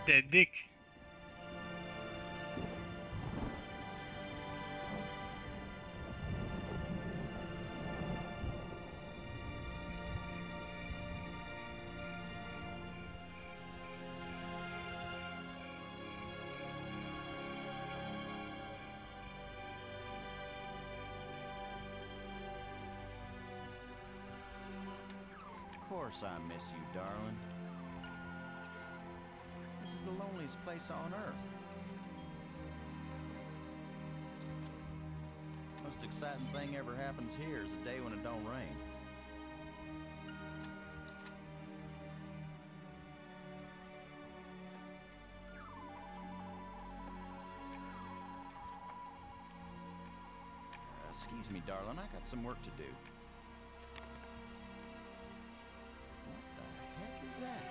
the dick. Of course I miss you, darling. This is the loneliest place on Earth. Most exciting thing ever happens here is the day when it don't rain. Excuse me, darling, I got some work to do. Is that?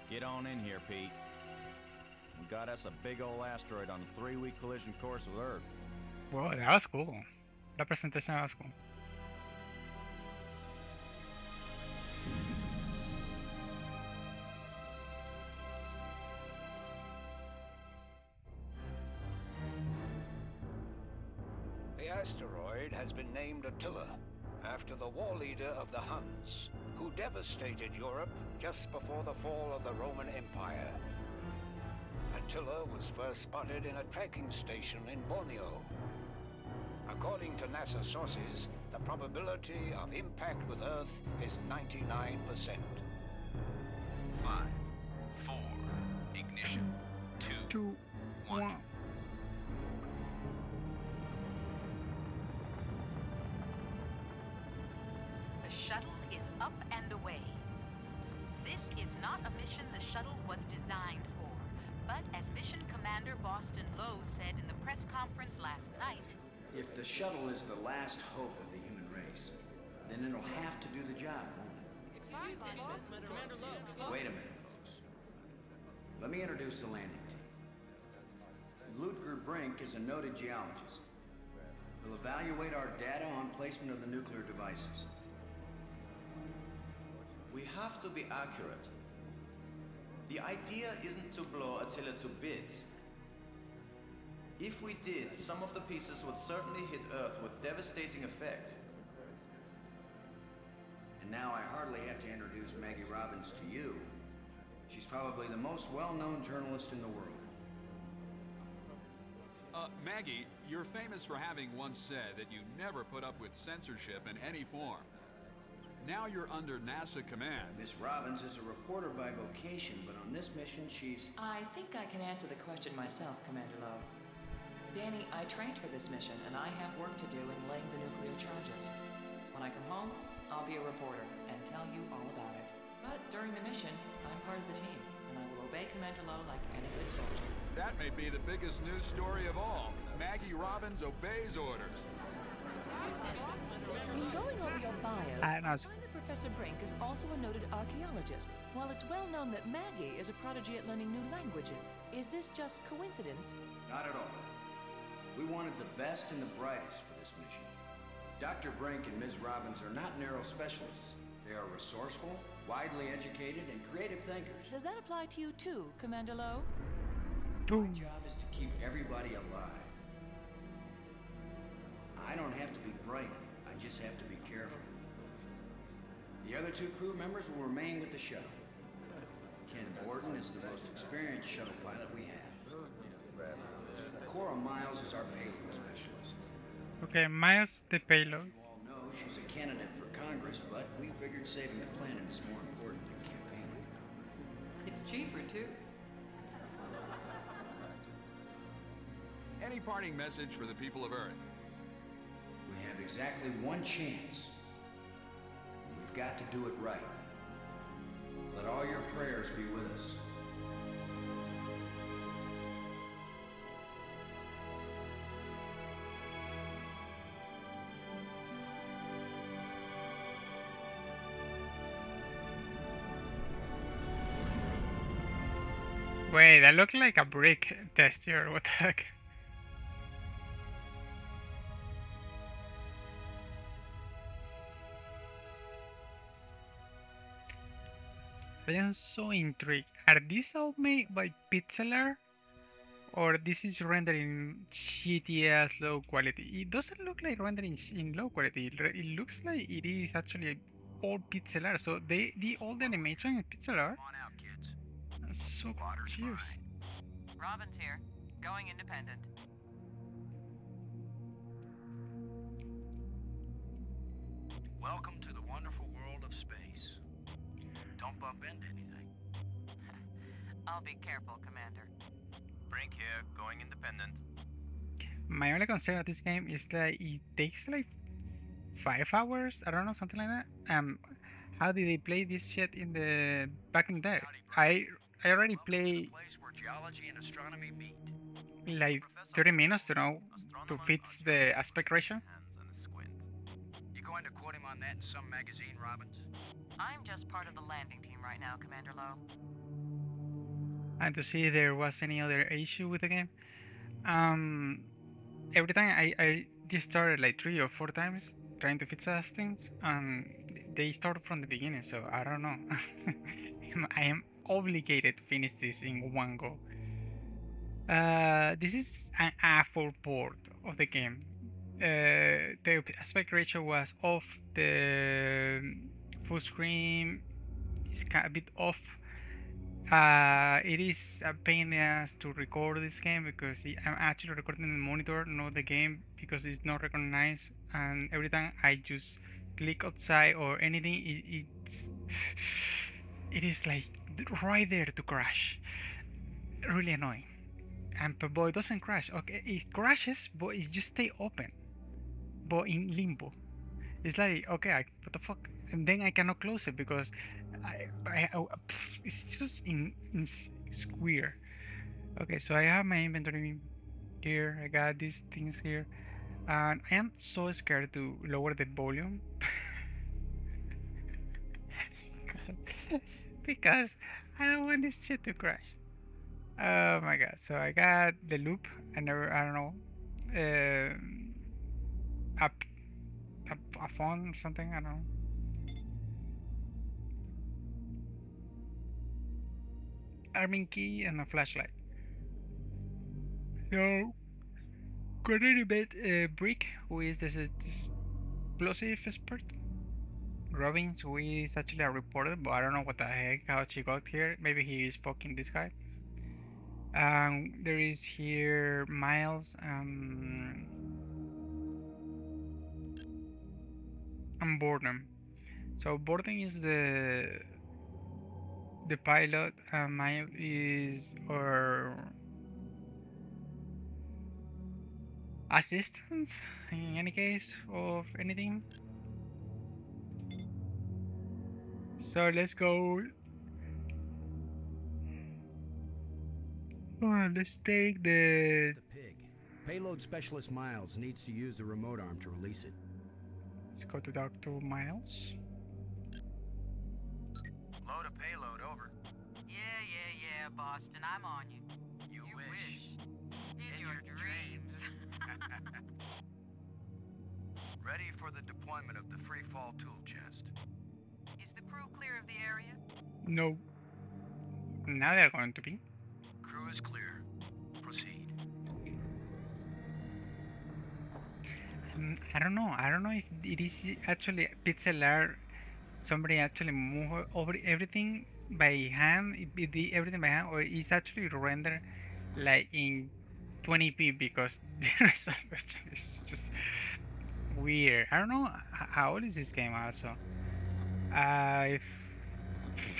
Get on in here, Pete. We got us a big old asteroid on a 3-week collision course with Earth. Whoa, that was cool. La presentación was cool. The asteroid has been named Attila, after the war leader of the Huns, who devastated Europe just before the fall of the Roman Empire. Attila was first spotted in a tracking station in Borneo. According to NASA sources, the probability of impact with Earth is 99%. 5, 4, ignition, 2, 1. The shuttle is up and away. This is not a mission the shuttle was designed for, but as Mission Commander Boston Lowe said in the press conference last night, if the shuttle is the last hope of the human race, then it'll have to do the job, won't it? Wait a minute, folks. Let me introduce the landing team. Ludger Brink is a noted geologist. He'll evaluate our data on placement of the nuclear devices. We have to be accurate. The idea isn't to blow Attila to bits. If we did, some of the pieces would certainly hit Earth with devastating effect. And now I hardly have to introduce Maggie Robbins to you. She's probably the most well-known journalist in the world. Maggie, you're famous for having once said that you never put up with censorship in any form. Now you're under NASA command. Miss Robbins is a reporter by vocation, but on this mission she's... I think I can answer the question myself, Commander Lowe. Danny, I trained for this mission, and I have work to do in laying the nuclear charges. When I come home, I'll be a reporter and tell you all about it. But during the mission, I'm part of the team, and I will obey Commander Lowe like any good soldier. That may be the biggest news story of all. Maggie Robbins obeys orders. In going over your bio, I find that Professor Brink is also a noted archaeologist. While it's well known that Maggie is a prodigy at learning new languages, is this just coincidence? Not at all. We wanted the best and the brightest for this mission. Dr. Brink and Ms. Robbins are not narrow specialists. They are resourceful, widely educated, and creative thinkers. Does that apply to you too, Commander Lowe? My job is to keep everybody alive. I don't have to be brilliant. I just have to be careful. The other 2 crew members will remain with the shuttle. Ken Borden is the most experienced shuttle pilot we have. Cora Miles is our payload specialist. Okay, Miles the payload. As you all know, she's a candidate for Congress, but we figured saving the planet is more important than campaigning. It's cheaper, too. Any parting message for the people of Earth? We have exactly one chance. And we've got to do it right. Let all your prayers be with us. Wait, that looked like a brick texture. What the heck? I am so intrigued. Are these all made by Pixelar? Or this is rendering shitty ass low quality? It doesn't look like rendering in low quality. It looks like it is actually all pixel art. So they all the animation is pixel art. Come on out, kids. I'm so Water's confused. fine. Robin's here. Going independent. Welcome to the wonderful world of space. Don't bump into anything. I'll be careful, Commander. Brink here, going independent. My only concern with this game is that it takes like 5 hours. I don't know, something like that. How did they play this shit in the back in the day? I already played Place where geology and astronomy meet. like 30 minutes to fix the aspect ratio. Hands and a squint. You going to quote him on that in some magazine, Robbins? I'm just part of the landing team right now, Commander Lowe. And to see if there was any other issue with the game. Every time I just started like 3 or 4 times trying to fix those things, and they start from the beginning, so I don't know. I am obligated to finish this in one go. This is an awful port of the game. The aspect ratio was off, the full screen is a bit off. It is a pain in the ass to record this game because I'm actually recording the monitor, not the game, because it's not recognized. And every time I just click outside or anything, it is like right there to crash. Really annoying. And per boy, it doesn't crash. Okay, it crashes, but it just stay open, but in limbo. It's like, okay, what the fuck? And then I cannot close it because it's just it's weird. Okay, so I have my inventory here. I got these things here, and I am so scared to lower the volume because I don't want this shit to crash. Oh my god! So I got the loop. I don't know, a phone or something. I don't know. Arming key and a flashlight. So, according to Brick, who is this explosive expert, Robbins, who is actually a reporter, but I don't know what the heck how she got here. Maybe he is fucking this guy. There is here Miles and Borden. So Borden is the pilot, and Miles is our assistant in any case of anything. So let's go. Let's take the. It's the pig. Payload specialist Miles needs to use the remote arm to release it. Let's go to Dr. Miles. Load a payload, over. Yeah, Boston, I'm on you. You wish. In your dreams. Ready for the deployment of the free fall tool chest. Is the crew clear of the area? No. Now they're going to be. Crew is clear. Proceed. I don't know. I don't know if it is actually pixel art. Somebody actually move over everything by hand, everything by hand, or it's actually rendered like in 20p because the resolution is just weird. I don't know how old is this game also.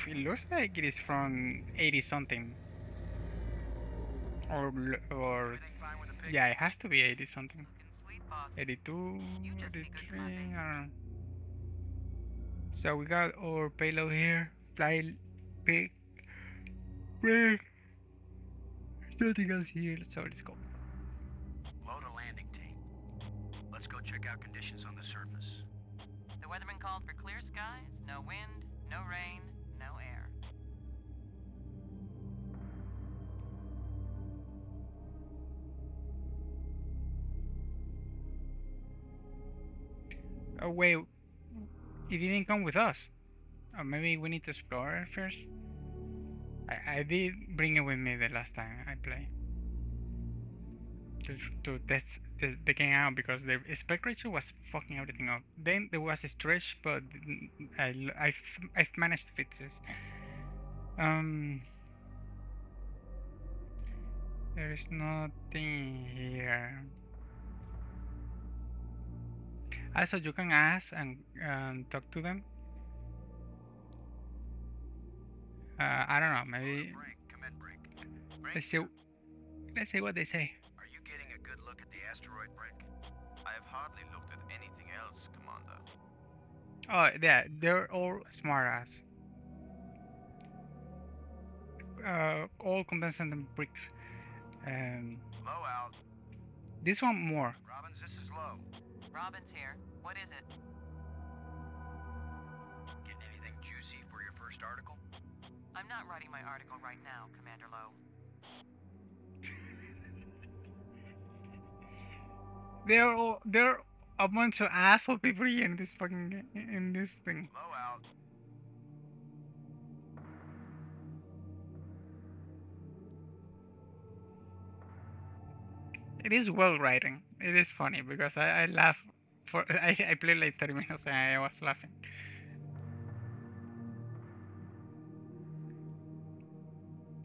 It looks like it is from 80 something, or yeah, it has to be 80 something. 82, 83, I don't know. So we got our payload here. Fly big. Big. Nothing else here, so let's go. Load a landing team. Let's go check out conditions on the surface. The weatherman called for clear skies, no wind, no rain, no air. Oh wait, it didn't come with us. Or maybe we need to explore first. I did bring it with me the last time I played to test the game out because the aspect ratio was fucking everything up. Then there was a stretch, but I've managed to fix this. There is nothing here. Also, you can ask and talk to them. I don't know, maybe. Come in, Brink. Let's see what they say. Are you getting a good look at the asteroid, Brink? I have hardly looked at anything else, Commander. Oh, yeah, they're all smart ass. All condensate bricks. Low out. This one more. Robbins, this is Low. Robin's here. What is it? Getting anything juicy for your first article? I'm not writing my article right now, Commander Lowe. They're a bunch of asshole people here in this fucking in this thing. Low out. It is well writing. It is funny because I laugh for I played like 30 minutes and I was laughing.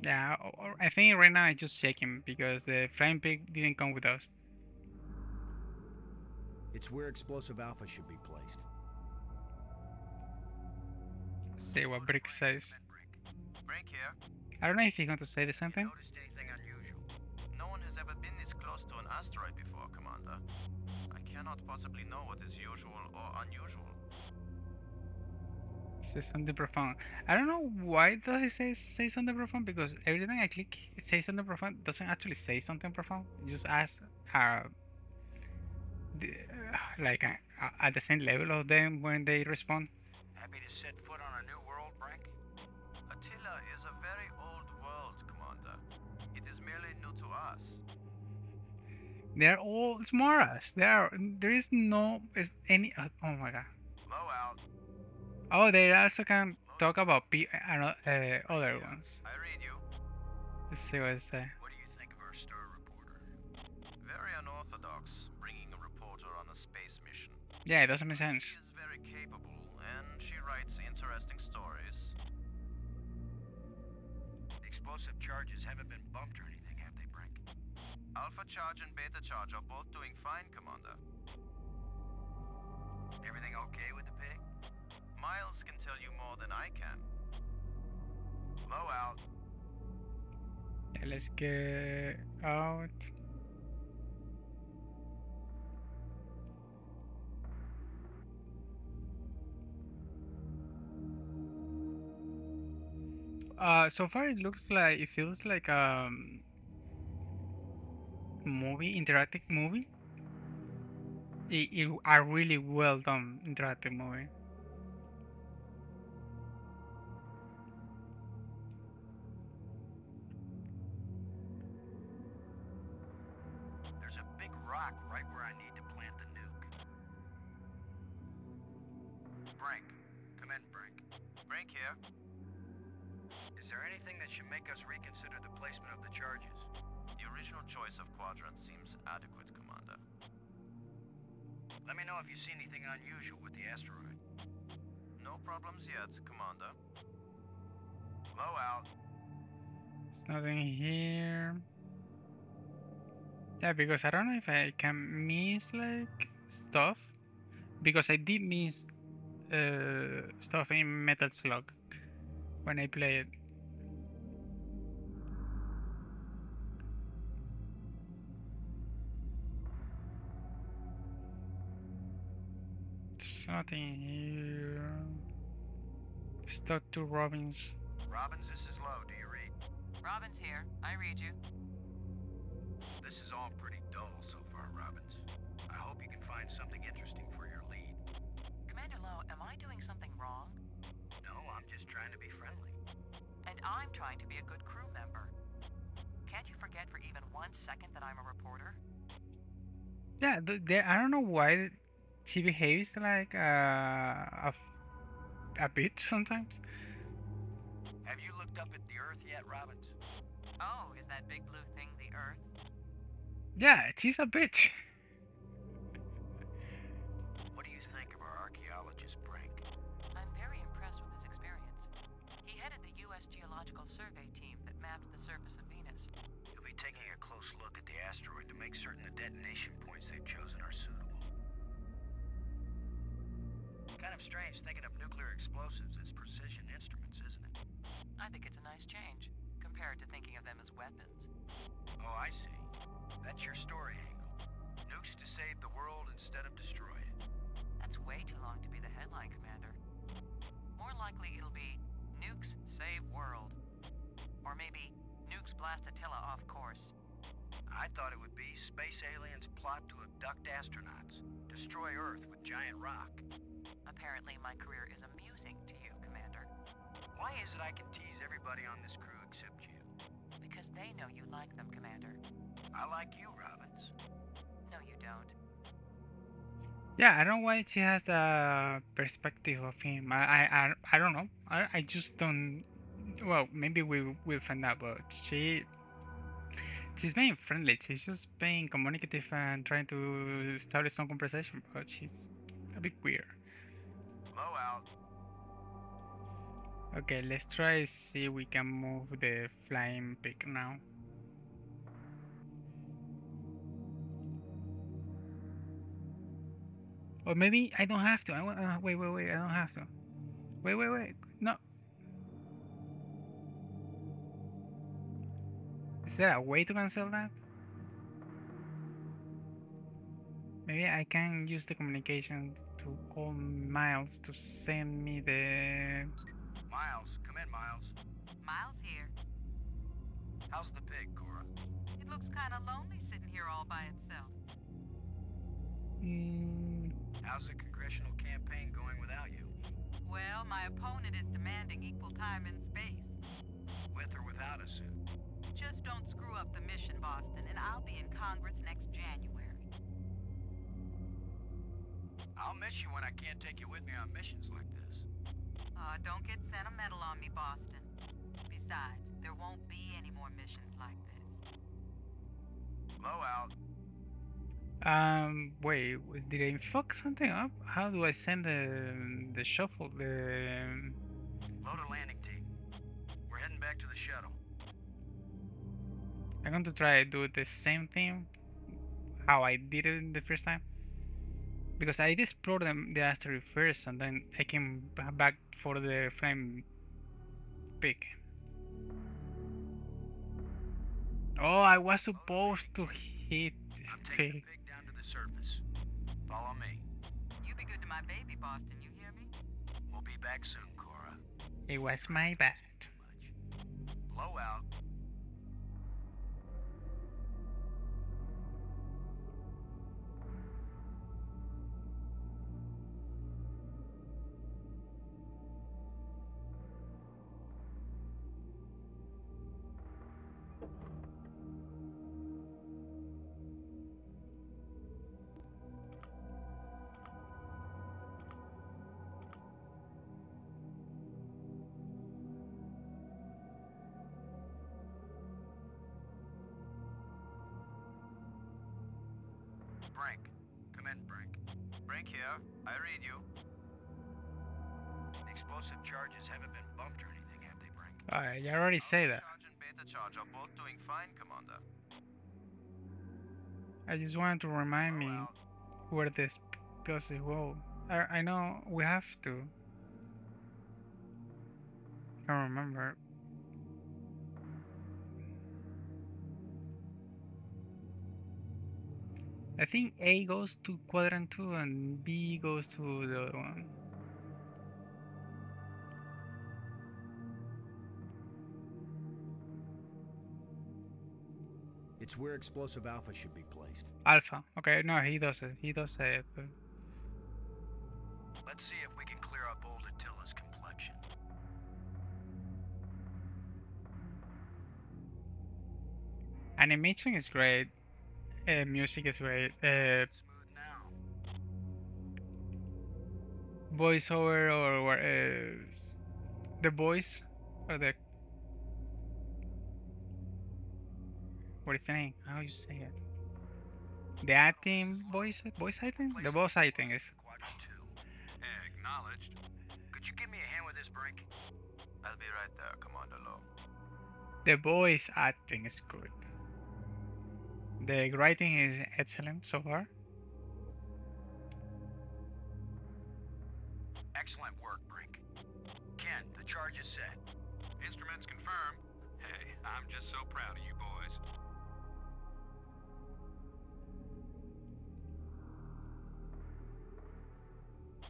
Yeah, I think right now I just check him because the flying pig didn't come with us. It's where explosive alpha should be placed. See what Brick says. Brink here. I don't know if he's going to say the same thing. Noticed anything unusual? No one has ever been this close to an asteroid before, Commander. I cannot possibly know what is usual or unusual. Say something profound. I don't know why does it say something profound because every time I click it says something profound, it doesn't actually say something profound. It just asks like at the same level of them when they respond. Happy to set foot on a new world, Brink? Attila is a very old world, Commander. It is merely new to us. They're all smart. There is no any. Oh my god. Low out. Oh, they also can talk about other ones. I read you. Let's see what it says. What do you think of our star reporter? Very unorthodox, bringing a reporter on a space mission. Yeah, it doesn't make sense. She is very capable, and she writes interesting stories. Explosive charges haven't been bumped or anything, have they, Brink? Alpha Charge and Beta Charge are both doing fine, Commander. Everything okay with the pig? Miles can tell you more than I can. Low out. Yeah, let's get out. So far it feels like movie, interactive movie. A really well done interactive movie. There's a big rock right where I need to plant the nuke. Brink. Come in, Brink. Brink here. Is there anything that should make us reconsider the placement of the charges? The original choice of quadrant seems adequate, Commander. Let me know if you see anything unusual with the asteroid. No problems yet, Commander. Low out. There's nothing here. Yeah, because I don't know if I can miss like stuff. Because I did miss stuff in Metal Slug when I played. There's nothing here. Stuck to Robbins. Robbins, this is Low. Do you read? Robin's here. I read you. This is all pretty dull so far, Robbins. I hope you can find something interesting for your lead. Commander Lowe, am I doing something wrong? No, I'm just trying to be friendly. And I'm trying to be a good crew member. Can't you forget for even 1 second that I'm a reporter? Yeah, I don't know why she behaves like a bit sometimes. Have you looked up at the Earth yet, Robbins? Oh, is that big blue thing the Earth? Yeah, she's a bitch. What do you think of our archaeologist, Brink? I'm very impressed with his experience. He headed the U.S. Geological Survey team that mapped the surface of Venus. He'll be taking a close look at the asteroid to make certain the detonation points they've chosen are suitable. Kind of strange thinking of nuclear explosives as precision instruments, isn't it? I think it's a nice change, compared to thinking of them as weapons. Oh, I see. That's your story angle. Nukes to save the world instead of destroy it. That's way too long to be the headline, Commander. More likely it'll be Nukes Save World. Or maybe Nukes Blast Attila off course. I thought it would be space aliens plot to abduct astronauts, destroy Earth with giant rock. Apparently my career is amusing to you, Commander. Why is it I can tease everybody on this crew except you? Because they know you like them, Commander. I like you, Robbins. No, you don't. Yeah, I don't know why she has the perspective of him. I don't know. I just don't. Well, maybe we will find out. But she's being friendly. She's just being communicative and trying to start some conversation. But she's a bit weird. Low out. Okay, let's try see we can move the flying pig now. Or maybe I don't have to. Wait. I don't have to. Wait. No. Is there a way to cancel that? Maybe I can use the communication to call Miles to send me the... Miles, come in, Miles. Miles here. How's the pig, Cora? It looks kind of lonely sitting here all by itself. How's the congressional campaign going without you? Well, my opponent is demanding equal time in space. With or without a suit? Just don't screw up the mission, Boston, and I'll be in Congress next January. I'll miss you when I can't take you with me on missions like this. Don't get sentimental on me, Boston. Besides, there won't be any more missions like this. Low out. Wait, did I fuck something up? How do I send the shuffle, Load a landing team. We're heading back to the shuttle. I'm going to try to do the same thing how I did it the first time. Because I did explore the asteroid first and then I came back for the flame pig. Oh, I was supposed to hit I'm the taking pig. the pig down to the surface. Follow me. You be good to my baby, Boston, you hear me? We'll be back soon, Cora. It was my bad. Low out. Brink. Come in, Brink. Brink here. I read you. The explosive charges haven't been bumped or anything, have they, Brink? You already say that. Charge and Beta Charge are both doing fine, Commander. I just wanted to remind me where this explosive go. I know we have to. I don't remember. I think A goes to quadrant 2 and B goes to the other one. It's where explosive alpha should be placed. Alpha. Okay, no, he does it. He does it. Let's see if we can clear up old Attila's complexion. Animation is great. Music is great. Smooth now. voiceover or the voice or the what is the name? How you say it? The acting voice acting? The voice acting is. Quadrant 2. Acknowledged. Could you give me a hand with this, Brink? I'll be right there, Commander Lowe. The voice acting is good. The writing is excellent so far. Excellent work, Brink. Ken, the charge is set. Instruments confirmed. Hey, I'm just so proud of you boys.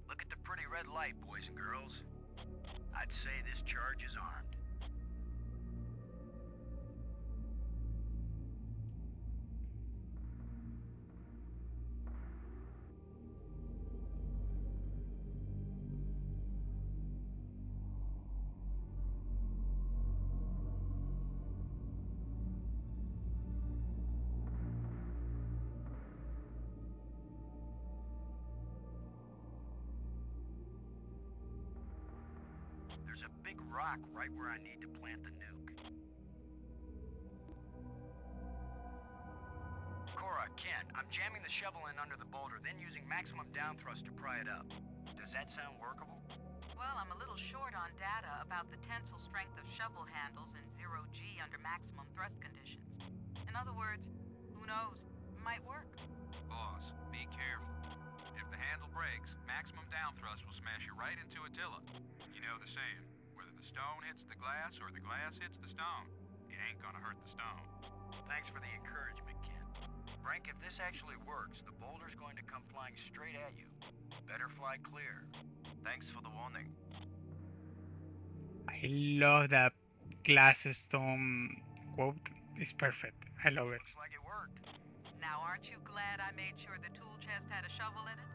Look at the pretty red light, boys and girls. I'd say this charge is armed. There's a big rock right where I need to plant the nuke. Cora, Ken, I'm jamming the shovel in under the boulder, then using maximum down thrust to pry it up. Does that sound workable? Well, I'm a little short on data about the tensile strength of shovel handles in 0G under maximum thrust conditions. In other words, who knows? It might work. Boss, be careful. If the handle breaks, maximum down thrust will smash you right into Attila. You know the saying, whether the stone hits the glass or the glass hits the stone, it ain't gonna hurt the stone. Thanks for the encouragement, Ken. Frank, if this actually works, the boulder's going to come flying straight at you. Better fly clear. Thanks for the warning. I love that glass stone quote. It's perfect. I love it. Looks like it worked. Now, aren't you glad I made sure the tool chest had a shovel in it?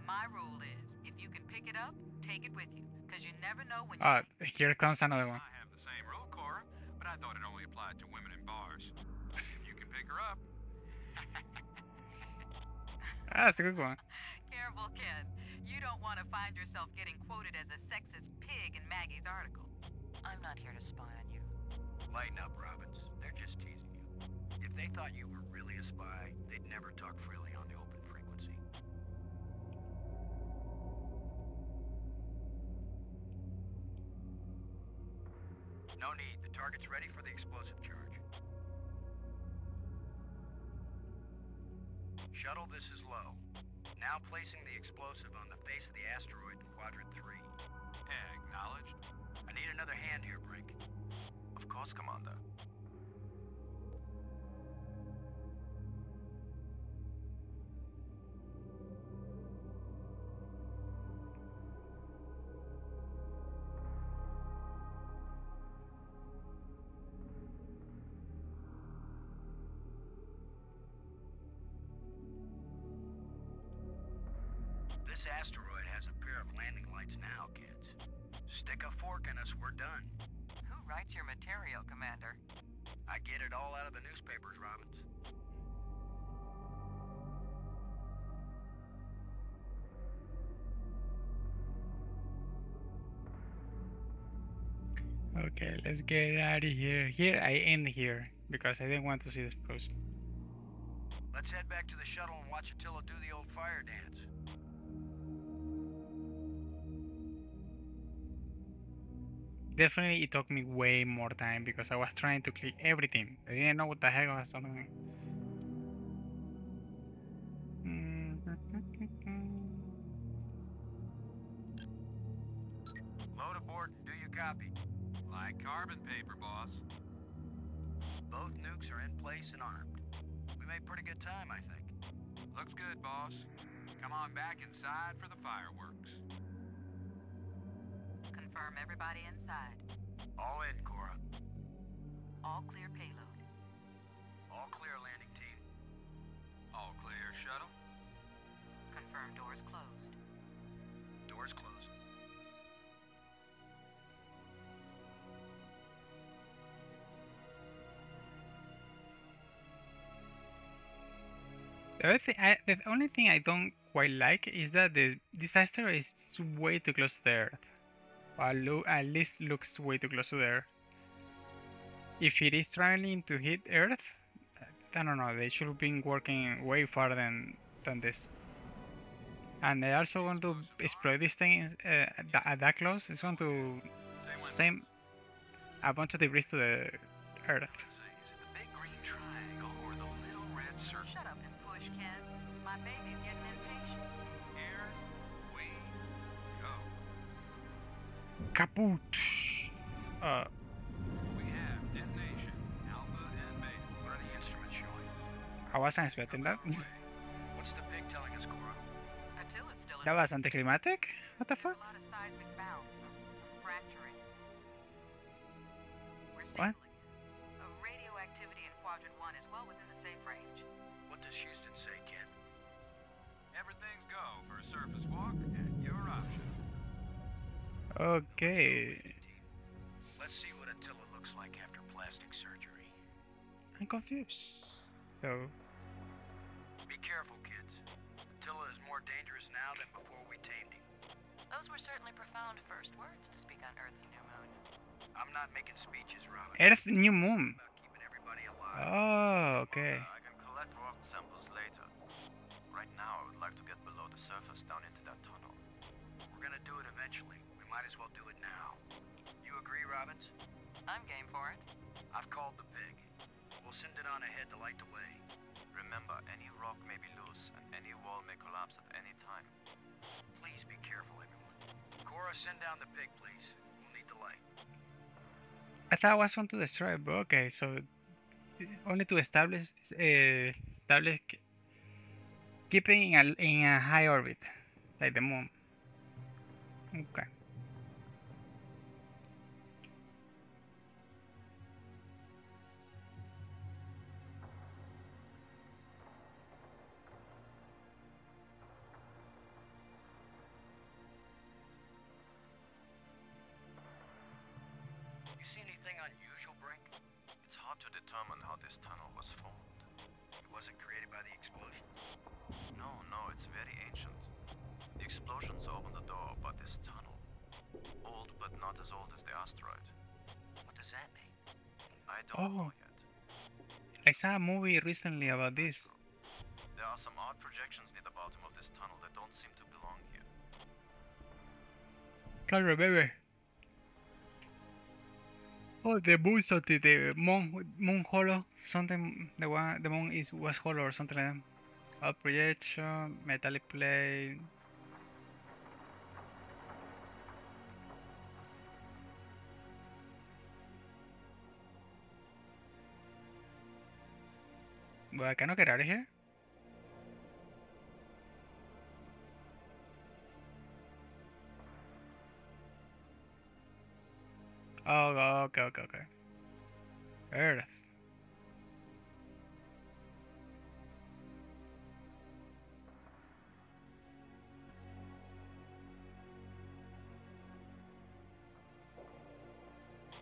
My rule is, if you can pick it up, take it with you, because you never know when you... Here comes another one. I have the same rule, Cora, but I thought it only applied to women in bars. If you can pick her up. That's a good one. Careful, Ken. You don't want to find yourself getting quoted as a sexist pig in Maggie's article. I'm not here to spy on you. Lighten up, Robbins. They're just teasing you. If they thought you were really a spy, they'd never talk freely on the open frequency. No need. The target's ready for the explosive charge. Shuttle, this is low. Now placing the explosive on the face of the asteroid in Quadrant 3. Acknowledged. I need another hand here, Brink. Of course, Commander. This asteroid has a pair of landing lights now, kids. Stick a fork in us, we're done. Who writes your material, Commander? I get it all out of the newspapers, Robbins. Okay, let's get out of here. Here, I end here, because I didn't want to see the explosion. Let's head back to the shuttle and watch Attila do the old fire dance. Definitely, it took me way more time because I was trying to click everything. I didn't know what the heck I was doing. Load aboard and do you copy? Like carbon paper, boss. Both nukes are in place and armed. We made pretty good time, I think. Looks good, boss. Come on back inside for the fireworks. Confirm everybody inside. All in, Cora. All clear payload. All clear, landing team. All clear, shuttle. Confirm doors closed. Doors closed. The only thing I don't quite like is that this asteroid is way too close to the Earth. At least looks way too close to the Earth. If it is traveling to hit Earth, I don't know. They should have been working way farther than this. And they also want to exploit these things at that close. It's going to send a bunch of debris to the Earth. Shut up and push, Ken. My baby's getting impatient. Here we go. Kaput! We have detonation, Alpha and Beta. What are the instruments showing? I wasn't expecting that. What's the pig telling us, Cora? Attila's still in That was anticlimactic? What the fuck? a lot of seismic bounce, some fracturing. We're What? stable again. Radioactivity in Quadrant 1 is well within the safe range. What does Houston say, Ken? Everything's go for a surface walk at your option. Okay. Let's see what Attila looks like after plastic surgery. I'm confused. So, Be careful, kids. Attila is more dangerous now than before we tamed him. Those were certainly profound first words to speak on Earth's new moon. I'm not making speeches, Robin. Earth New Moon. About keeping everybody alive. Oh, okay. I can collect rock samples later. Right now, I would like to get below the surface down into that tunnel. We're gonna do it eventually. We might as well do it now. You agree, Robbins? I'm game for it. I've called the pig. We'll send it on ahead to light the way. Remember, any rock may be loose, and any wall may collapse at any time. Please be careful, everyone. Cora, send down the pig, please. We'll need the light. I thought I was on to destroy, but okay, so only to establish keeping in a high orbit, like the moon. Okay. You see anything unusual, Brink? It's hard to determine how this tunnel was formed. It wasn't created by the explosion. No, it's very ancient. The explosions opened the door, but this tunnel, old but not as old as the asteroid. What does that mean? I don't know yet. I saw a movie recently about this. There are some odd projections near the bottom of this tunnel that don't seem to belong here. Can't remember. Oh, the moon something, the moon hollow, something. The moon was hollow or something like that. Odd projection, metallic plate. Well, I cannot get out of here. Oh, okay. Earth.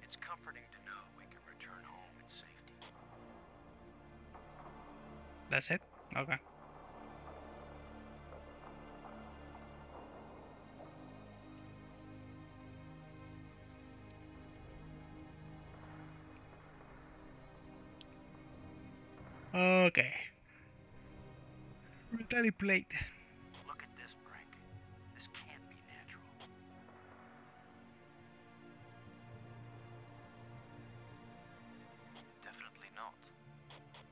It's comforting to know we can return home in safety. That's it? Okay. Okay. Metallic plate. Look at this, Brink. This can't be natural. Definitely not.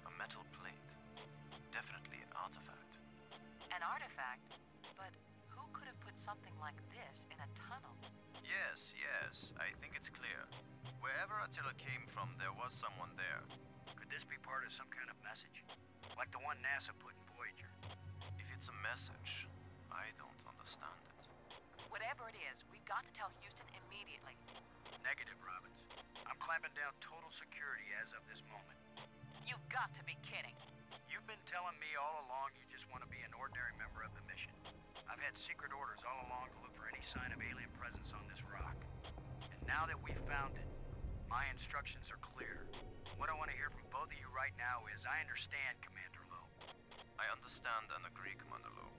A metal plate. Definitely an artifact. An artifact? But who could have put something like this in a tunnel? Yes. I think it's clear. Wherever Attila came from, there was someone there. Could this be part of some kind of message? Like the one NASA put in Voyager? If it's a message, I don't understand it. Whatever it is, we've got to tell Houston immediately. Negative, Robbins. I'm clamping down total security as of this moment. You've got to be kidding. You've been telling me all along you just want to be an ordinary member of the mission. I've had secret orders all along to look for any sign of alien presence on this rock. And now that we've found it, my instructions are clear. What I want to hear from both of you right now is, I understand, Commander Lowe. I understand and agree, Commander Lowe.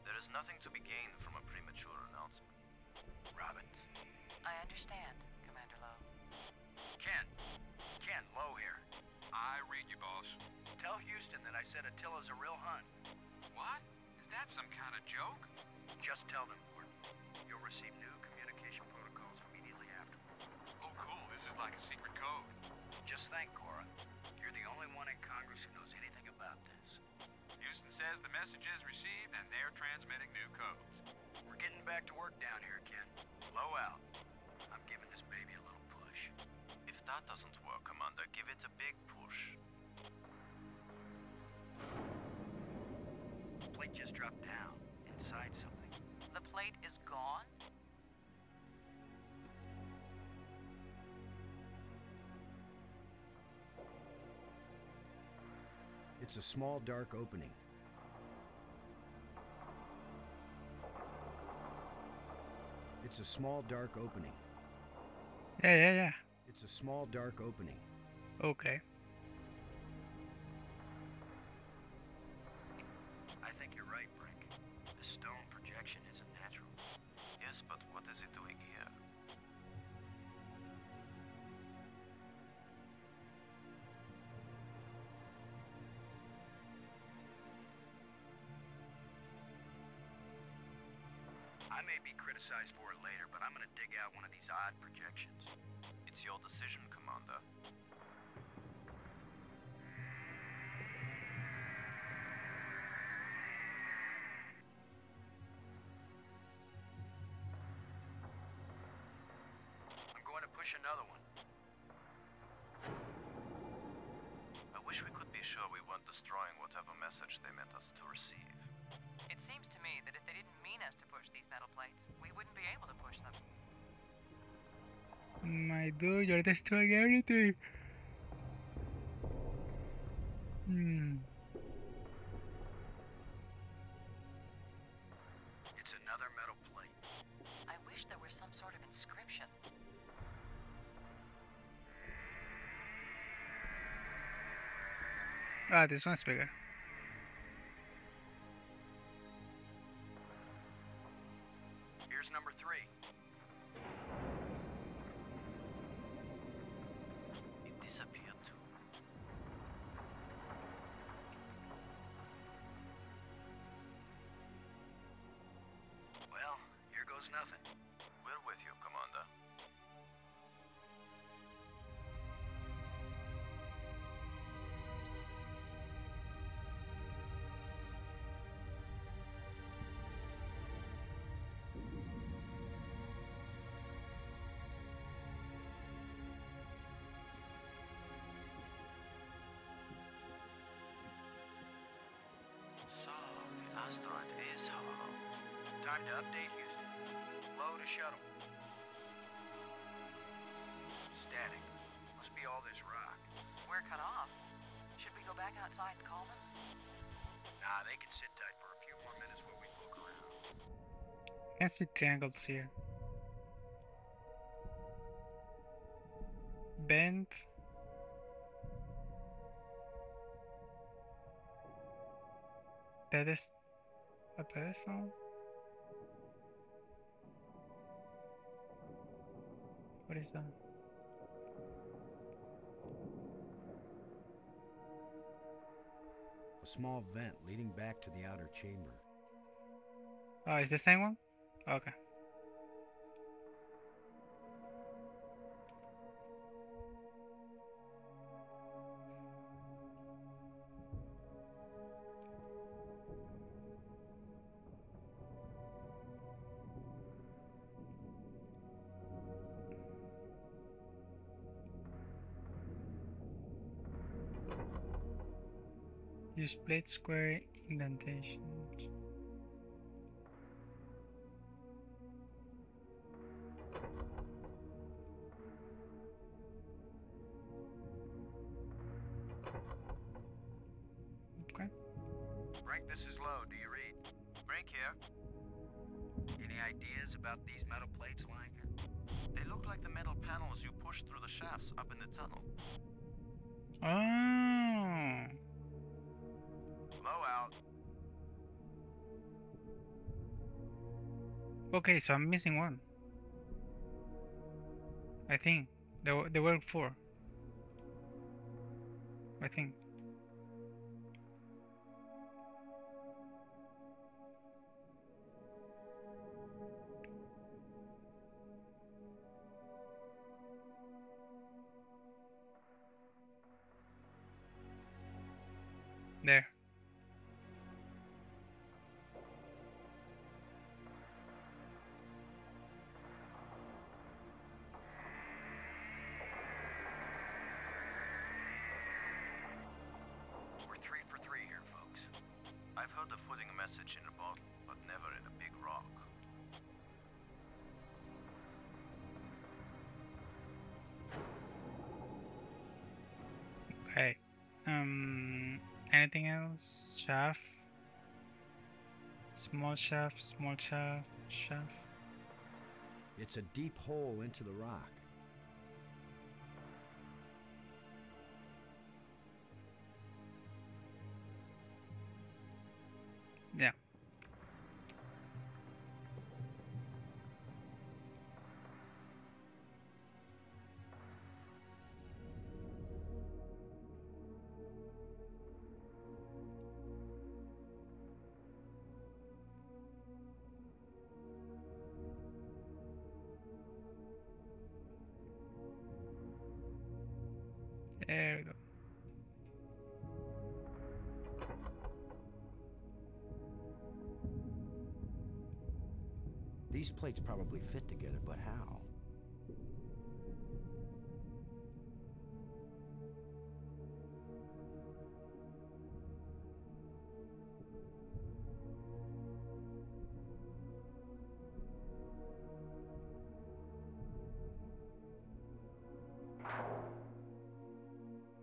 There is nothing to be gained from a premature announcement. Robin. I understand, Commander Lowe. Ken. Ken, Lowe here. I read you, boss. Tell Houston that I said Attila's a real Hun. What? Is that some kind of joke? Just tell them, Gordon. You'll receive new communication protocols immediately afterward. Oh, cool. This is like a secret code. Just think, Cora. You're the only one in Congress who knows anything about this. Houston says the message is received and they're transmitting new codes. We're getting back to work down here, Ken. Low out. I'm giving this baby a little push. If that doesn't work, Commander, give it a big push. The plate just dropped down, inside something. The plate is gone? It's a small, dark opening. It's a small, dark opening. Yeah. It's a small, dark opening. Okay. I think you're right, Brink. The stone projection isn't natural. Yes, but what is it doing here? I may be criticized for it later, but I'm gonna dig out one of these odd projections. It's your decision, Commander. I'm going to push another one. I wish we could be sure we weren't destroying whatever message they meant us to receive. It seems to me that if they didn't mean us to push these metal plates, we wouldn't be able to push them. My dude, you're destroying everything. It's another metal plate. I wish there was some sort of inscription. Ah, this one's bigger. Here's number 3. It disappeared too. Well, here goes nothing. We're with you, Commander. So, the asteroid is hollow. Time to update Houston. Low to shuttle. Static. Must be all this rock. We're cut off. Should we go back outside and call them? Nah, they can sit tight for a few more minutes while we poke around. I can see triangles here. Bend. A pedestal? What is that? A small vent leading back to the outer chamber. Oh, is the same one? Okay. Use plate square indentations. Okay. Frank, this is Low. Do you read? Brink here. Any ideas about these metal plates lying here? They look like the metal panels you push through the shafts up in the tunnel. Oh. Low out. Okay, so I'm missing one. I think there were 4. I think. There. We're 3 for 3 here, folks. I've heard of putting a message in a bottle, but never in a big rock. Okay. Anything else? Shaft. Small shaft. Small shaft. Shaft. It's a deep hole into the rock. Yeah. There we go. These plates probably fit together, but how?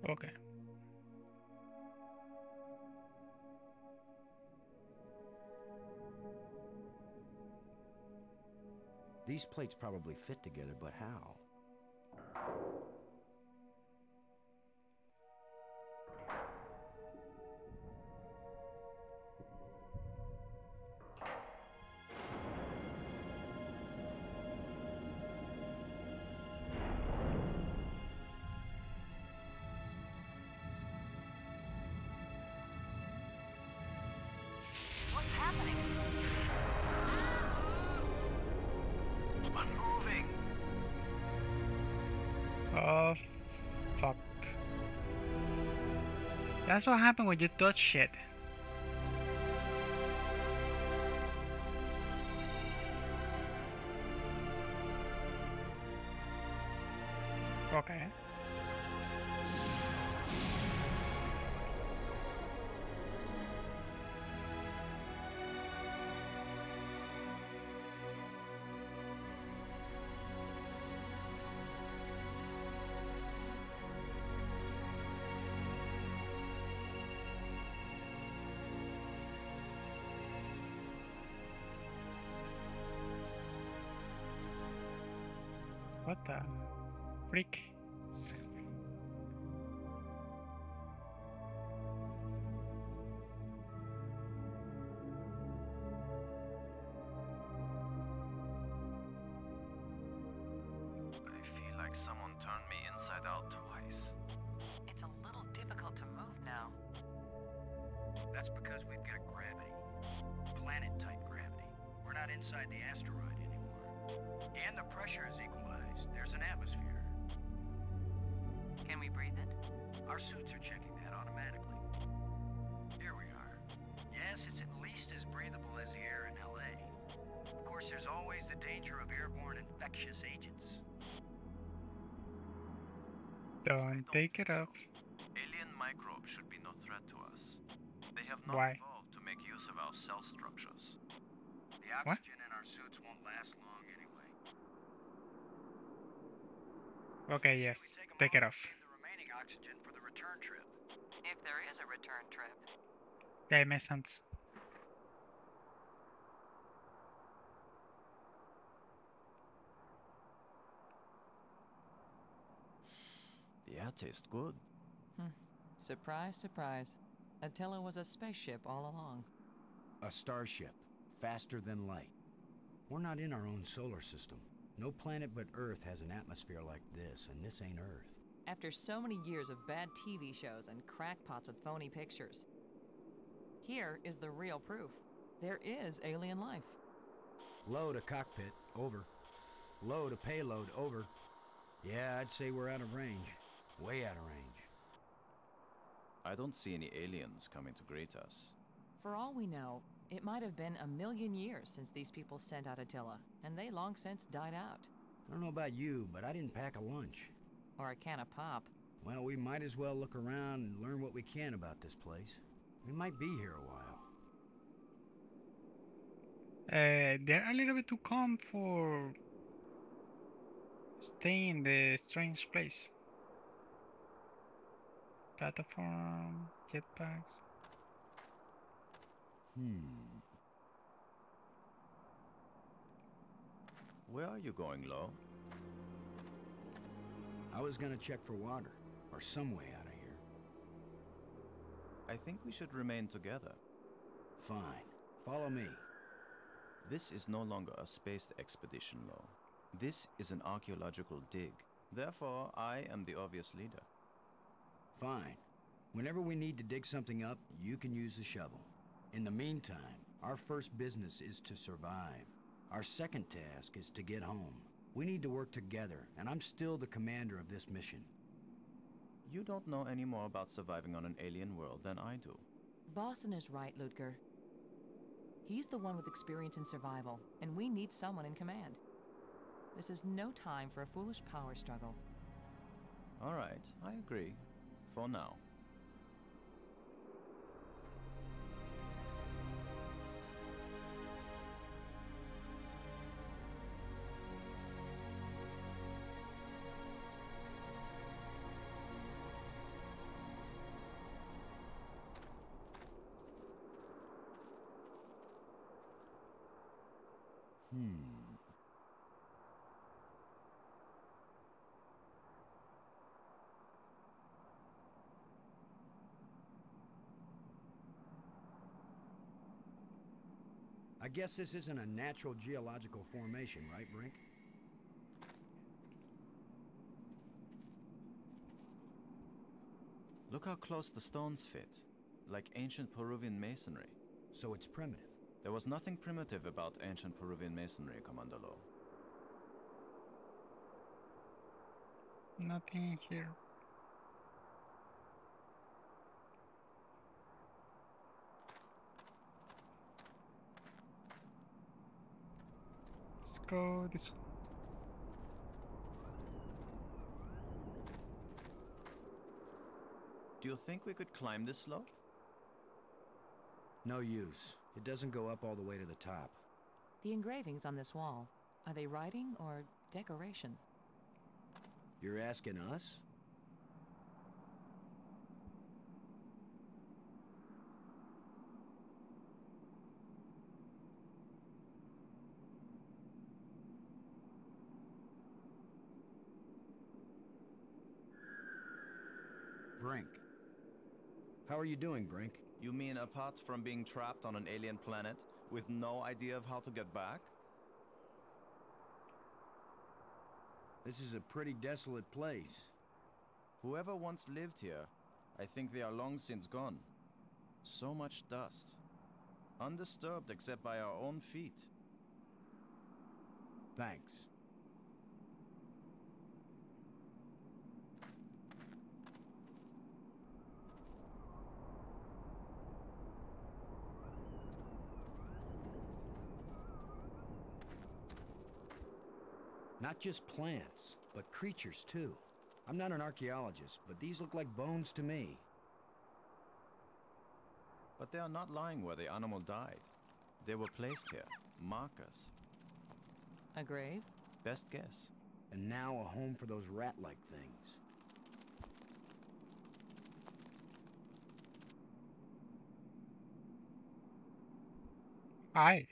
Okay. These plates probably fit together, but how? What's happening? Unmoving! Oh, fuck. That's what happened when you touch shit. Okay. What the freak? I feel like someone turned me inside out twice. It's a little difficult to move now. That's because we've got gravity. Planet-type gravity. We're not inside the asteroid anymore. And the pressure is equalized. There's an atmosphere. Can we breathe it? Our suits are checking that automatically. Here we are. Yes, it's at least as breathable as the air in LA. Of course, there's always the danger of airborne infectious agents. Don't take it off. Alien microbes should be no threat to us. They have not Why? evolved to make use of our cell structures. The What? oxygen in our suits won't last long anyway. Okay, yes. Take it off. Save the remaining oxygen for the return trip. If there is a return trip. Yeah, it makes sense. The air tastes good. Surprise, surprise. Attila was a spaceship all along. A starship, faster than light. We're not in our own solar system. No planet but Earth has an atmosphere like this, and this ain't Earth. After so many years of bad TV shows and crackpots with phony pictures, here is the real proof. There is alien life. Low to cockpit, over. Low to payload, over. Yeah, I'd say we're out of range. Way out of range. I don't see any aliens coming to greet us. For all we know, it might have been 1,000,000 years since these people sent out Attila, and they long since died out. I don't know about you, but I didn't pack a lunch. Or a can of pop. Well, we might as well look around and learn what we can about this place. We might be here a while. They're a little bit too calm for staying in the strange place. Platform, jetpacks. Where are you going, Lo? I was gonna check for water, or some way out of here. I think we should remain together. Fine. Follow me. This is no longer a space expedition, Lo. This is an archaeological dig. Therefore, I am the obvious leader. Fine. Whenever we need to dig something up, you can use the shovel. In the meantime, our first business is to survive. Our second task is to get home. We need to work together, and I'm still the commander of this mission. You don't know any more about surviving on an alien world than I do. Boston is right, Ludger. He's the one with experience in survival, and we need someone in command. This is no time for a foolish power struggle. All right, I agree. For now. I guess this isn't a natural geological formation, right, Brink? Look how close the stones fit, like ancient Peruvian masonry. So it's primitive. There was nothing primitive about ancient Peruvian masonry, Commander Lo. Nothing here. Let's go this way. Do you think we could climb this slope? No use. It doesn't go up all the way to the top. The engravings on this wall, are they writing or decoration? You're asking us? Brink. How are you doing, Brink? You mean apart from being trapped on an alien planet with no idea of how to get back? This is a pretty desolate place. Whoever once lived here, I think they are long since gone. So much dust. Undisturbed except by our own feet. Thanks. Not just plants, but creatures too. I'm not an archaeologist, but these look like bones to me. But they are not lying where the animal died. They were placed here. Markers. A grave? Best guess. And now a home for those rat-like things. Eyes.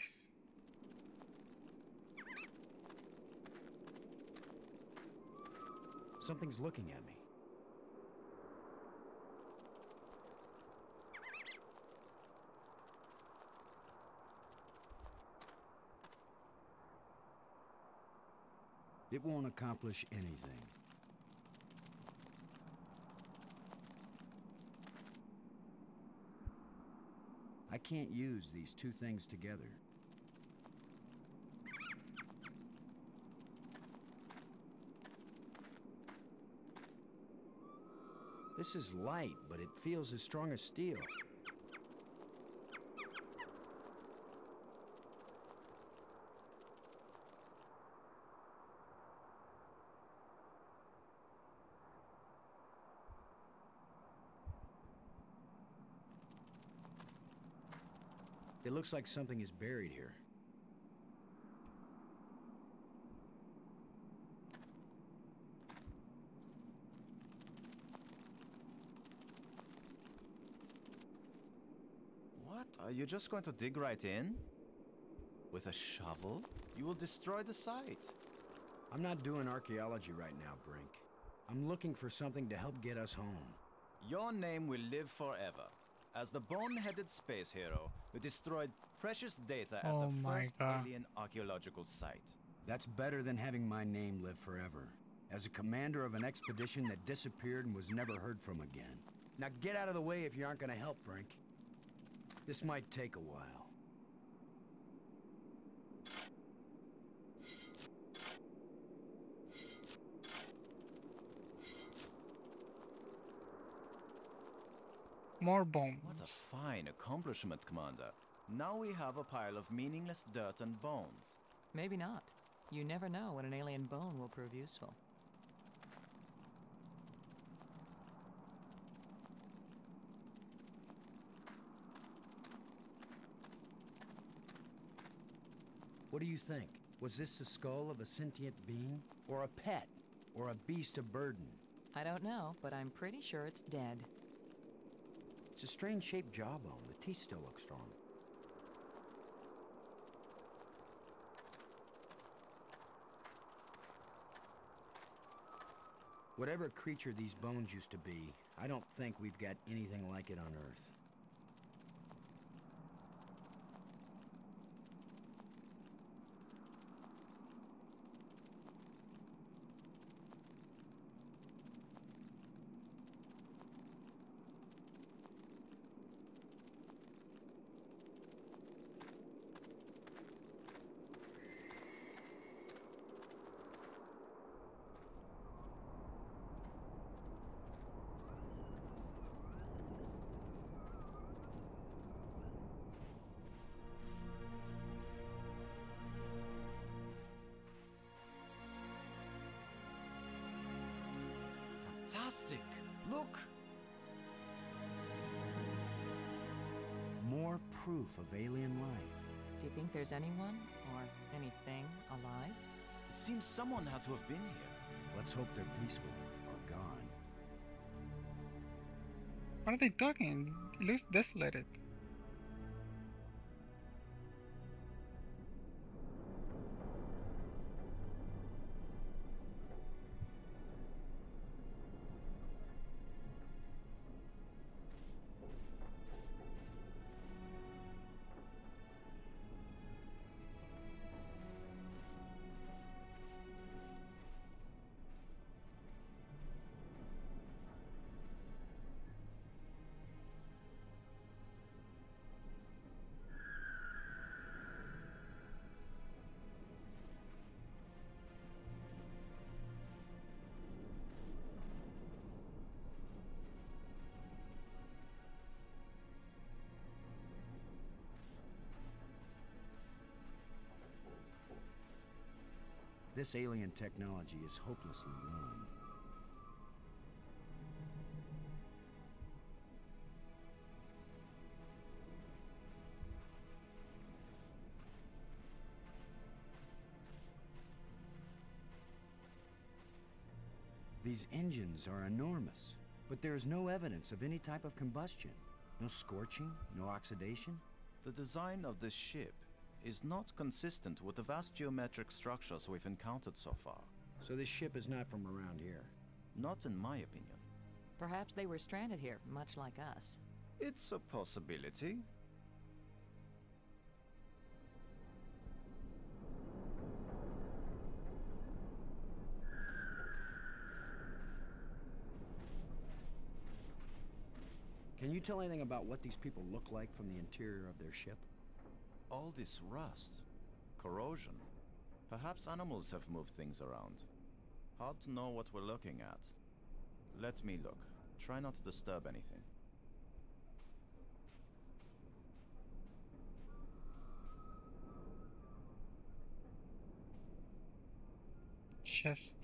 Something's looking at me. It won't accomplish anything. I can't use these two things together. This is light, but it feels as strong as steel. It looks like something is buried here. What? Are you just going to dig right in? With a shovel? You will destroy the site. I'm not doing archaeology right now, Brink. I'm looking for something to help get us home. Your name will live forever. As the bone-headed space hero who destroyed precious data at Oh the my first God. alien archaeological site. That's better than having my name live forever. As a commander of an expedition that disappeared and was never heard from again. Now get out of the way if you aren't gonna help, Brink. This might take a while. More bones. What a fine accomplishment, Commander. Now we have a pile of meaningless dirt and bones. Maybe not. You never know when an alien bone will prove useful. What do you think? Was this the skull of a sentient being? Or a pet? Or a beast of burden? I don't know, but I'm pretty sure it's dead. It's a strange-shaped jawbone. The teeth still look strong. Whatever creature these bones used to be, I don't think we've got anything like it on Earth. Fantastic! Look! More proof of alien life. Do you think there's anyone or anything alive? It seems someone had to have been here. Let's hope they're peaceful or gone. What are they talking? It looks desolated. This alien technology is hopelessly run. These engines are enormous, but there is no evidence of any type of combustion. No scorching, no oxidation. The design of this ship is not consistent with the vast geometric structures we've encountered so far. So this ship is not from around here. Not in my opinion. Perhaps they were stranded here, much like us. It's a possibility. you tell anything about what these people look like from the interior of their ship? All this rust, corrosion. Perhaps animals have moved things around. Hard to know what we're looking at. Let me look. Try not to disturb anything. Chest.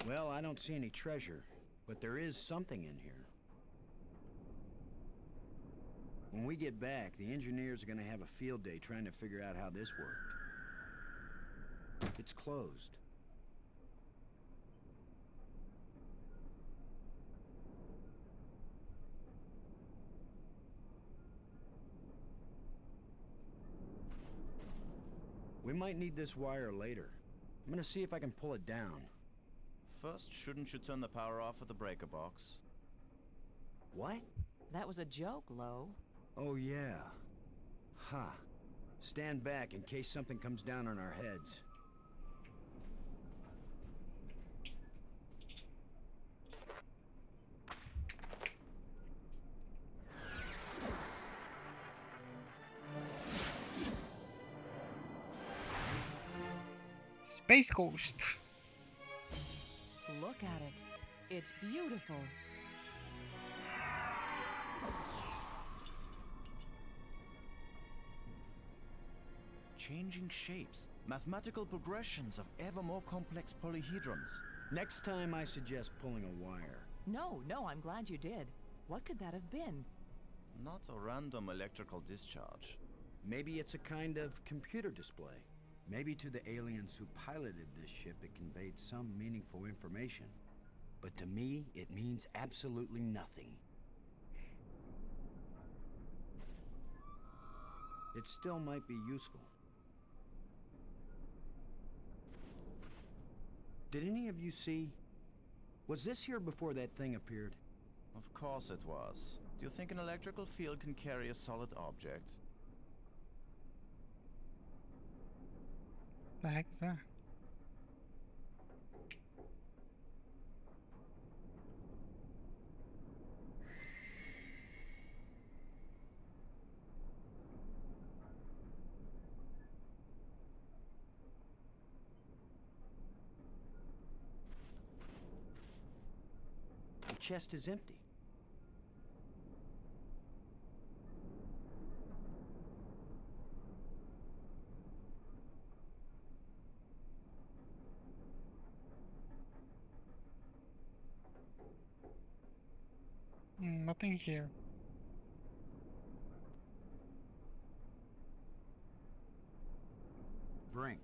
Well, I don't see any treasure, but there is something in here. When we get back, the engineers are gonna have a field day trying to figure out how this worked. It's closed. We might need this wire later. I'm gonna see if I can pull it down. First, shouldn't you turn the power off at the breaker box? What? That was a joke, Lo. Oh, yeah. Ha. Stand back in case something comes down on our heads. Space Ghost. Look at it. It's beautiful. Changing shapes, mathematical progressions of ever more complex polyhedrons. Next time I suggest pulling a wire. No, I'm glad you did. What could that have been? Not a random electrical discharge. Maybe it's a kind of computer display. Maybe to the aliens who piloted this ship it conveyed some meaningful information. But to me, it means absolutely nothing. It still might be useful. Did any of you see? Was this here before that thing appeared? Of course it was. Do you think an electrical field can carry a solid object? The heck is that? The chest is empty. Nothing here. Brink.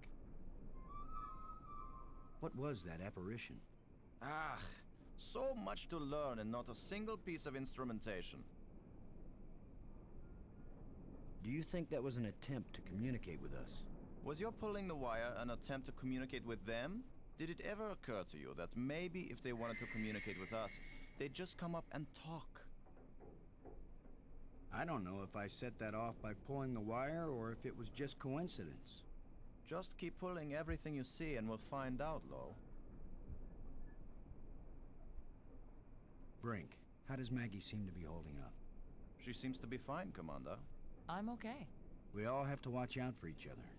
What was that apparition? Ah, so much to learn and not a single piece of instrumentation. Do you think that was an attempt to communicate with us? Was your pulling the wire an attempt to communicate with them? Did it ever occur to you that maybe if they wanted to communicate with us, they'd just come up and talk? I don't know if I set that off by pulling the wire or if it was just coincidence. Just keep pulling everything you see and we'll find out, Lo. Brink, how does Maggie seem to be holding up? She seems to be fine, Commander. I'm okay. We all have to watch out for each other.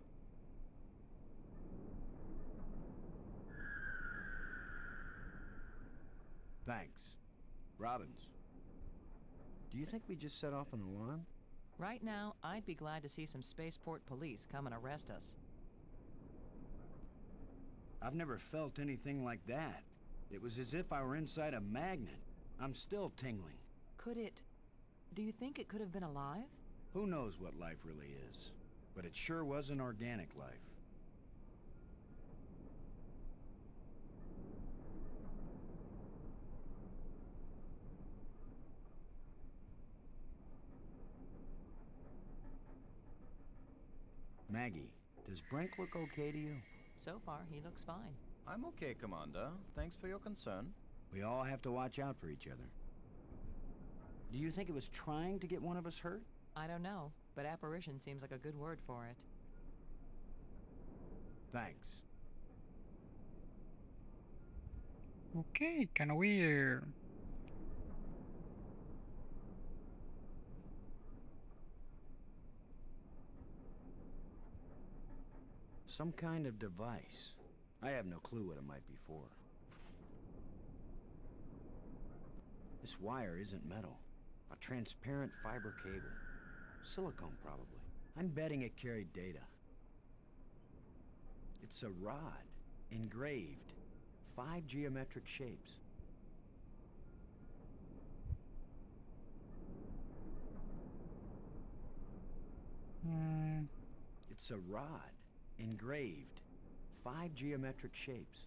Thanks. Robbins, do you think we just set off an alarm? Right now, I'd be glad to see some spaceport police come and arrest us. I've never felt anything like that. It was as if I were inside a magnet. I'm still tingling. Could it... Do you think it could have been alive? Who knows what life really is? But it sure was an organic life. Maggie, does Brink look okay to you? So far, he looks fine. I'm okay, Commander. Thanks for your concern. We all have to watch out for each other. Do you think it was trying to get one of us hurt? I don't know, but apparition seems like a good word for it. Thanks. Okay, kind of weird. Some kind of device. I have no clue what it might be for. This wire isn't metal. A transparent fiber cable. Silicone, probably. I'm betting it carried data. It's a rod, engraved. 5 geometric shapes. It's a rod, engraved. 5 geometric shapes.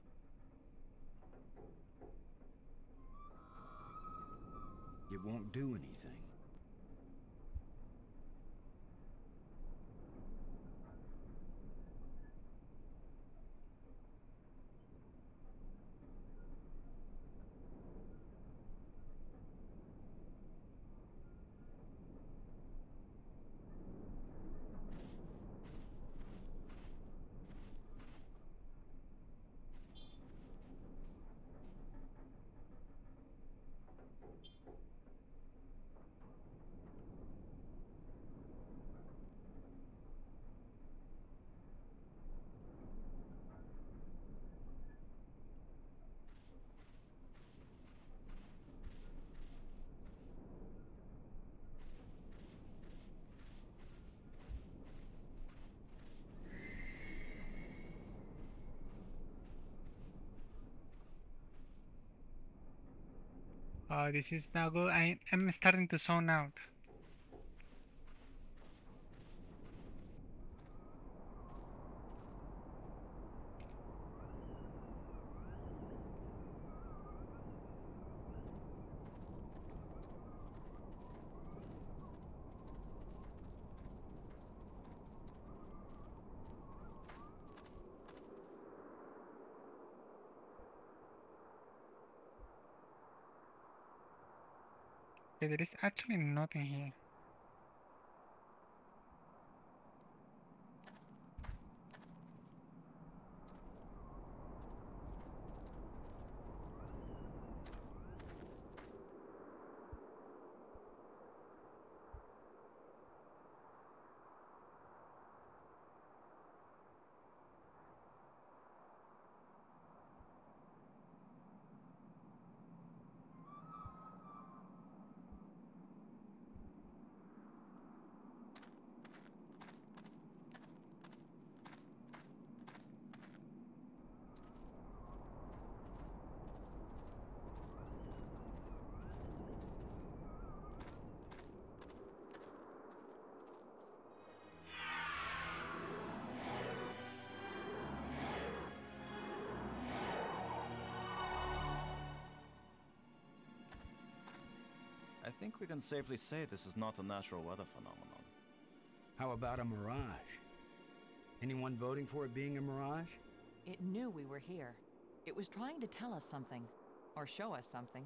It won't do anything. This is now good. I'm starting to zone out. Okay, there is actually nothing here. I think we can safely say this is not a natural weather phenomenon. How about a mirage? Anyone voting for it being a mirage? It knew we were here. It was trying to tell us something. Or show us something.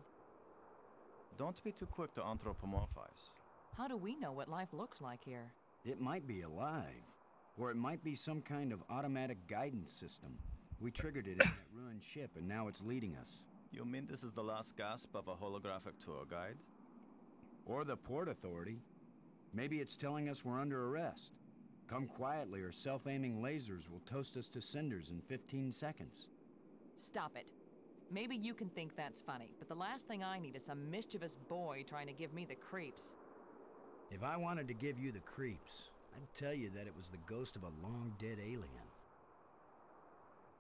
Don't be too quick to anthropomorphize. How do we know what life looks like here? It might be alive. Or it might be some kind of automatic guidance system. We triggered it in that ruined ship and now it's leading us. You mean this is the last gasp of a holographic tour guide? Or the Port Authority. Maybe it's telling us we're under arrest. Come quietly or self-aiming lasers will toast us to cinders in 15 seconds. Stop it. Maybe you can think that's funny, but the last thing I need is some mischievous boy trying to give me the creeps. If I wanted to give you the creeps, I'd tell you that it was the ghost of a long-dead alien.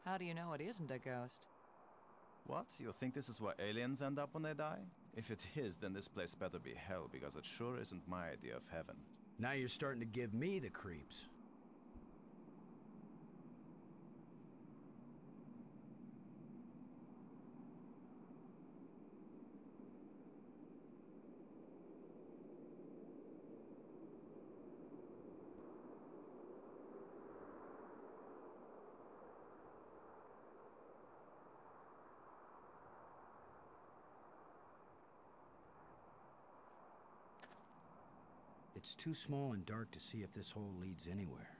How do you know it isn't a ghost? What? You think this is where aliens end up when they die? If it is, then this place better be hell, because it sure isn't my idea of heaven. Now you're starting to give me the creeps. It's too small and dark to see if this hole leads anywhere.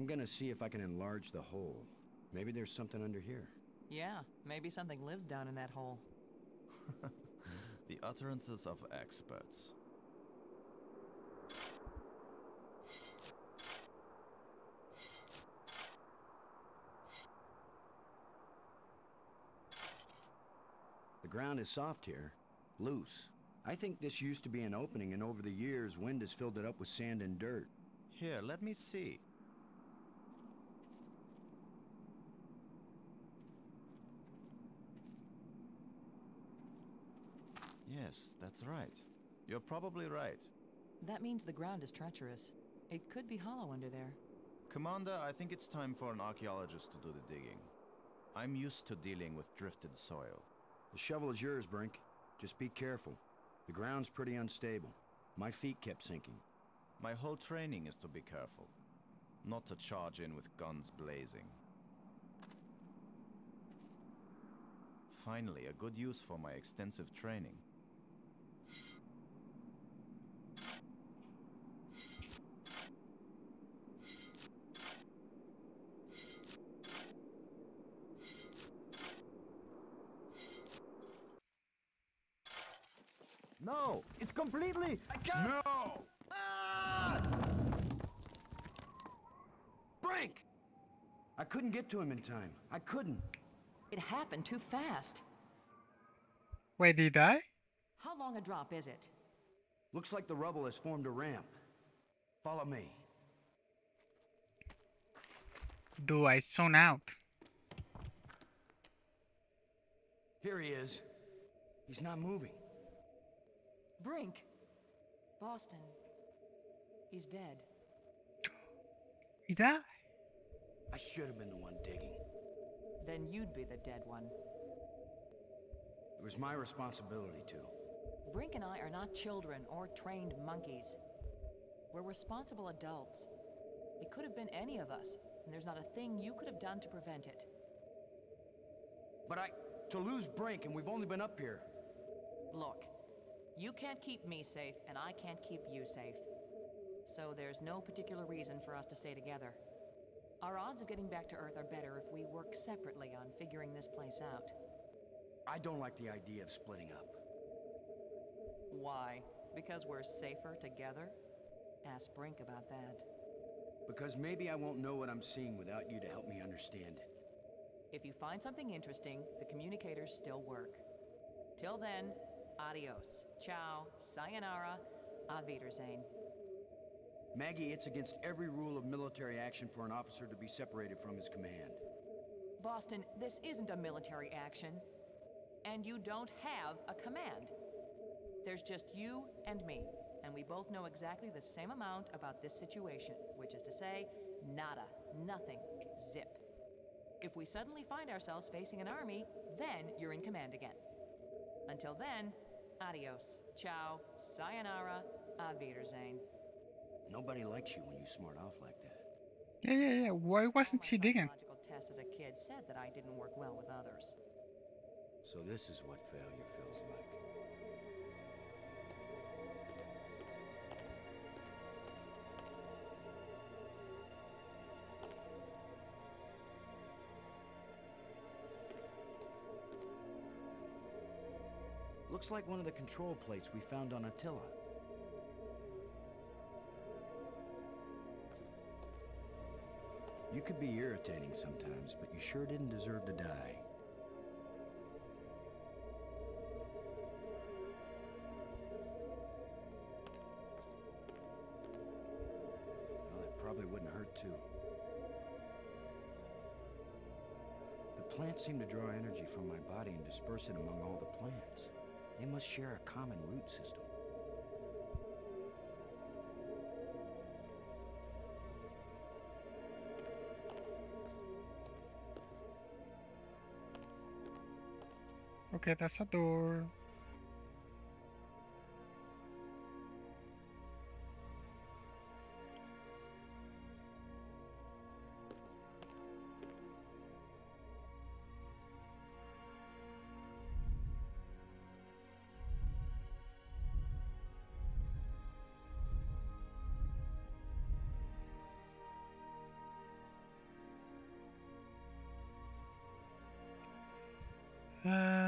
I'm gonna see if I can enlarge the hole. Maybe there's something under here. Yeah, maybe something lives down in that hole. The utterances of experts. The ground is soft here, loose. I think this used to be an opening, and over the years, wind has filled it up with sand and dirt. Here, let me see. Yes, that's right. You're probably right. That means the ground is treacherous. It could be hollow under there. Commander, I think it's time for an archaeologist to do the digging. I'm used to dealing with drifted soil. The shovel is yours, Brink. Just be careful. The ground's pretty unstable. My feet kept sinking. My whole training is to be careful. Not to charge in with guns blazing. Finally, a good use for my extensive training. No! It's completely... I can't! No! Ah! Brink! I couldn't get to him in time. I couldn't. It happened too fast. Wait, did he die? How long a drop is it? Looks like the rubble has formed a ramp. Follow me. Do I zone out? Here he is. He's not moving. Brink! Boston. He's dead. He died? I should have been the one digging. Then you'd be the dead one. It was my responsibility to. Brink and I are not children or trained monkeys. We're responsible adults. It could have been any of us, and there's not a thing you could have done to prevent it. But to lose Brink, and we've only been up here. Look, you can't keep me safe, and I can't keep you safe. So there's no particular reason for us to stay together. Our odds of getting back to Earth are better if we work separately on figuring this place out. I don't like the idea of splitting up. Why? Because we're safer together? Ask Brink about that. Because maybe I won't know what I'm seeing without you to help me understand it. If you find something interesting, the communicators still work. Till then, adios, ciao, sayonara, auf Wiedersehen. Maggie, it's against every rule of military action for an officer to be separated from his command. Boston, this isn't a military action. And you don't have a command. There's just you and me, and we both know exactly the same amount about this situation, which is to say, nada, nothing, zip. If we suddenly find ourselves facing an army, then you're in command again. Until then, adios, ciao, sayonara, auf Wiedersehen. Nobody likes you when you smart off like that. Yeah. Why wasn't he digging? My psychological test as a kid said that I didn't work well with others. So this is what failure feels like. Looks like one of the control plates we found on Attila. You could be irritating sometimes, but you sure didn't deserve to die. Well, it probably wouldn't hurt too. The plants seem to draw energy from my body and disperse it among all the plants. They must share a common root system. Okay, that's a door. Uh,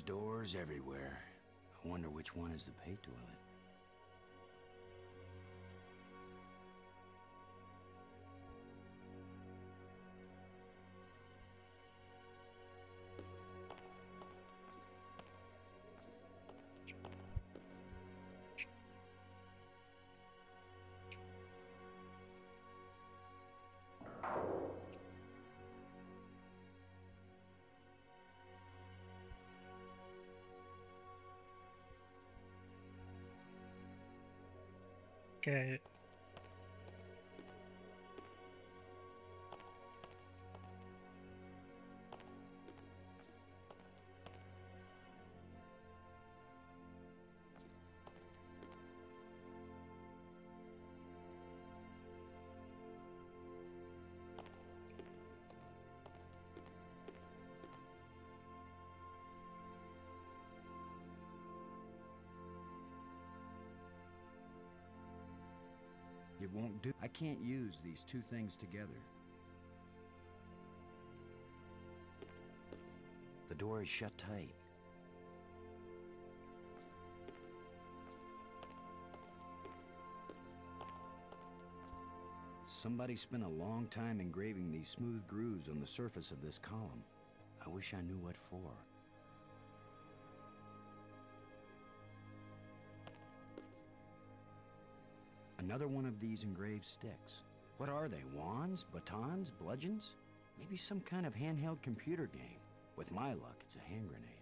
Doors everywhere. I wonder which one is the pay toilet. okay. It won't do. I can't use these two things together. The door is shut tight. Somebody spent a long time engraving these smooth grooves on the surface of this column. I wish I knew what for. Another one of these engraved sticks. What are they? Wands? Batons? Bludgeons? Maybe some kind of handheld computer game. With my luck, it's a hand grenade.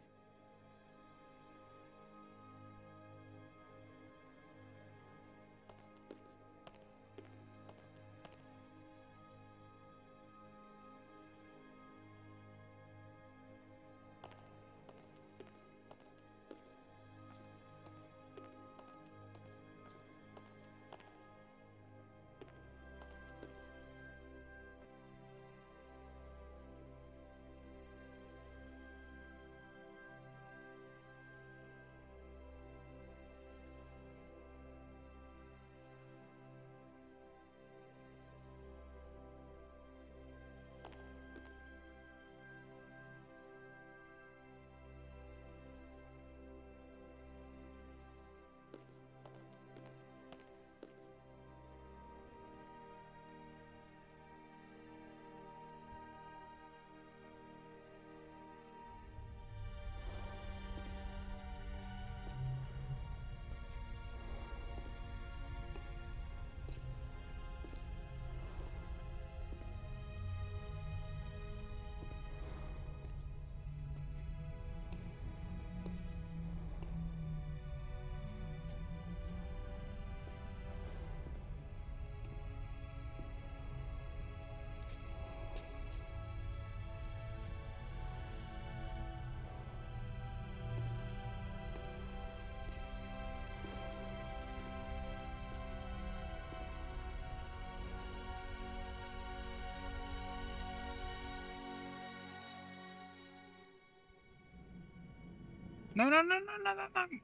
No, no, no, no, no, no, no.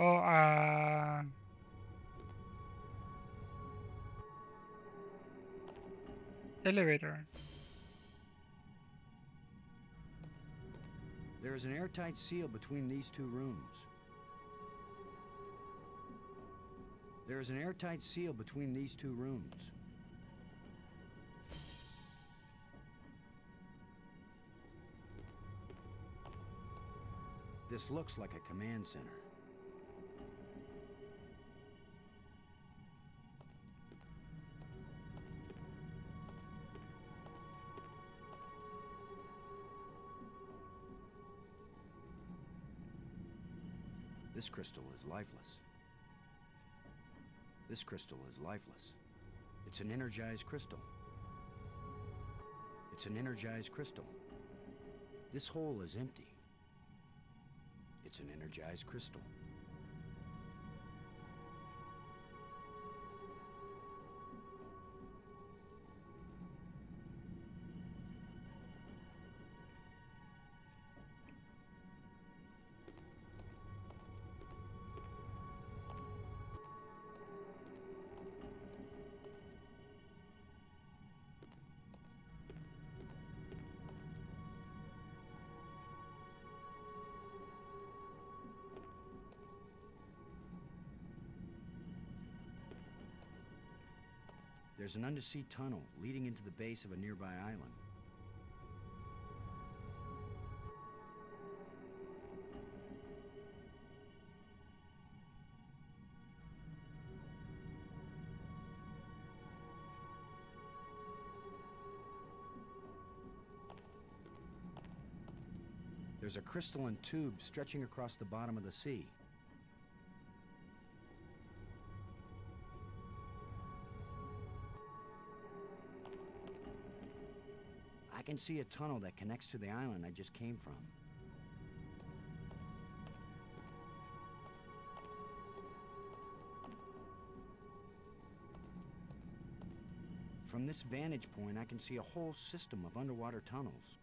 Oh, elevator. There is an airtight seal between these two rooms. There is an airtight seal between these two rooms. This looks like a command center. This crystal is lifeless. This crystal is lifeless. It's an energized crystal. It's an energized crystal. This hole is empty. It's an energized crystal. There's an undersea tunnel leading into the base of a nearby island. There's a crystalline tube stretching across the bottom of the sea. I can see a tunnel that connects to the island I just came from. From this vantage point, I can see a whole system of underwater tunnels.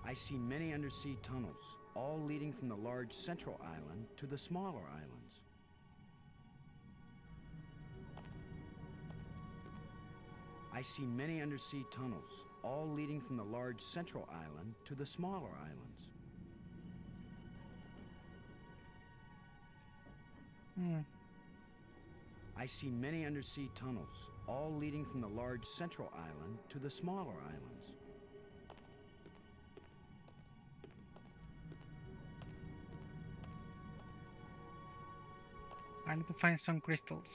I see many undersea tunnels, all leading from the large central island to the smaller islands. I see many undersea tunnels, all leading from the large central island to the smaller islands. I see many undersea tunnels, all leading from the large central island to the smaller islands. I need to find some crystals.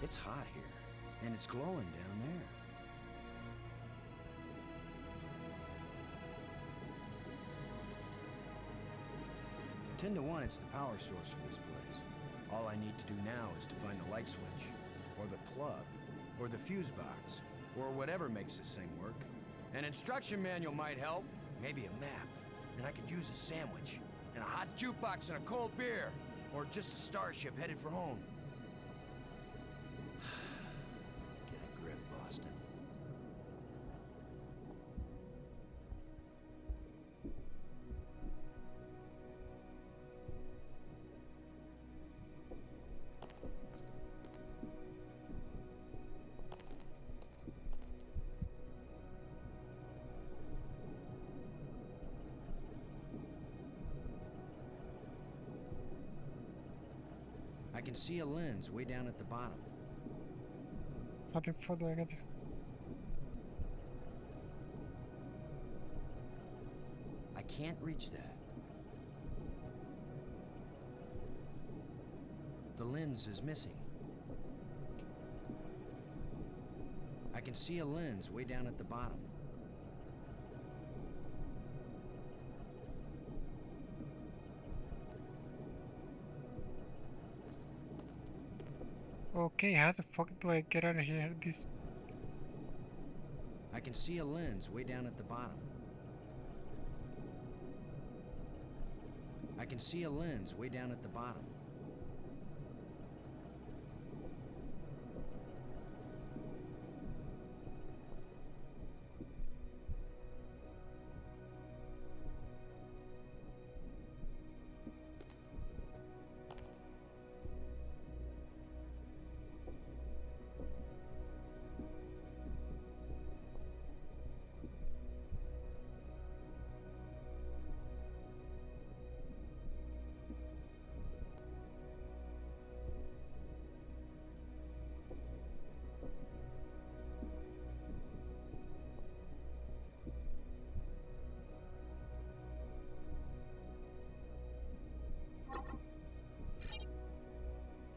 It's hot here, and it's glowing down there. Ten to 1, it's the power source for this place. All I need to do now is to find the light switch, or the plug, or the fuse box, or whatever makes this thing work. An instruction manual might help, maybe a map, and I could use a sandwich, and a hot jukebox and a cold beer, or just a starship headed for home. Get a grip, Boston. I can see a lens way down at the bottom. How the fuck do I get there? can't reach that. The lens is missing. I can see a lens way down at the bottom. Okay, how the fuck do I get out of here? This. I can see a lens way down at the bottom. I can see a lens way down at the bottom.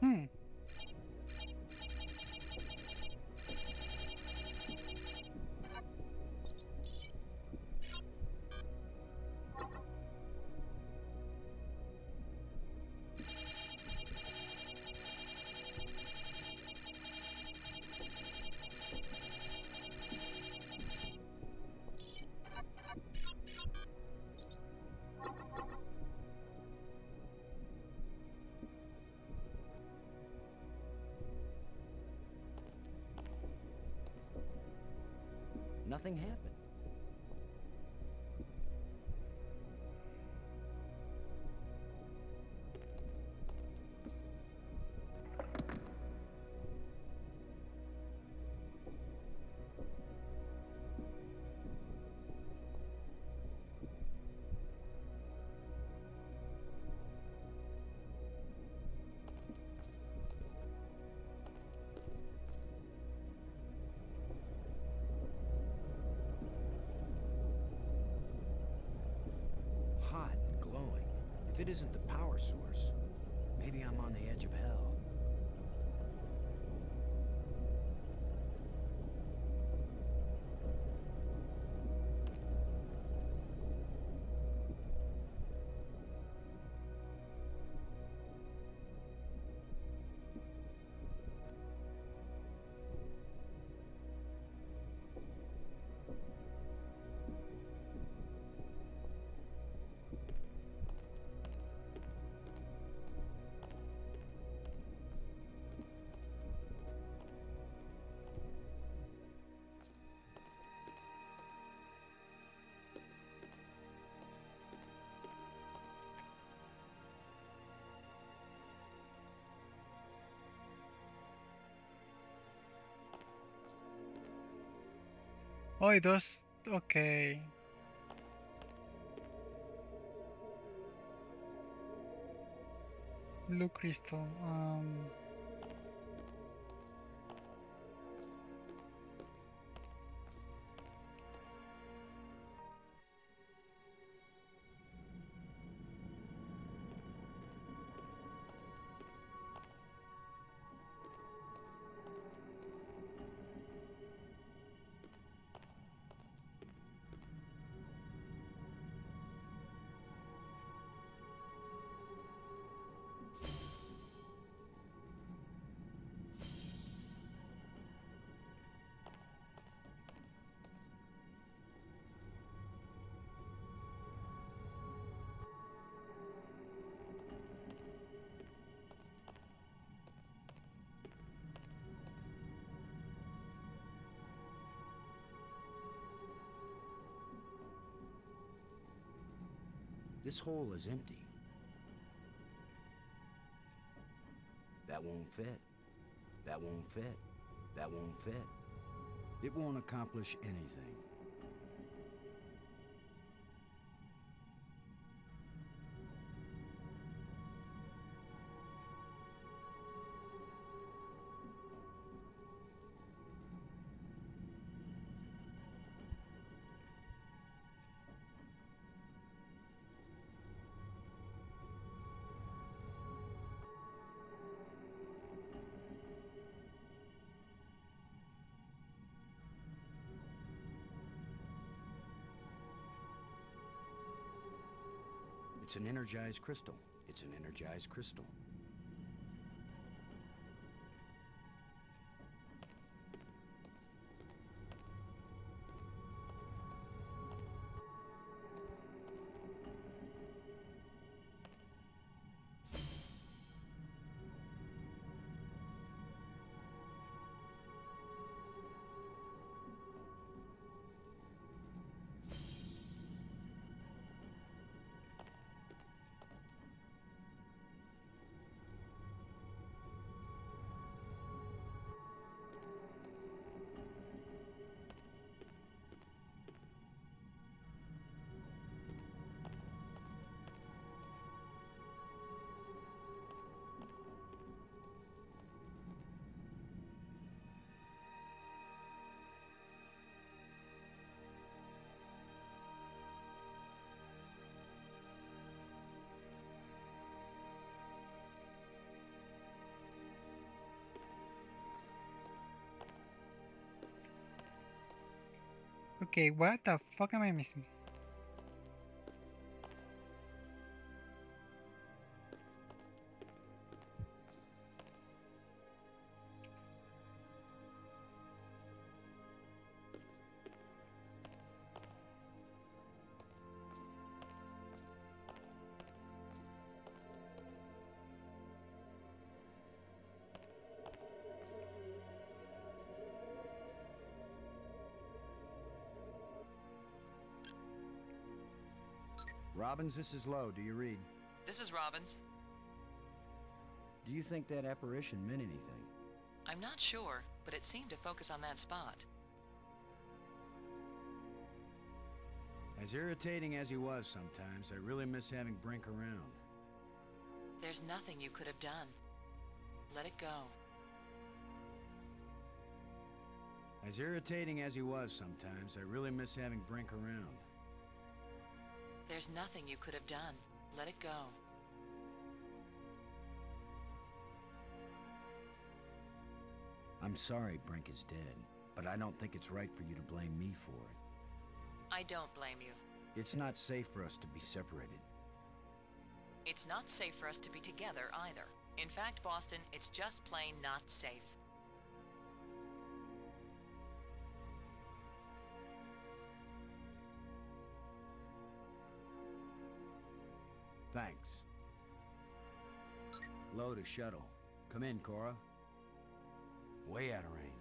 Hmm. Nothing happened. Hot and glowing. If it isn't the power source, maybe I'm on the edge of hell. Oh, it does. Okay. Blue crystal. This hole is empty. That won't fit. That won't fit. That won't fit. It won't accomplish anything. It's an energized crystal. It's an energized crystal. Okay, what the fuck am I missing? Robbins, this is Lowe. Do you read? This is Robbins. Do you think that apparition meant anything? I'm not sure, but it seemed to focus on that spot. As irritating as he was sometimes, I really miss having Brink around. There's nothing you could have done. Let it go. As irritating as he was sometimes, I really miss having Brink around. There's nothing you could have done. Let it go. I'm sorry Brink is dead, but I don't think it's right for you to blame me for it. I don't blame you. It's not safe for us to be separated. It's not safe for us to be together either. In fact, Boston, it's just plain not safe. Thanks. Load a shuttle. Come in, Cora. Way out of range.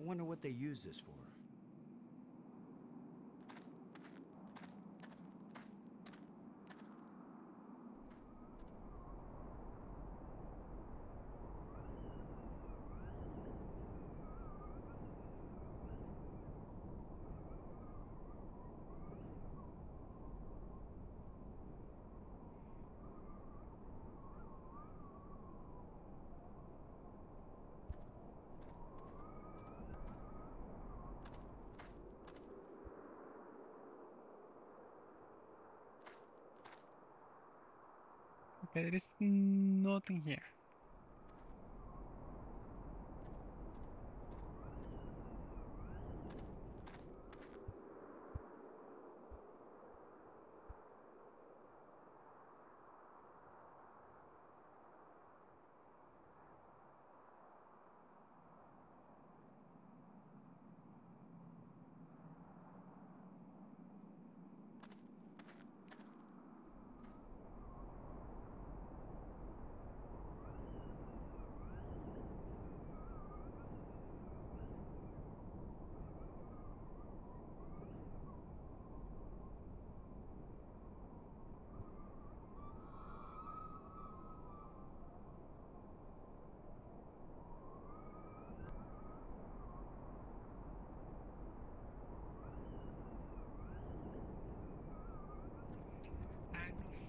I wonder what they use this for. Okay, there is nothing here.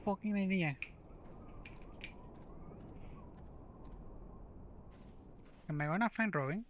fucking idea. Am I gonna find Robin?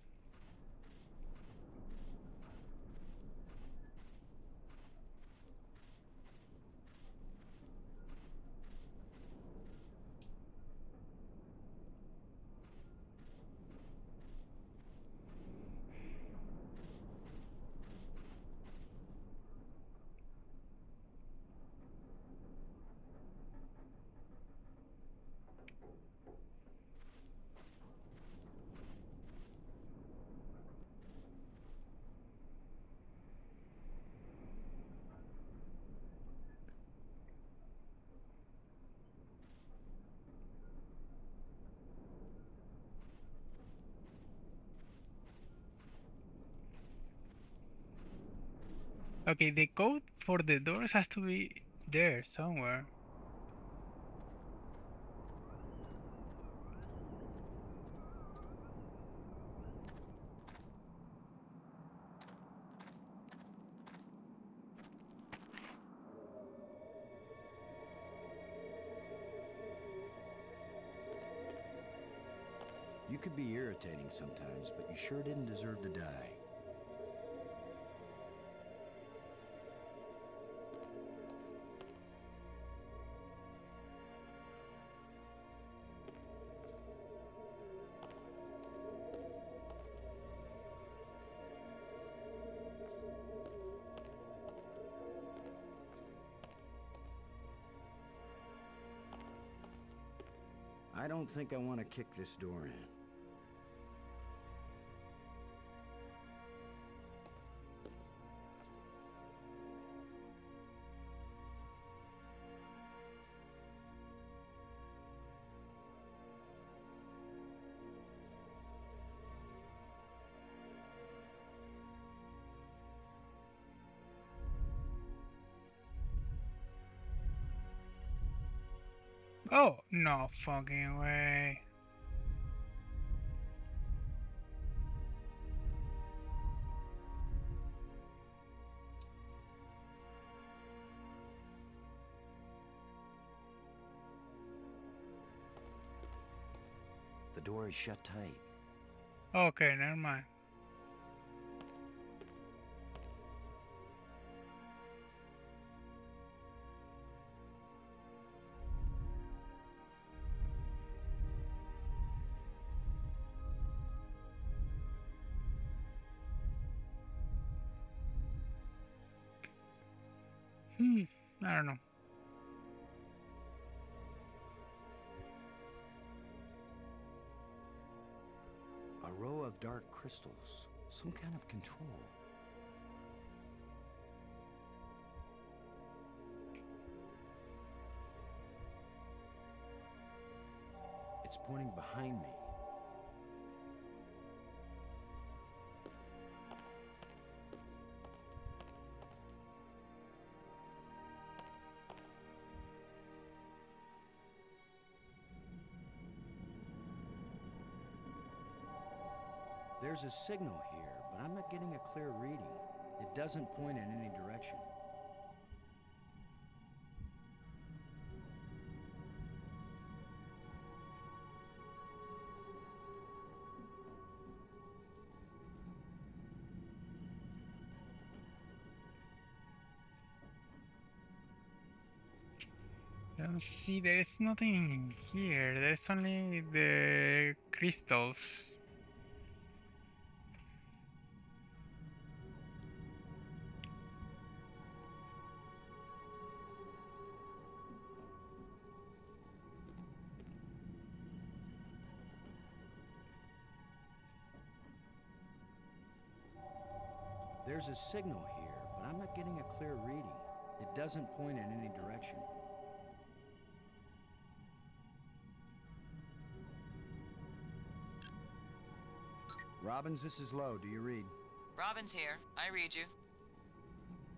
Okay, the code for the doors has to be there somewhere. You could be irritating sometimes, but you sure didn't deserve to die. I don't think I want to kick this door in. Oh, no fucking way. The door is shut tight. Okay, never mind. I don't know. A row of dark crystals. Some kind of control. It's pointing behind me. There's a signal here, but I'm not getting a clear reading. It doesn't point in any direction. Don't see, there is nothing here. There's only the crystals. There's a signal here, but I'm not getting a clear reading. It doesn't point in any direction. Robbins, this is Lowe. Do you read? Robin's here. I read you.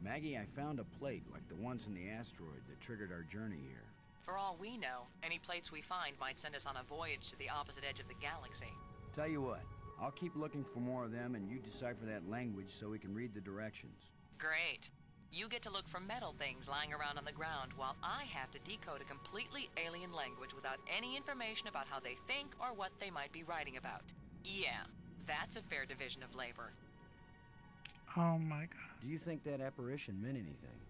Maggie, I found a plate like the ones in the asteroid that triggered our journey here. For all we know, any plates we find might send us on a voyage to the opposite edge of the galaxy. Tell you what, I'll keep looking for more of them and you decipher that language so we can read the directions. Great. You get to look for metal things lying around on the ground while I have to decode a completely alien language without any information about how they think or what they might be writing about. Yeah, that's a fair division of labor. Oh my god. Do you think that apparition meant anything?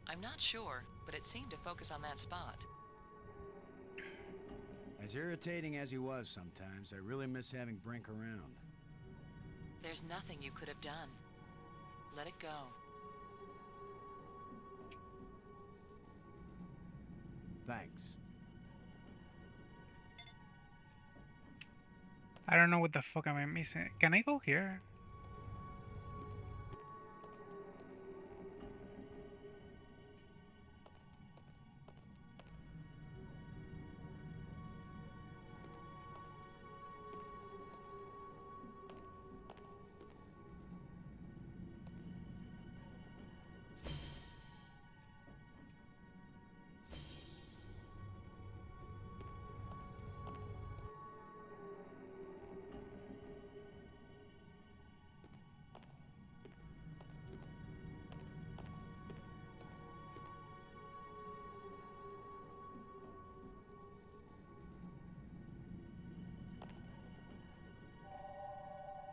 I'm not sure, but it seemed to focus on that spot. As irritating as he was sometimes, I really miss having Brink around. There's nothing you could have done. Let it go. Thanks. I don't know what the fuck am I missing. Can I go here?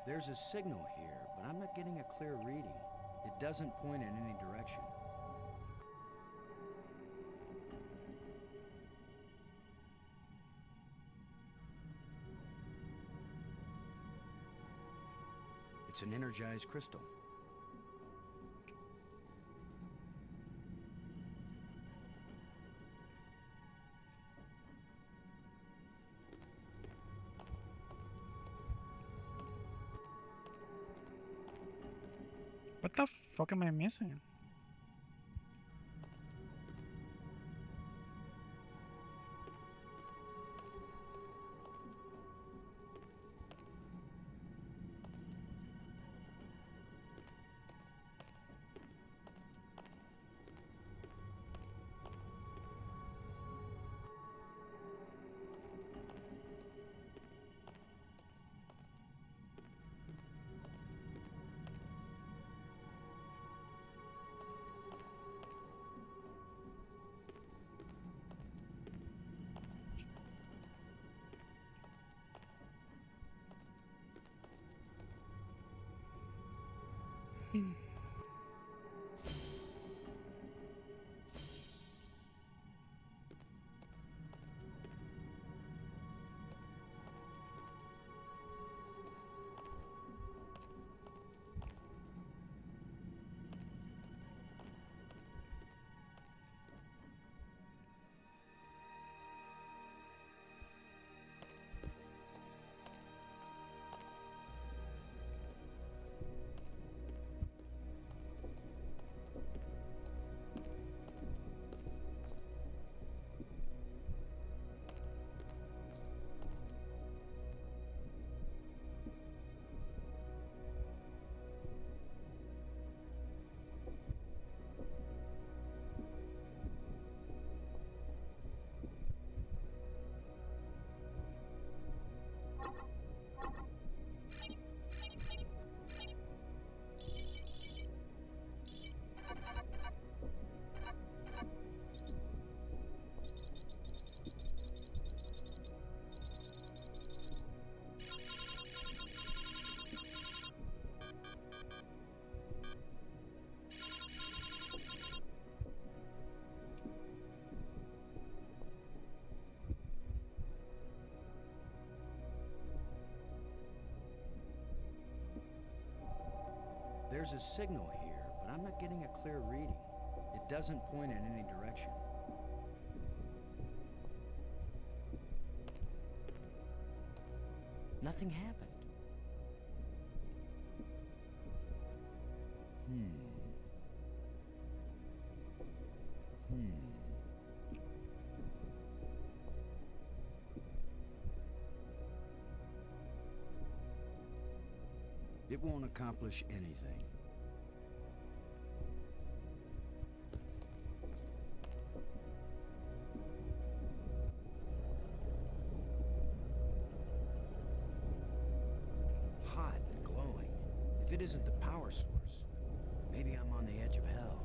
There's a signal here, but I'm not getting a clear reading. It doesn't point in any direction. It's an energized crystal. What the fuck am I missing? There's a signal here, but I'm not getting a clear reading. It doesn't point in any direction. Nothing happened. It won't accomplish anything. Hot and glowing. If it isn't the power source, maybe I'm on the edge of hell.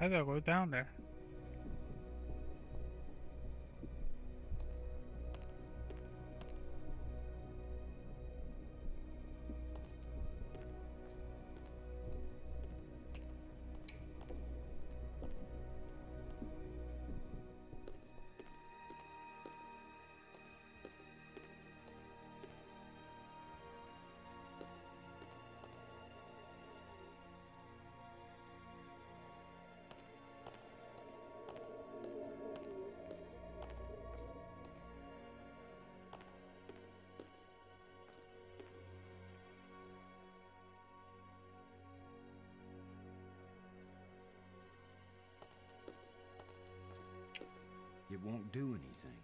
How do I go down there? It won't do anything.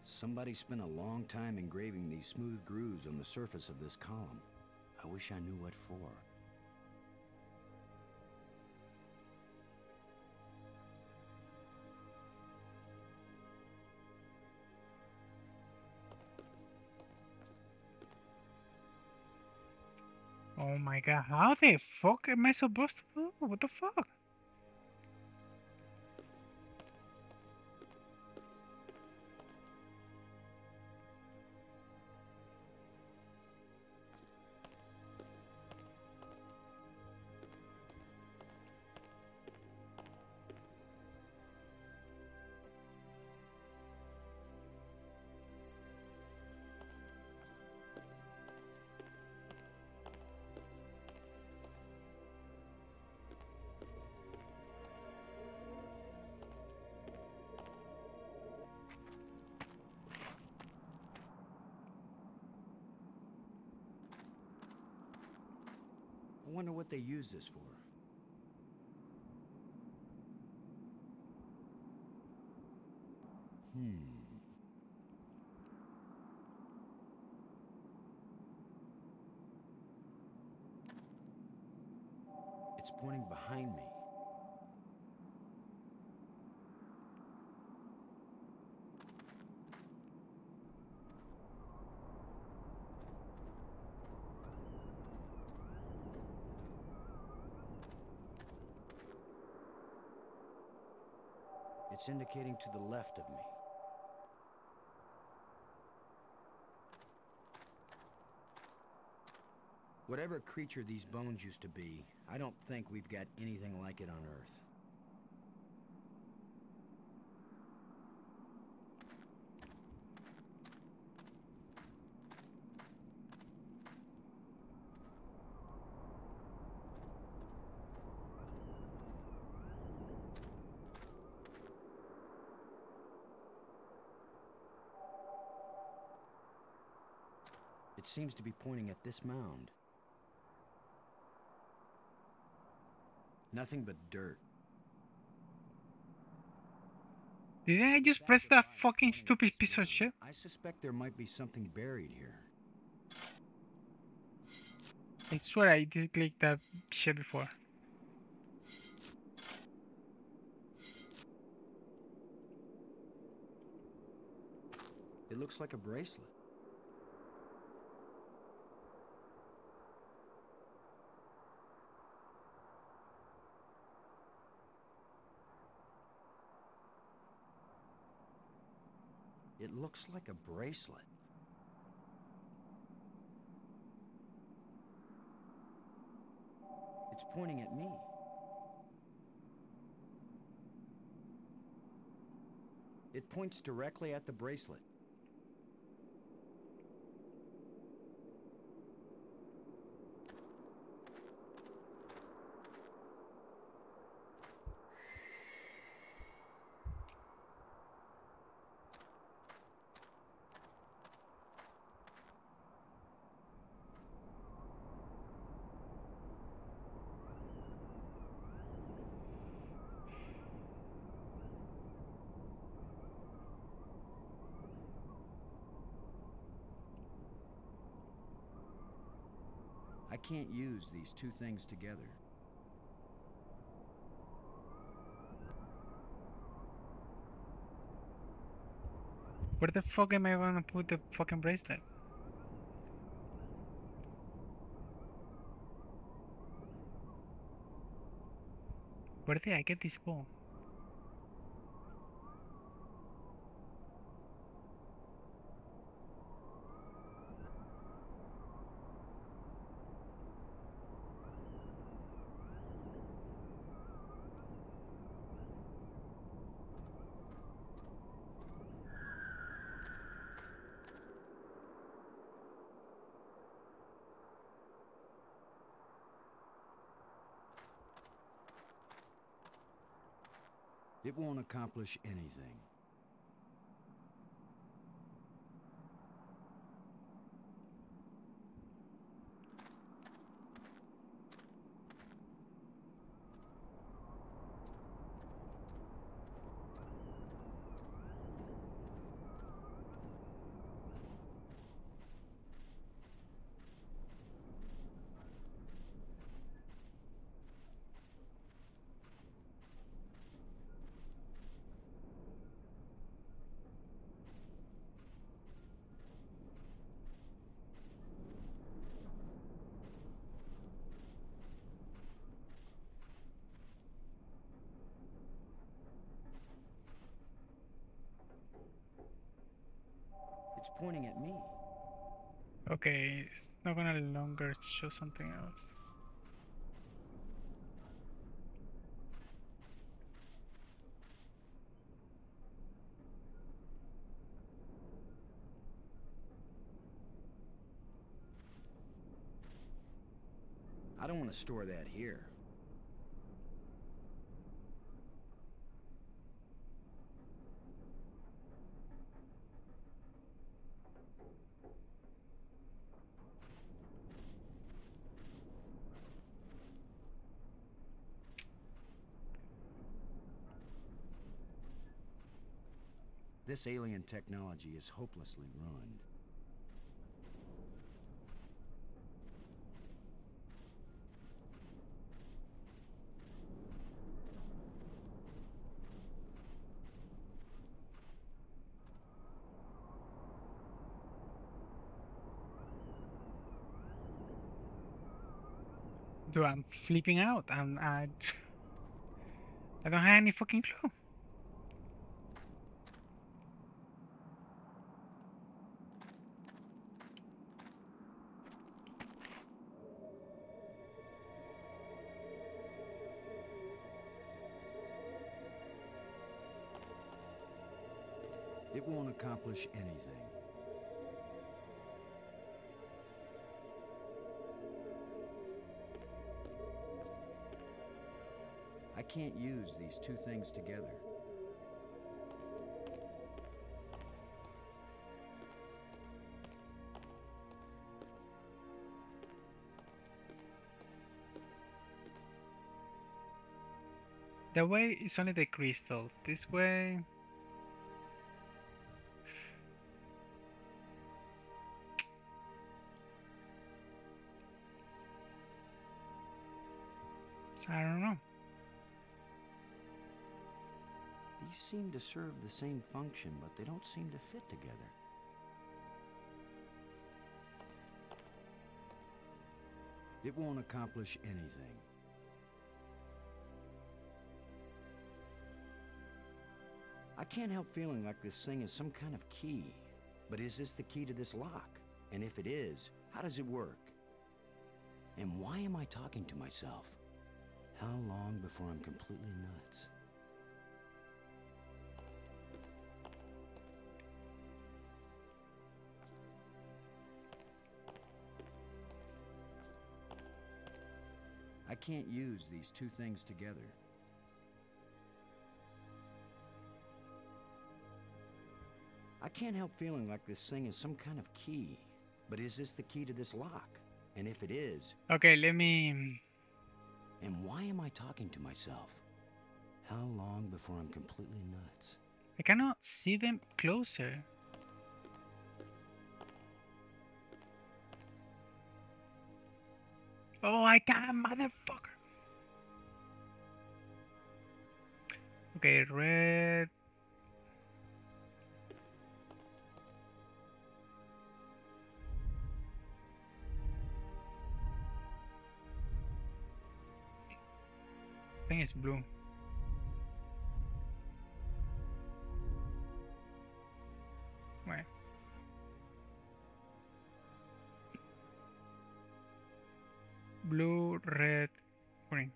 Somebody spent a long time engraving these smooth grooves on the surface of this column. I wish I knew what for. Oh my god, how the fuck am I supposed to do? What the fuck? I wonder what they use this for. It's pointing behind me. It's indicating to the left of me. Whatever creature these bones used to be, I don't think we've got anything like it on Earth. It seems to be pointing at this mound. Nothing but dirt. Did I just press that fucking stupid piece of shit? I suspect there might be something buried here. I swear I just clicked that shit before. It looks like a bracelet. It looks like a bracelet. It's pointing at me. It points directly at the bracelet. can't use these two things together. Where the fuck am I gonna put the fucking bracelet? Where did I get this ball? It won't accomplish anything. It's pointing at me. Okay, it's not gonna longer show something else. I don't want to store that here. This alien technology is hopelessly ruined. Dude, I'm flipping out. I don't have any fucking clue. It won't accomplish anything. I can't use these two things together. That way it's only the crystals. This way... I don't know. These seem to serve the same function, but they don't seem to fit together. It won't accomplish anything. I can't help feeling like this thing is some kind of key. But is this the key to this lock? And if it is, how does it work? And why am I talking to myself? How long before I'm completely nuts? I can't use these two things together. I can't help feeling like this thing is some kind of key. But is this the key to this lock? And if it is... Okay, let me... And why am I talking to myself? How long before I'm completely nuts? I cannot see them closer. Oh, I can, motherfucker. Okay, red. I think it's blue. Where? Blue, red, green.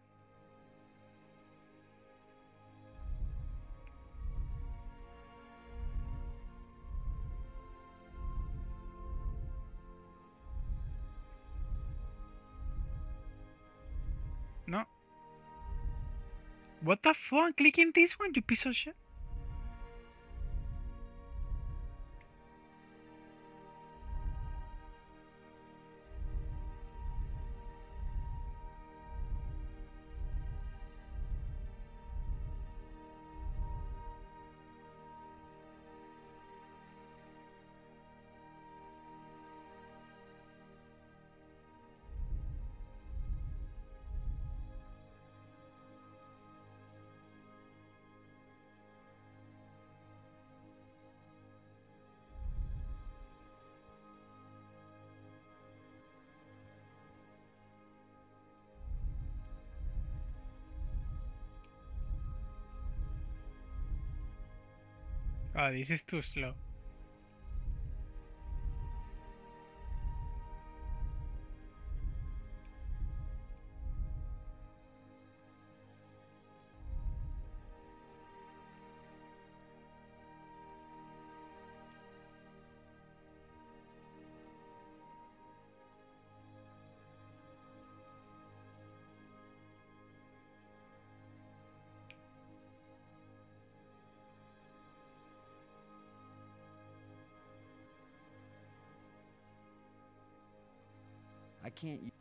No. What the fuck? Clicking this one, you piece of shit. Oh, this is too slow.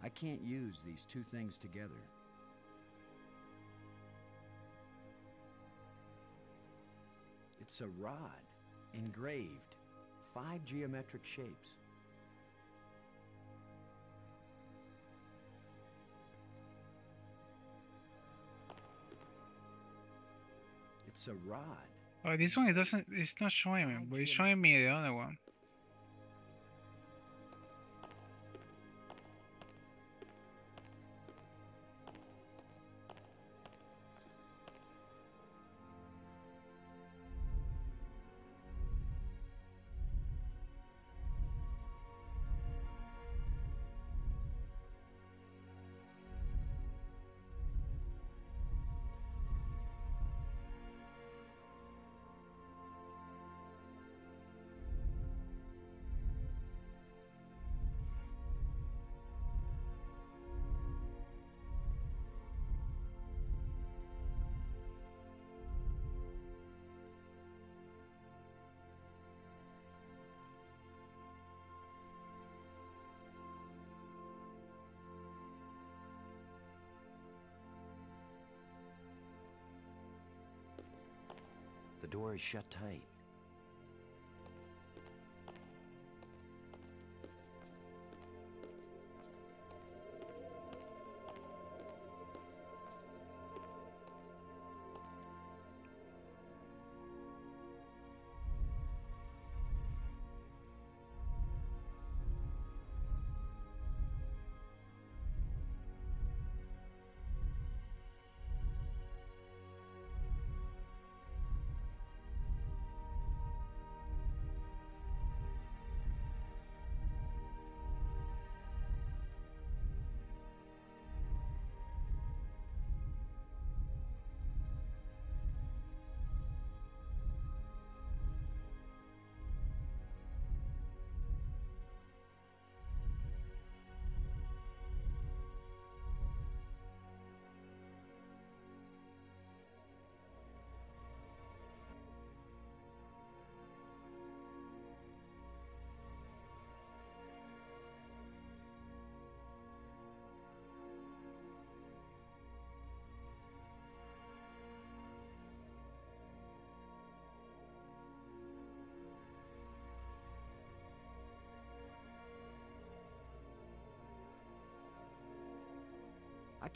I can't use these two things together. It's a rod, engraved, 5 geometric shapes. It's a rod. Oh, this one it doesn't. It's not showing me, but it's showing me the other one. The door is shut tight.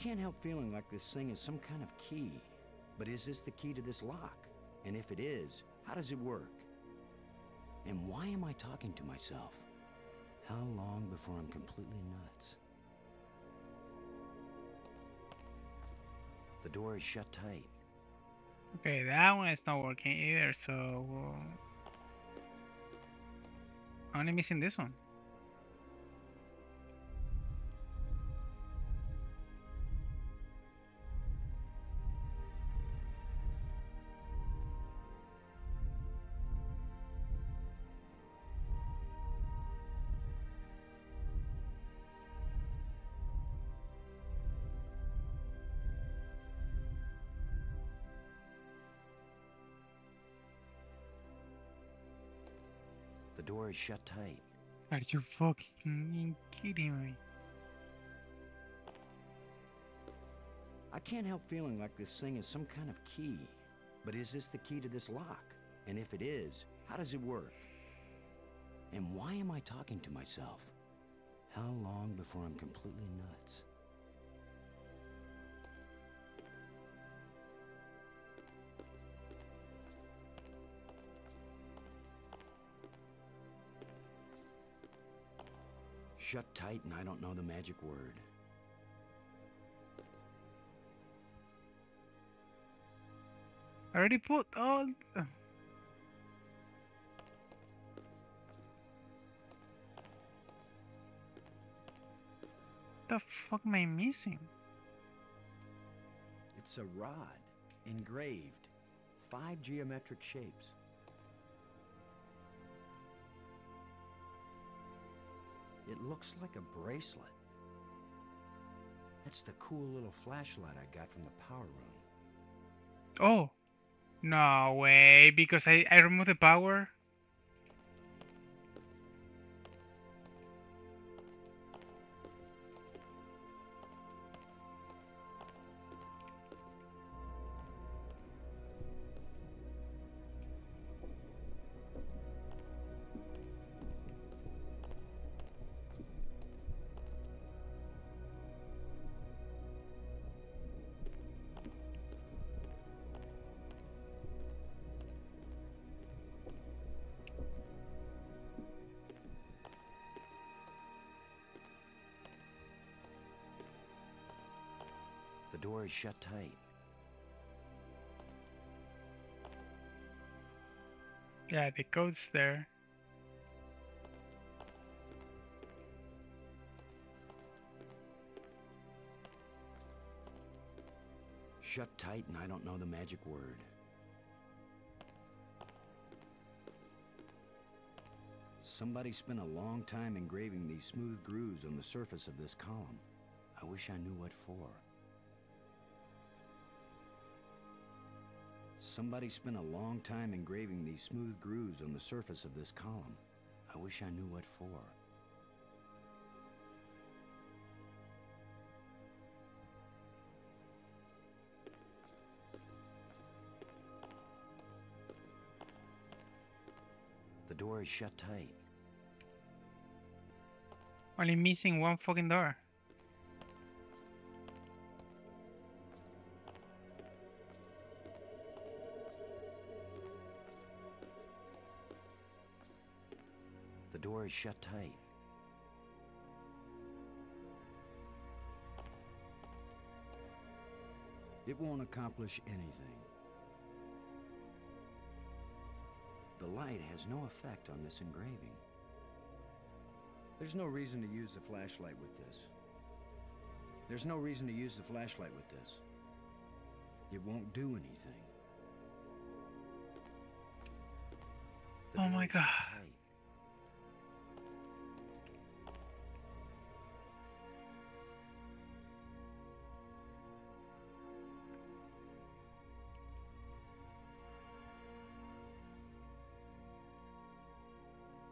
can't help feeling like this thing is some kind of key. But is this the key to this lock? And if it is, how does it work? And why am I talking to myself? How long before I'm completely nuts? The door is shut tight. Okay, that one is not working either, so only missing this one. The door is shut tight. Are you fucking kidding me? I can't help feeling like this thing is some kind of key. But is this the key to this lock? And if it is, how does it work? And why am I talking to myself? How long before I'm completely nuts? Shut tight and I don't know the magic word. I already put all the fuck am I missing? It's a rod, engraved, 5 geometric shapes. It looks like a bracelet. That's the cool little flashlight I got from the power room. Oh, no way, because I removed the power. The door is shut tight. Yeah, the code's there. Shut tight and I don't know the magic word. Somebody spent a long time engraving these smooth grooves on the surface of this column. I wish I knew what for. Somebody spent a long time engraving these smooth grooves on the surface of this column. I wish I knew what for. The door is shut tight. Only missing one fucking door. The door is shut tight. It won't accomplish anything. The light has no effect on this engraving. There's no reason to use the flashlight with this. There's no reason to use the flashlight with this. It won't do anything. The Oh door my is shut God. tight.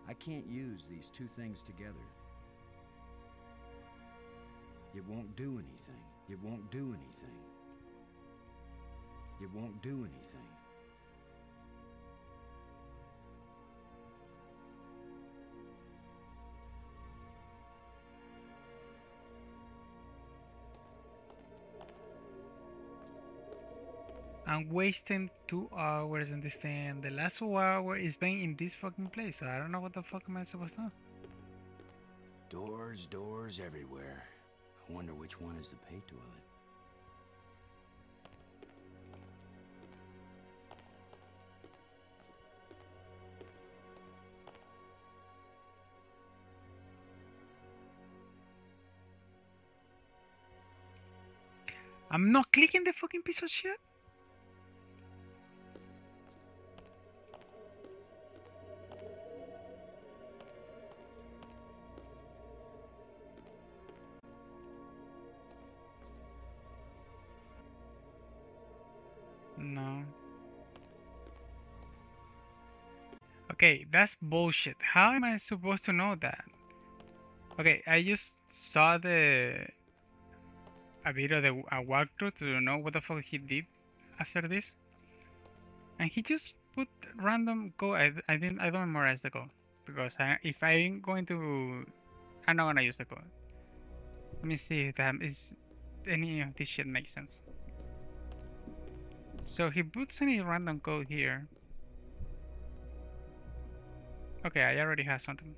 I can't use these two things together. It won't do anything. It won't do anything. It won't do anything. I'm wasting 2 hours in this thing. The last 2 hour is being in this fucking place. So I don't know what the fuck am I supposed to do. Doors everywhere. I wonder which one is the pay toilet. I'm not clicking the fucking piece of shit. No. Okay, that's bullshit. How am I supposed to know that? Okay, I just saw a video, a walkthrough to know what the fuck he did after this, and he just put random code. I don't memorize the code because if I'm going to, I'm not gonna use the code. Let me see if that is any of this shit makes sense. So he puts any random code here. Okay, I already have something.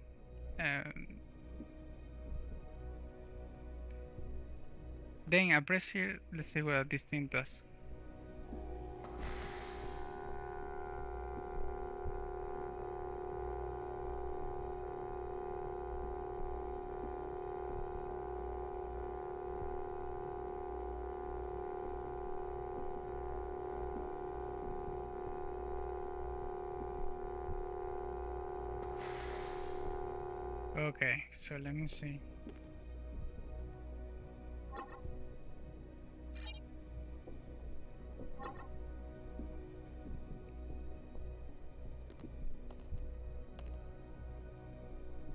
Then I press here. Let's see what this thing does. Okay, so let me see.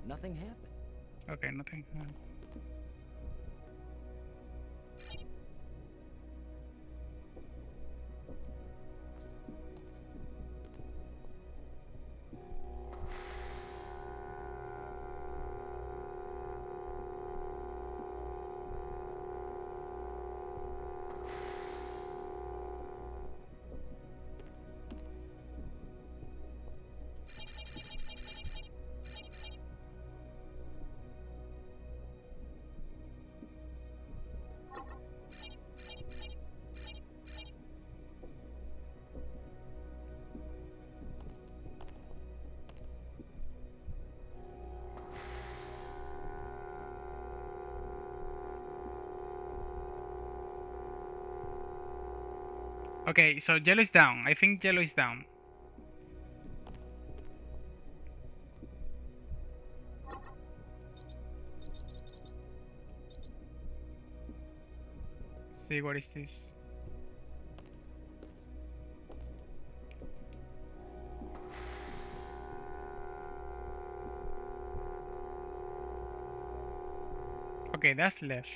Nothing happened. Okay, nothing. Okay, so yellow is down. I think yellow is down. See, what is this? Okay, that's left.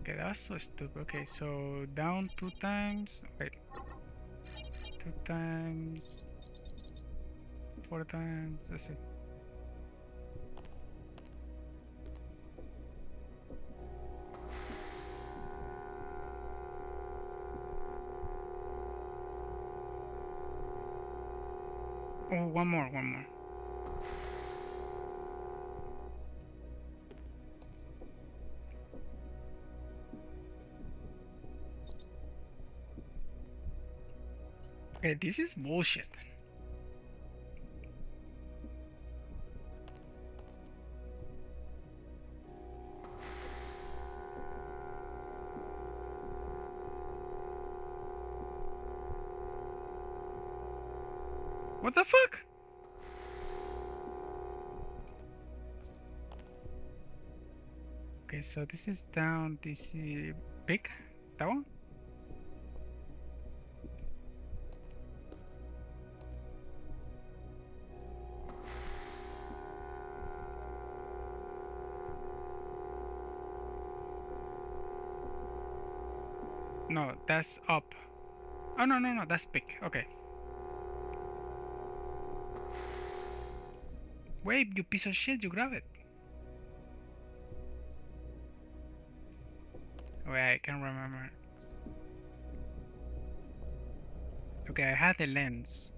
Okay, that was so stupid. Okay, so down 2 times. Wait. 2 times. 4 times. Let's see. Oh, one more. Okay, this is bullshit. What the fuck? Okay, so this is down, this is big, that one? No, that's up. Oh, no, that's big, okay. Wait, you piece of shit, you grab it. Wait, I can't remember. Okay, I had the lens.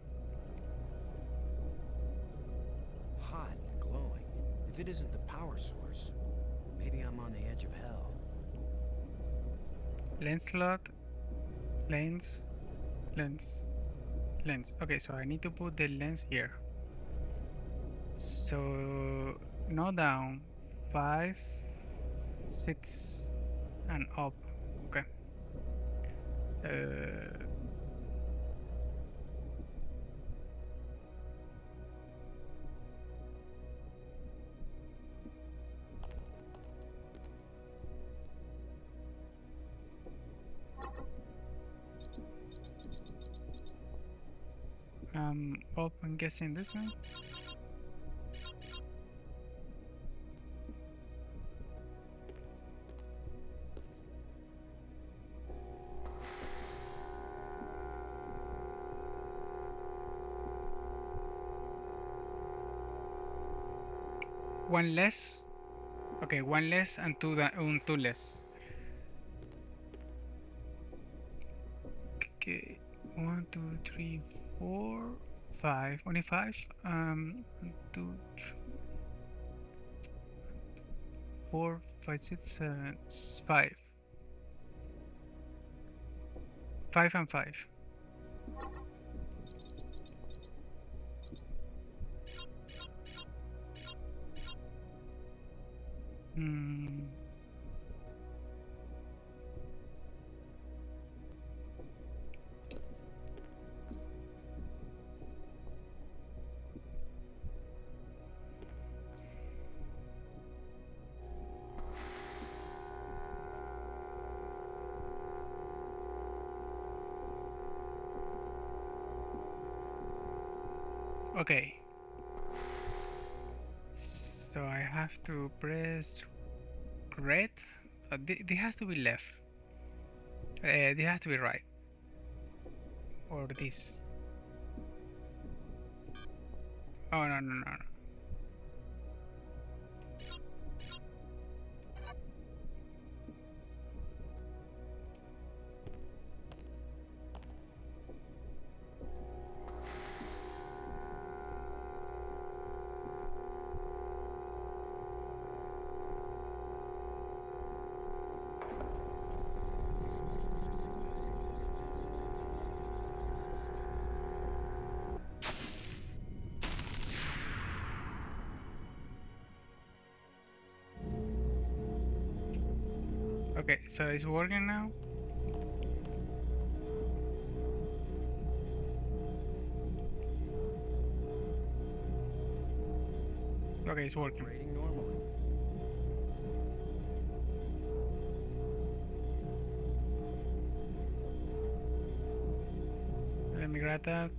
Hot and glowing. If it isn't the power source, maybe I'm on the edge of hell. Lens slot. Lens. Lens. Lens. Okay, so I need to put the lens here. So no down. 5, 6, and up. Okay. Up, I'm guessing this one. One less. Okay, one less and two less. Okay, 1, 2, 3, 4, 5. Only 5. 1, 2, 3, 4, 5, 6, 7, 5. 5 and 5. Okay. So I have to press red. This has to be left. This has to be right. Or this. Oh, no, no, no, no. Okay, so it's working now. Okay, it's working. Operating normally. Let me grab that.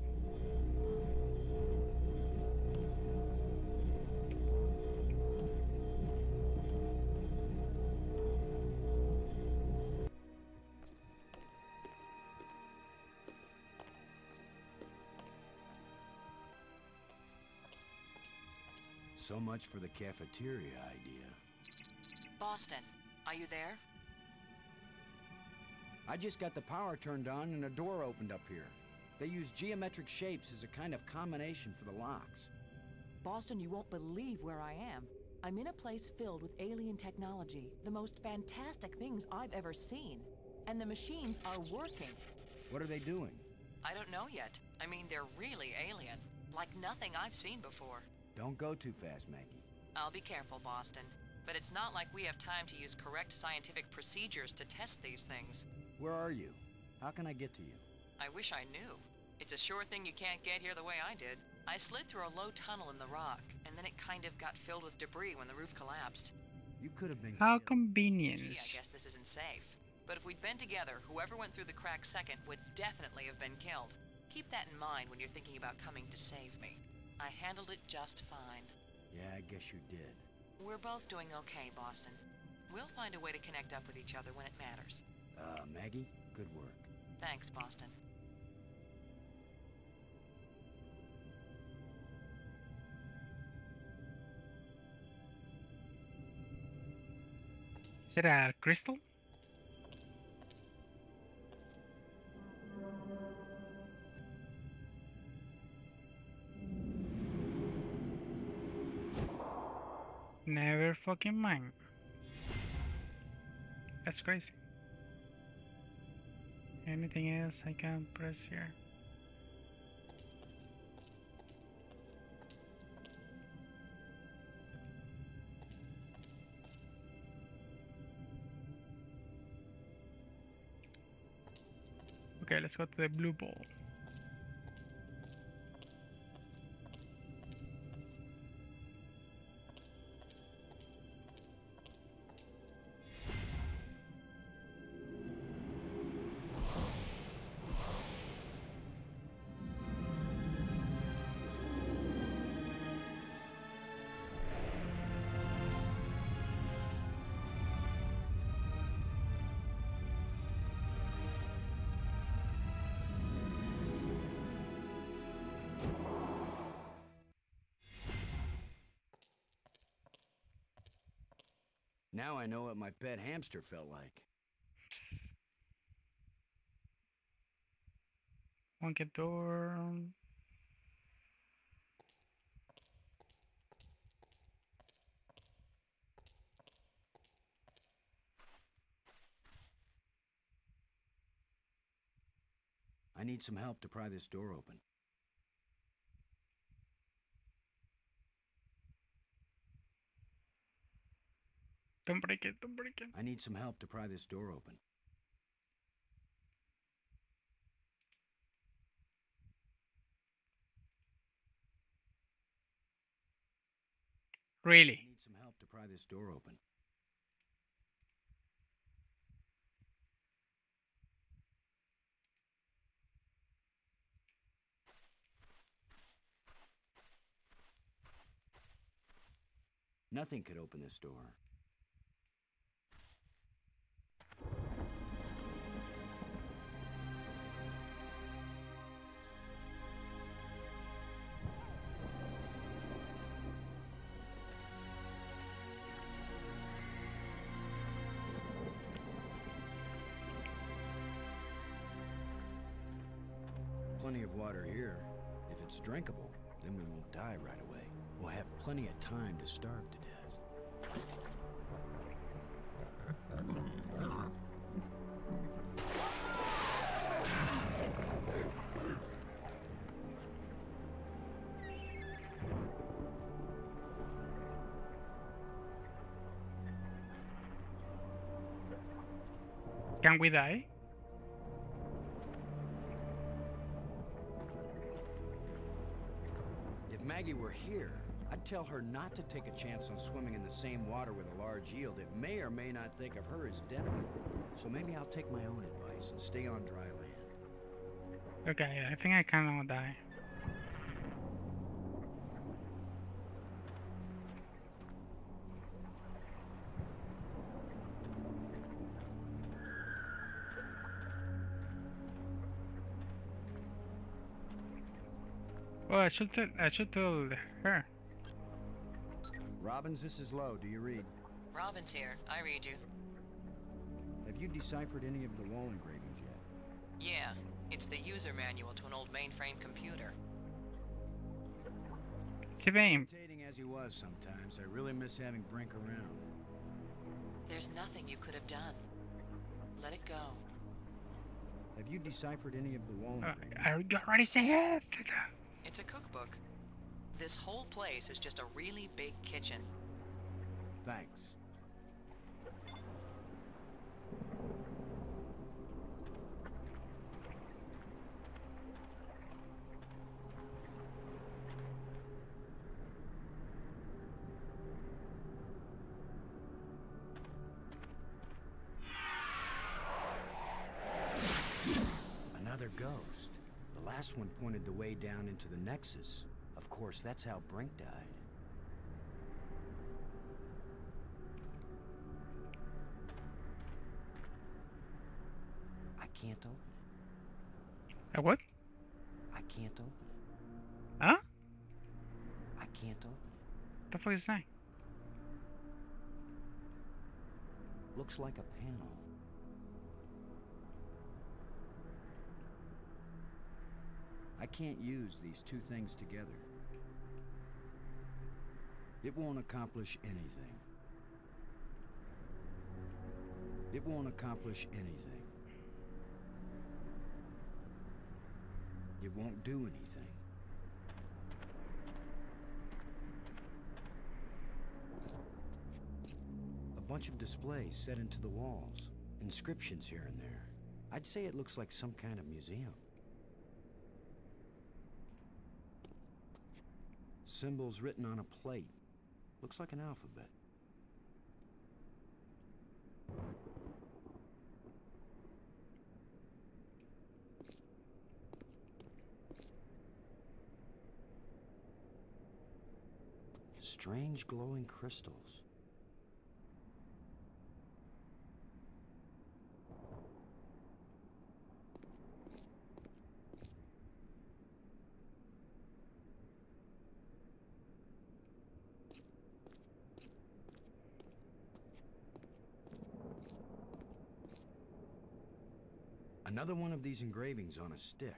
So much for the cafeteria idea. Boston, are you there? I just got the power turned on and a door opened up here. They use geometric shapes as a kind of combination for the locks. Boston, you won't believe where I am. I'm in a place filled with alien technology, the most fantastic things I've ever seen. And the machines are working. What are they doing? I don't know yet. I mean, they're really alien. Like nothing I've seen before. Don't go too fast, Maggie. I'll be careful, Boston. But it's not like we have time to use correct scientific procedures to test these things. Where are you? How can I get to you? I wish I knew. It's a sure thing you can't get here the way I did. I slid through a low tunnel in the rock, and then it kind of got filled with debris when the roof collapsed. You could have been How killed. convenient. Gee, I guess this isn't safe. But if we'd been together, whoever went through the crack second would definitely have been killed. Keep that in mind when you're thinking about coming to save me. I handled it just fine. Yeah, I guess you did. We're both doing okay, Boston. We'll find a way to connect up with each other when it matters. Maggie, good work. Thanks, Boston. Is it a crystal? Never fucking mind. That's crazy. Anything else I can press here? Okay, let's go to the blue ball. Now I know what my pet hamster felt like. Monkey door. I need some help to pry this door open. Don't break it, don't break it. I need some help to pry this door open. Really? I need some help to pry this door open. Nothing could open this door. Plenty of water here. If it's drinkable, then we won't die right away. We'll have plenty of time to starve to death. Can we die? If Maggie were here, I'd tell her not to take a chance on swimming in the same water with a large eel that may or may not think of her as dinner. So maybe I'll take my own advice and stay on dry land. Okay, I think I cannot die. Oh, I should tell her. Robbins, this is Lowe. Do you read? Robin's here. I read you. Have you deciphered any of the wall engravings yet? Yeah, it's the user manual to an old mainframe computer. Sibane. Irritating as he was sometimes, I really miss having Brink around. There's nothing you could have done. Let it go. Have you deciphered any of the wall engravings? I already said it. It's a cookbook. This whole place is just a really big kitchen. Thanks. Another ghost. The last one pointed the way down into the Nexus. Of course, that's how Brink died. I can't open it. A what? I can't open it. Huh? I can't open it. The fuck is that? Looks like a panel. I can't use these two things together. It won't accomplish anything. It won't accomplish anything. It won't do anything. A bunch of displays set into the walls. Inscriptions here and there. I'd say it looks like some kind of museum. Symbols written on a plate. Looks like an alphabet. Strange glowing crystals. Another one of these engravings on a stick.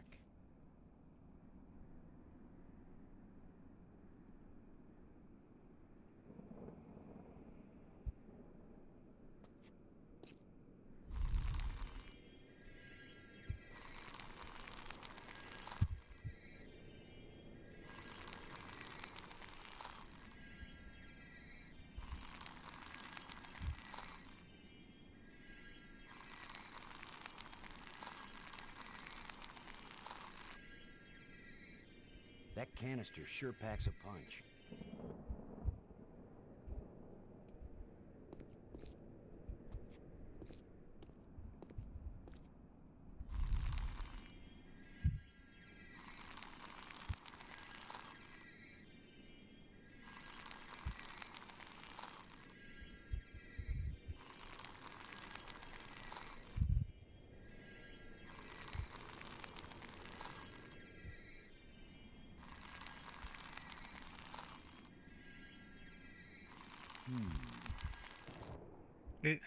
That canister sure packs a punch.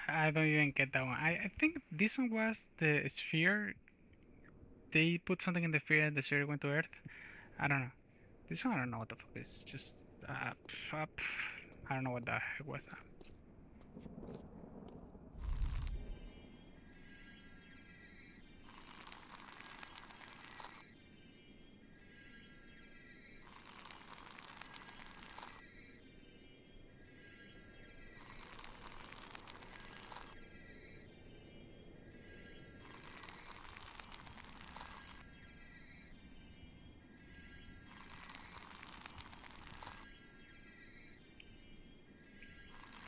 I don't even get that one. I think this one was the sphere. They put something in the sphere and the sphere went to Earth. I don't know. This one I don't know what the fuck is. Just I don't know what the heck was that.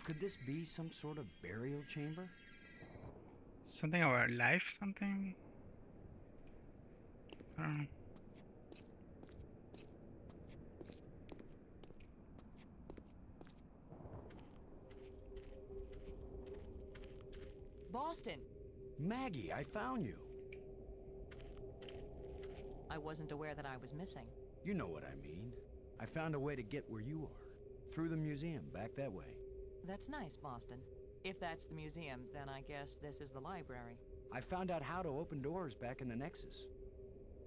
Could this be some sort of burial chamber? Something about life, something? I don't know. Boston! Maggie, I found you. I wasn't aware that I was missing. You know what I mean. I found a way to get where you are. Through the museum, back that way. That's nice, Boston. If that's the museum, then I guess this is the library. I found out how to open doors back in the Nexus.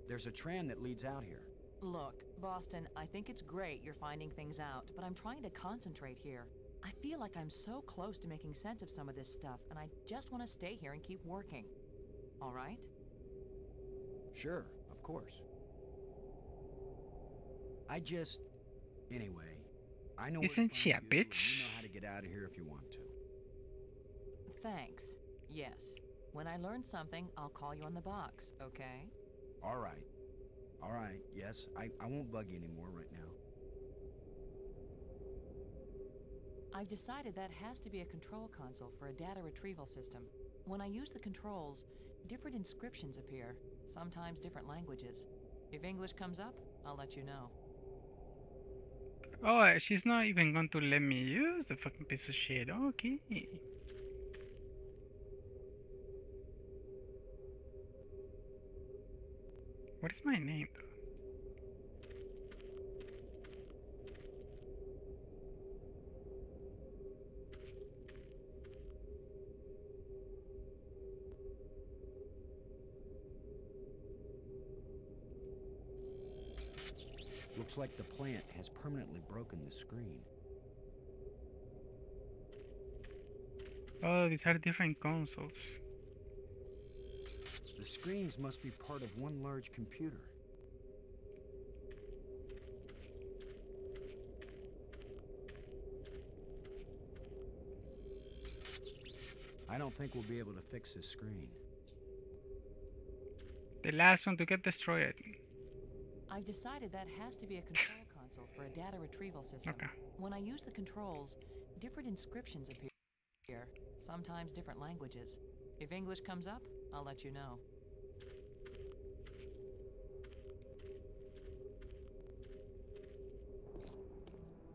There's a tram that leads out here. Look, Boston, I think it's great you're finding things out, but I'm trying to concentrate here. I feel like I'm so close to making sense of some of this stuff, and I just want to stay here and keep working. All right? Sure, of course. Anyway, I know Isn't she a bitch? You know how to get out of here if you want to. Thanks. Yes. When I learn something, I'll call you on the box, okay? All right. All right, yes, I won't bug you anymore right now. I've decided that has to be a control console for a data retrieval system. When I use the controls, different inscriptions appear, sometimes different languages. If English comes up, I'll let you know. Oh, she's not even going to let me use the fucking piece of shit. Okay. What is my name, though? Looks like the plant has permanently broken the screen. Oh, these are different consoles. The screens must be part of one large computer. I don't think we'll be able to fix this screen. The last one to get destroyed. I've decided that has to be a control console for a data retrieval system. Okay. When I use the controls, different inscriptions appear, sometimes different languages. If English comes up, I'll let you know.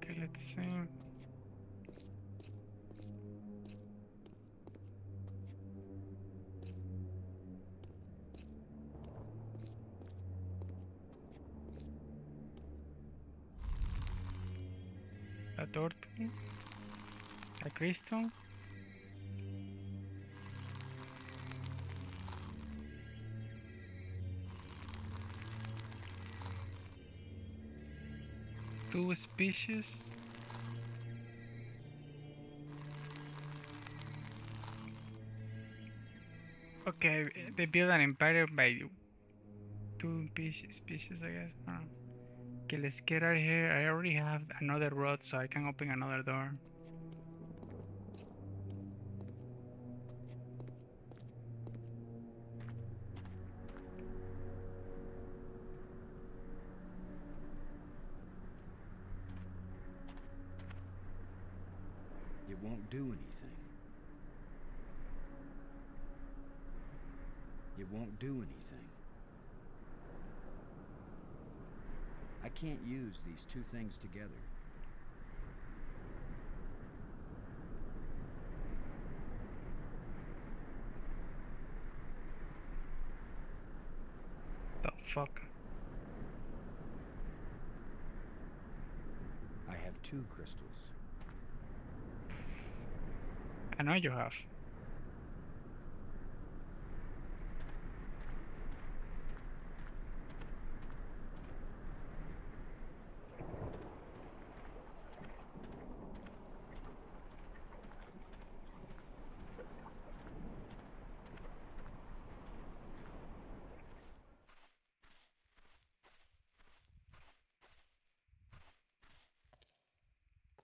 Okay, let's see. A turtle, a crystal, two species, okay, they build an empire by two species, I guess. I don't know. Okay, let's get out of here. I already have another road, so I can open another door. It won't do anything. It won't do anything. I can't use these two things together. The fuck? I have two crystals. I know you have.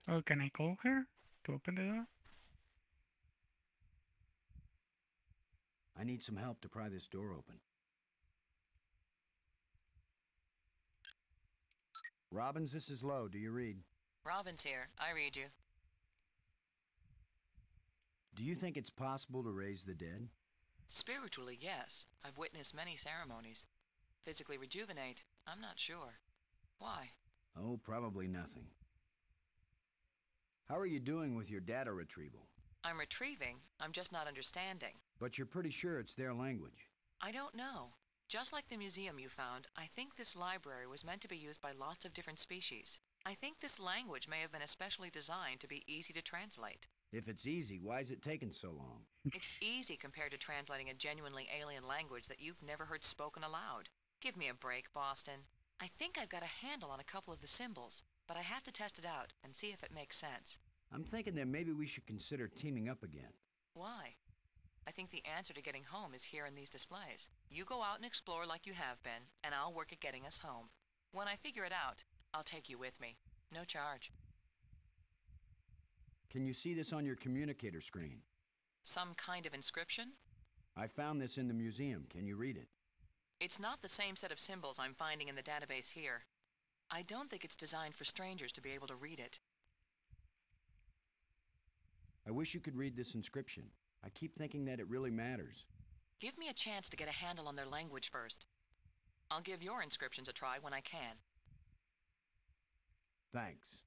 Oh, can I call her to open the door? I need some help to pry this door open. Robbins, this is Lowe. Do you read? Robin's here. I read you. Do you think it's possible to raise the dead? Spiritually, yes. I've witnessed many ceremonies. Physically rejuvenate, I'm not sure. Why? Oh, probably nothing. How are you doing with your data retrieval? I'm retrieving, I'm just not understanding. But you're pretty sure it's their language. I don't know. Just like the museum you found, I think this library was meant to be used by lots of different species. I think this language may have been especially designed to be easy to translate. If it's easy, why is it taking so long? It's easy compared to translating a genuinely alien language that you've never heard spoken aloud. Give me a break, Boston. I think I've got a handle on a couple of the symbols, but I have to test it out and see if it makes sense. I'm thinking that maybe we should consider teaming up again. Why? I think the answer to getting home is here in these displays. You go out and explore like you have been, and I'll work at getting us home. When I figure it out, I'll take you with me. No charge. Can you see this on your communicator screen? Some kind of inscription? I found this in the museum. Can you read it? It's not the same set of symbols I'm finding in the database here. I don't think it's designed for strangers to be able to read it. I wish you could read this inscription. I keep thinking that it really matters. Give me a chance to get a handle on their language first. I'll give your inscriptions a try when I can. Thanks.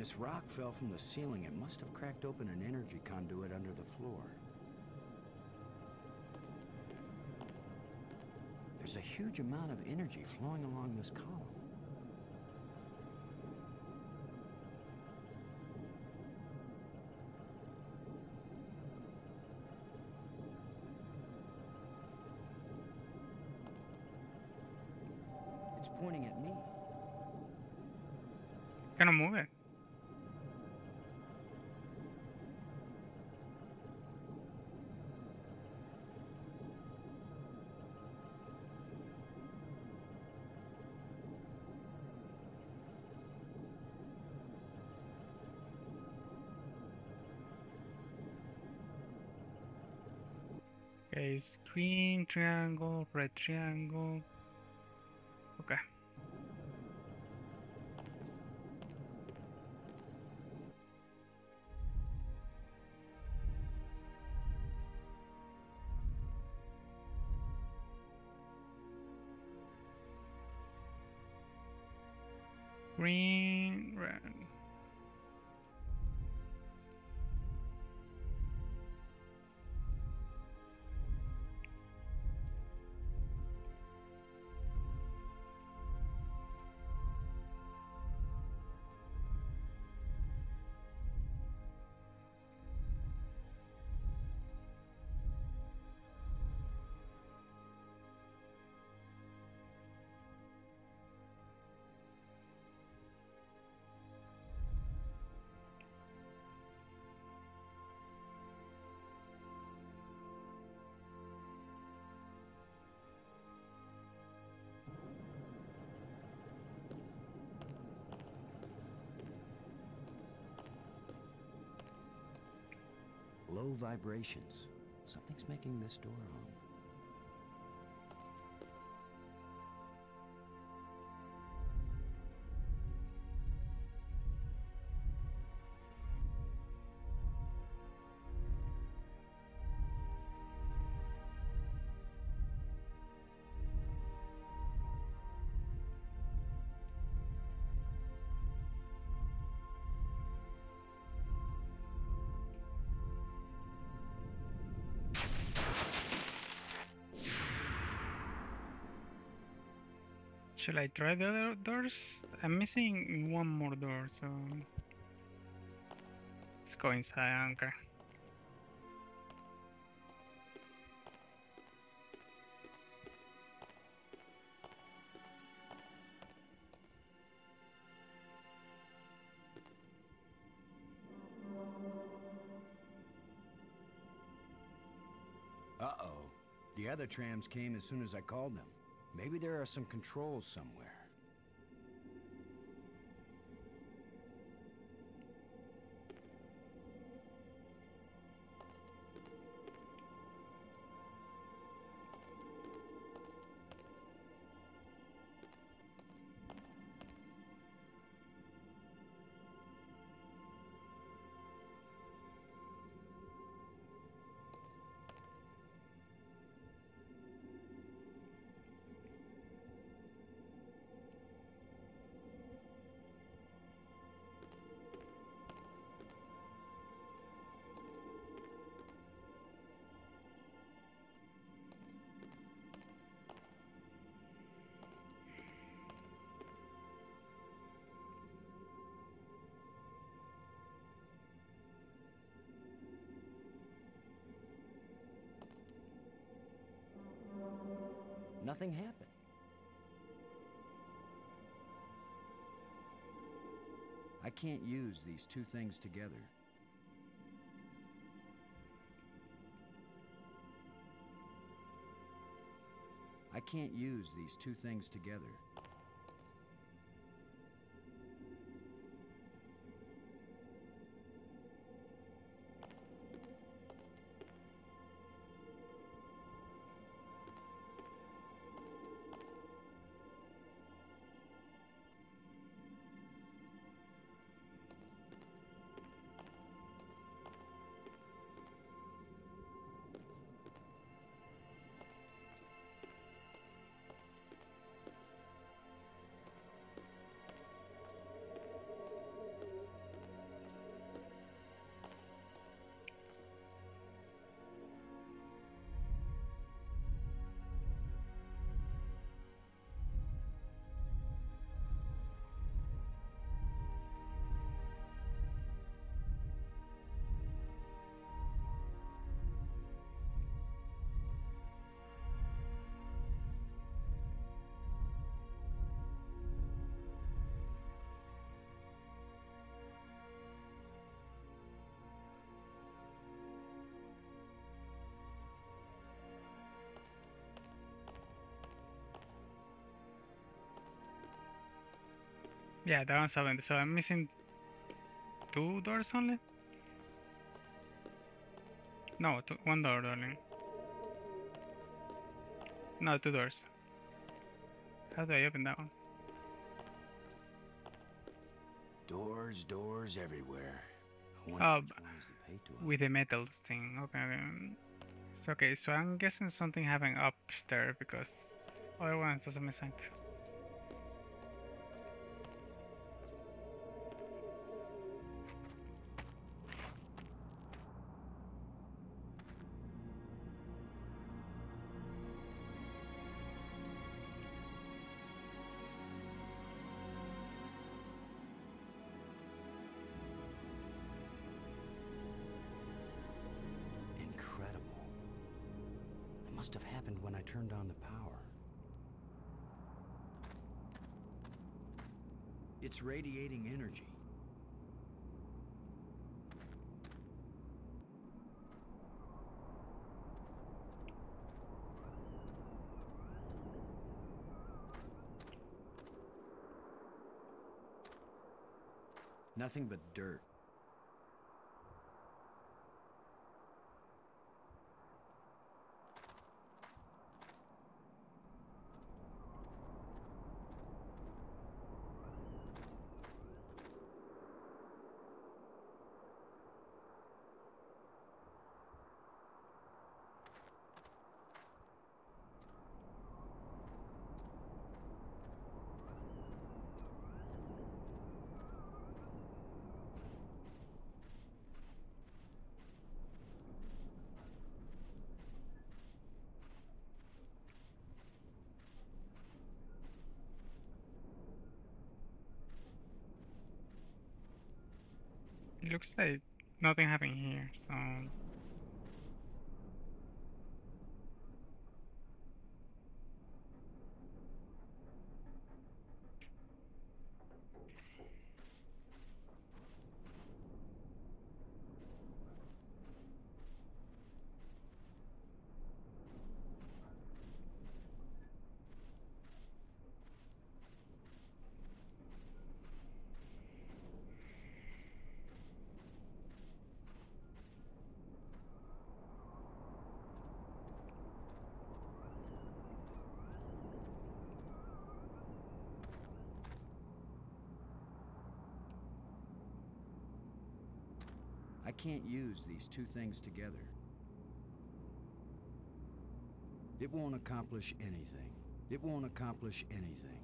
this rock fell from the ceiling, it must have cracked open an energy conduit under the floor. There's a huge amount of energy flowing along this column. It's pointing at me. Gonna move it. Okay, it's green triangle, red triangle. Okay. Green, red. Low vibrations. Something's making this door hum. Should I try the other doors? I'm missing one more door, so let's go inside. I don't care. Uh-oh. The other trams came as soon as I called them. Maybe there are some controls somewhere. Nothing happened. I can't use these two things together. I can't use these two things together. Yeah, that one's open. So I'm missing 2 doors only? No, 1 door only. No, 2 doors. How do I open that one? Doors everywhere. I wonder Oh, which one is the pay to with the metals thing. Okay, it's okay. So I'm guessing something happened upstairs because other ones doesn't make sense. Incredible. It must have happened when I turned on the power. It's radiating energy. Nothing but dirt. It looks like nothing happened here, so I can't use these two things together. It won't accomplish anything. It won't accomplish anything.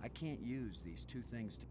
I can't use these two things to...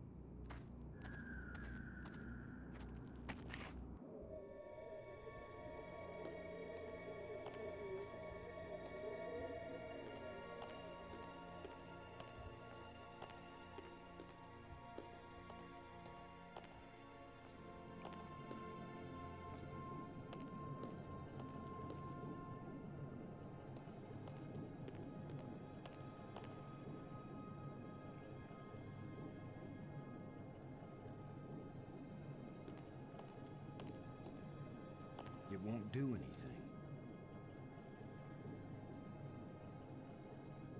It won't do anything.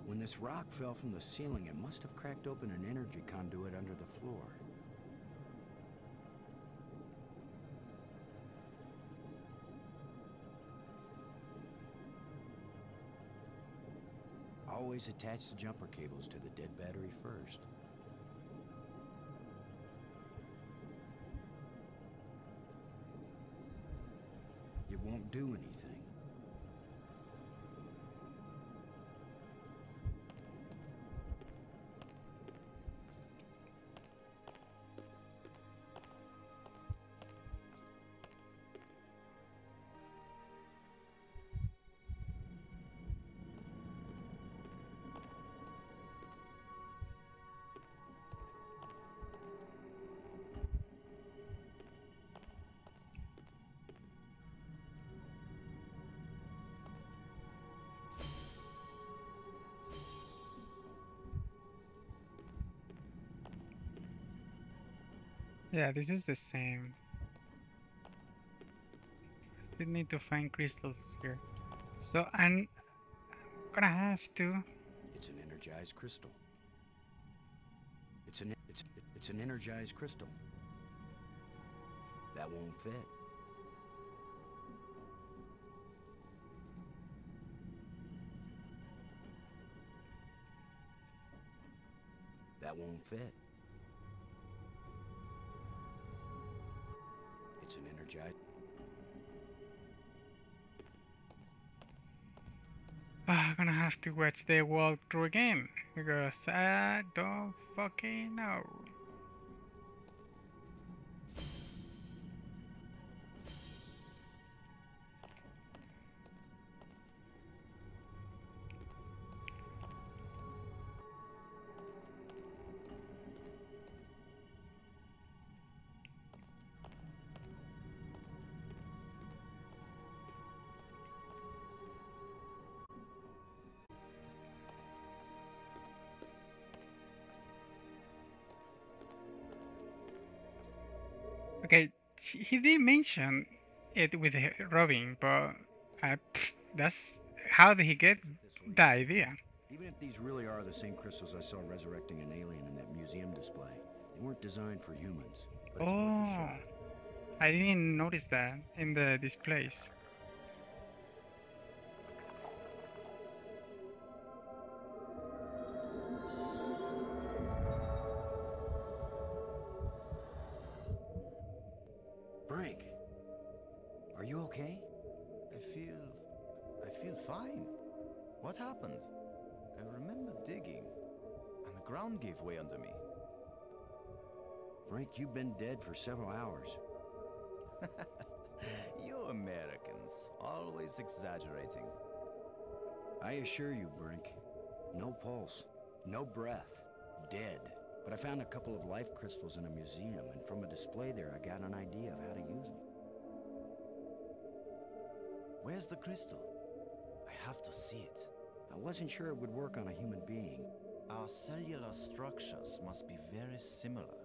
When this rock fell from the ceiling, it must have cracked open an energy conduit under the floor. Always attach the jumper cables to the dead battery first. It won't do anything. yeah, this is the same. Still need to find crystals here. So I'm gonna have to energized crystal. It's an energized crystal. That won't fit. That won't fit. It's an energized... I'm gonna have to watch the walkthrough again because I don't fucking know. Okay, he did mention it with Robin, but that's how did he get the idea? Even if these really are the same crystals I saw resurrecting an alien in that museum display, they weren't designed for humans. But it's worth a Oh, shot. I didn't notice that in the displays. Brink, are you okay? I feel fine. What happened? I remember digging, and the ground gave way under me. Brink, you've been dead for several hours. You Americans, always exaggerating. I assure you, Brink, no pulse, no breath, dead. But I found a couple of life crystals in a museum, and from a display there, I got an idea of how to use them. Where's the crystal? I have to see it. I wasn't sure it would work on a human being. Our cellular structures must be very similar.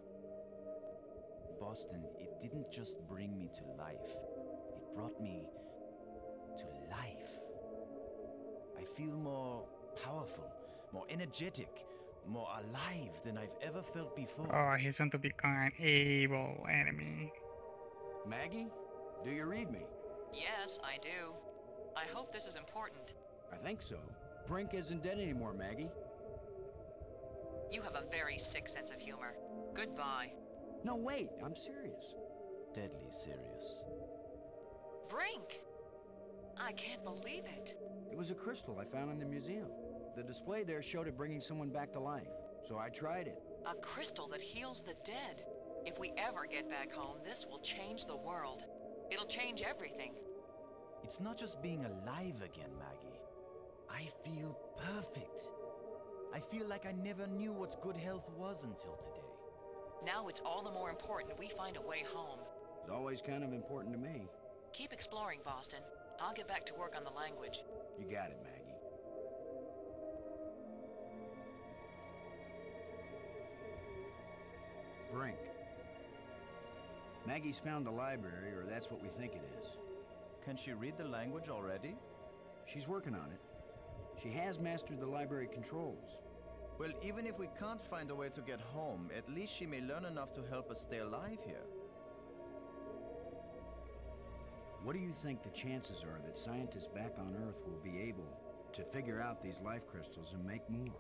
Boston, it didn't just bring me to life. It brought me to life. I feel more powerful, more energetic, more alive than I've ever felt before. Oh, he's going to become an evil enemy. Maggie, do you read me? Yes, I do. I hope this is important. I think so. Brink isn't dead anymore, Maggie. You have a very sick sense of humor. Goodbye. No, wait, I'm serious. Deadly serious. Brink! I can't believe it. It was a crystal I found in the museum. The display there showed it bringing someone back to life, so I tried it. A crystal that heals the dead. If we ever get back home, this will change the world. It'll change everything. It's not just being alive again, Maggie. I feel perfect. I feel like I never knew what good health was until today. Now it's all the more important we find a way home. It's always kind of important to me. Keep exploring, Boston. I'll get back to work on the language. You got it, Maggie. Brink. Maggie's found the library, or that's what we think it is. Can she read the language already? She's working on it. She has mastered the library controls. Well, even if we can't find a way to get home, at least she may learn enough to help us stay alive here. What do you think the chances are that scientists back on Earth will be able to figure out these life crystals and make more?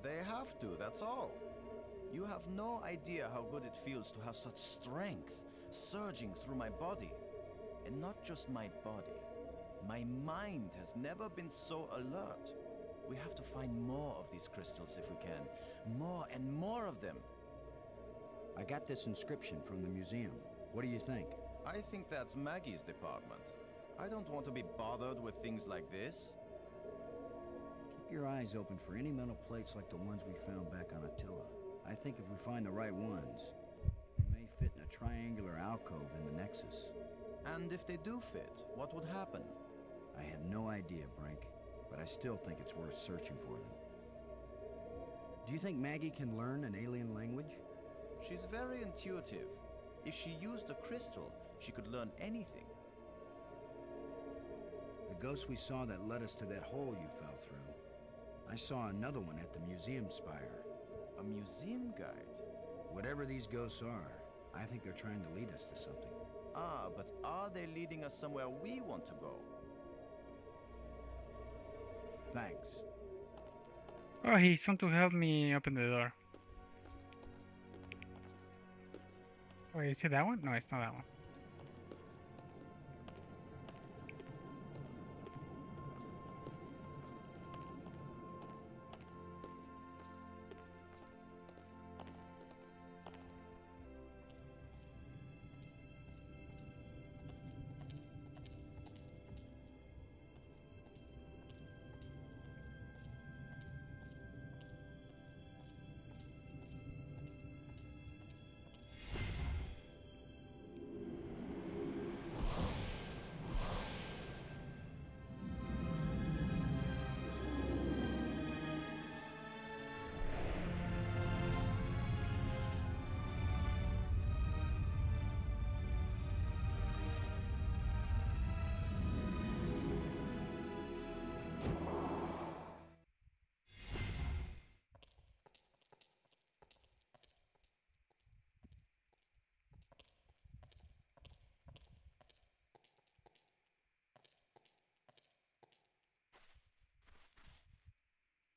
They have to, that's all. You have no idea how good it feels to have such strength surging through my body. And not just my body. My mind has never been so alert. We have to find more of these crystals if we can. More and more of them. I got this inscription from the museum. What do you think? I think that's Maggie's department. I don't want to be bothered with things like this. Keep your eyes open for any metal plates like the ones we found back on Attila. I think if we find the right ones, they may fit in a triangular alcove in the Nexus. And if they do fit, what would happen? I have no idea, Brink, but I still think it's worth searching for them. Do you think Maggie can learn an alien language? She's very intuitive. If she used a crystal, she could learn anything. The ghost we saw that led us to that hole you fell through. I saw another one at the museum spire. A museum guide? Whatever these ghosts are, I think they're trying to lead us to something. Ah, but are they leading us somewhere we want to go? Thanks. Oh, he's want to help me open the door. Wait, is it that one? No, it's not that one.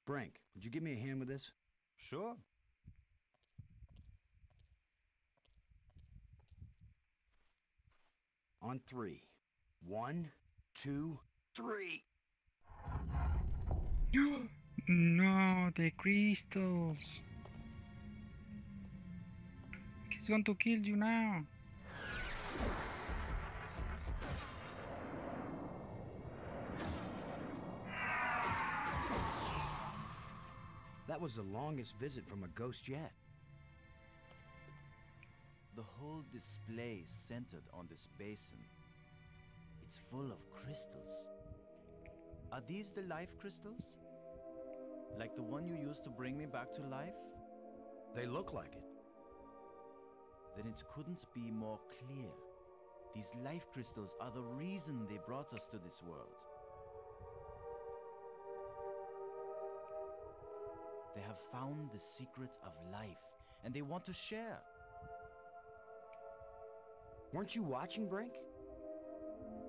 Brink, would you give me a hand with this? Sure. On three. 1, 2, 3. No, the crystals. He's going to kill you now. That was the longest visit from a ghost yet. The whole display centered on this basin. It's full of crystals. Are these the life crystals? Like the one you used to bring me back to life? They look like it. Then it couldn't be more clear. These life crystals are the reason they brought us to this world. They have found the secret of life, and they want to share. Weren't you watching, Brink?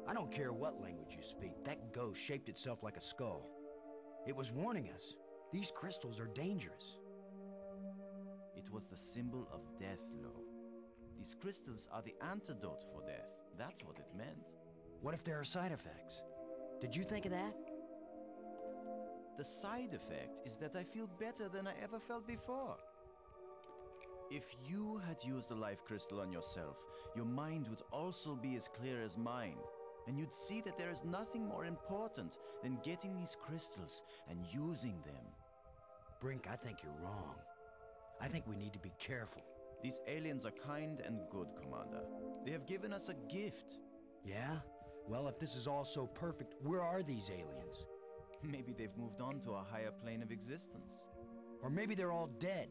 I don't care what language you speak, that ghost shaped itself like a skull. It was warning us. These crystals are dangerous. It was the symbol of death, Lo. These crystals are the antidote for death. That's what it meant. What if there are side effects? Did you think of that? The side effect is that I feel better than I ever felt before. If you had used a life crystal on yourself, your mind would also be as clear as mine. And you'd see that there is nothing more important than getting these crystals and using them. Brink, I think you're wrong. I think we need to be careful. These aliens are kind and good, Commander. They have given us a gift. Yeah? Well, if this is all so perfect, where are these aliens? Maybe they've moved on to a higher plane of existence. Or maybe they're all dead.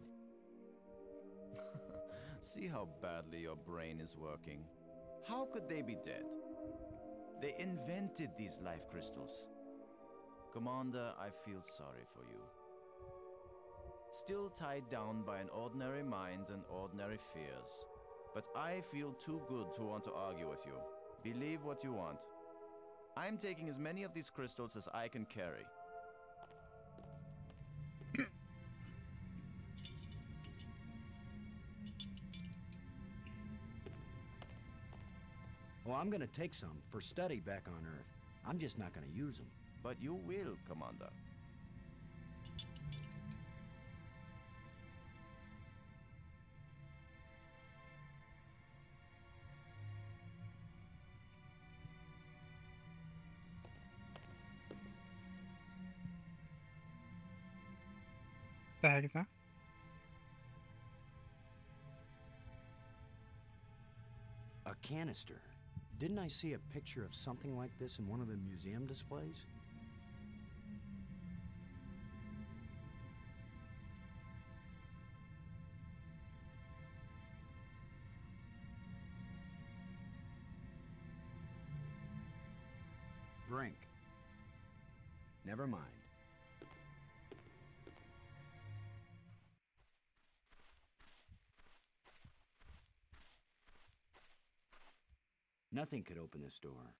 See how badly your brain is working. How could they be dead? They invented these life crystals. Commander, I feel sorry for you. Still tied down by an ordinary mind and ordinary fears. But I feel too good to want to argue with you. Believe what you want. I'm taking as many of these crystals as I can carry. Well, I'm gonna take some for study back on Earth. I'm just not gonna use them. But you will, Commander. The heck is that? A canister. Didn't I see a picture of something like this in one of the museum displays? Brink. Never mind. Nothing could open this door.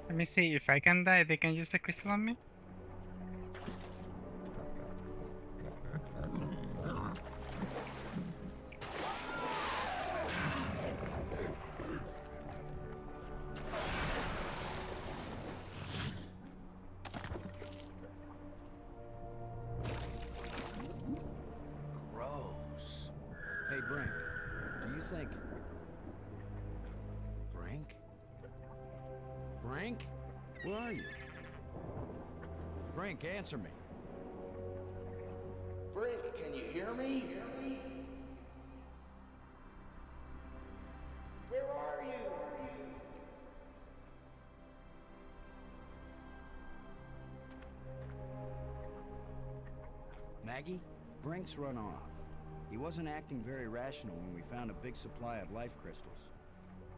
Let me see if I can die. They can use the crystal on me. Gross. Hey, Brink, do you think... Brink? Brink? Where are you? Brink, answer me. Brink, can you hear me? Where are you? Maggie? Brink's run off. He wasn't acting very rational when we found a big supply of life crystals.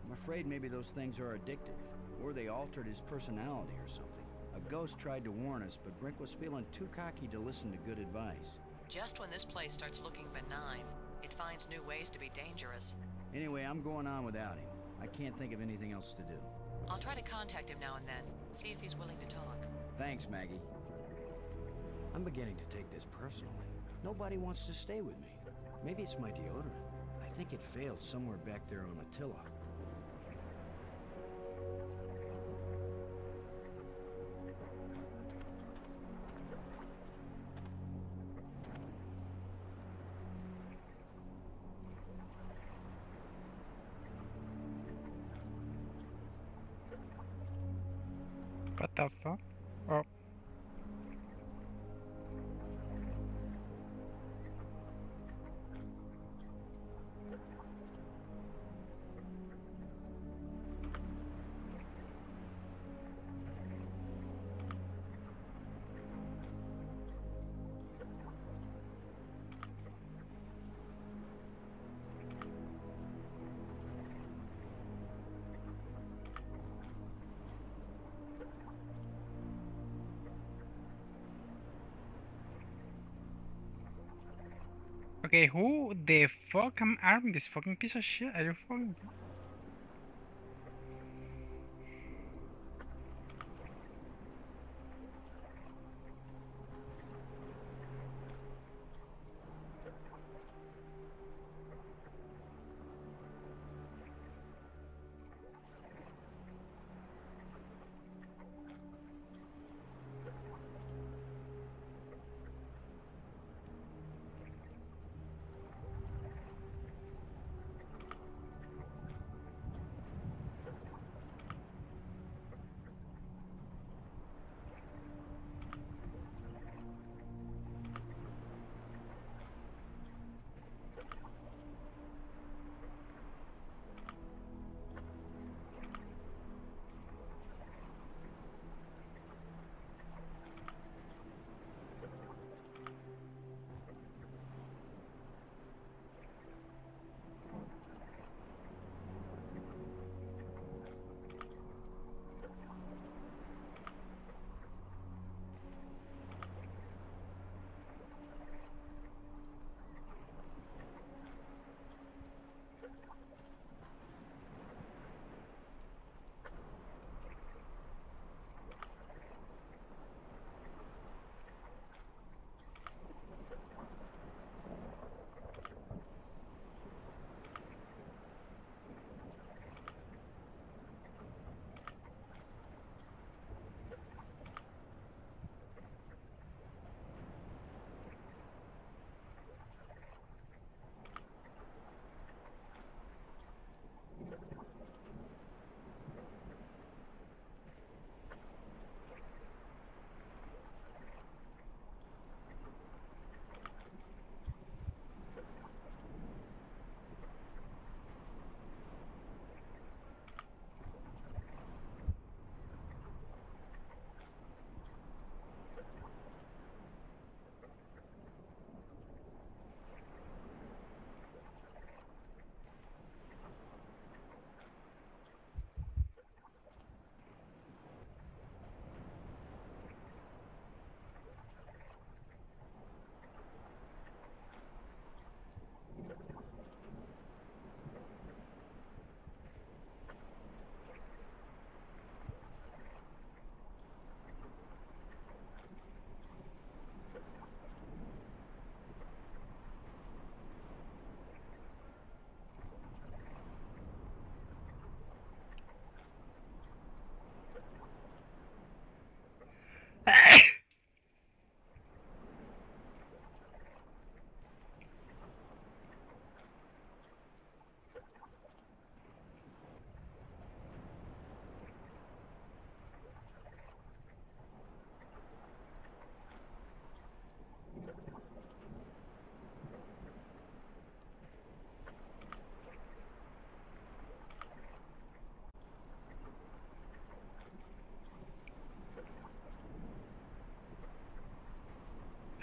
I'm afraid maybe those things are addictive, or they altered his personality or something. A ghost tried to warn us, but Brink was feeling too cocky to listen to good advice. Just when this place starts looking benign, it finds new ways to be dangerous. Anyway, I'm going on without him. I can't think of anything else to do. I'll try to contact him now and then, see if he's willing to talk. Thanks, Maggie. I'm beginning to take this personally. Nobody wants to stay with me. Maybe it's my deodorant. I think it failed somewhere back there on Attila. What the fuck? Oh. Okay, who the fuck am arming this fucking piece of shit? Are you fucking...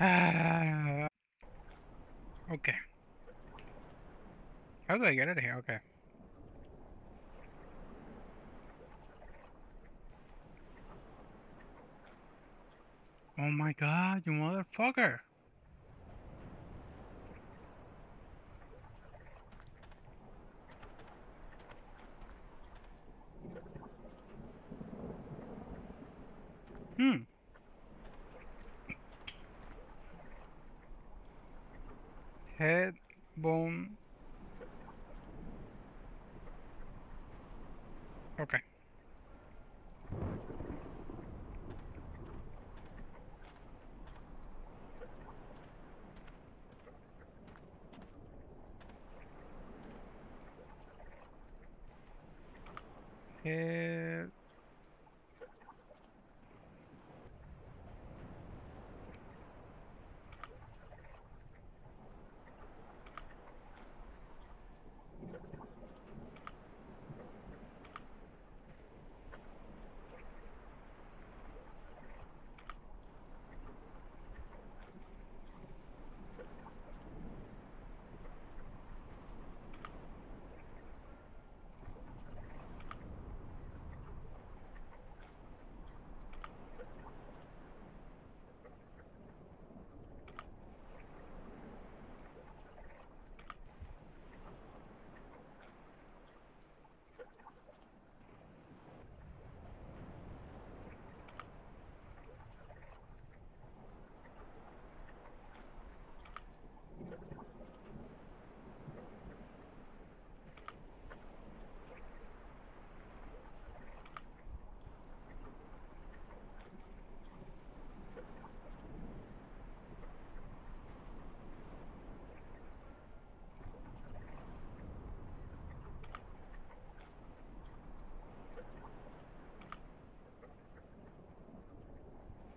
Ah, okay. How do I get out of here? Okay. Oh my god, you motherfucker! Hmm. Head, bone. Okay. Head.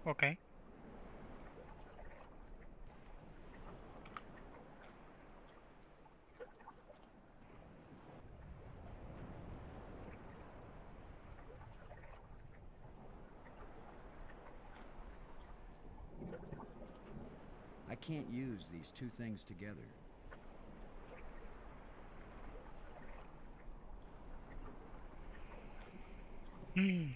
Okay. I can't use these two things together. Hmm.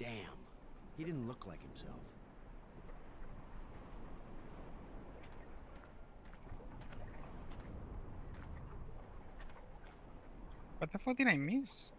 Damn. He didn't look like himself. What the fuck did I miss?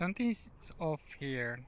something's off here.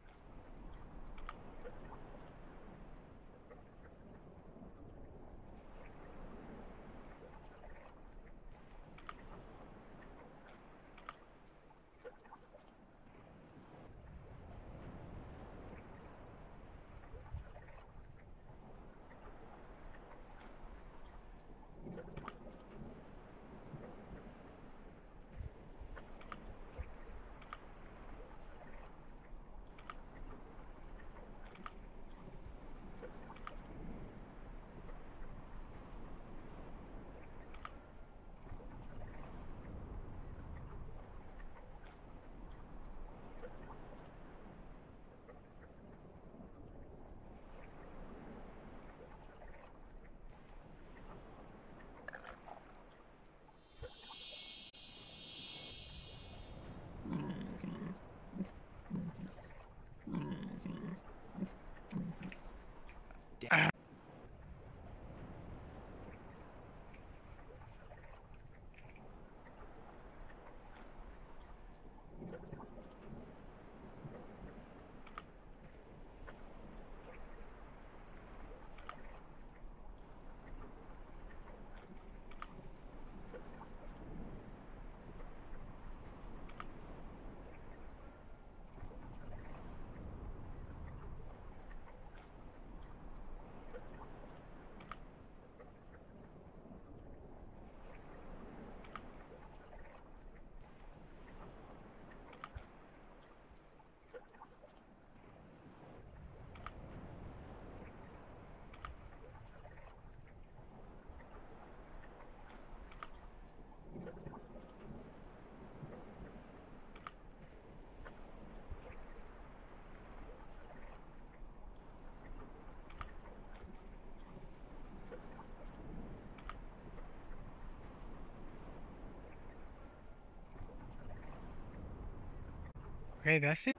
Okay, that's it.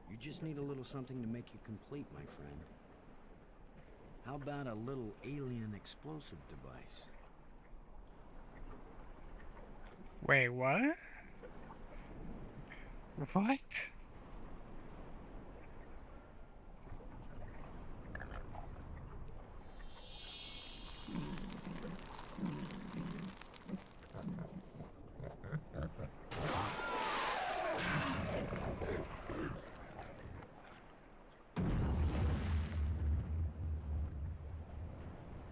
You just need a little something to make you complete, my friend. How about a little alien explosive device? Wait, what? What?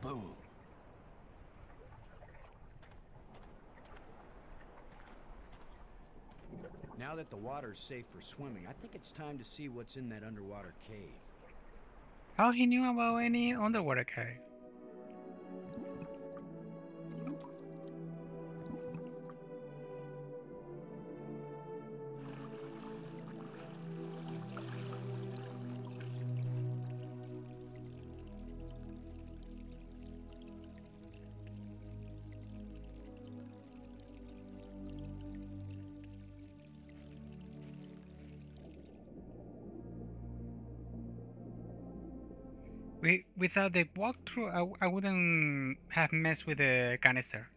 Boom. Now that the water's safe for swimming, I think it's time to see what's in that underwater cave. How he knew about any underwater cave? Without the walkthrough, I wouldn't have messed with the canister.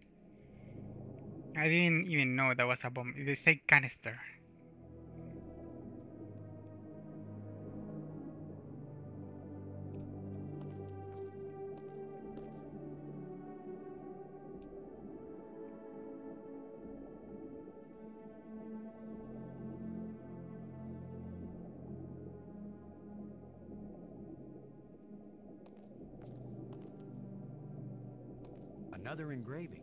I didn't even know that was a bomb. They say canister. Another engraving.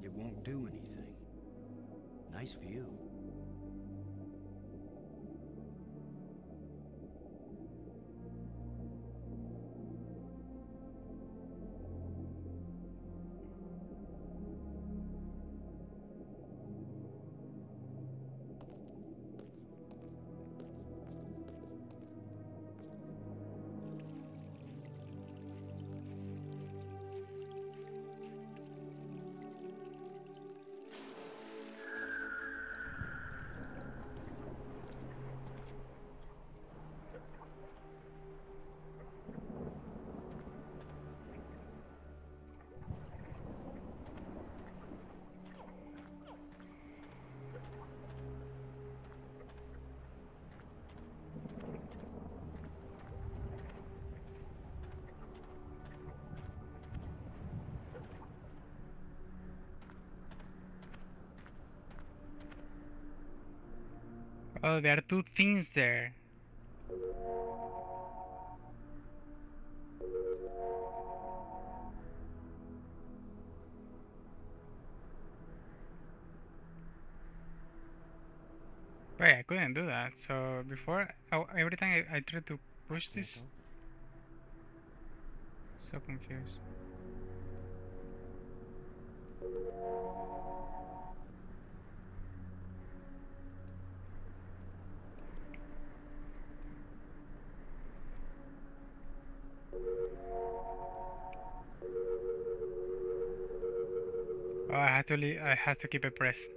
It won't do anything. Nice view. Oh, there are two things there. Wait, I couldn't do that. So before, every time I tried to push this, so confused. Oh, I had to leave. I had to keep it pressed.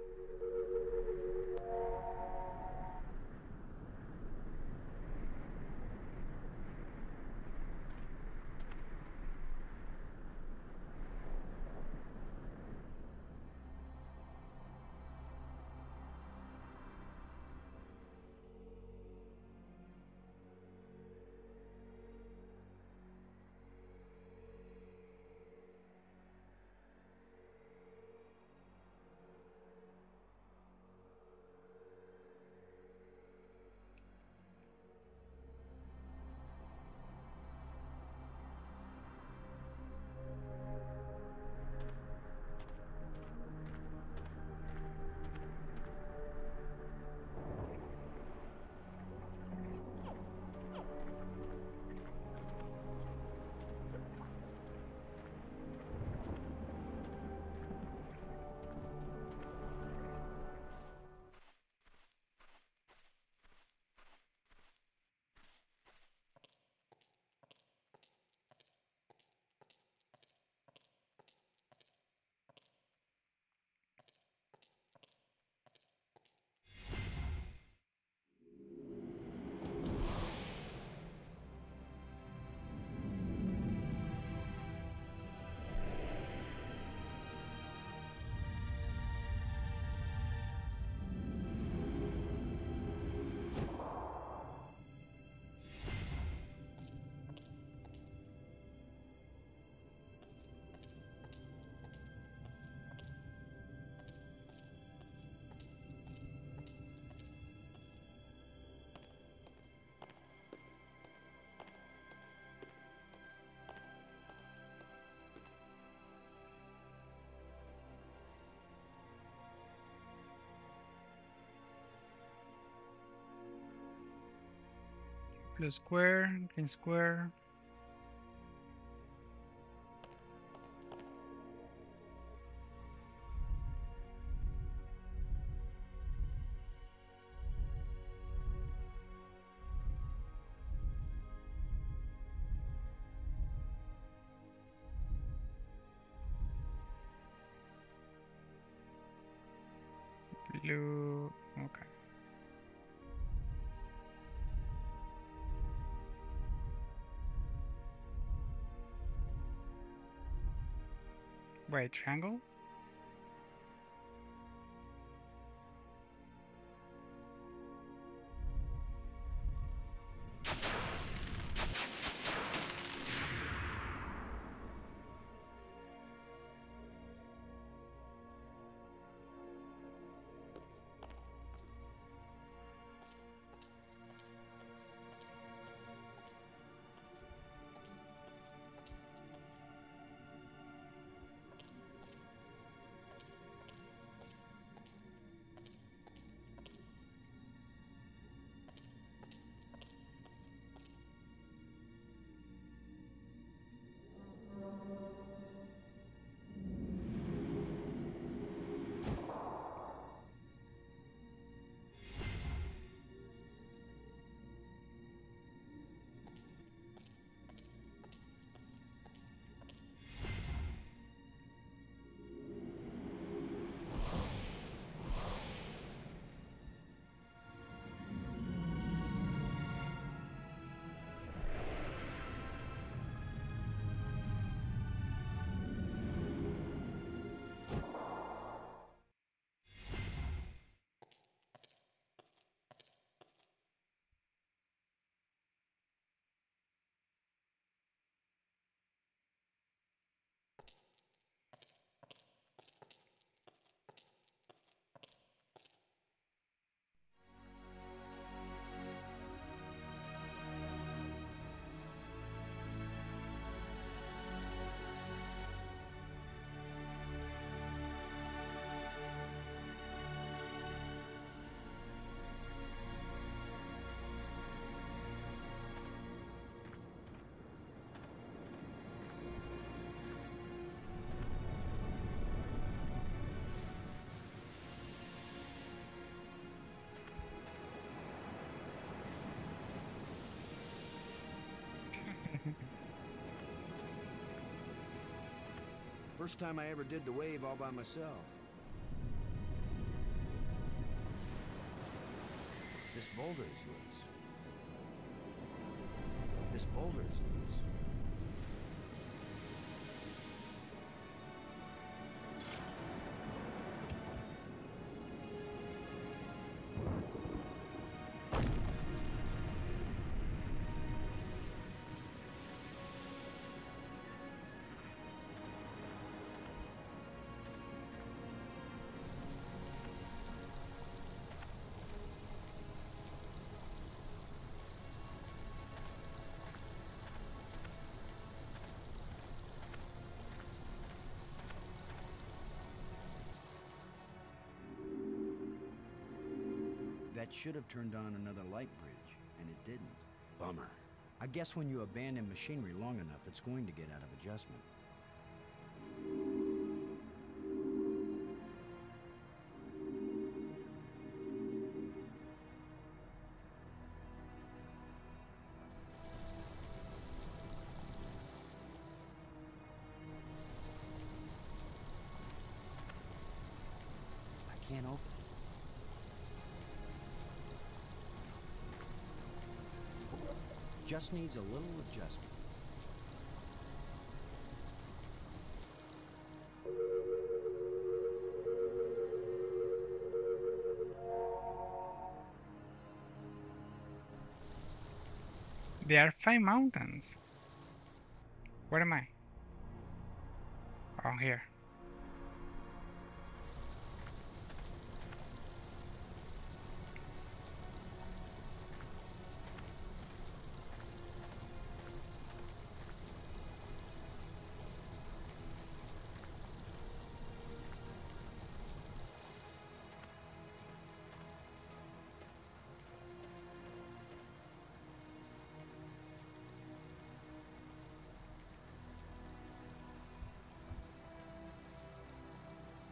Blue square, green square. Blue. Okay. Wait, triangle? First time I ever did the wave all by myself. This boulder is loose. This boulder is loose. That should have turned on another light bridge, and it didn't. Bummer. I guess when you abandon machinery long enough, it's going to get out of adjustment. I can't open it. Just needs a little adjustment. There are 5 mountains. Where am I? Oh, here.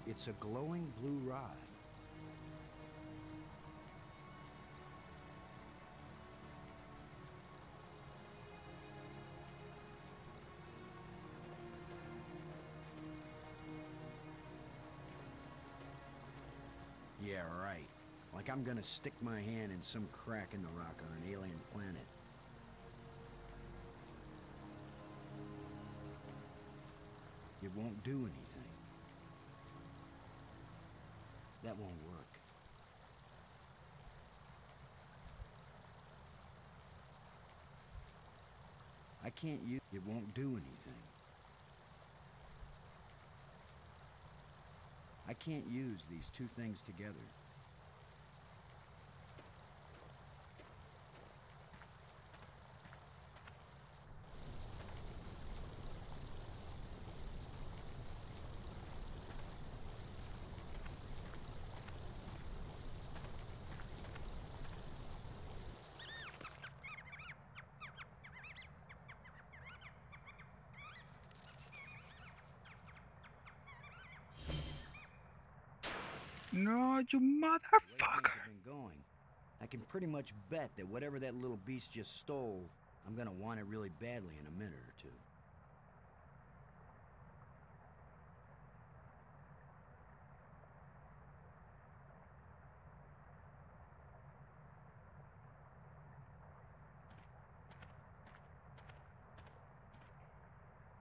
It's a glowing blue rod. Yeah, right. Like I'm gonna stick my hand in some crack in the rock on an alien planet. It won't do anything. That won't work. I can't use it. Won't do anything. I can't use these two things together. No, you The way things motherfucker! have been going, I can pretty much bet that whatever that little beast just stole, I'm gonna want it really badly in a minute or two.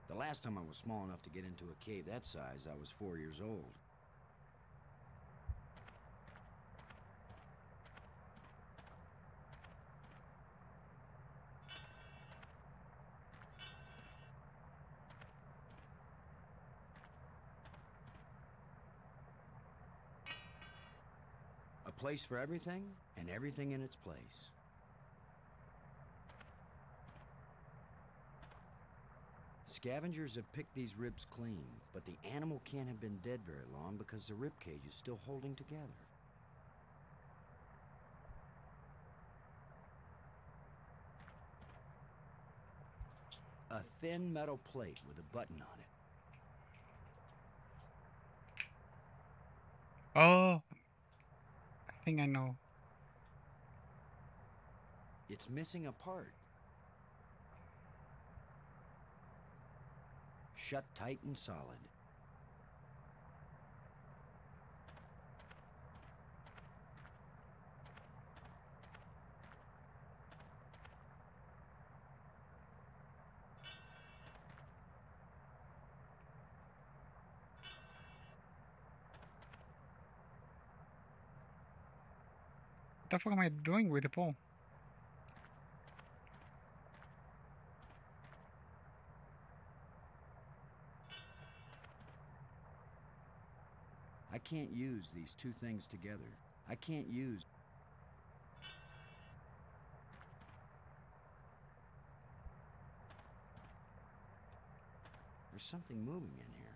The last time I was small enough to get into a cave that size, I was 4 years old. A place for everything, and everything in its place. Scavengers have picked these ribs clean, but the animal can't have been dead very long because the rib cage is still holding together. A thin metal plate with a button on it. Oh, I think I know. It's missing a part. Shut tight and solid. The fuck am I doing with the pole? I can't use these two things together. I can't use... There's something moving in here.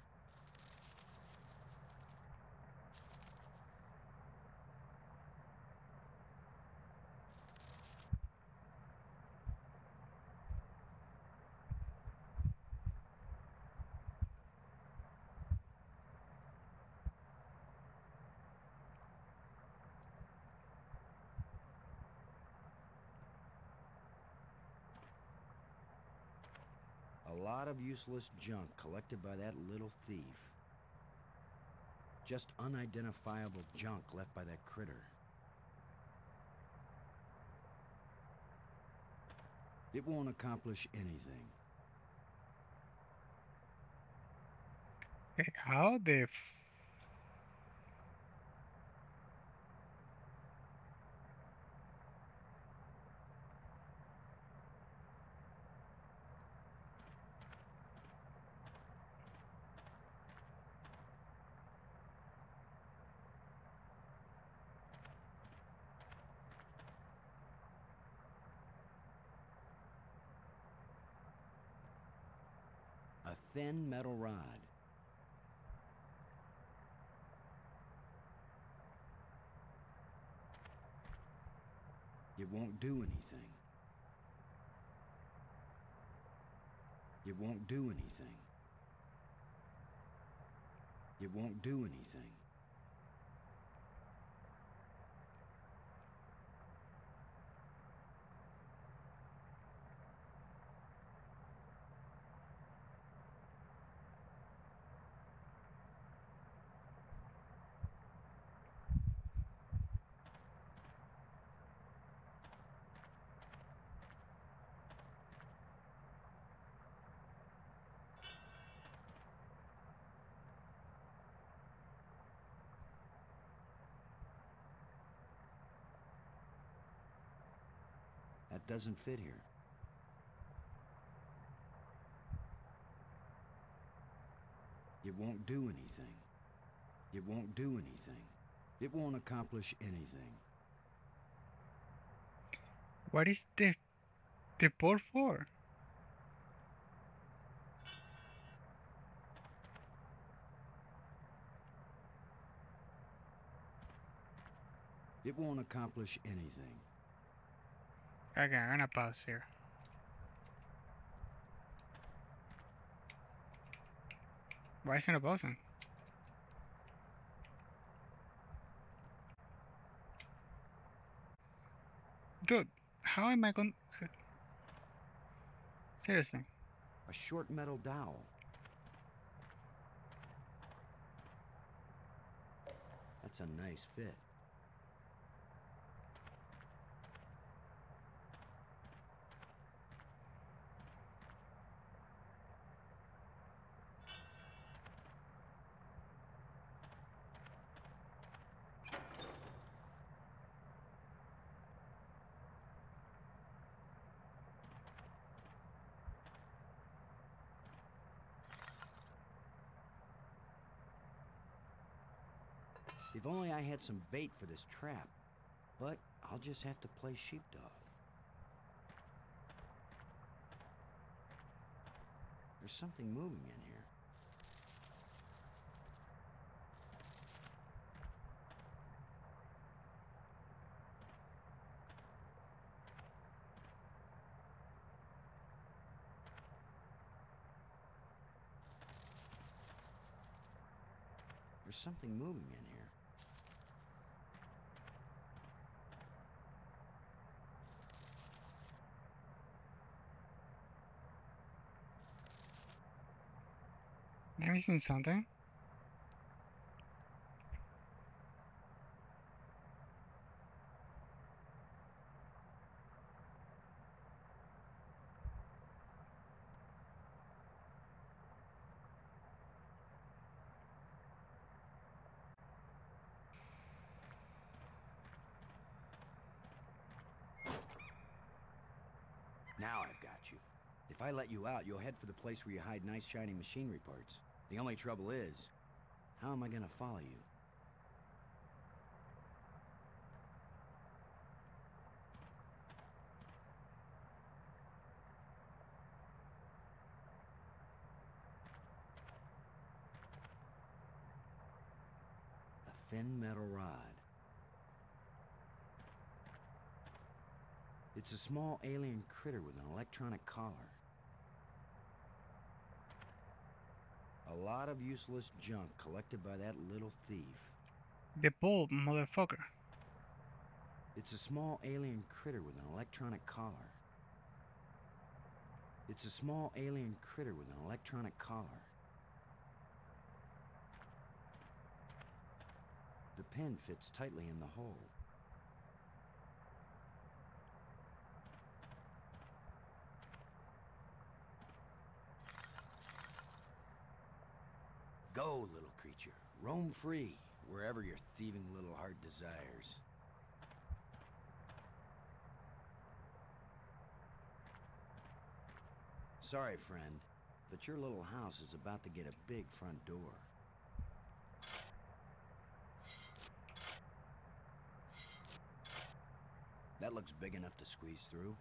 A lot of useless junk collected by that little thief. Just unidentifiable junk left by that critter. It won't accomplish anything. Okay, how the A thin metal rod. It won't do anything. It won't do anything. It won't do anything. That doesn't fit here. It won't do anything. It won't do anything. It won't accomplish anything. what is the pole for? It won't accomplish anything. Okay, I'm gonna pause here. Why isn't it pausing? Dude, how am I going? Seriously. A short metal dowel. That's a nice fit. If only I had some bait for this trap. But I'll just have to play sheepdog. There's something moving in here. There's something moving in here. Am I missing something? Now I've got you. If I let you out, you'll head for the place where you hide nice shiny machinery parts. The only trouble is, how am I gonna follow you? A thin metal rod. It's a small alien critter with an electronic collar. A lot of useless junk collected by that little thief. The bulb, motherfucker. It's a small alien critter with an electronic collar. It's a small alien critter with an electronic collar. The pin fits tightly in the hole. Go, little creature. Roam free, wherever your thieving little heart desires. Sorry, friend, but your little house is about to get a big front door. That looks big enough to squeeze through.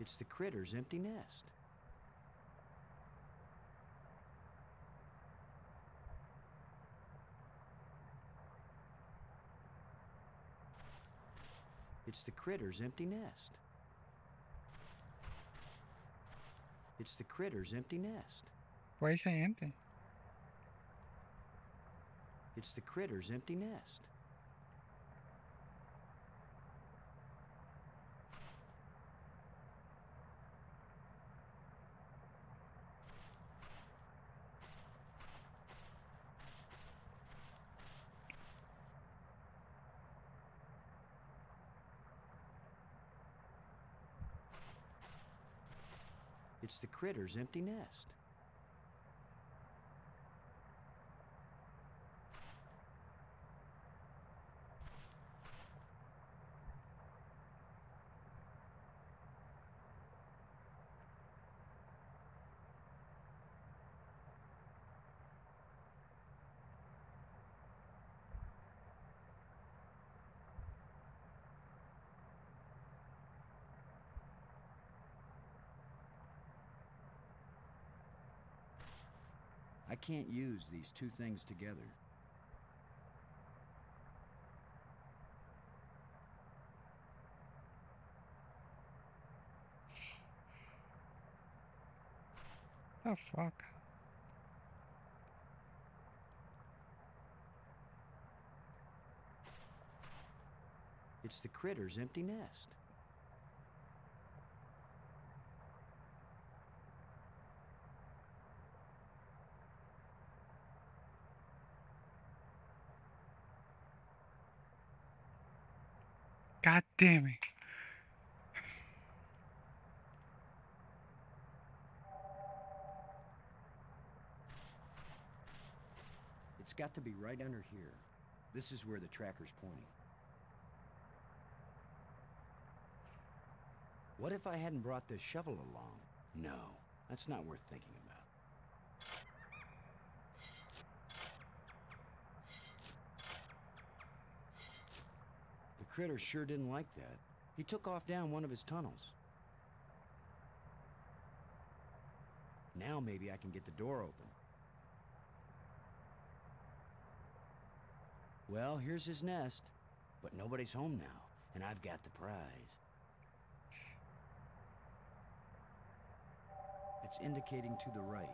It's the critter's empty nest. It's the critter's empty nest. It's the critter's empty nest. Why is it empty? It's the critter's empty nest. It's the critter's empty nest. I can't use these two things together. Oh fuck. It's the critter's empty nest. God damn it. It's got to be right under here. This is where the tracker's pointing. What if I hadn't brought this shovel along? No, that's not worth thinking about. The critter sure didn't like that. He took off down one of his tunnels. Now maybe I can get the door open. Well, here's his nest, but nobody's home now, and I've got the prize. It's indicating to the right.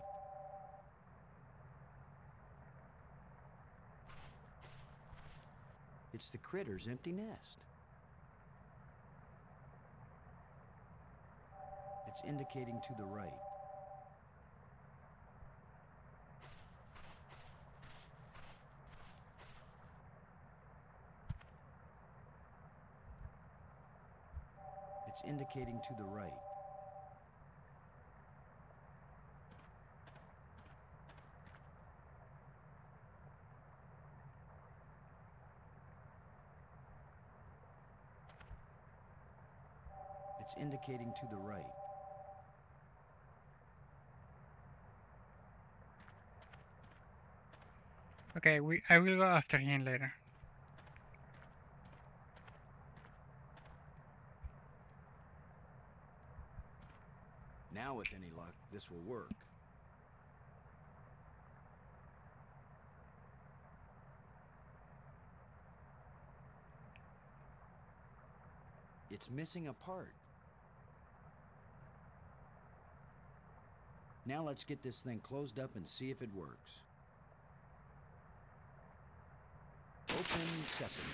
It's the critter's empty nest. It's indicating to the right. indicating to the right. It's indicating to the right. Okay, I will go after him later. Now, with any luck, this will work. It's missing a part. Now let's get this thing closed up and see if it works. Open sesame.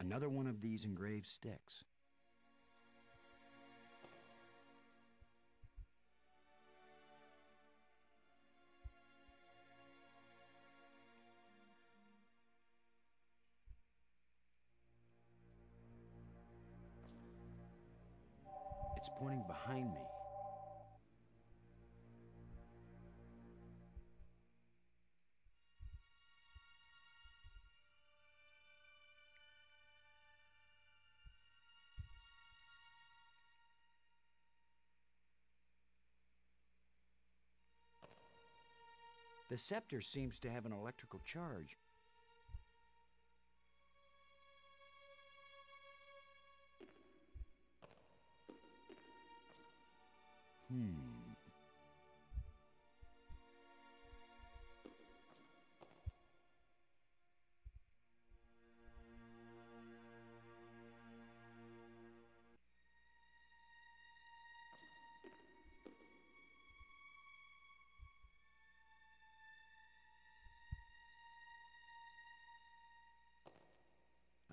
Another one of these engraved sticks. It's pointing behind me. The scepter seems to have an electrical charge.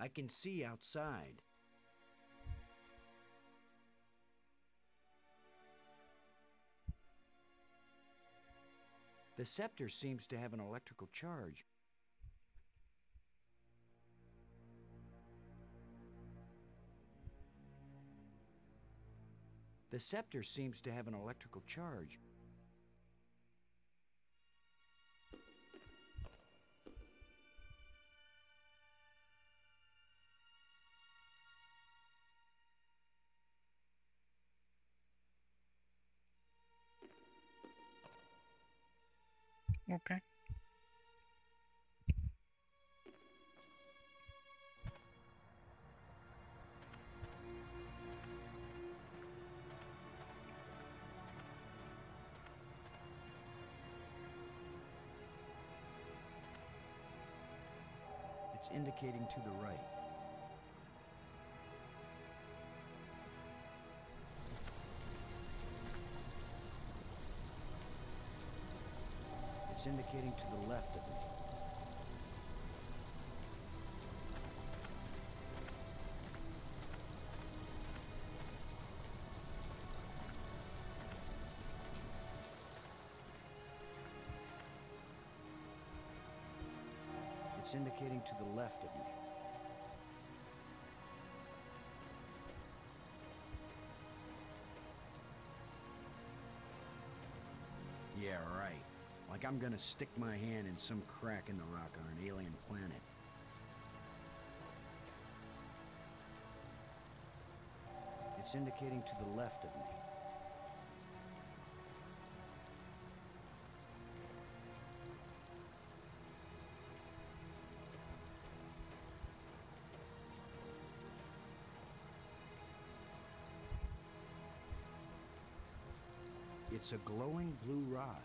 I can see outside. The scepter seems to have an electrical charge. The scepter seems to have an electrical charge. Okay. It's indicating to the right. It's indicating to the left of me. It's indicating to the left of me. Yeah, right. Like I'm gonna stick my hand in some crack in the rock on an alien planet. It's indicating to the left of me. It's a glowing blue rod.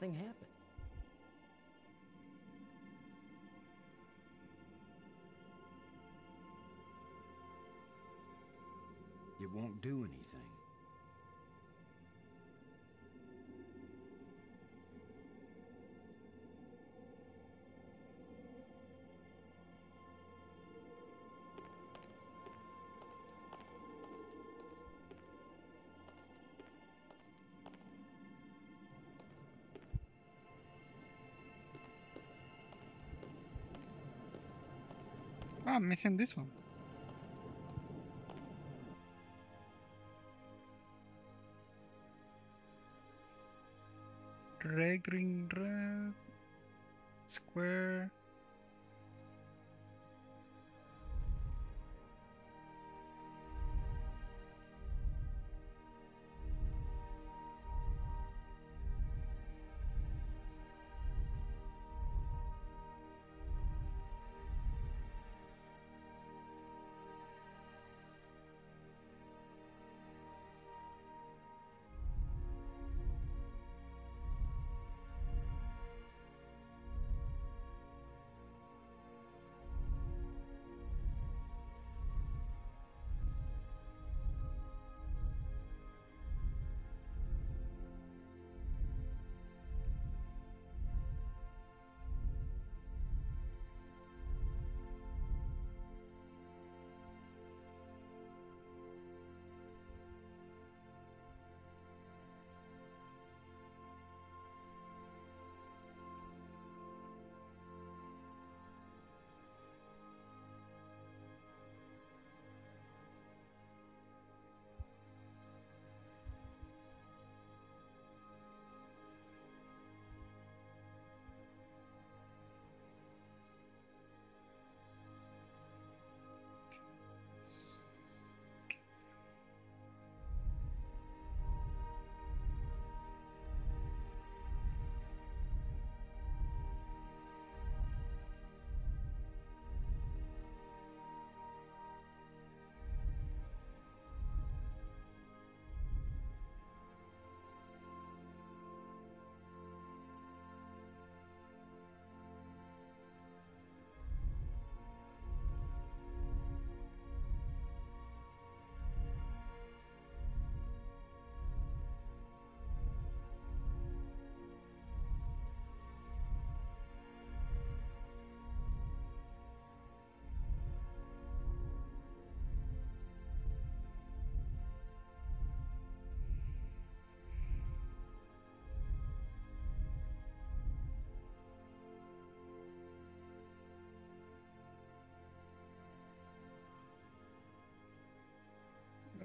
nothing happened. It won't do anything. Oh, I'm missing this one. Red, green, red, square.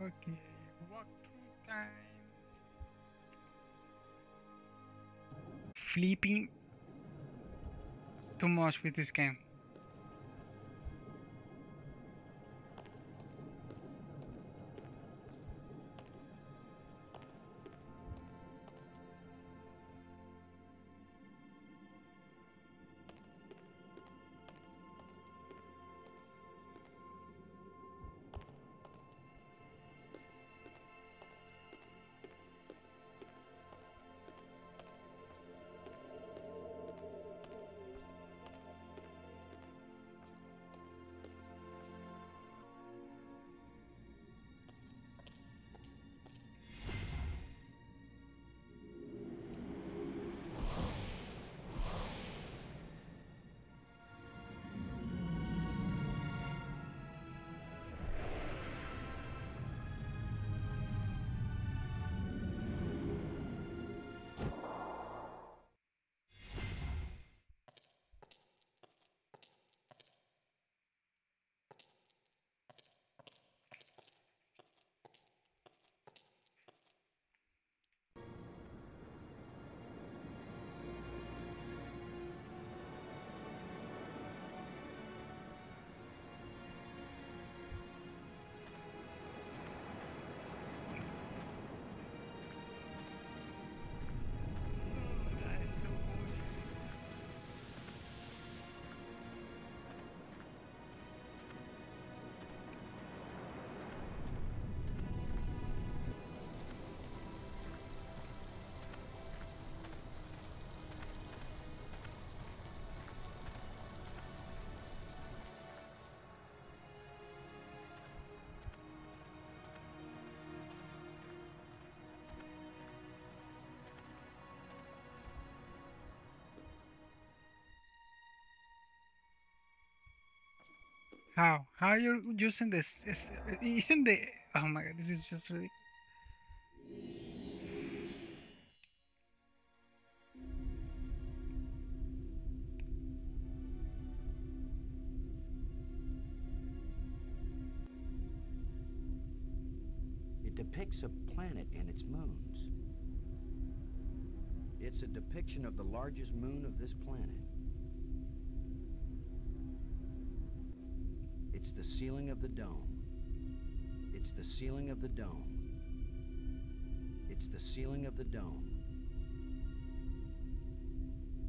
Okay, walkthrough time. Flipping too much with this game. How you're using this? Isn't the? Oh my god, this is just really. It depicts a planet and its moons. It's a depiction of the largest moon of this planet. It's the ceiling of the dome. It's the ceiling of the dome. It's the ceiling of the dome.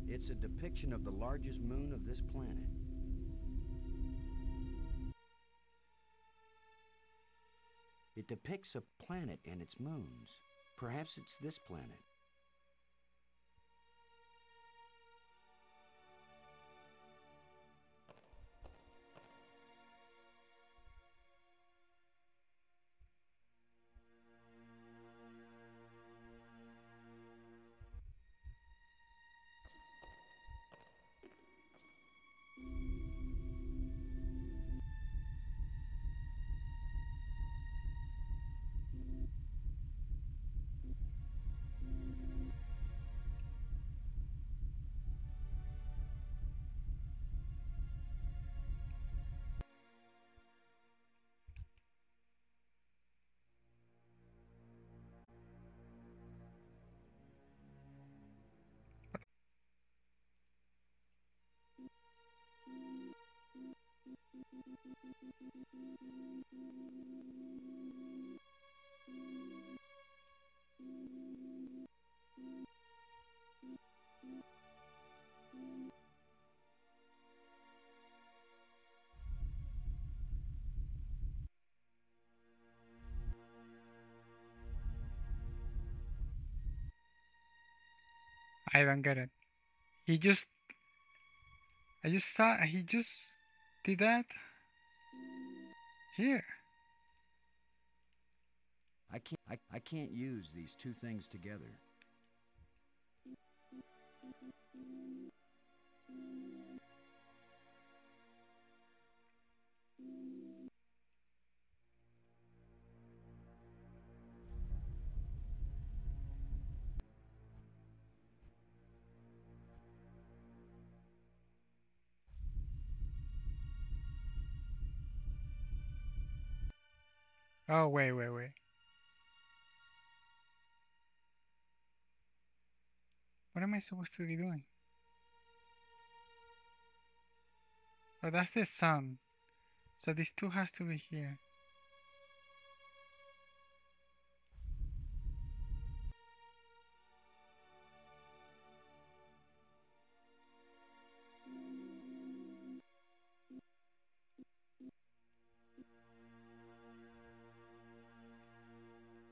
It's a depiction of the largest moon of this planet. It depicts a planet and its moons. Perhaps it's this planet. I don't get it. He just. I just saw. He just did that here. I can't use these two things together. Oh wait. What am I supposed to be doing? Oh, that's the sun. So this two has to be here.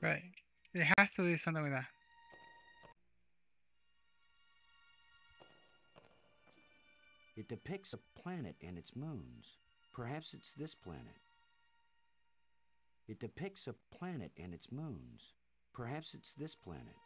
Right. It has to be something like that. It depicts a planet and its moons. Perhaps it's this planet. It depicts a planet and its moons. Perhaps it's this planet.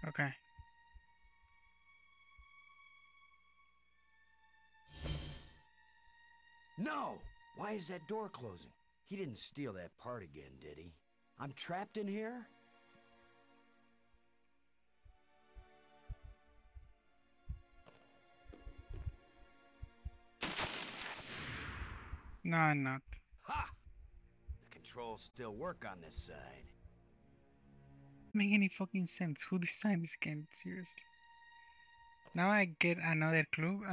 Okay. No! Why is that door closing? He didn't steal that part again, did he? I'm trapped in here? No, I'm not. Ha! The controls still work on this side. Make any fucking sense. Who designed this game? Seriously. Now I get another clue.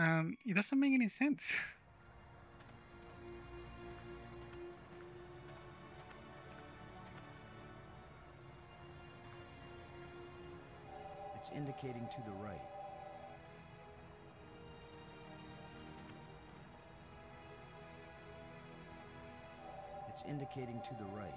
It doesn't make any sense. It's indicating to the right. It's indicating to the right.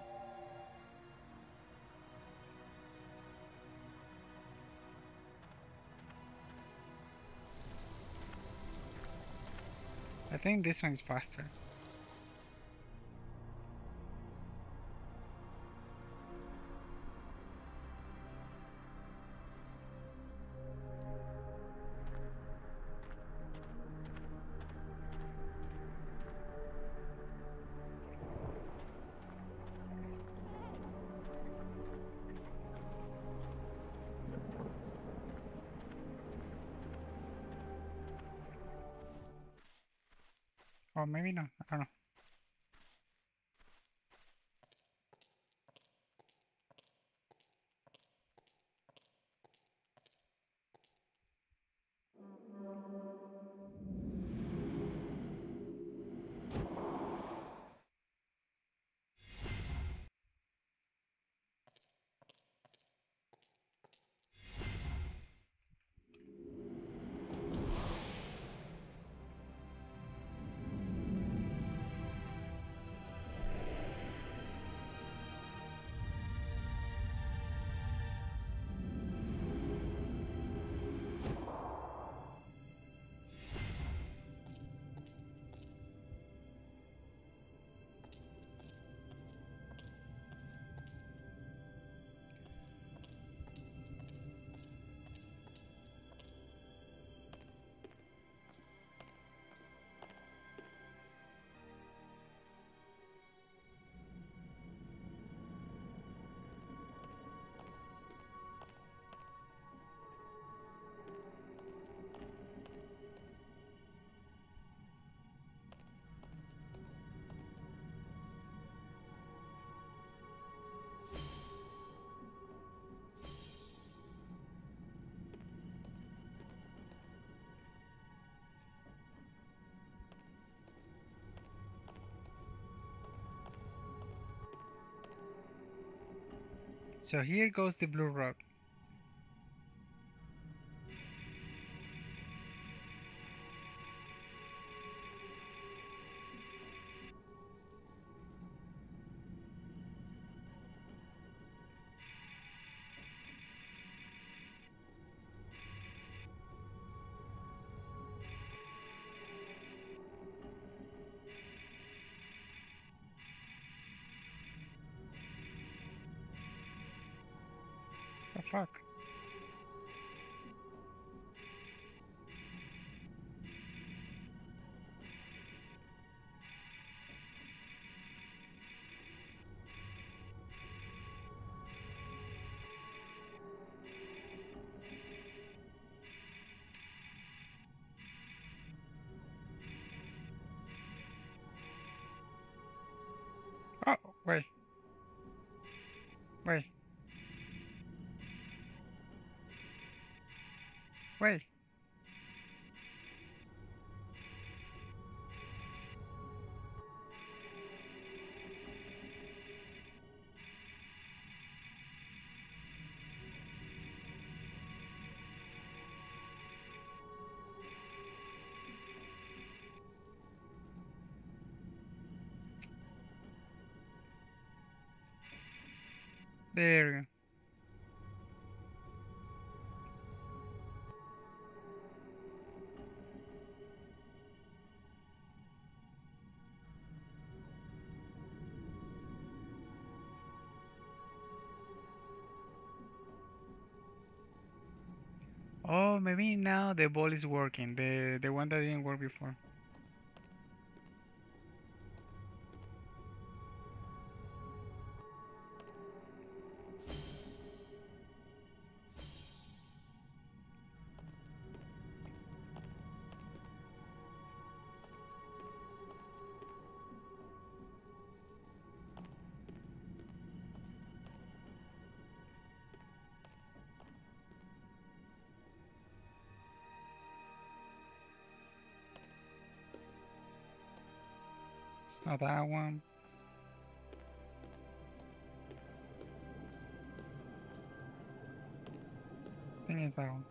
I think this one is faster. Or maybe not, I don't know. So here goes the blue rock. The fuck? Oh, wait. Wait. Wait. There we go. Oh, maybe now the ball is working. The one that didn't work before. It's not that one. I think it's that one.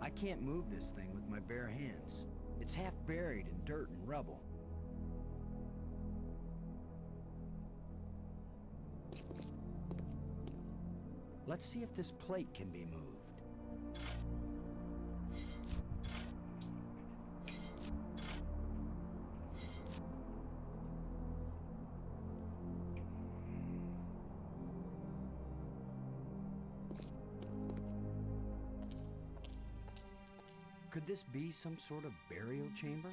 I can't move this thing with my bare hands. It's half buried in dirt and rubble. Let's see if this plate can be moved. Could this be some sort of burial chamber?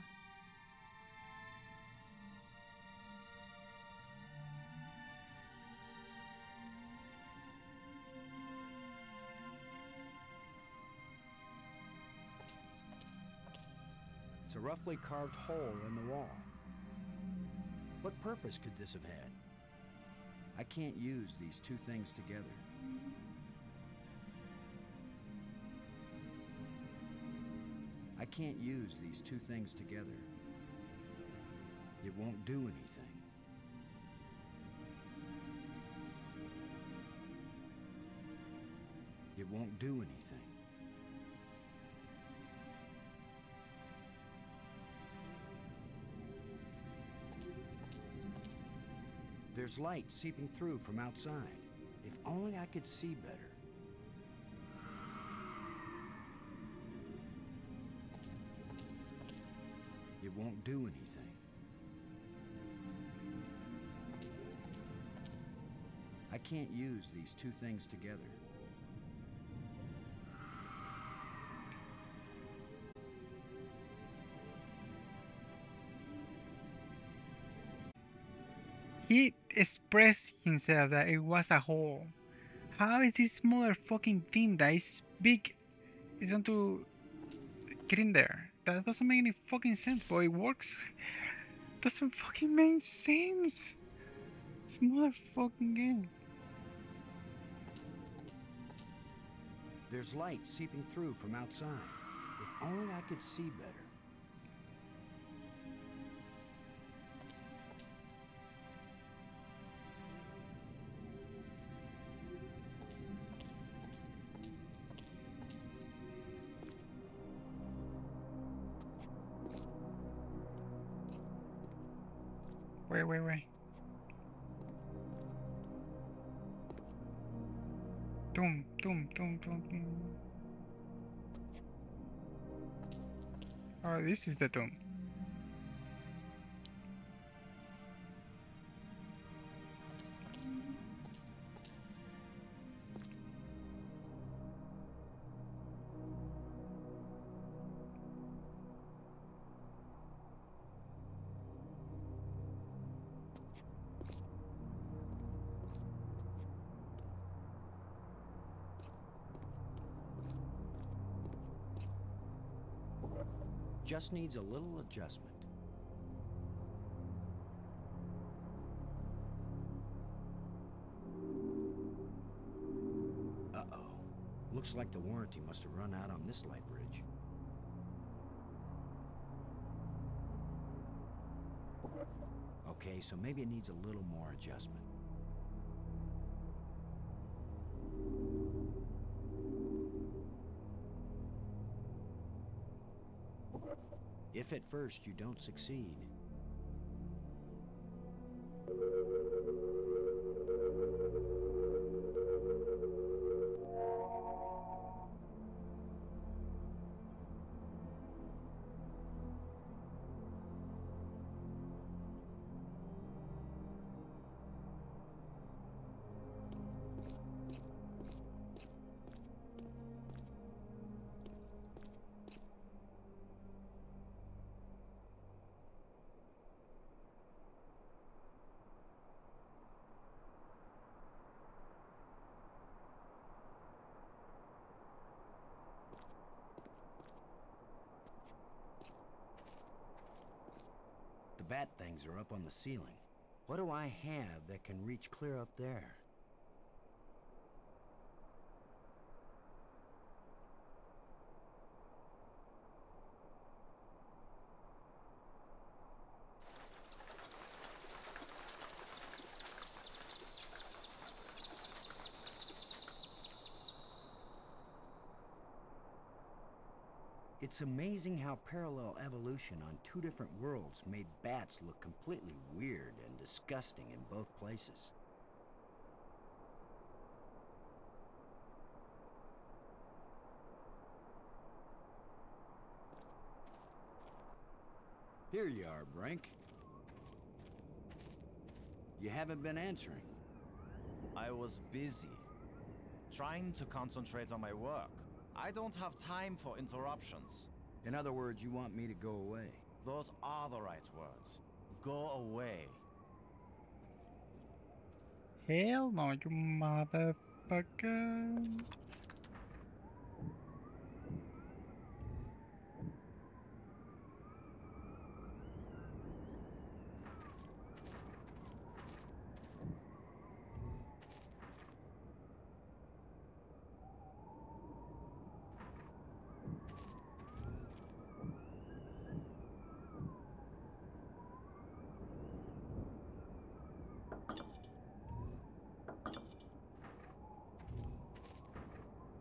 It's a roughly carved hole in the wall. What purpose could this have had? I can't use these two things together. I can't use these two things together. It won't do anything. It won't do anything. There's light seeping through from outside. If only I could see better. It won't do anything. I can't use these two things together. He expressed himself that it was a hole. How is this motherfucking thing that is big is going to get in there? That doesn't make any fucking sense, but it works. Doesn't fucking make sense. This motherfucking game. There's light seeping through from outside. If only I could see better. Wait. Doom. Oh, this is the doom. Just needs a little adjustment. Uh-oh. Looks like the warranty must have run out on this light bridge. Okay, so maybe it needs a little more adjustment. If at first you don't succeed. The bat things are up on the ceiling. What do I have that can reach clear up there? It's amazing how parallel evolution on two different worlds made bats look completely weird and disgusting in both places. Here you are, Brink. You haven't been answering. I was busy, trying to concentrate on my work. I don't have time for interruptions. In other words, you want me to go away. Those are the right words. Go away. Hell no, you motherfucker.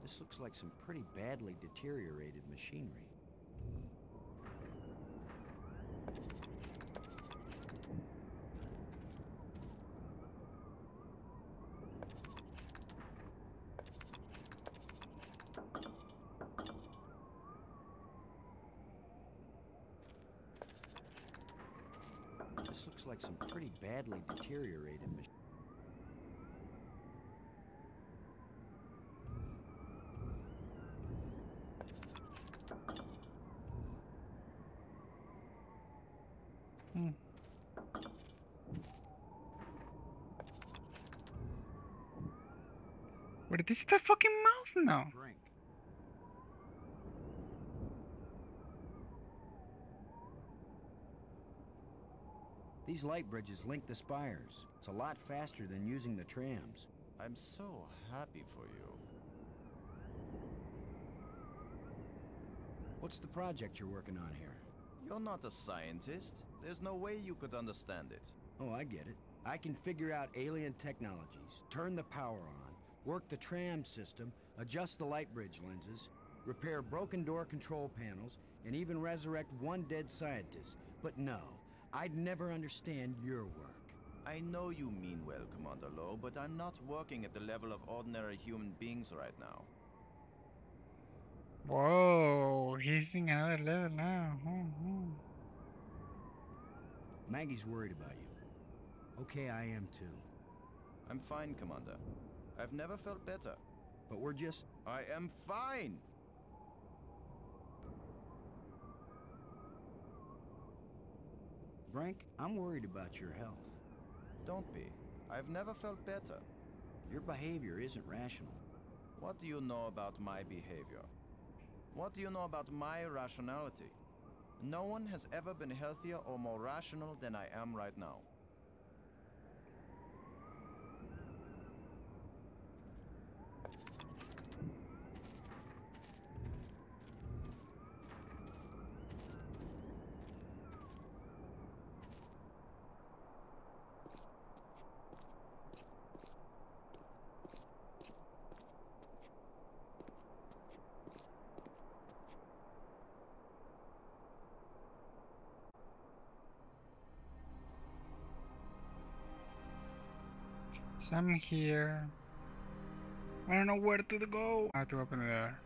This looks like some pretty badly deteriorated machinery. This looks like some pretty badly deteriorated machinery. Wait, this is the fucking mouth now. Brink. These light bridges link the spires. It's a lot faster than using the trams. I'm so happy for you. What's the project you're working on here? You're not a scientist. There's no way you could understand it. Oh, I get it. I can figure out alien technologies, turn the power on, work the tram system, adjust the light bridge lenses, repair broken door control panels, and even resurrect one dead scientist. But no, I'd never understand your work. I know you mean well, Commander Lowe, but I'm not working at the level of ordinary human beings right now. Whoa, he's in another level now. Maggie's worried about you. Okay, I am too. I'm fine, Commander. I've never felt better. But we're just... I am fine! Brink, I'm worried about your health. Don't be. I've never felt better. Your behavior isn't rational. What do you know about my behavior? What do you know about my rationality? No one has ever been healthier or more rational than I am right now. So I'm here. I don't know where to go. I have to open the door.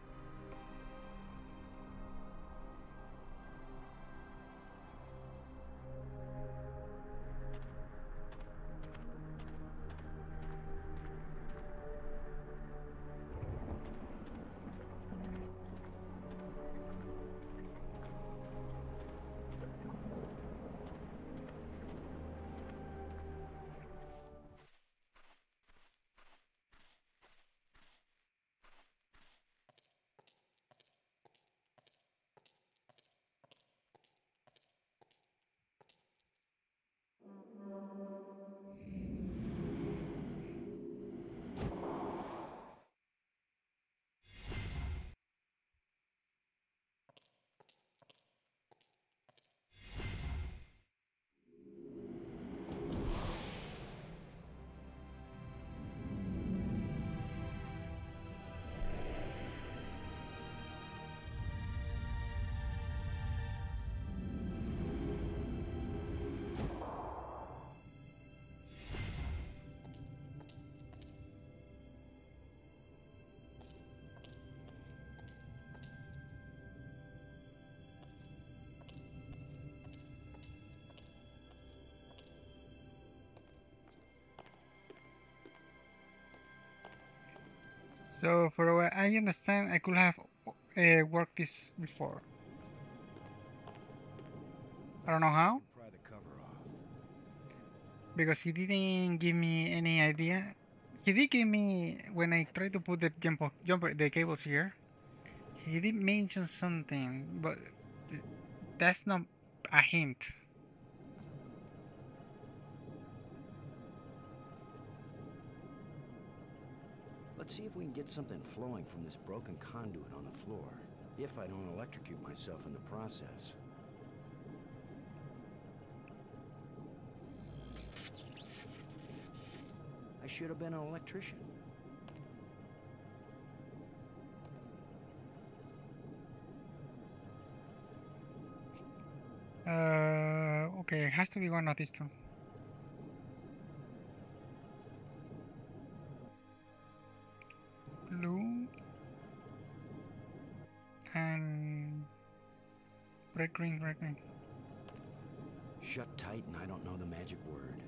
So for what I understand, I could have worked this before. I don't know how, Pry the cover off. because he didn't give me any idea. He did give me when I tried to put the jumper the cables here. He did mention something, but that's not a hint. Let's see if we can get something flowing from this broken conduit on the floor. If I don't electrocute myself in the process. I should have been an electrician. Okay, it has to be one of these two. Blue and red green, red green. Shut tight and I don't know the magic word.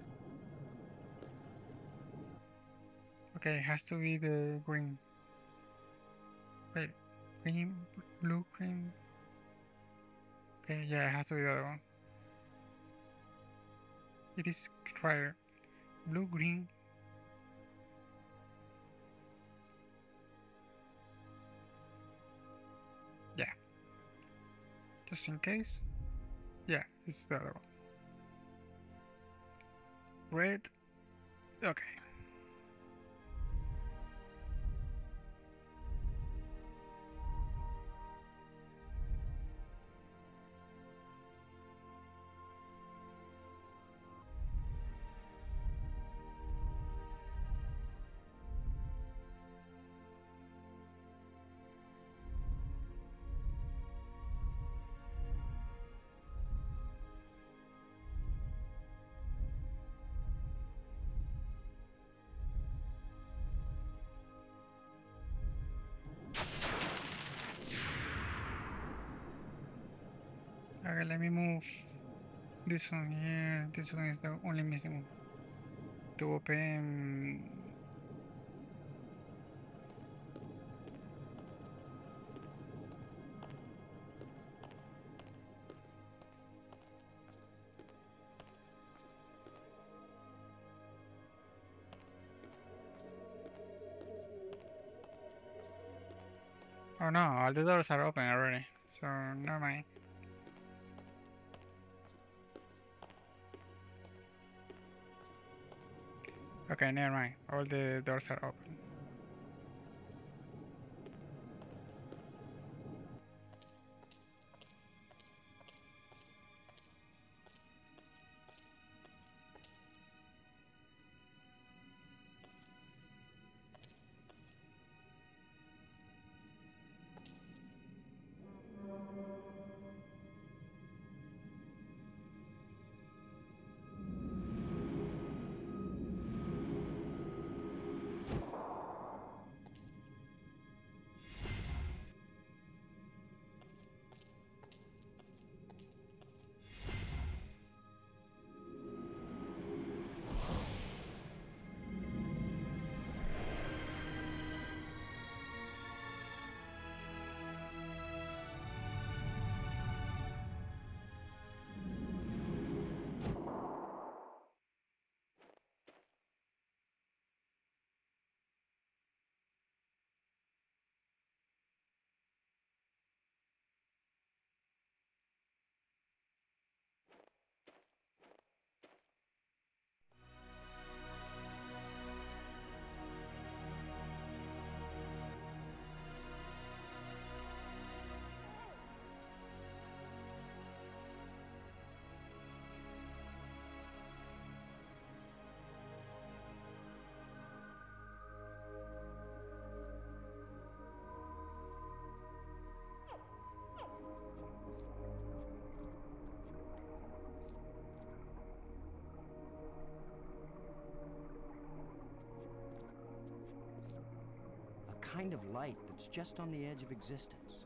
Okay, it has to be the green. Wait, green, blue, green. Okay, yeah, it has to be the other one. It is right. Blue, green. Yeah. Just in case. Yeah, it's the other one. Red. Okay. Okay, let me move this one here. This one is the only missing one. To open. Oh no, all the doors are open already. So never mind. Okay, never mind. All the doors are open. A kind of light that's just on the edge of existence.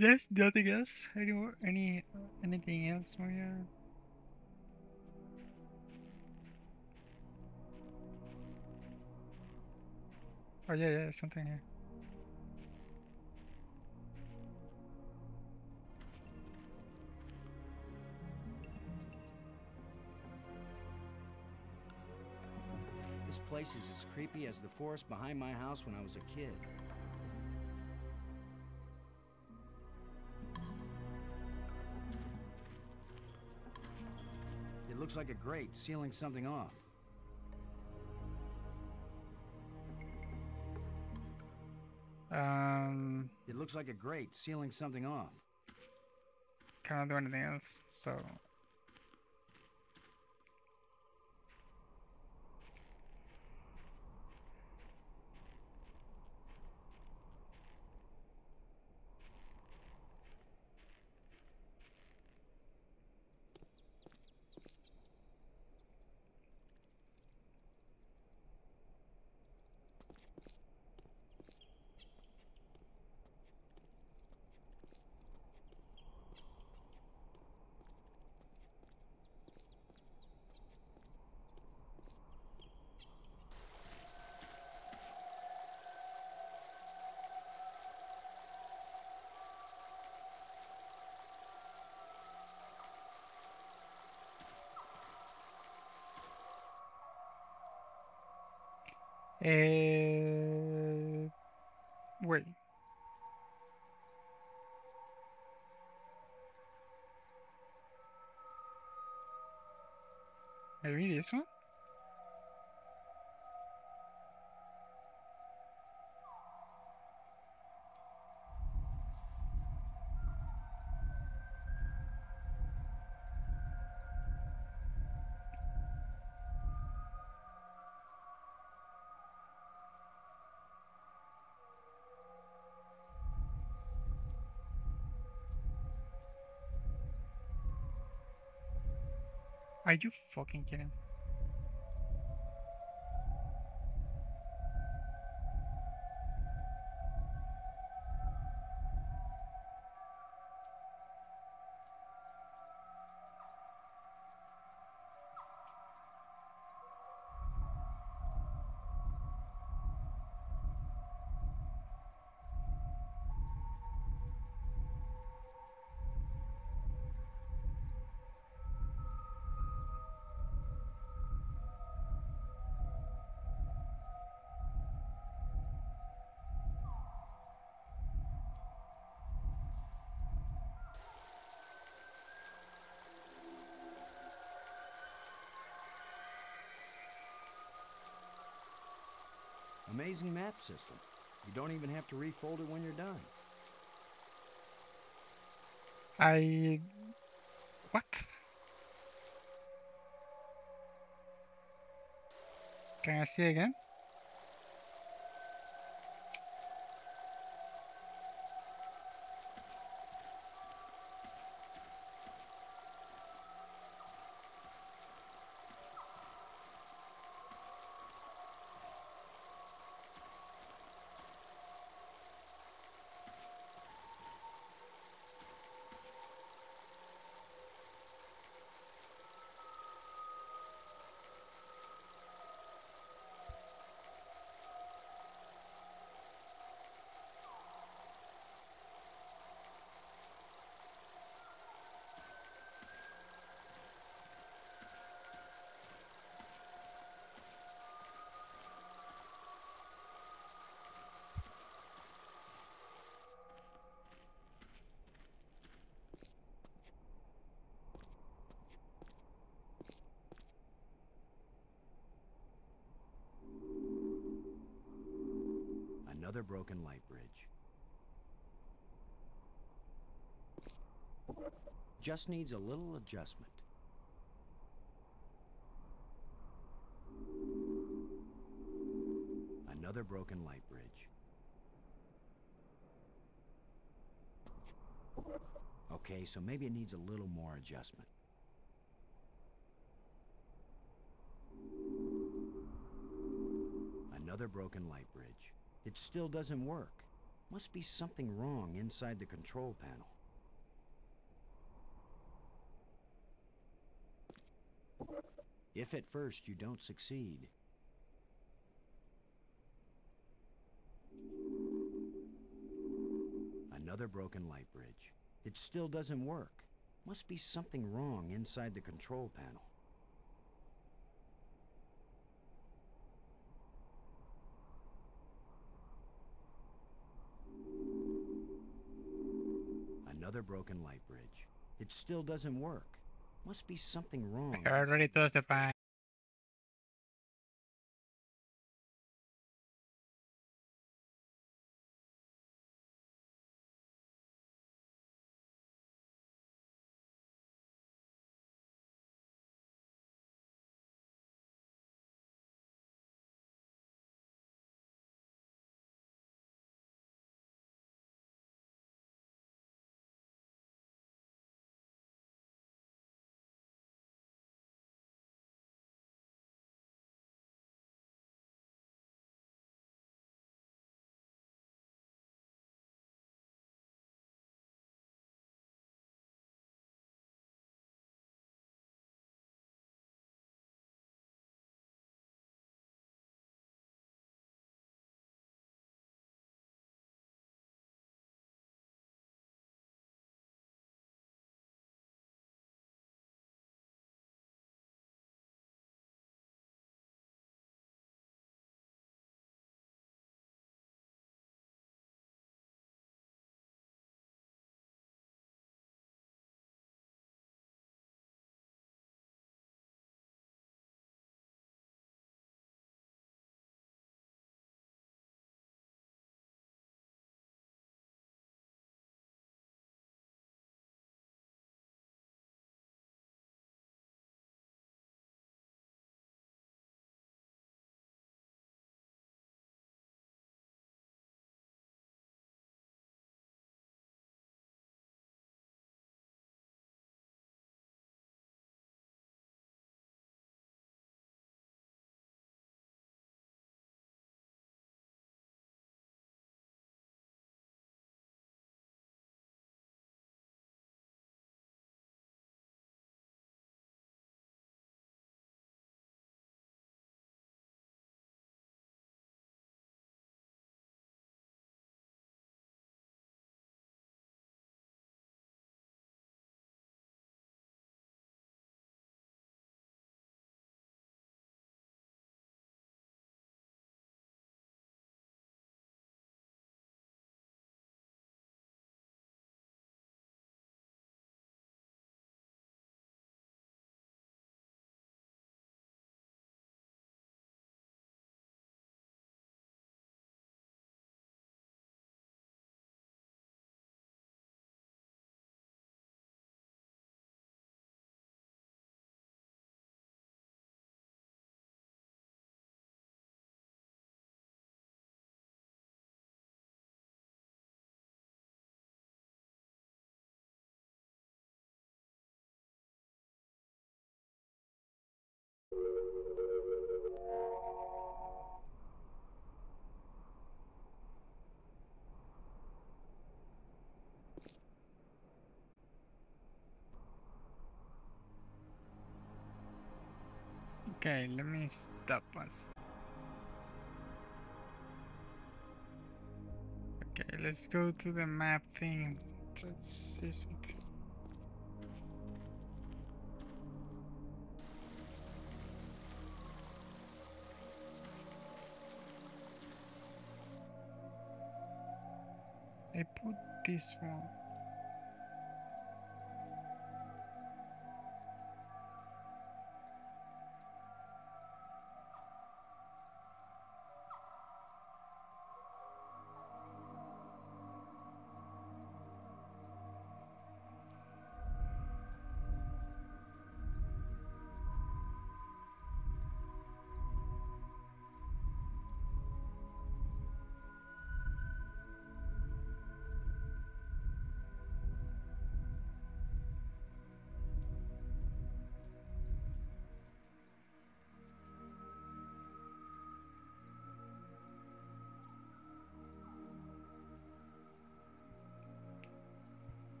There's nothing else anymore. Anything else, Maria? Oh yeah, something here. This place is as creepy as the forest behind my house when I was a kid. It looks like a grate sealing something off. It looks like a grate sealing something off. Cannot do anything else, so wait. Maybe this one? Are you fucking kidding? Amazing map system. You don't even have to refold it when you're done. What? Can I see again? Another broken light bridge. Just needs a little adjustment. Another broken light bridge. Okay, so maybe it needs a little more adjustment. Another broken light bridge. It still doesn't work. Must be something wrong inside the control panel. If at first you don't succeed, another broken light bridge. It still doesn't work. Must be something wrong inside the control panel. Another broken light bridge. It still doesn't work. Must be something wrong. I already tossed the pie. Okay, let me stop us. Okay, let's go to the map thing. Let's see something. I put this one.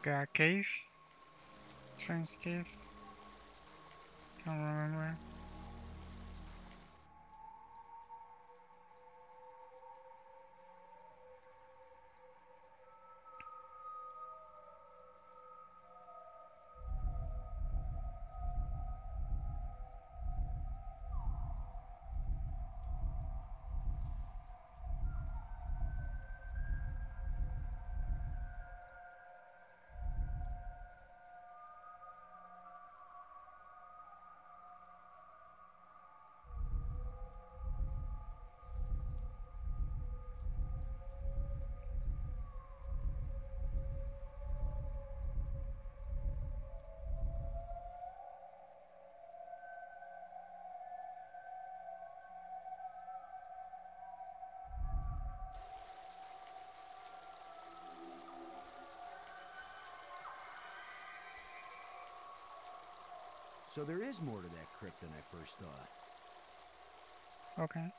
Okay, a cave. Strange cave. Can't remember. So there is more to that crypt than I first thought. Okay.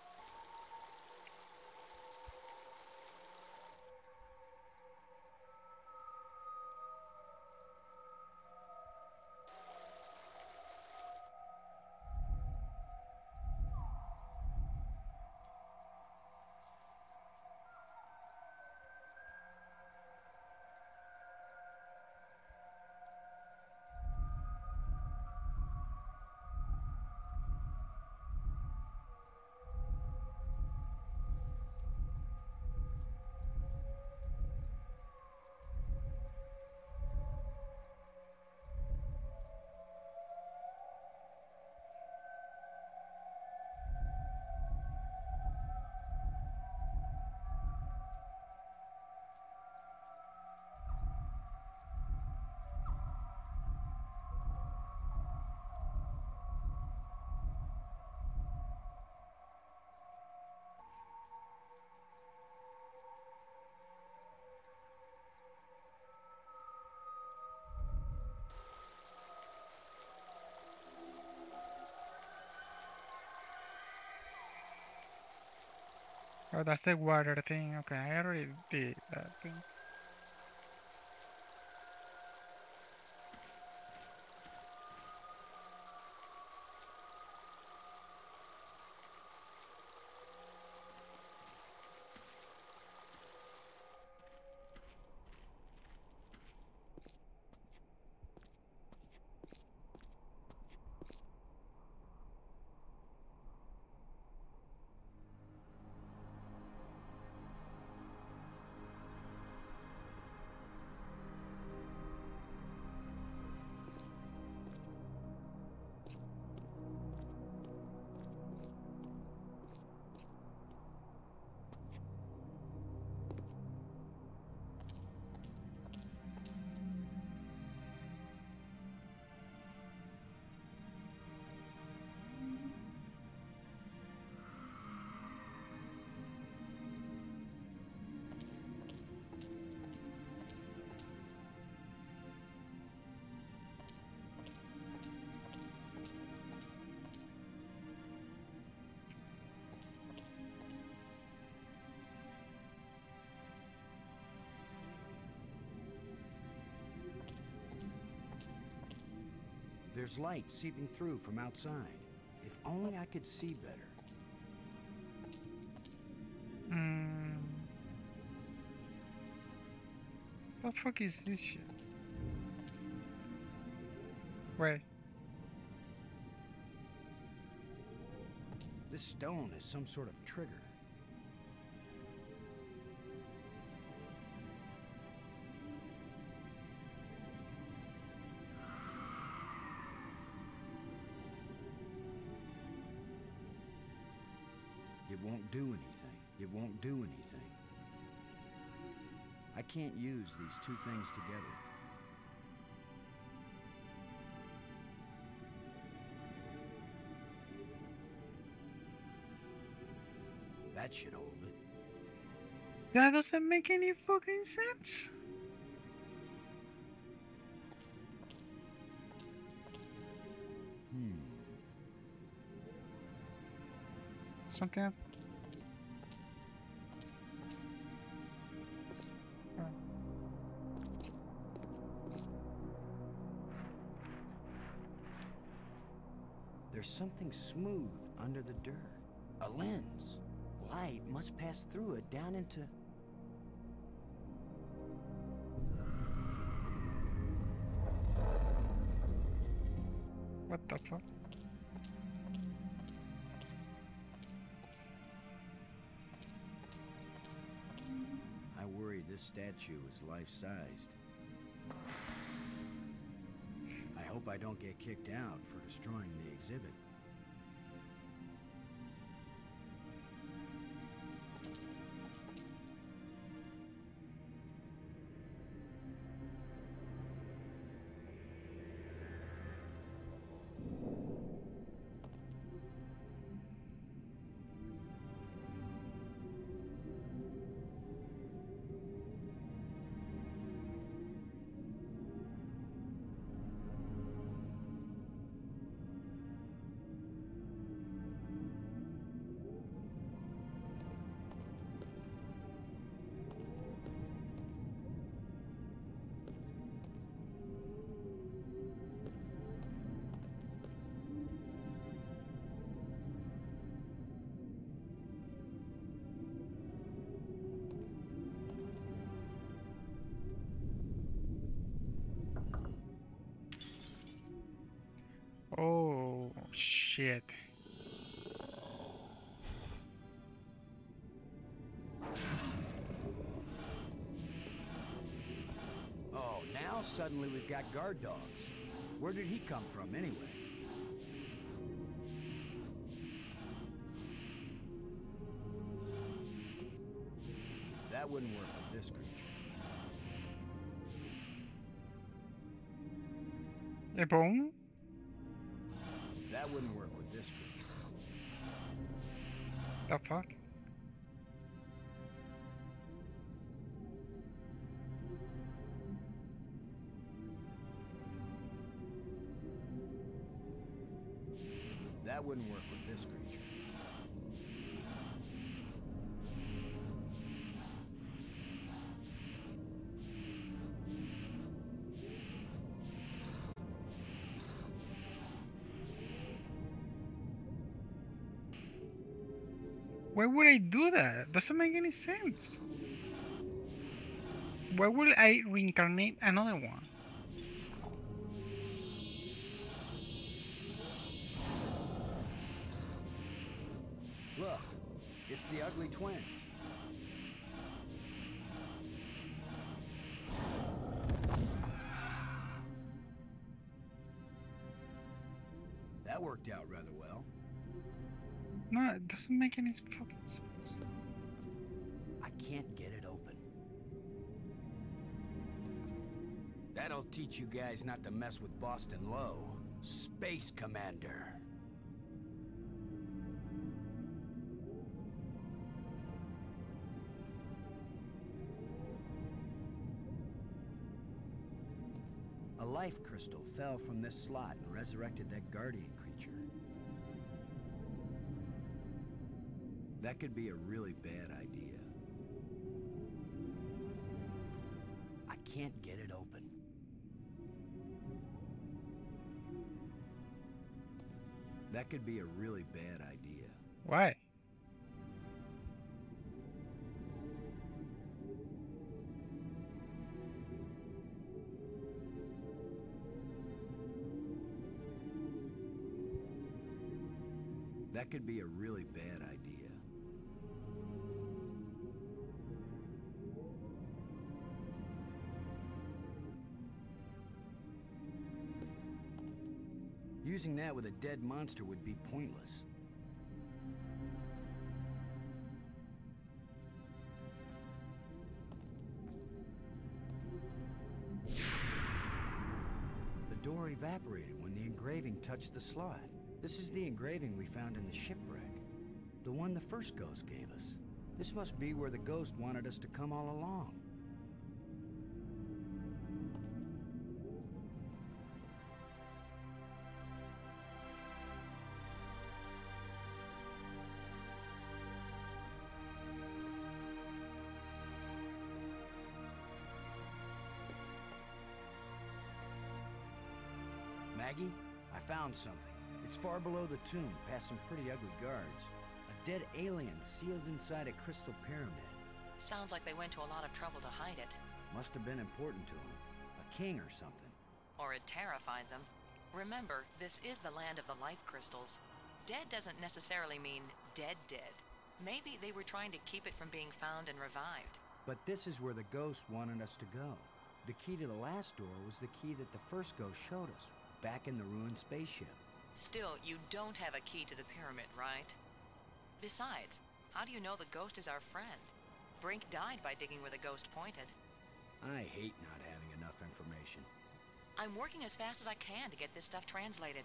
Oh, that's the water thing. Okay, I already did that thing. There's light seeping through from outside. If only I could see better. Hmm. What the fuck is this shit? Wait. This stone is some sort of trigger. It won't do anything. It won't do anything. I can't use these two things together. That should hold it. That doesn't make any fucking sense. Something up. Oh. something smooth under the dirt. A lens. Light must pass through it down into... What the fuck? I worry this statue is life-sized. I hope I don't get kicked out for destroying the exhibit. Oh shit. Oh, now suddenly we've got guard dogs. Where did he come from anyway? That wouldn't work with this creature. A bone? That wouldn't work with this creature. The fuck? That wouldn't work with this creature. Why would I do that? Doesn't make any sense. Why would I reincarnate another one? Look, it's the ugly twins. That worked out rather well. No, it doesn't make any fucking sense. I can't get it open. That'll teach you guys not to mess with Boston Low. Space Commander. A life crystal fell from this slot and resurrected that guardian creature. That could be a really bad idea. I can't get it open. That could be a really bad idea. Why? That could be a really bad idea. Using that with a dead monster would be pointless. The door evaporated when the engraving touched the slot. This is the engraving we found in the shipwreck. The one the first ghost gave us. This must be where the ghost wanted us to come all along. Maggie, I found something. It's far below the tomb, past some pretty ugly guards. A dead alien sealed inside a crystal pyramid. Sounds like they went to a lot of trouble to hide it. Must have been important to him. A king or something. Or it terrified them. Remember, this is the land of the life crystals. Dead doesn't necessarily mean dead dead. Maybe they were trying to keep it from being found and revived. But this is where the ghost wanted us to go. The key to the last door was the key that the first ghost showed us, back in the ruined spaceship. Still, you don't have a key to the pyramid, right? Besides, how do you know the ghost is our friend? Brink died by digging where the ghost pointed. I hate not having enough information. I'm working as fast as I can to get this stuff translated.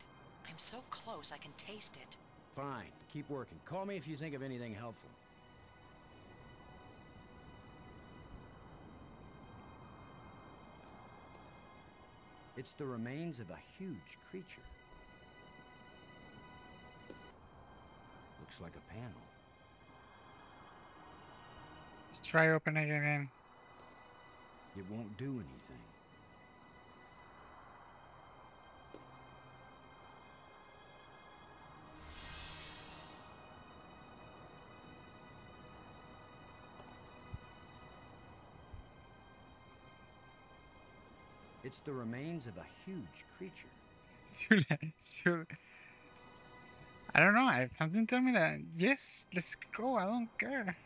I'm so close I can taste it. Fine, keep working. Call me if you think of anything helpful. It's the remains of a huge creature. Looks like a panel. Let's try opening it again. It won't do anything. It's the remains of a huge creature. Should I don't know. If something tell me that yes, let's go. I don't care.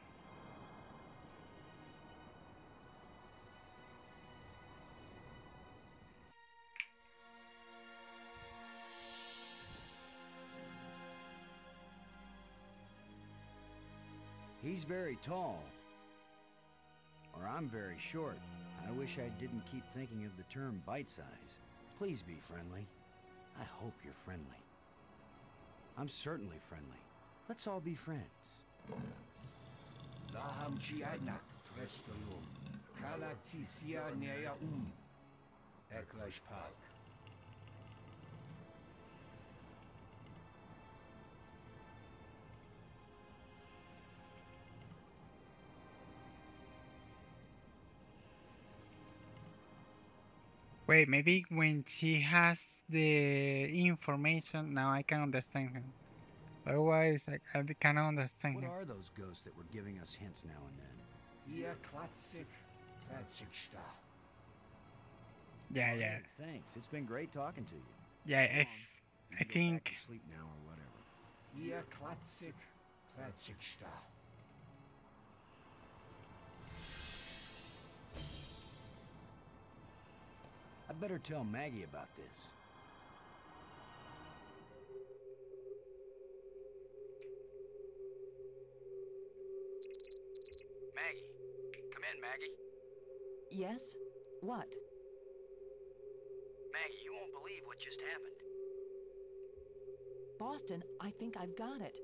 He's very tall. Or I'm very short. I wish I didn't keep thinking of the term bite size. Please be friendly. I hope you're friendly. I'm certainly friendly. Let's all be friends. Laham Chianak Trestalum, Kalatisia Nea Eklash Park. Wait, maybe when she has the information, now I can understand him. Otherwise, I cannot understand What him. are those ghosts that were giving us hints now and then? Ia Klatsik, Klatsik Sta. Yeah, Oh, yeah, hey, thanks. It's been great talking to you. yeah. So long. I You can go think back to sleep now or whatever. Ia Klatsik, Klatsik Sta. I better tell Maggie about this. Maggie. Come in, Maggie. Yes? What? Maggie, you won't believe what just happened. Boston, I think I've got it.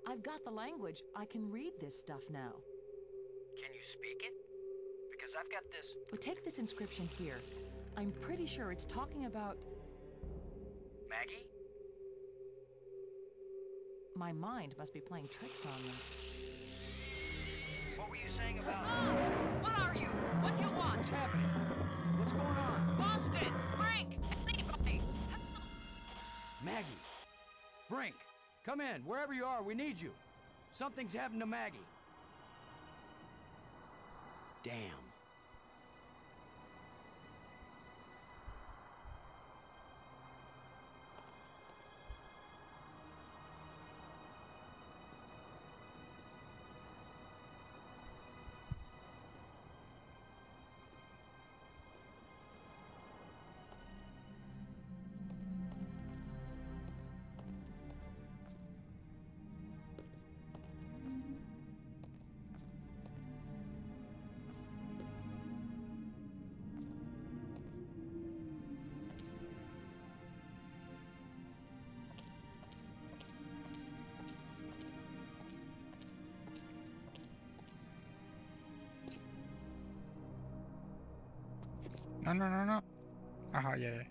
I've got the language. I can read this stuff now. Can you speak it? Because I've got this. But take this inscription here. I'm pretty sure it's talking about... Maggie? My mind must be playing tricks on me. What were you saying about... What are you? What do you want? What's happening? What's going on? Boston! Brink! Anybody! Maggie! Brink! Come in, wherever you are, we need you. Something's happened to Maggie. Damn. no, no, no, no. Oh, yeah, yeah.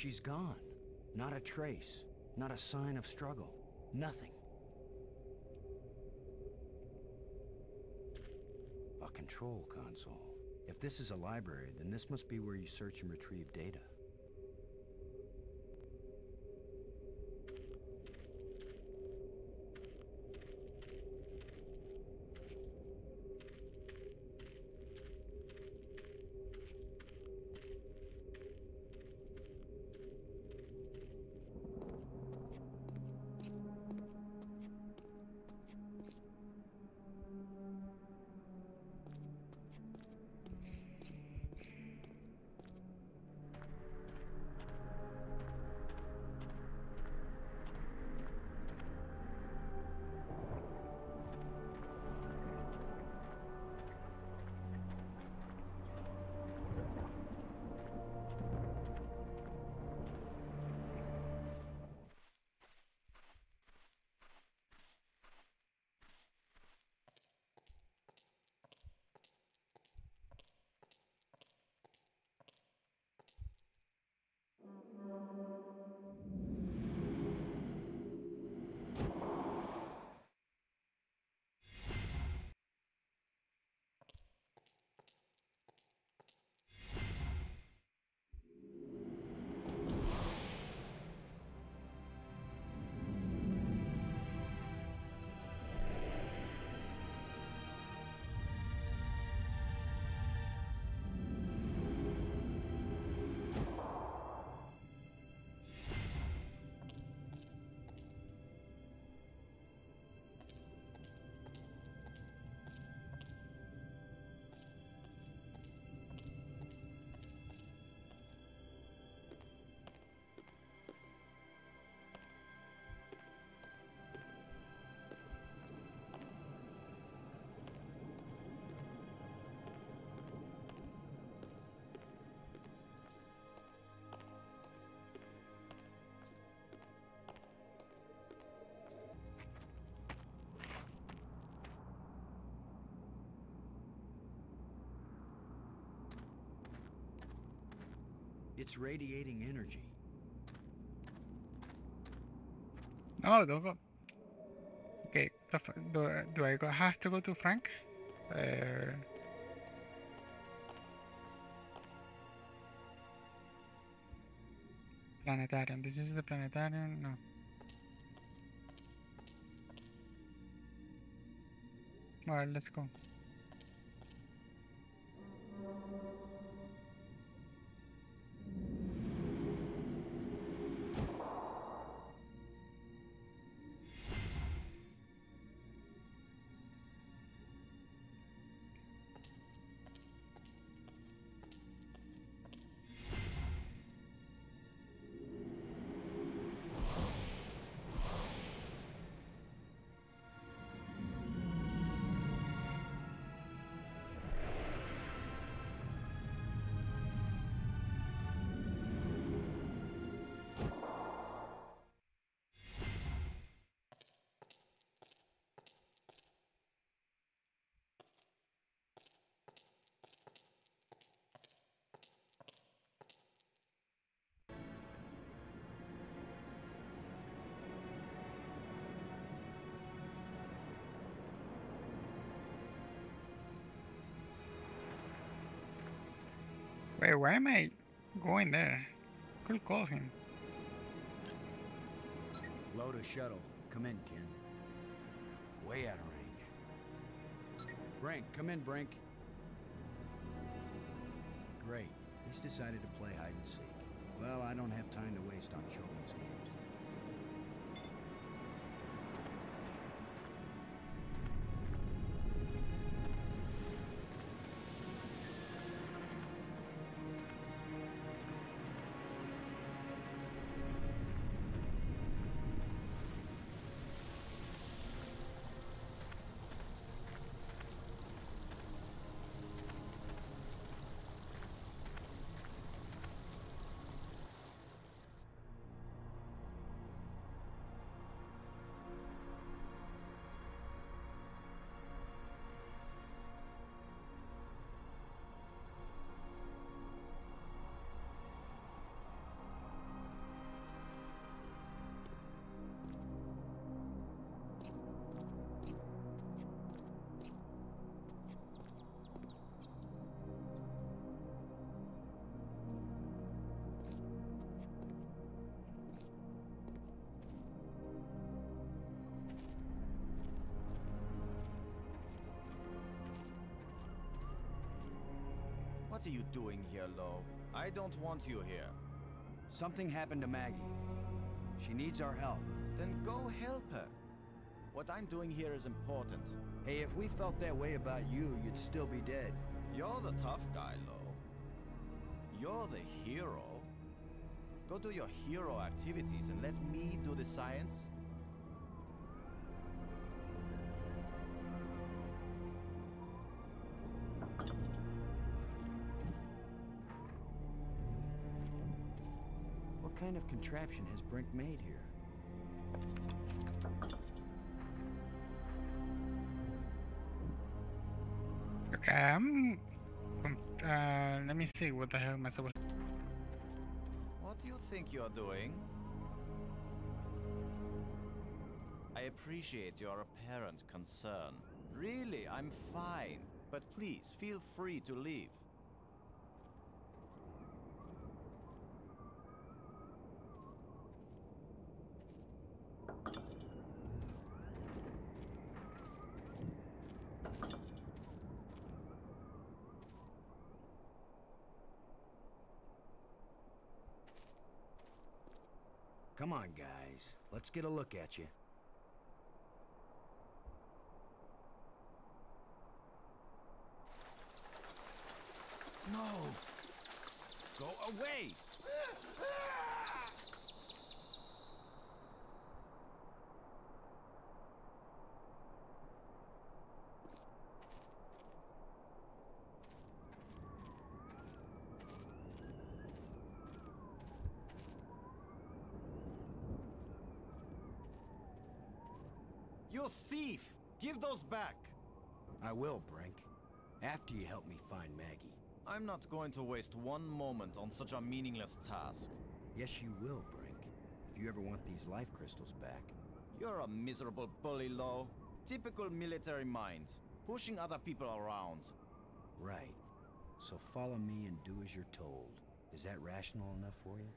She's gone. Not a trace. Not a sign of struggle. Nothing. A control console. If this is a library, then this must be where you search and retrieve data. It's radiating energy. No, don't go. Okay, do I have to go to Frank? Planetarium. This is the planetarium. No. Alright, let's go. Wait, why am I going there? Could call him. Load a shuttle. Come in, Ken. Way out of range. Brink, come in, Brink. Great. He's decided to play hide and seek. Well, I don't have time to waste on children's games. What are you doing here, Lo? I don't want you here. Something happened to Maggie. She needs our help. Then go help her. What I'm doing here is important. Hey, if we felt that way about you, you'd still be dead. You're the tough guy, Lo. You're the hero. Go do your hero activities and let me do the science. What kind of contraption has Brink made here? Okay, let me see, what the hell am I supposed to... What do you think you're doing? I appreciate your apparent concern. Really, I'm fine. But please, feel free to leave. Come on, guys. Let's get a look at you. No! Go away! You thief! Give those back! I will, Brink. After you help me find Maggie. I'm not going to waste one moment on such a meaningless task. Yes, you will, Brink. If you ever want these life crystals back. You're a miserable bully, Lo. Typical military mind. Pushing other people around. Right. So follow me and do as you're told. Is that rational enough for you?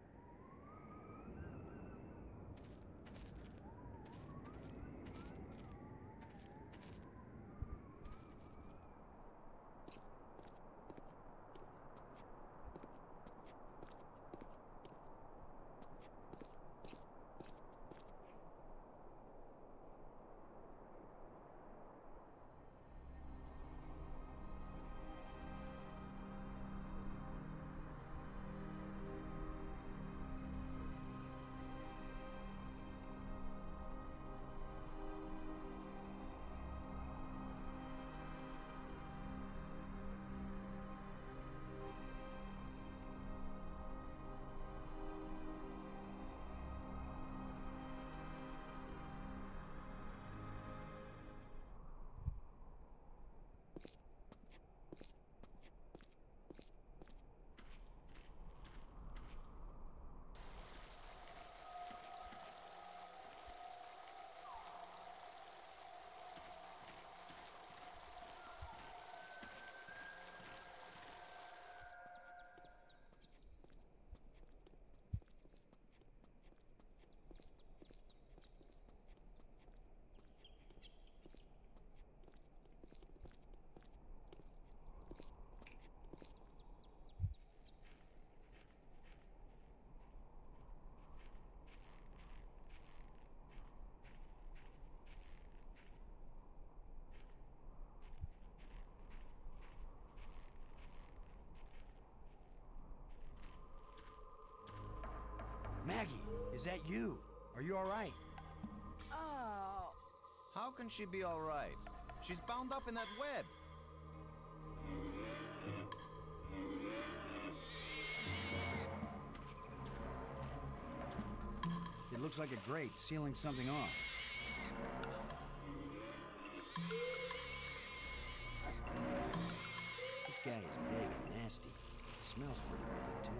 Maggie, is that you? Are you all right? Oh. How can she be all right? She's bound up in that web. It looks like a grate sealing something off. This guy is big and nasty. Smells pretty bad, too.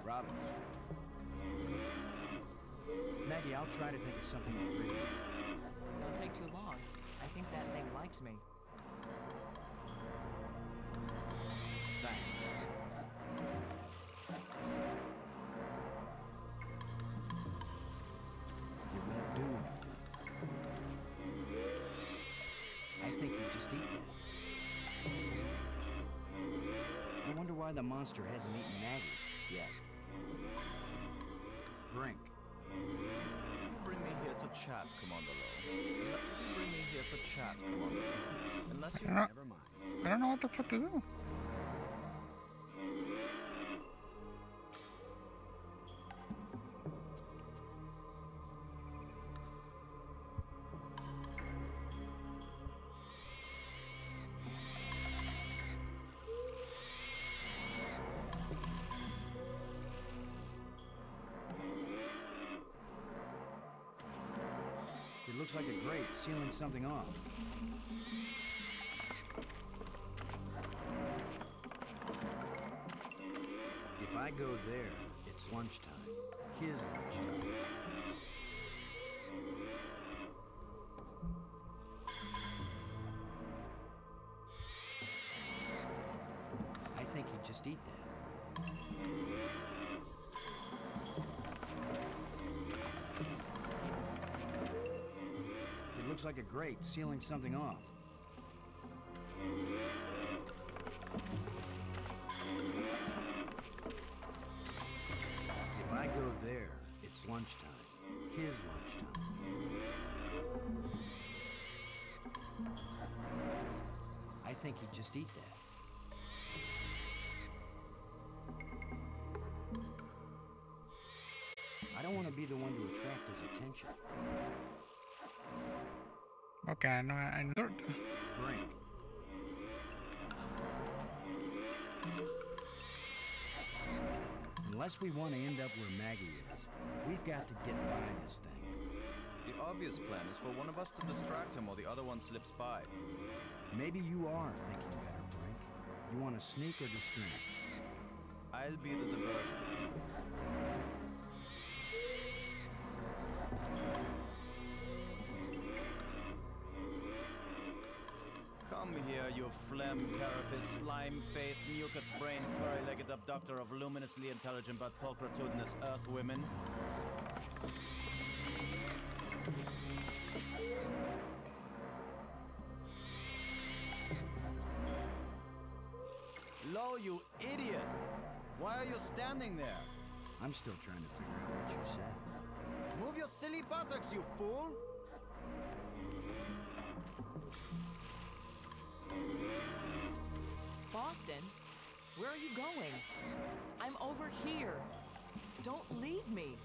Robin. Maggie, I'll try to think of something to free you. Don't take too long. I think that thing likes me. Thanks. the monster hasn't eaten Maggie yet. Brink. Did you bring me here to chat, Commander Lowe? Did you bring me here to chat, Commander Lowe? Unless you... Never mind. I don't know what the fuck to do. It looks like a grate sealing something off. If I go there, it's lunchtime. His lunchtime. I think he'd just eat that. It looks like a grate sealing something off. If I go there, it's lunchtime. His lunchtime. I think he'd just eat that. I don't want to be the one to attract his attention. Okay, I know. I know. Brink. Unless we want to end up where Maggie is, we've got to get by this thing. The obvious plan is for one of us to distract him while the other one slips by. Maybe you are thinking better, Brink. You want to sneak or distract? I'll be the diversion. Come here, you phlegm, carapace, slime-faced, mucus-brained, furry-legged abductor of luminously intelligent but pulchritudinous earth women. Lo, you idiot! Why are you standing there? I'm still trying to figure out what you said. Move your silly buttocks, you fool! Boston, where are you going? I'm over here. Don't leave me.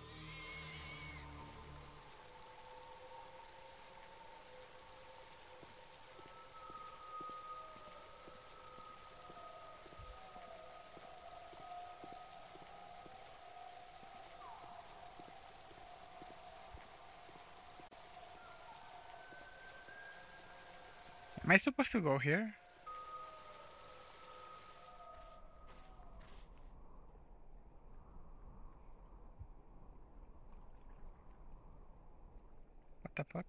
Am I supposed to go here? What the fuck?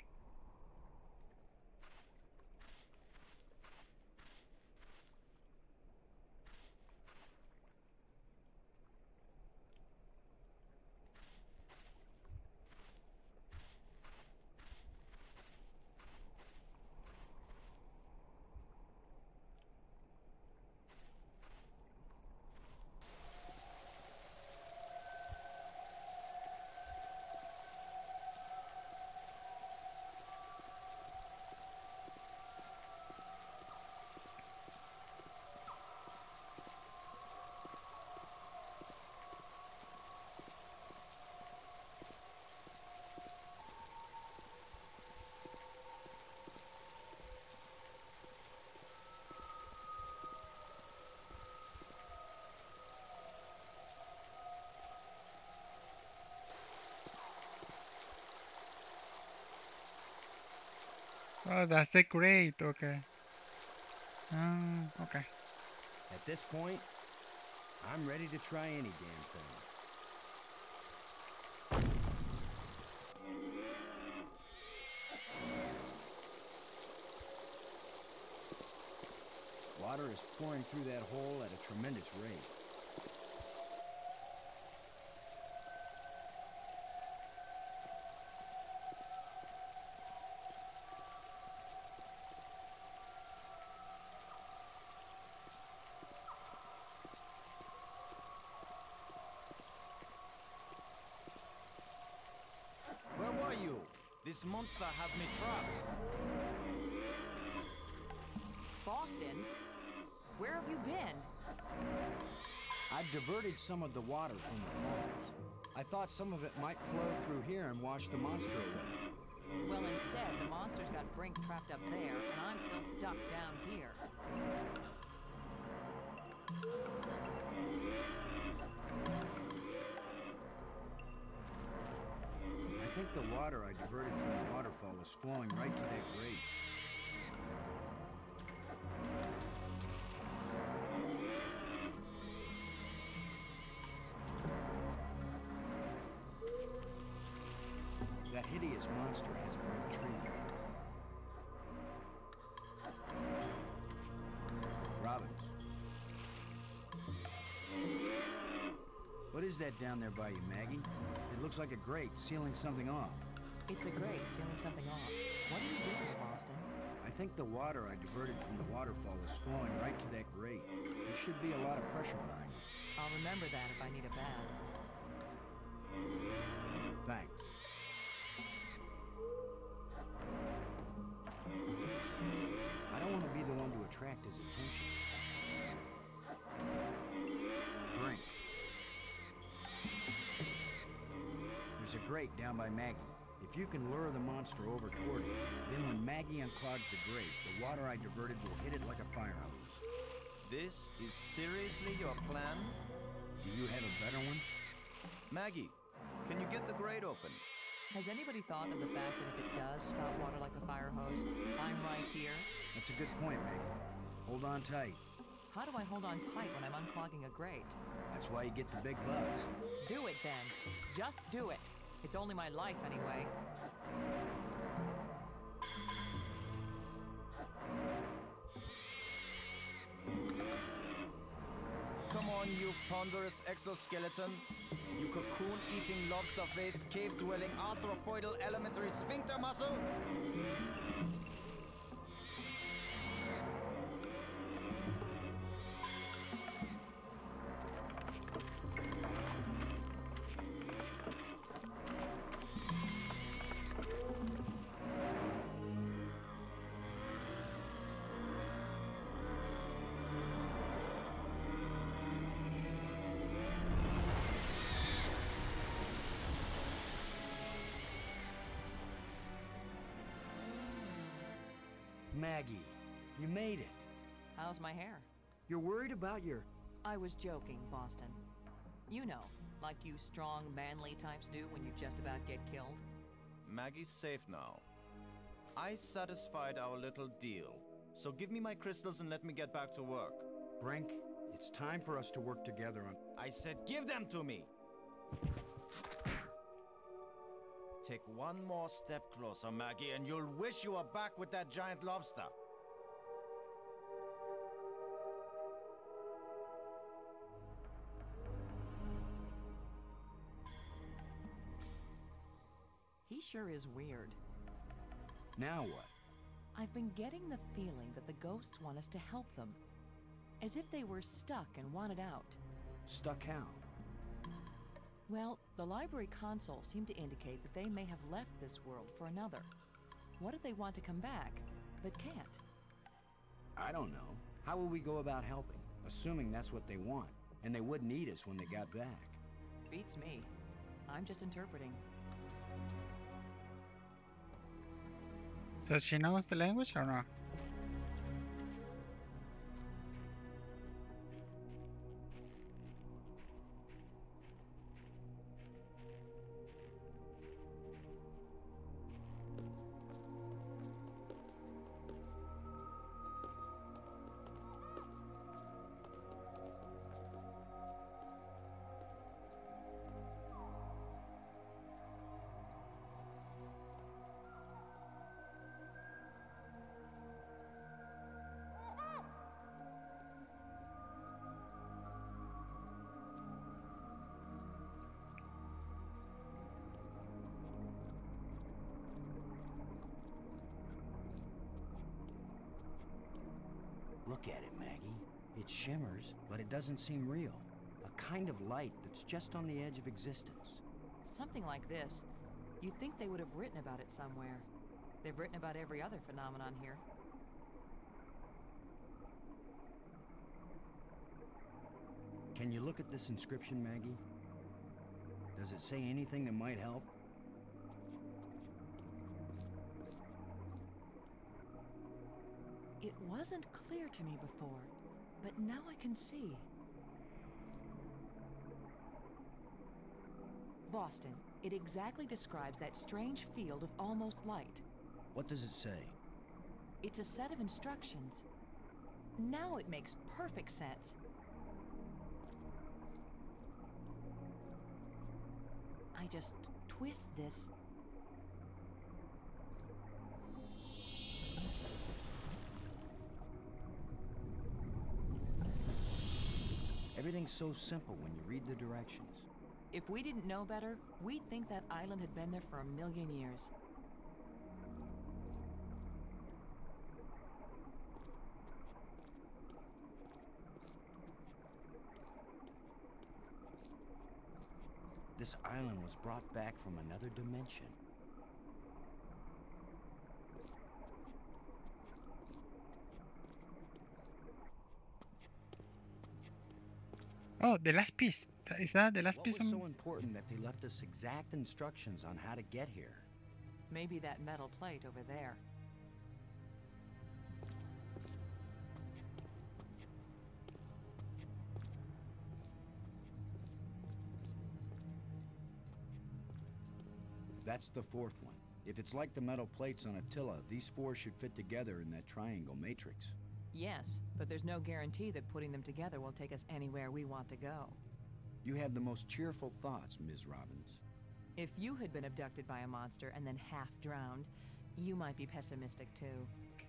Oh, that's the great. Okay. Okay. At this point, I'm ready to try any damn thing. Water is pouring through that hole at a tremendous rate. This monster has me trapped. Boston? Where have you been? I've diverted some of the water from the falls. I thought some of it might flow through here and wash the monster away. Well, instead, the monster's got Brink trapped up there, and I'm still stuck down here. I think the water I diverted from the waterfall is flowing right to that grate. That hideous monster has been retrieved. Robbins. What is that down there by you, Maggie? It looks like a grate sealing something off. It's a grate sealing something off. What are you doing, Boston? I think the water I diverted from the waterfall is flowing right to that grate. There should be a lot of pressure behind it. I'll remember that if I need a bath. Thanks. I don't want to be the one to attract his attention. Brink. There's a grate down by Maggie. If you can lure the monster over toward it, then when Maggie unclogs the grate, the water I diverted will hit it like a fire hose. This is seriously your plan? Do you have a better one? Maggie, can you get the grate open? Has anybody thought of the fact that if it does spout water like a fire hose, I'm right here? That's a good point, Maggie. Hold on tight. How do I hold on tight when I'm unclogging a grate? That's why you get the big bucks. Do it then. Just do it. It's only my life anyway. Come on, you ponderous exoskeleton. You cocoon-eating, lobster-faced, cave-dwelling, arthropoidal elementary sphincter muscle. Maggie, you made it. How's my hair? You're worried about your... I was joking, Boston. You know, like you strong, manly types do when you just about get killed. Maggie's safe now. I satisfied our little deal. So give me my crystals and let me get back to work. Brink, it's time for us to work together on... I said give them to me! Take one more step closer, Maggie, and you'll wish you were back with that giant lobster. He sure is weird. Now what? I've been getting the feeling that the ghosts want us to help them. As if they were stuck and wanted out. Stuck how? Well, the library console seemed to indicate that they may have left this world for another. What if they want to come back, but can't? I don't know. How will we go about helping? Assuming that's what they want, and they wouldn't eat us when they got back. Beats me. I'm just interpreting. So she knows the language or not? Look at it, Maggie. It shimmers, but it doesn't seem real. A kind of light that's just on the edge of existence. Something like this. You'd think they would have written about it somewhere. They've written about every other phenomenon here. Can you look at this inscription, Maggie? Does it say anything that might help? It wasn't clear to me before, but now I can see. Boston, it exactly describes that strange field of almost light. What does it say? It's a set of instructions. Now it makes perfect sense. I just twist this. Everything's so simple when you read the directions. If we didn't know better, we'd think that island had been there for 1,000,000 years. This island was brought back from another dimension. Oh, the last piece. Is that the last What piece? was so important that they left us exact instructions on how to get here? Maybe that metal plate over there. That's the fourth one. If it's like the metal plates on Attila, these four should fit together in that triangle matrix. Yes, but there's no guarantee that putting them together will take us anywhere we want to go. You have the most cheerful thoughts, Ms. Robbins. If you had been abducted by a monster and then half drowned, you might be pessimistic too.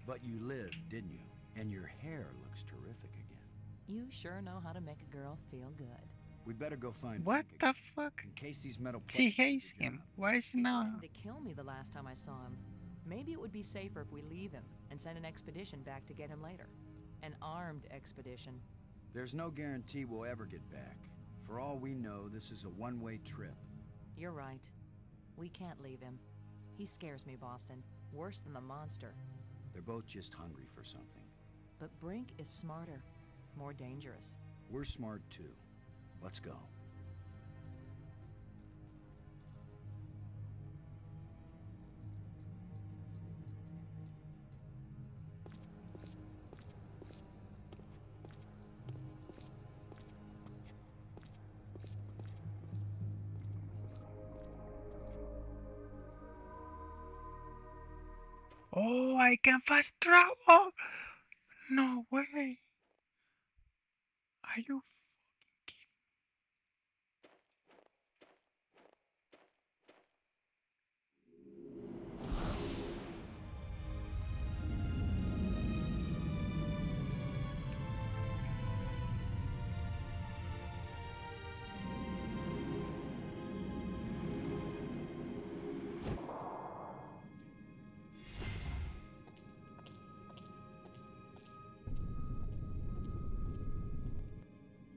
But you lived, didn't you? And your hair looks terrific again. You sure know how to make a girl feel good. We'd better go find What Brink the again, fuck? in case these metal plates She do the hates him. job. Why is he He now? threatened to kill me the last time I saw him. Maybe it would be safer if we leave him and send an expedition back to get him later. An armed expedition. There's no guarantee we'll ever get back. For all we know, this is a one-way trip. You're right. We can't leave him. He scares me, Boston. Worse than the monster. They're both just hungry for something. But Brink is smarter. More dangerous. We're smart too. Let's go. Oh, I can fast travel. No way. Are you?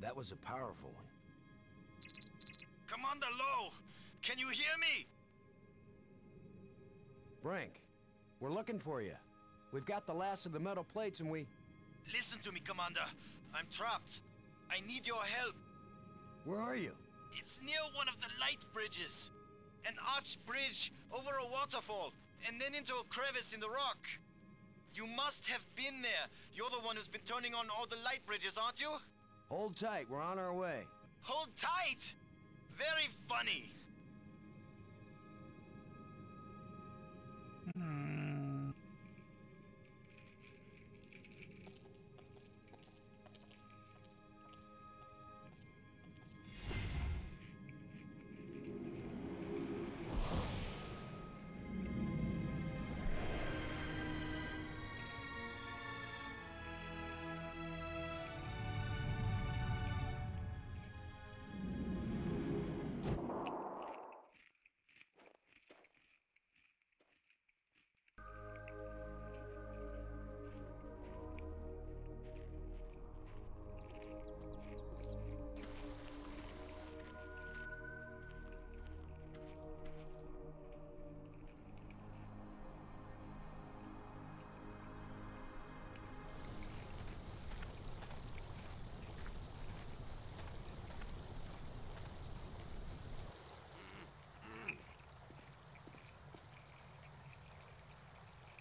That was a powerful one. Commander Lowe, can you hear me? Brink, we're looking for you. We've got the last of the metal plates and we... Listen to me, Commander. I'm trapped. I need your help. Where are you? It's near one of the light bridges. An arched bridge over a waterfall, and then into a crevice in the rock. You must have been there. You're the one who's been turning on all the light bridges, aren't you? Hold tight, we're on our way. Hold tight! Very funny. Hmm.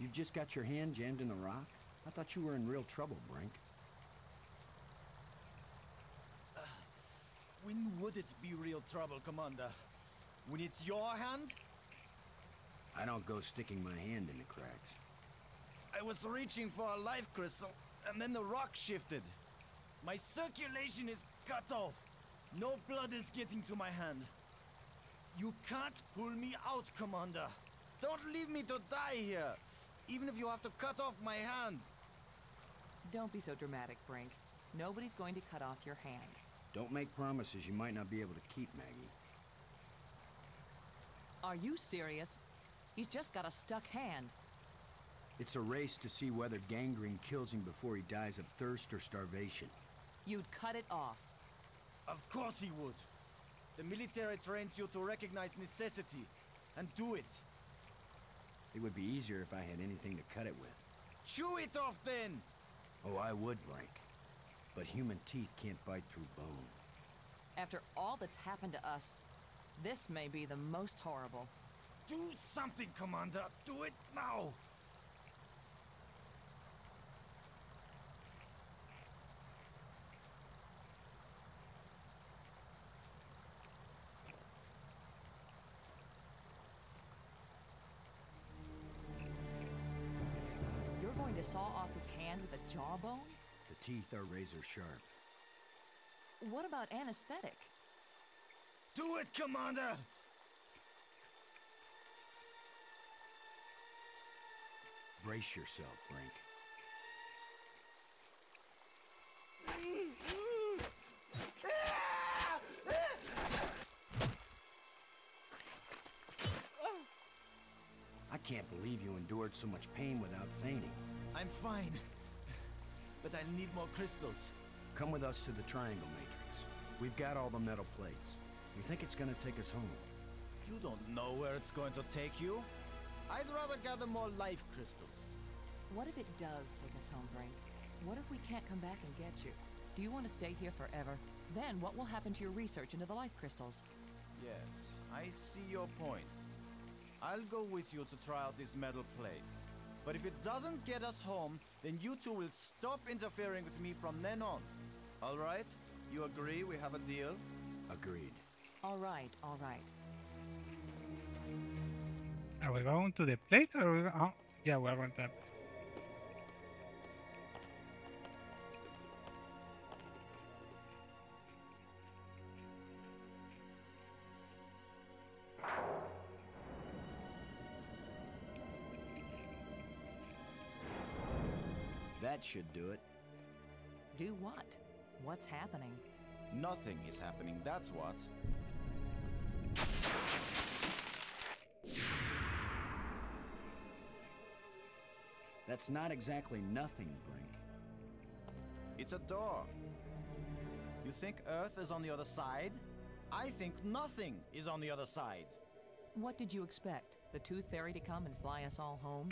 You've just got your hand jammed in a rock? I thought you were in real trouble, Brink. When would it be real trouble, Commander? When it's your hand? I don't go sticking my hand in the cracks. I was reaching for a life crystal, and then the rock shifted. My circulation is cut off. No blood is getting to my hand. You can't pull me out, Commander. Don't leave me to die here, even if you have to cut off my hand. Don't be so dramatic, Brink. Nobody's going to cut off your hand. Don't make promises you might not be able to keep, Maggie. Are you serious? He's just got a stuck hand. It's a race to see whether gangrene kills him before he dies of thirst or starvation. You'd cut it off. Of course he would. The military trains you to recognize necessity and do it. It would be easier if I had anything to cut it with. Chew it off then! Oh, I would, Brink. But human teeth can't bite through bone. After all that's happened to us, this may be the most horrible. Do something, Commander! Do it now! You're going to saw off his hand with a jawbone? The teeth are razor sharp. What about anesthetic? Do it, Commander! Brace yourself, Brink. I can't believe you endured so much pain without fainting. I'm fine. But I'll need more crystals. Come with us to the Triangle Matrix. We've got all the metal plates. You think it's gonna take us home? You don't know where it's going to take you. I'd rather gather more life crystals. What if it does take us home, Brink? What if we can't come back and get you? Do you want to stay here forever? Then what will happen to your research into the life crystals? Yes, I see your point. I'll go with you to try out these metal plates. But if it doesn't get us home, then you two will stop interfering with me from then on. All right? You agree we have a deal? Agreed. All right, all right. Are we going to the plate or are we, oh, yeah, we're going to that. That should do it. Do what? What's happening? Nothing is happening, that's what. That's not exactly nothing, Brink. It's a door. You think Earth is on the other side? I think nothing is on the other side. What did you expect? The Tooth Fairy to come and fly us all home?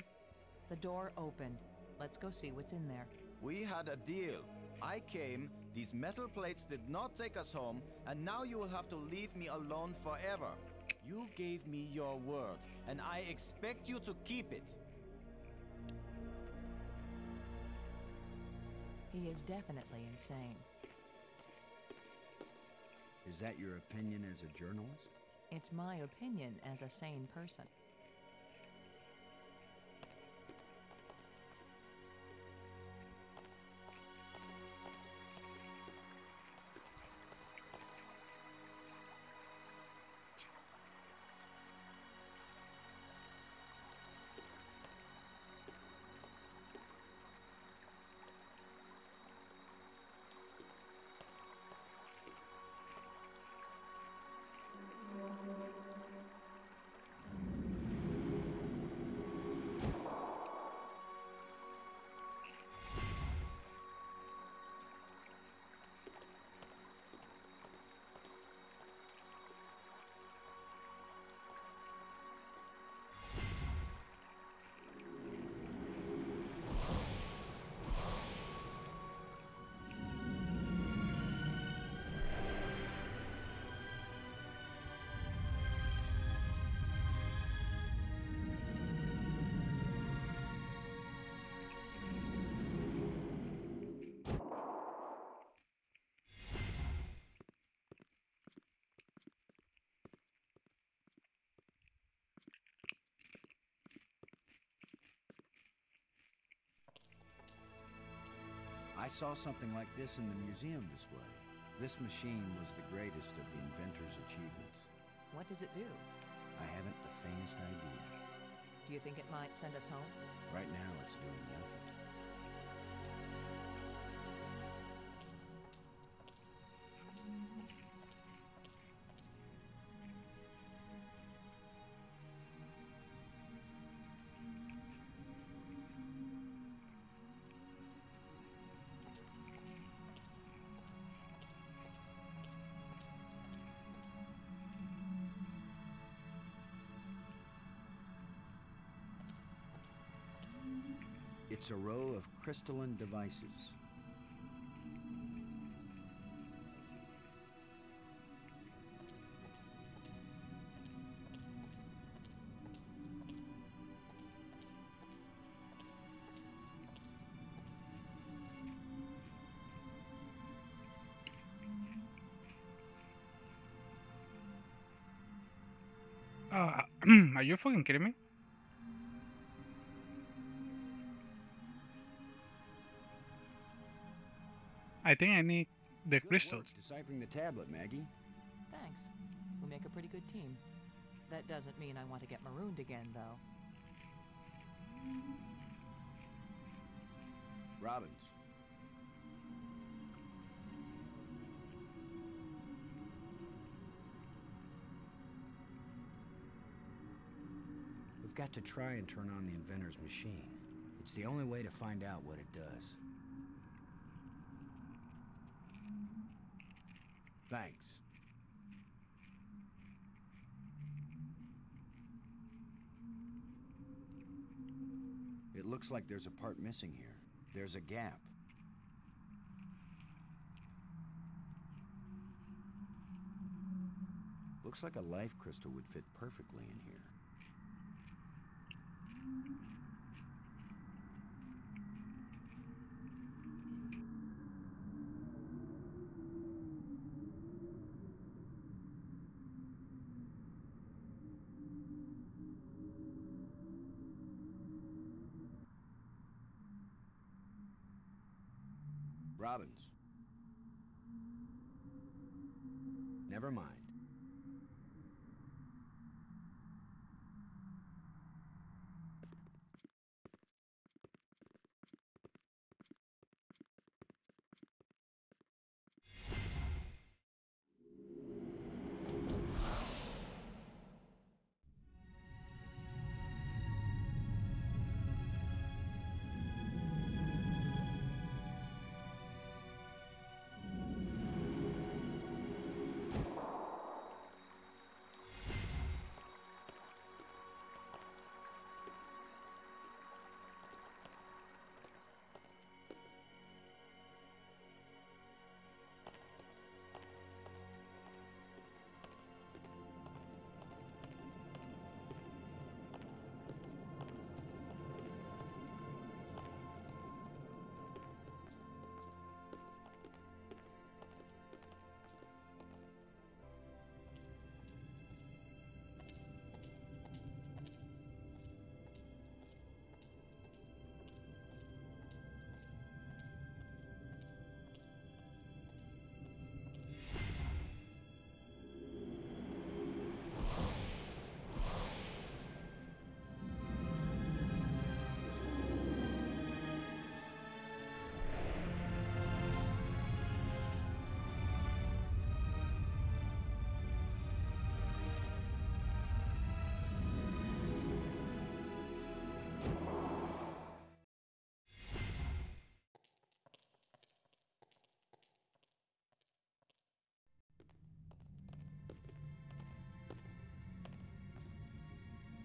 The door opened. Let's go see what's in there. We had a deal. I came, these metal plates did not take us home, and now you will have to leave me alone forever. You gave me your word, and I expect you to keep it. He is definitely insane. Is that your opinion as a journalist? It's my opinion as a sane person. saw something like this in the museum display. This machine was the greatest of the inventor's achievements. What does it do? I haven't the faintest idea. Do you think it might send us home? Right now, it's doing nothing. It's a row of crystalline devices. Are you fucking kidding me? I think I need the Good crystals. work deciphering the tablet, Maggie. Thanks. We make a pretty good team. That doesn't mean I want to get marooned again, though. Robbins. We've got to try and turn on the inventor's machine. It's the only way to find out what it does. Thanks. It looks like there's a part missing here. There's a gap. Looks like a life crystal would fit perfectly in here. Robbins. Never mind.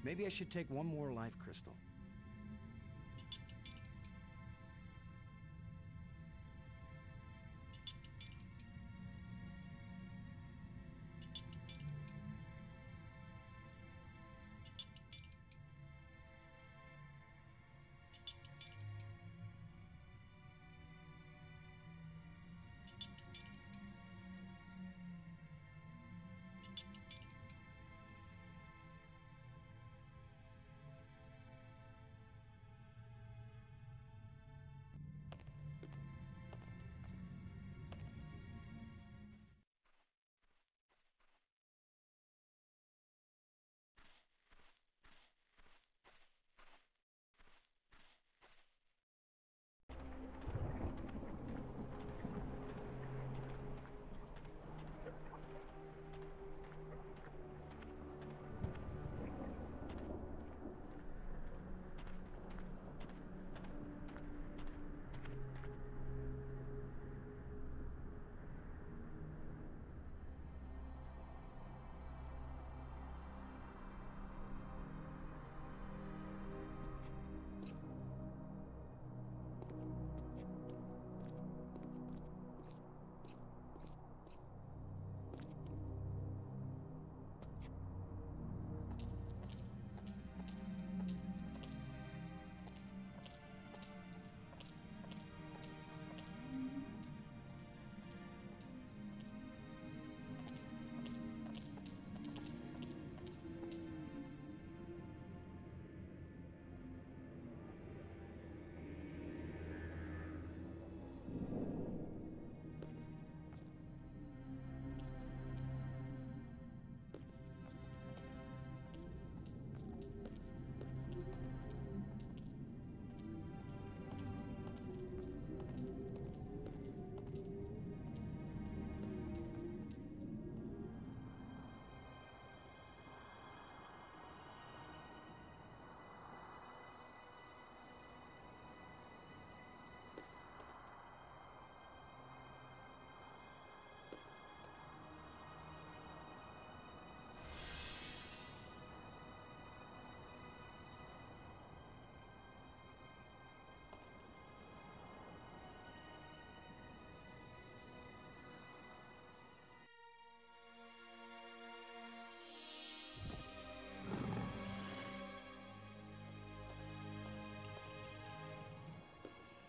Maybe I should take one more life crystal.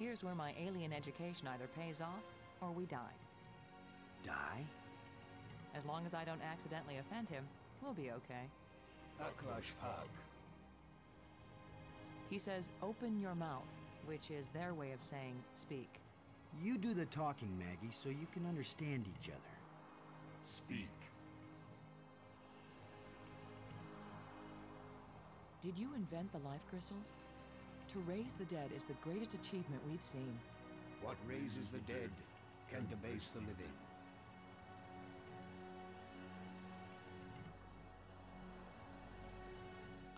Here's where my alien education either pays off or we die. Die? As long as I don't accidentally offend him, we'll be okay. Aklash Pag. He says, open your mouth, which is their way of saying speak. You do the talking, Maggie, so you can understand each other. Speak. Did you invent the life crystals? To raise the dead is the greatest achievement we've seen. What raises the dead can debase the living.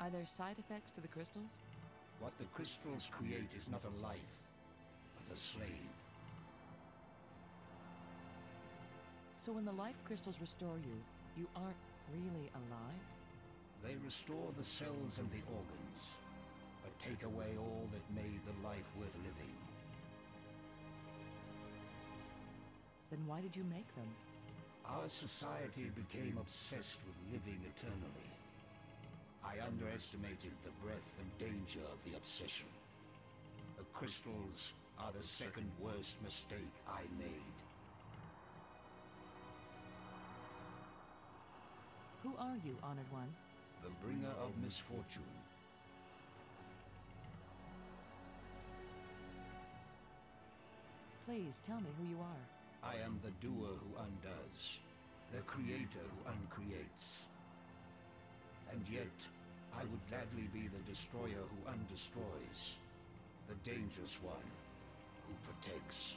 Are there side effects to the crystals? What the crystals create is not a life, but a slave. So when the life crystals restore you, you aren't really alive? They restore the cells and the organs, but take away all that made the life worth living. Then why did you make them? Our society became obsessed with living eternally. I underestimated the breadth and danger of the obsession. The crystals are the second worst mistake I made. Who are you, Honored One? The bringer of misfortune. Please tell me who you are. I am the doer who undoes, the creator who uncreates. And yet, I would gladly be the destroyer who undestroys, the dangerous one who protects.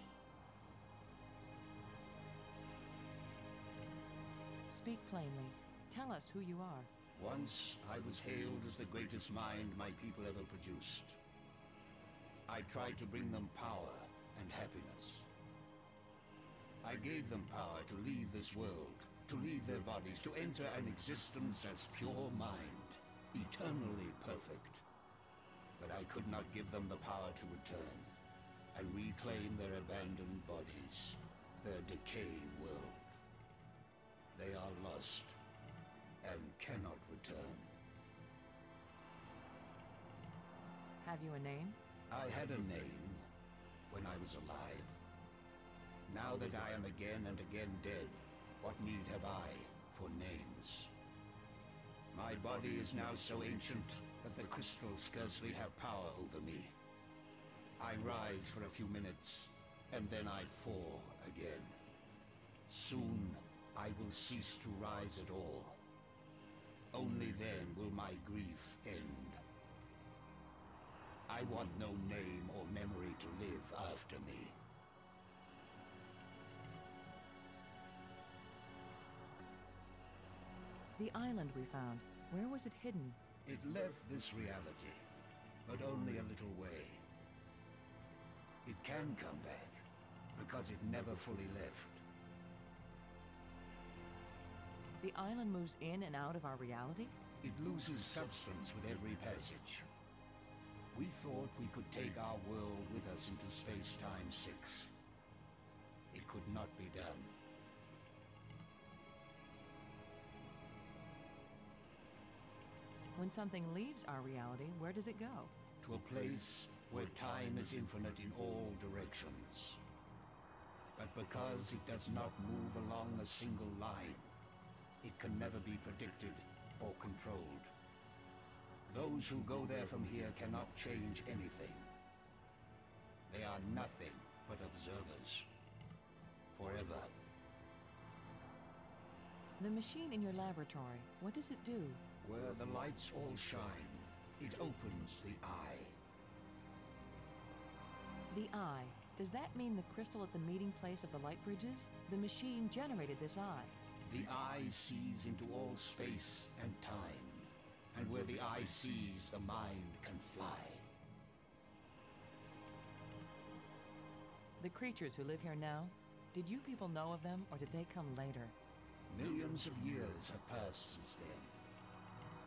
Speak plainly. Tell us who you are. Once, I was hailed as the greatest mind my people ever produced. I tried to bring them power and happiness. I gave them power to leave this world, to leave their bodies, to enter an existence as pure mind, eternally perfect. But I could not give them the power to return and reclaim their abandoned bodies, their decaying world. They are lost and cannot return. Have you a name? I had a name when I was alive. Now that I am again and again dead, what need have I for names? My body is now so ancient that the crystals scarcely have power over me. I rise for a few minutes, and then I fall again. Soon, I will cease to rise at all. Only then will my grief end. I want no name or memory to live after me. The island we found, where was it hidden? It left this reality, but only a little way. It can come back, because it never fully left. The island moves in and out of our reality? It loses substance with every passage. We thought we could take our world with us into space-time 6. It could not be done. When something leaves our reality, where does it go? To a place where time is infinite in all directions. But because it does not move along a single line, it can never be predicted or controlled. Those who go there from here cannot change anything. They are nothing but observers. Forever. The machine in your laboratory, what does it do? Where the lights all shine, it opens the eye. The eye. Does that mean the crystal at the meeting place of the light bridges? The machine generated this eye. The eye sees into all space and time. And where the eye sees, the mind can fly. The creatures who live here now, did you people know of them, or did they come later? Millions of years have passed since then.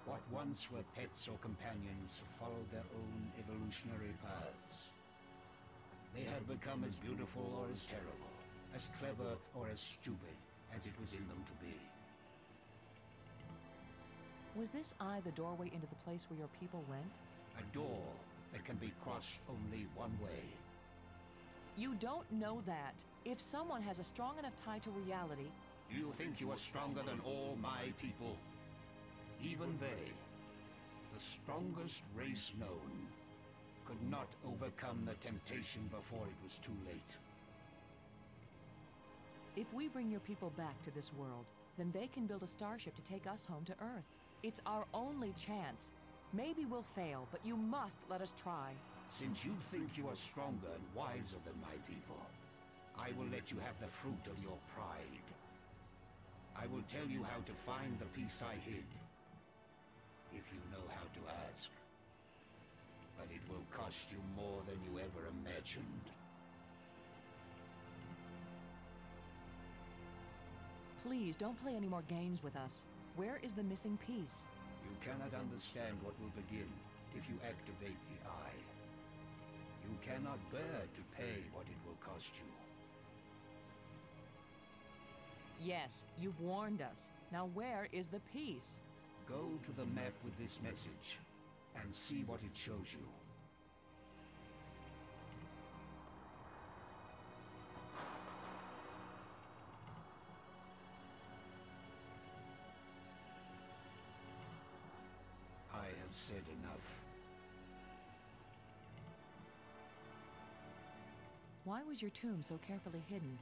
What once were pets or companions have followed their own evolutionary paths. They have become as beautiful or as terrible, as clever or as stupid as it was in them to be. Was this eye the doorway into the place where your people went? A door that can be crossed only one way. You don't know that. If someone has a strong enough tie to reality... You think you are stronger than all my people? Even they, the strongest race known, could not overcome the temptation before it was too late. If we bring your people back to this world, then they can build a starship to take us home to Earth. It's our only chance. Maybe we'll fail, but you must let us try. Since you think you are stronger and wiser than my people, I will let you have the fruit of your pride. I will tell you how to find the piece I hid, if you know how to ask. But it will cost you more than you ever imagined. Please, don't play any more games with us. Where is the missing piece? You cannot understand what will begin if you activate the eye. You cannot bear to pay what it will cost you. Yes, you've warned us. Now where is the piece? Go to the map with this message and see what it shows you. I have said enough. Why was your tomb so carefully hidden?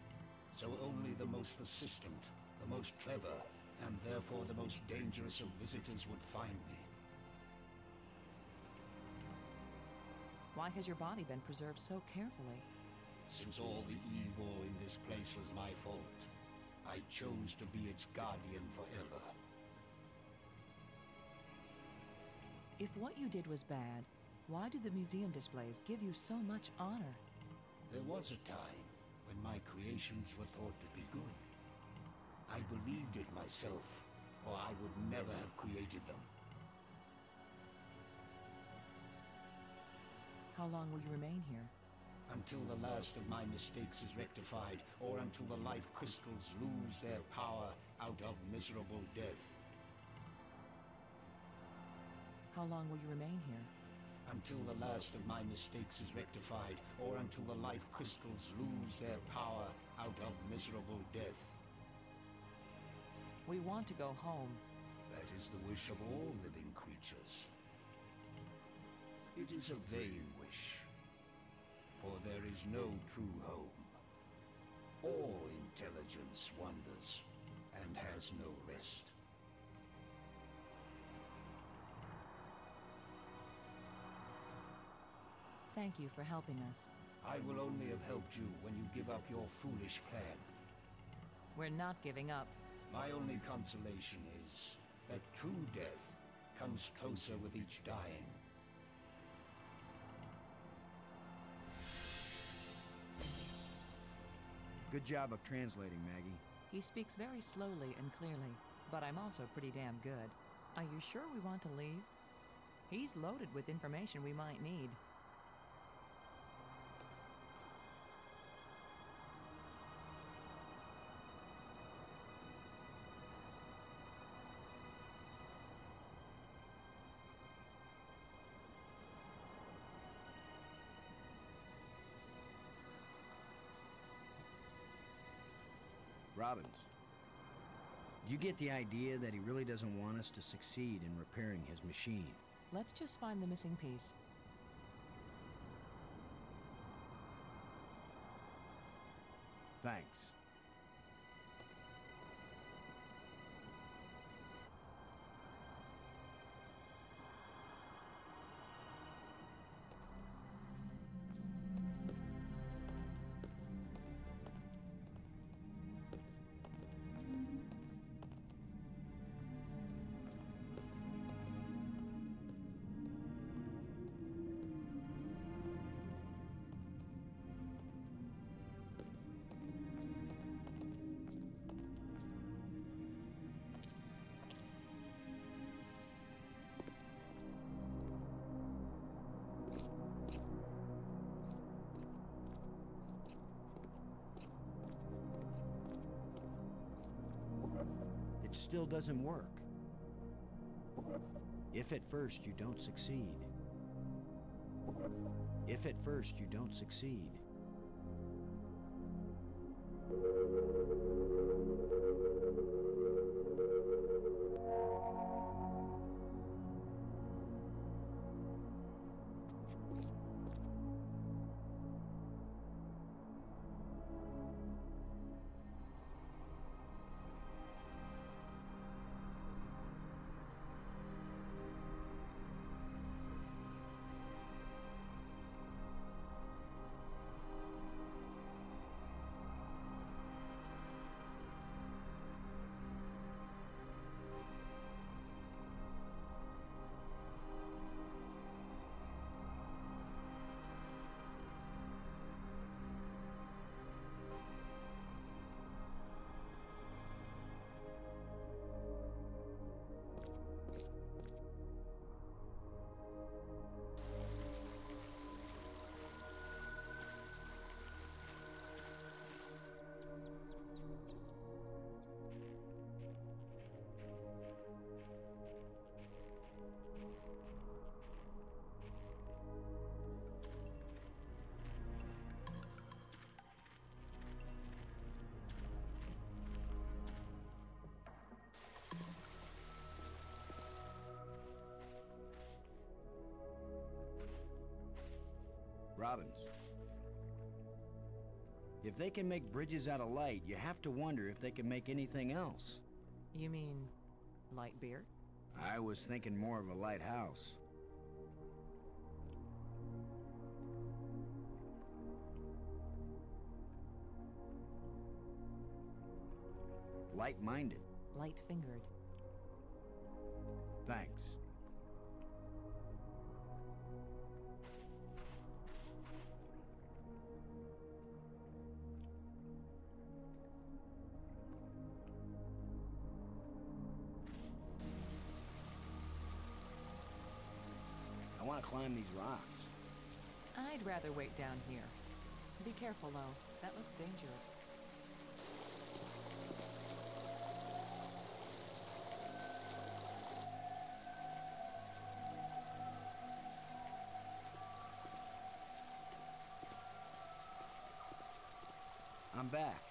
So only the most persistent, the most clever, and therefore the most dangerous of visitors would find me. Why has your body been preserved so carefully? Since all the evil in this place was my fault, I chose to be its guardian forever. If what you did was bad, why do the museum displays give you so much honor? There was a time when my creations were thought to be good. I believed it myself, or I would never have created them. How long will you remain here? Until the last of my mistakes is rectified, or until the life crystals lose their power out of miserable death. How long will you remain here? Until the last of my mistakes is rectified, or until the life crystals lose their power out of miserable death. We want to go home. That is the wish of all living creatures. It is a vain wish, for there is no true home. All intelligence wanders and has no rest. Thank you for helping us. I will only have helped you when you give up your foolish plan. We're not giving up. My only consolation is that true death comes closer with each dying. Good job of translating, Maggie. He speaks very slowly and clearly, but I'm also pretty damn good. Are you sure we want to leave? He's loaded with information we might need. Robbins, do you get the idea that he really doesn't want us to succeed in repairing his machine? Let's just find the missing piece. Thanks. It still doesn't work. If at first you don't succeed. If at first you don't succeed. Robbins. If they can make bridges out of light, you have to wonder if they can make anything else. You mean light beer? I was thinking more of a lighthouse. Light-minded. Light-fingered. Thanks. I want to climb these rocks. I'd rather wait down here. Be careful, though. That looks dangerous. I'm back.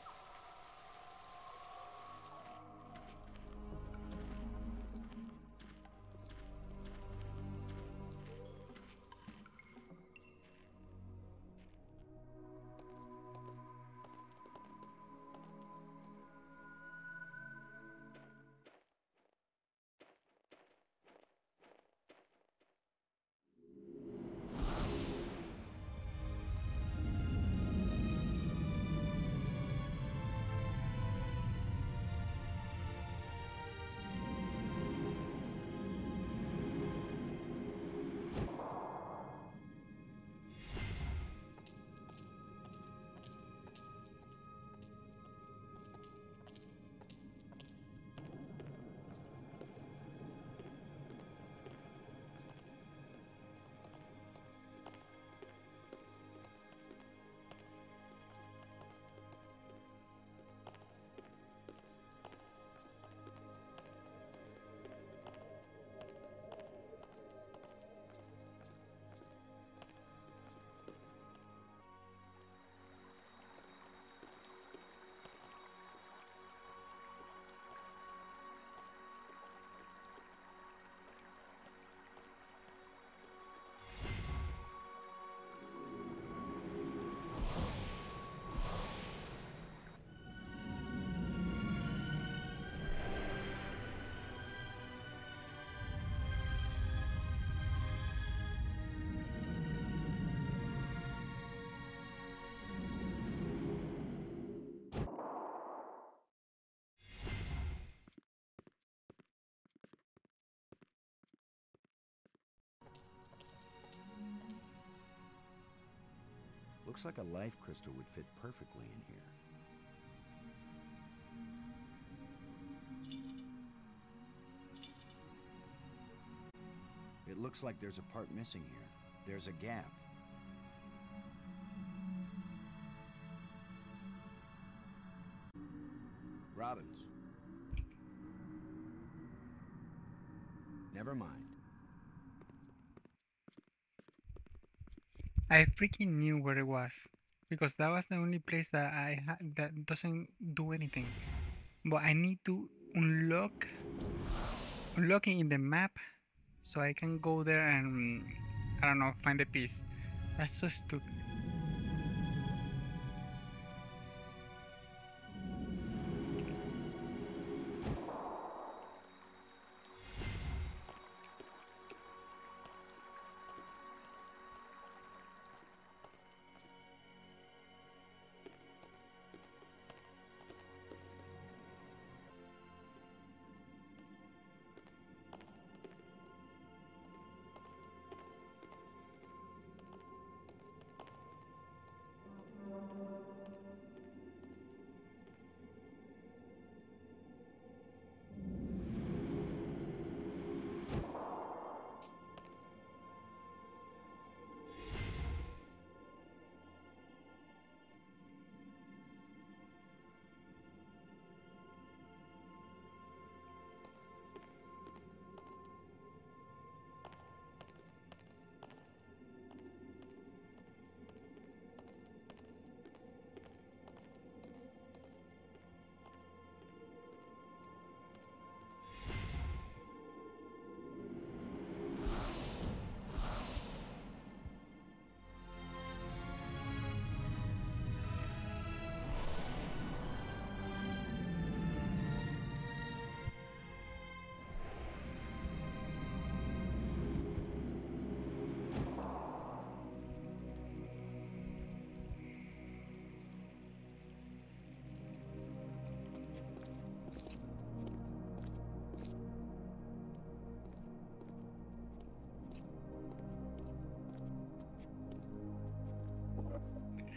Looks like a life crystal would fit perfectly in here. It looks like there's a part missing here. There's a gap. Robbins. Never mind. I freaking knew where it was. because that was the only place that that doesn't do anything. But I need to unlock it in the map so I can go there and I don't know, find the piece. That's so stupid.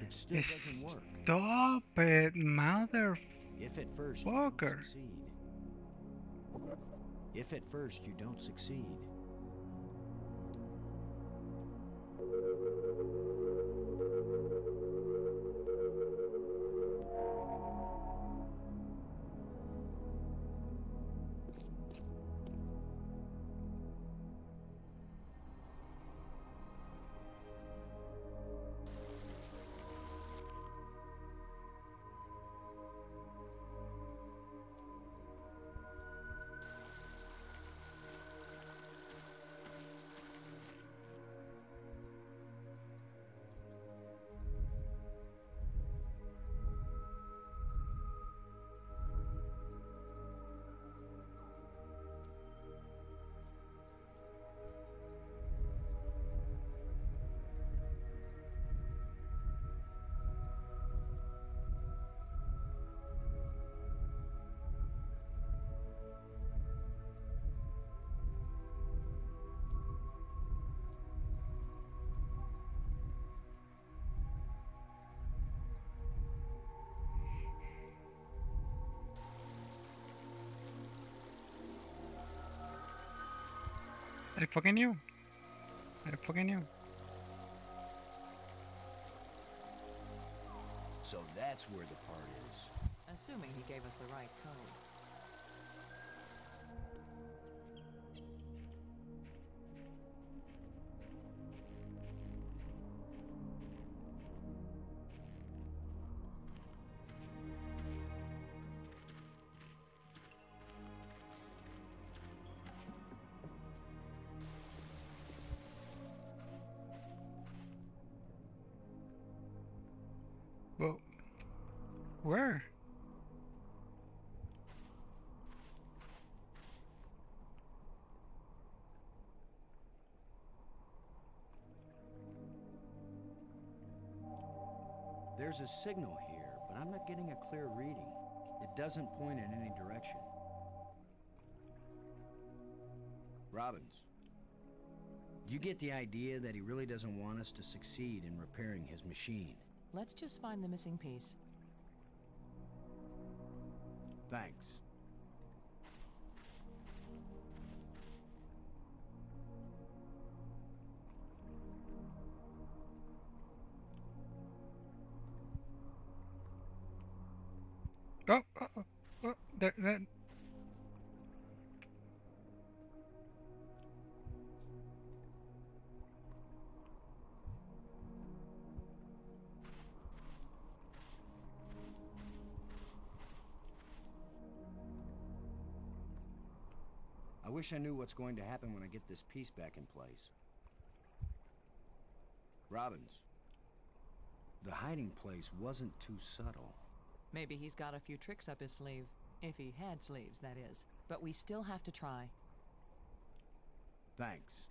It still doesn't work. Stop it, mother. If at first you Fucker. don't succeed. If at first you don't succeed. I fucking knew. I fucking knew. So that's where the part is. Assuming he gave us the right code. Well, where? There's a signal here, but I'm not getting a clear reading. It doesn't point in any direction. Robbins, do you get the idea that he really doesn't want us to succeed in repairing his machine? Let's just find the missing piece. Thanks. There. wish I knew what's going to happen when I get this piece back in place. Robbins. The hiding place wasn't too subtle. Maybe he's got a few tricks up his sleeve. If he had sleeves, that is. But we still have to try. Thanks.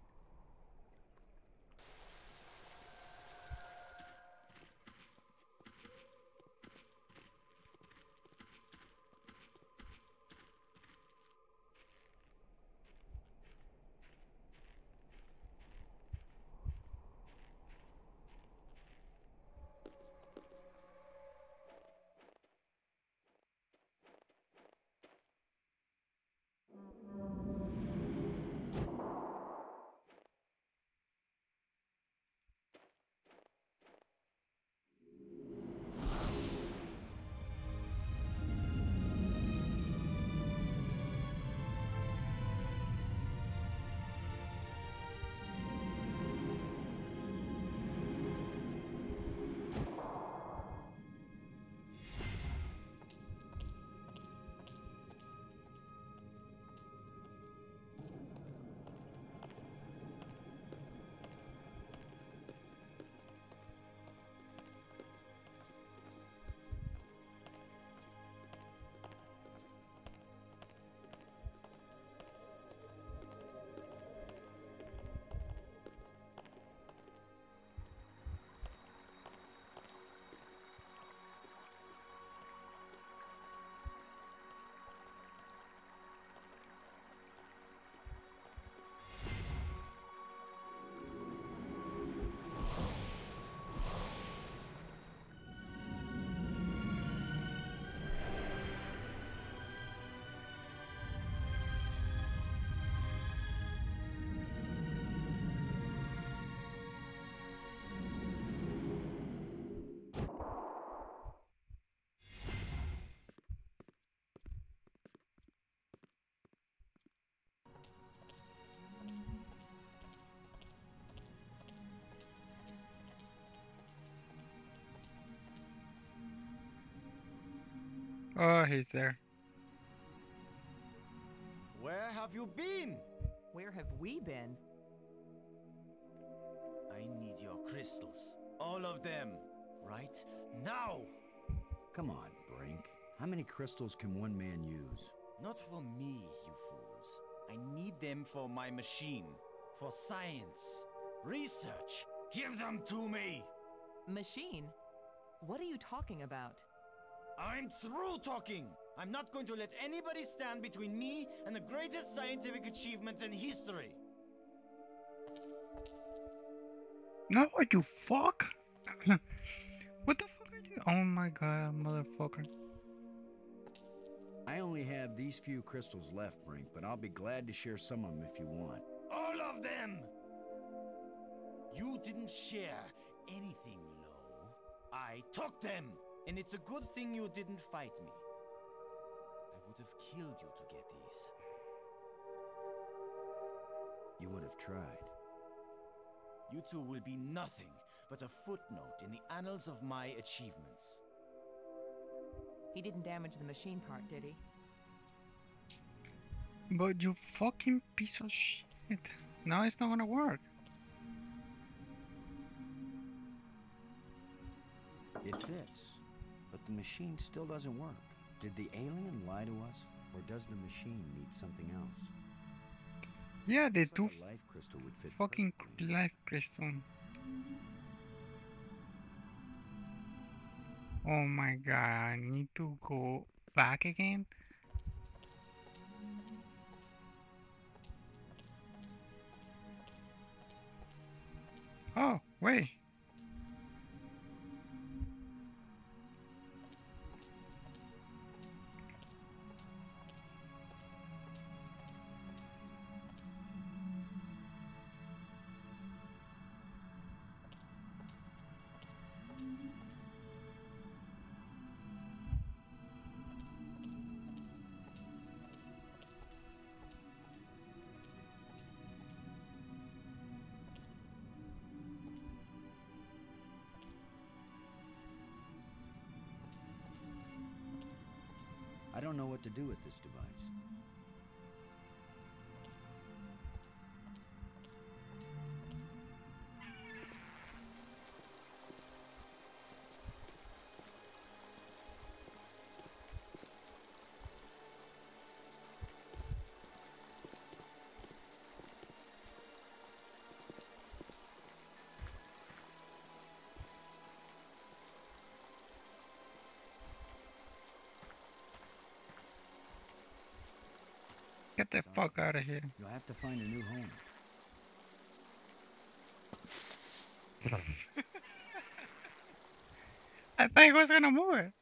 Oh, he's there. Where have you been? Where have we been? I need your crystals. All of them. Right now. Come on, Brink. How many crystals can one man use? Not for me, you fools. I need them for my machine. For science. Research. Give them to me. Machine? What are you talking about? I'm through talking. I'm not going to let anybody stand between me and the greatest scientific achievement in history. No, you fuck! What the fuck are you? Oh my god, motherfucker. I only have these few crystals left, Brink, but I'll be glad to share some of them if you want. All of them! You didn't share anything, Lo. I took them! And it's a good thing you didn't fight me. I would have killed you to get these. You would have tried. You two will be nothing but a footnote in the annals of my achievements. He didn't damage the machine part, did he? But you fucking piece of shit. Now it's not gonna work. It fits, but the machine still doesn't work. Did the alien lie to us, or does the machine need something else? Yeah, the Looks two like a life crystal would fit fucking perfectly. life crystal. Oh my god, I need to go back again. Oh, wait. I don't know what to do with this device. Get the Sorry. fuck out of here. You'll have to find a new home. I thought he was gonna move it.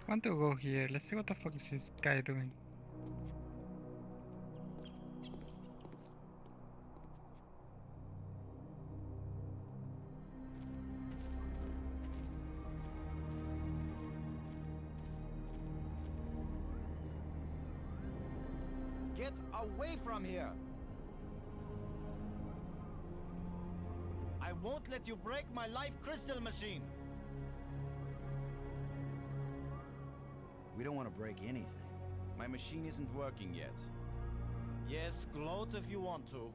Want to go here. Let's see what the fuck is this guy doing. Get away from here! I won't let you break my life crystal machine! We don't want to break anything. My machine isn't working yet. Yes, gloat if you want to.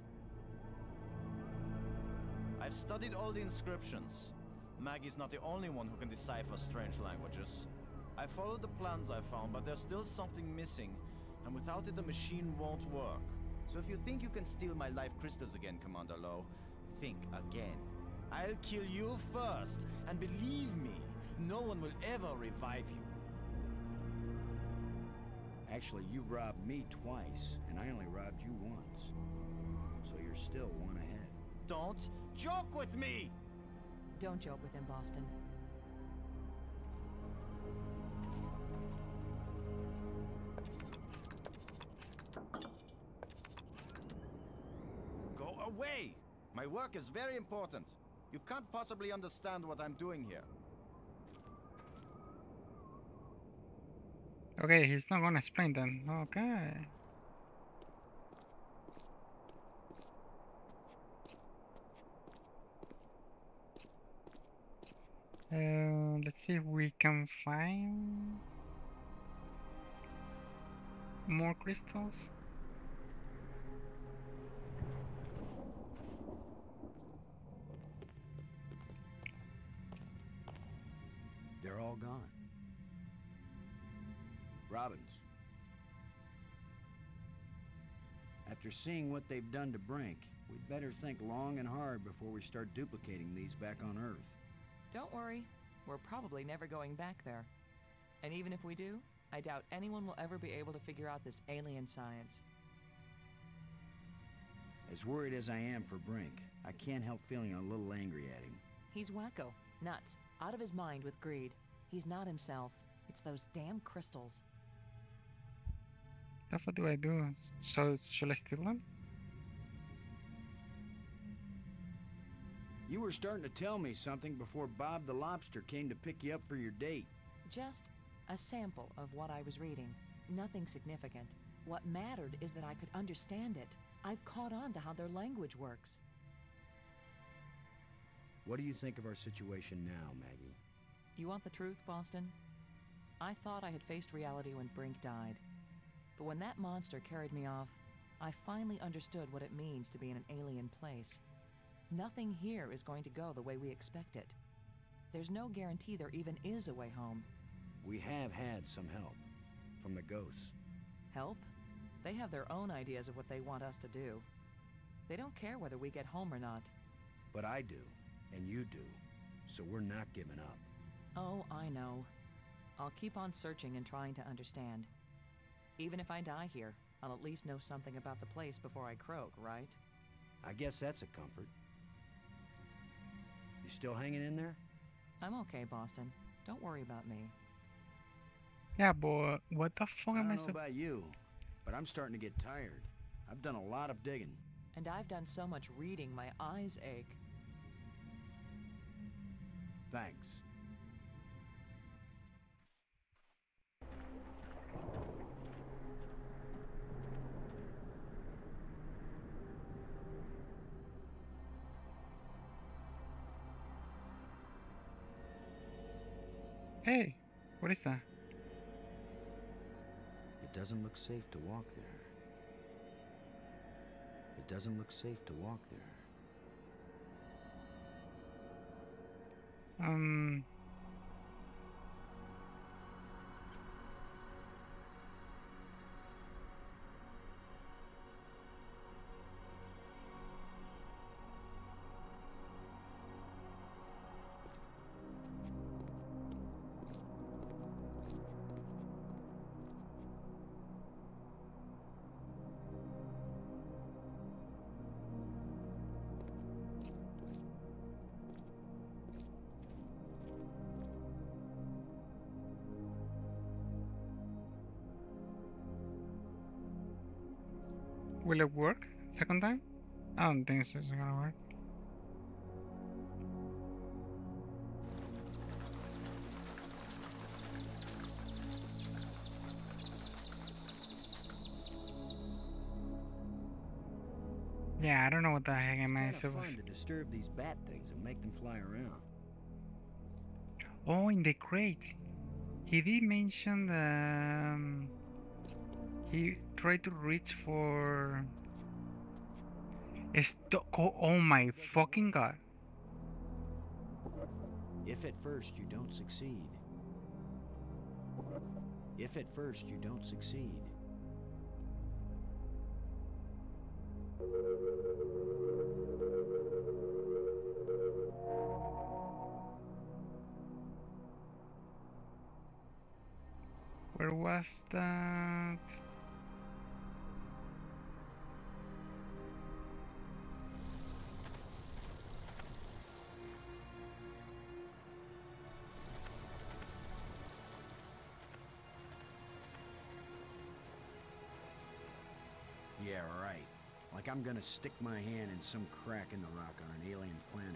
I've studied all the inscriptions. Maggie's not the only one who can decipher strange languages. I followed the plans I found, but there's still something missing, and without it the machine won't work. So if you think you can steal my life crystals again, Commander Lowe, think again. I'll kill you first, and believe me, no one will ever revive you. Actually, you robbed me twice, and I only robbed you once. So you're still one ahead. Don't joke with me! Don't joke with him, Boston. Go away! My work is very important. You can't possibly understand what I'm doing here. Okay, he's not gonna explain then. Okay. Let's see if we can find more crystals. They're all gone. Robbins. After seeing what they've done to Brink, we'd better think long and hard before we start duplicating these back on Earth. Don't worry, we're probably never going back there. And even if we do, I doubt anyone will ever be able to figure out this alien science. As worried as I am for Brink, I can't help feeling a little angry at him. He's wacko, nuts, out of his mind with greed. He's not himself. It's those damn crystals. That's what do I do? So should I steal them? You were starting to tell me something before Bob the Lobster came to pick you up for your date. Just a sample of what I was reading. Nothing significant. What mattered is that I could understand it. I've caught on to how their language works. What do you think of our situation now, Maggie? You want the truth, Boston? I thought I had faced reality when Brink died. But when that monster carried me off, I finally understood what it means to be in an alien place. Nothing here is going to go the way we expect it. There's no guarantee there even is a way home. We have had some help from the ghosts. Help? They have their own ideas of what they want us to do. They don't care whether we get home or not. But I do, and you do, so we're not giving up. Oh, I know. I'll keep on searching and trying to understand. Even if I die here, I'll at least know something about the place before I croak, right? I guess that's a comfort. You still hanging in there? I'm okay, Boston. Don't worry about me. Yeah, but what the fuck I am I don't know about you, but I'm starting to get tired. I've done a lot of digging. And I've done so much reading, my eyes ache. Thanks. Hey, what is that? It doesn't look safe to walk there. It doesn't look safe to walk there. Will it work second time? I don't think this is gonna work. Yeah, I don't know what the heck am I It's kind of supposed. fun to disturb these bat things and make them fly around. Oh, in the crate, he did mention that he tried to reach for a stock. Oh my fucking god! If at first you don't succeed. If at first you don't succeed. Where was that? Yeah, right. Like I'm gonna stick my hand in some crack in the rock on an alien planet.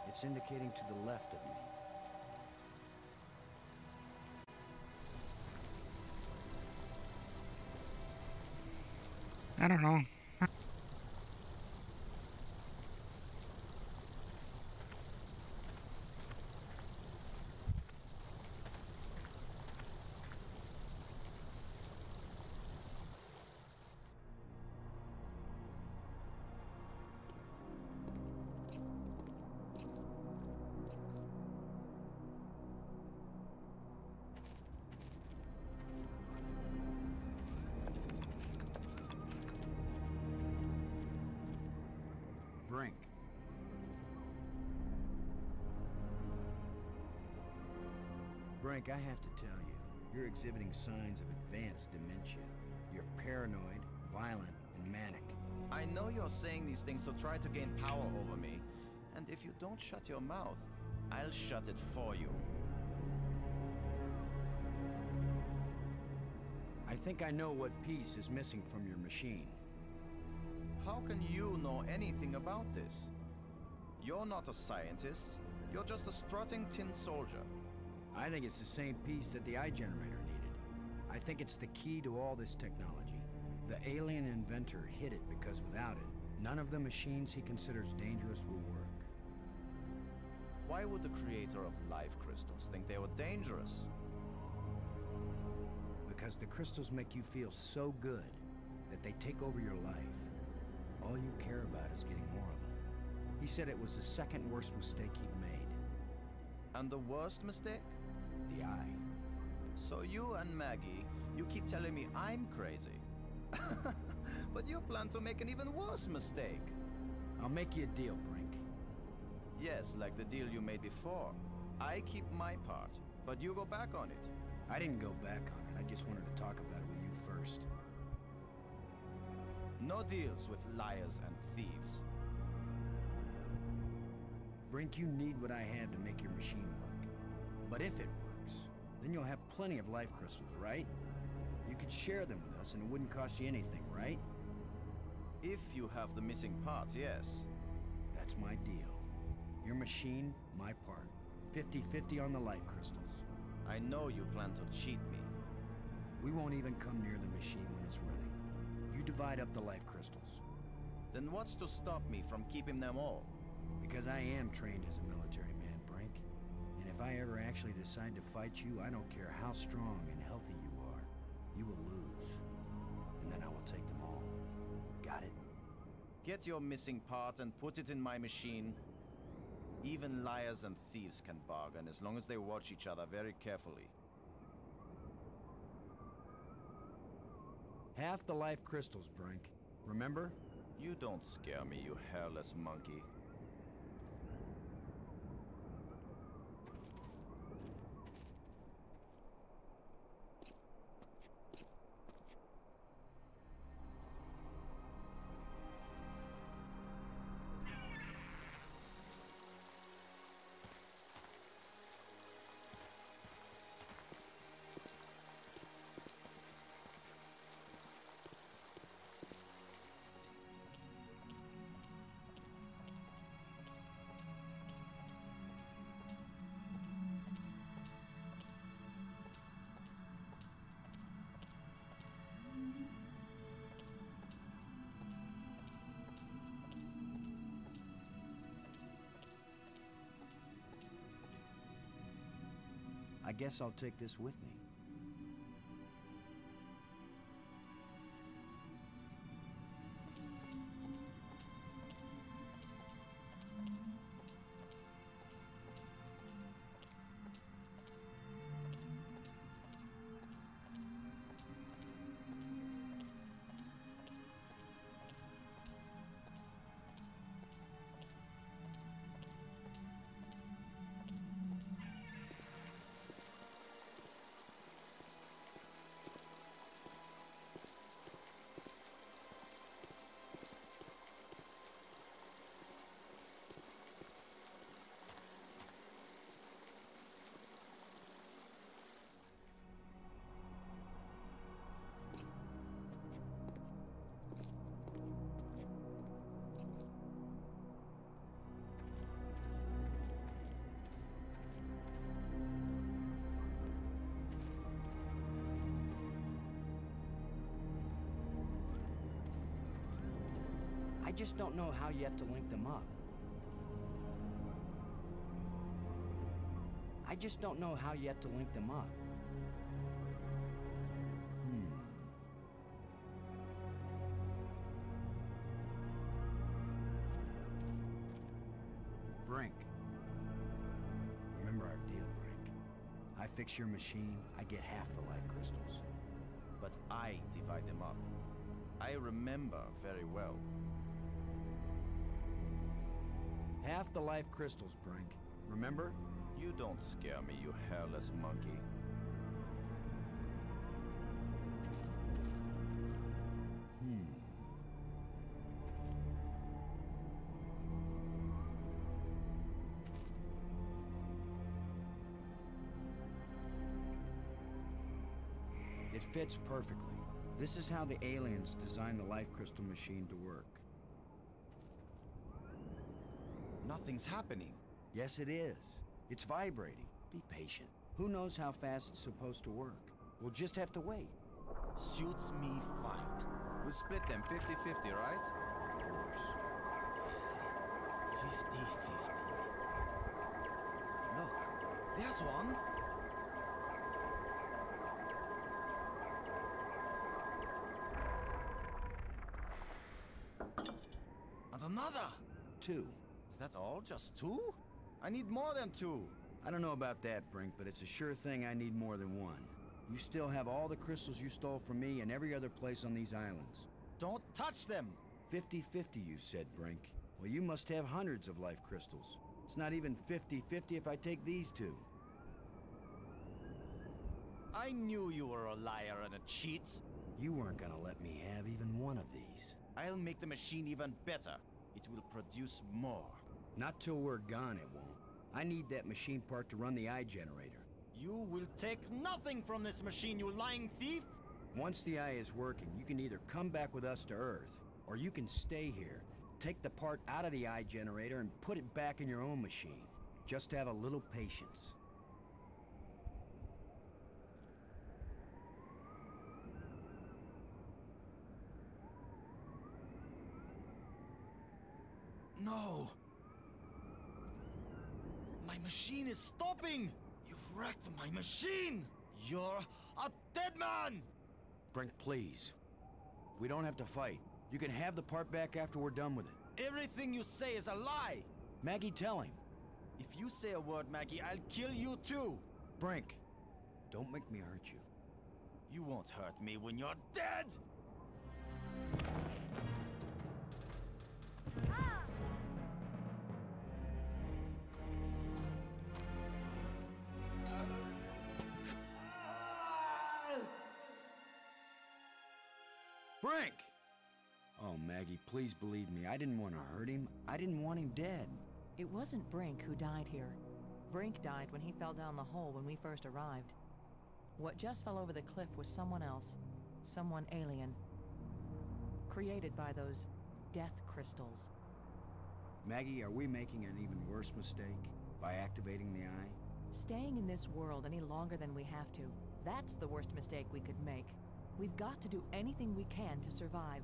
It's indicating to the left of me. I don't know. Brink. Brink, I have to tell you, you're exhibiting signs of advanced dementia. You're paranoid, violent, and manic. I know you're saying these things to try to gain power over me, and if you don't shut your mouth, I'll shut it for you. I think I know what piece is missing from your machine. How can you know anything about this? You're not a scientist, you're just a strutting tin soldier. I think it's the same piece that the eye generator needed. I think it's the key to all this technology. The alien inventor hid it because without it, none of the machines he considers dangerous will work. Why would the creator of life crystals think they were dangerous? Because the crystals make you feel so good that they take over your life. All you care about is getting more of them. He said it was the second worst mistake he'd made. And the worst mistake? The eye. So you and Maggie, you keep telling me I'm crazy. But you plan to make an even worse mistake. I'll make you a deal, Brink. Yes, like the deal you made before. I keep my part, but you go back on it. I didn't go back on it. I just wanted to talk about it with you first. No deals with liars and thieves. Brink, you need what I have to make your machine work. But if it works, then you'll have plenty of life crystals, right? You could share them with us and it wouldn't cost you anything, right? If you have the missing parts, yes. That's my deal. Your machine, my part. 50-50 on the life crystals. I know you plan to cheat me. We won't even come near the machine when it's running. You divide up the life crystals. Then what's to stop me from keeping them all? Because I am trained as a military man, Brink. And if I ever actually decide to fight you, I don't care how strong and healthy you You will lose, and then I will take them all. Got it? Get your missing part and put it in my machine. Even liars and thieves can bargain as long as they watch each other very carefully. Half the life crystals, Brink. Remember? You don't scare me, you hairless monkey. I guess I'll take this with me. I just don't know how yet to link them up. I just don't know how yet to link them up. Brink. Remember our deal, Brink. I fix your machine, I get half the life crystals. But I divide them up. I remember very well. Half the life crystals, Brink. Remember? You don't scare me, you hairless monkey. It fits perfectly. This is how the aliens designed the life crystal machine to work. Nothing's happening. Yes, it is. It's vibrating. Be patient. Who knows how fast it's supposed to work? We'll just have to wait. Suits me fine. We'll split them 50-50, right? Of course. 50-50. Look, there's one. And another. 2. Is that all? Just 2? I need more than 2. I don't know about that, Brink, but it's a sure thing I need more than 1. You still have all the crystals you stole from me and every other place on these islands. Don't touch them! 50-50, you said, Brink. Well, you must have hundreds of life crystals. It's not even 50-50 if I take these 2. I knew you were a liar and a cheat. You weren't gonna let me have even one of these. I'll make the machine even better. It will produce more. Not till we're gone, it won't. I need that machine part to run the eye generator. You will take nothing from this machine, you lying thief! Once the eye is working, you can either come back with us to Earth, or you can stay here, take the part out of the eye generator and put it back in your own machine. Just have a little patience. No! My machine is stopping! You've wrecked my machine! You're a dead man! Brink, please. We don't have to fight. You can have the part back after we're done with it. Everything you say is a lie! Maggie, tell him. If you say a word, Maggie, I'll kill you too! Brink, don't make me hurt you. You won't hurt me when you're dead! Brink! Oh, Maggie, please believe me. I didn't want to hurt him. I didn't want him dead. It wasn't Brink who died here. Brink died when he fell down the hole when we first arrived. What just fell over the cliff was someone else. Someone alien. Created by those death crystals. Maggie, are we making an even worse mistake by activating the eye? Staying in this world any longer than we have to, that's the worst mistake we could make. We've got to do anything we can to survive.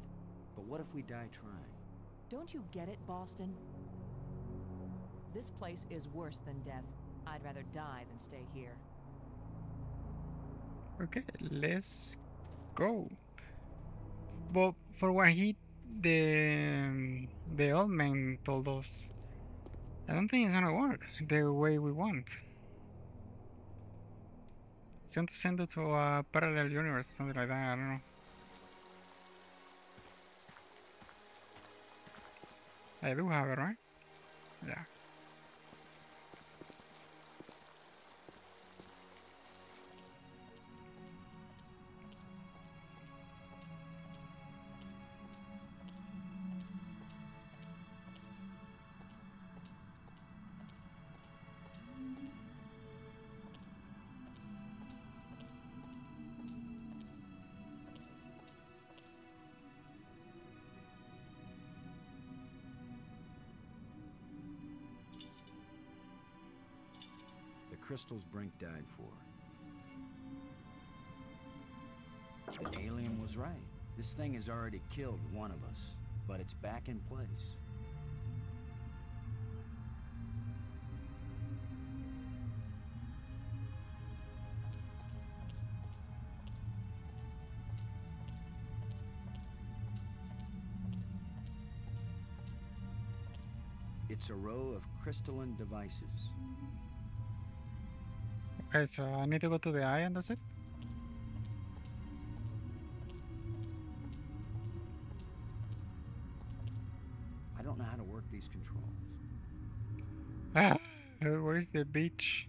But what if we die trying? Don't you get it, Boston? This place is worse than death. I'd rather die than stay here. Okay, let's go. But for what the old man told us, I don't think it's gonna work the way we want. It's going to send it to a parallel universe or something like that, I don't know. I do have it, right? Yeah. The crystals Brink died for. The alien was right. This thing has already killed one of us, but it's back in place. It's a row of crystalline devices. Okay, so I need to go to the eye and that's it? I don't know how to work these controls. Ah, where is the beach?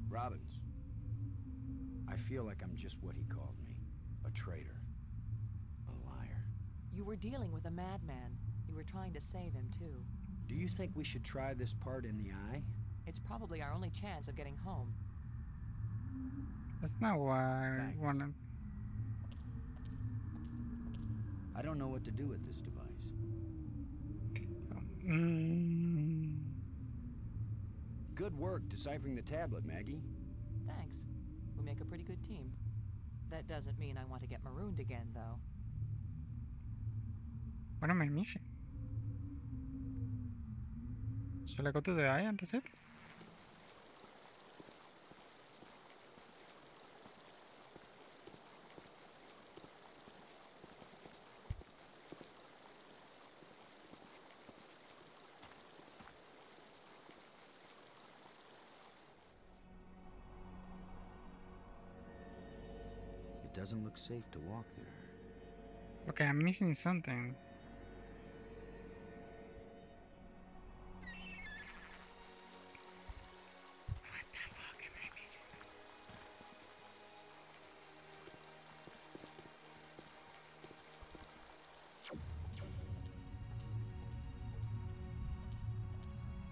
Robbins. I feel like I'm just what he called me. A traitor. A liar. You were dealing with a madman. You were trying to save him, too. Do you think we should try this part in the eye? It's probably our only chance of getting home. That's not what I Thanks. wanted. I don't know what to do with this device. Good work deciphering the tablet, Maggie. Thanks. We make a pretty good team. That doesn't mean I want to get marooned again, though. What am I missing? Should I go to the eye and that's it? It doesn't look safe to walk there. Okay, I'm missing something. What the fuck am I missing?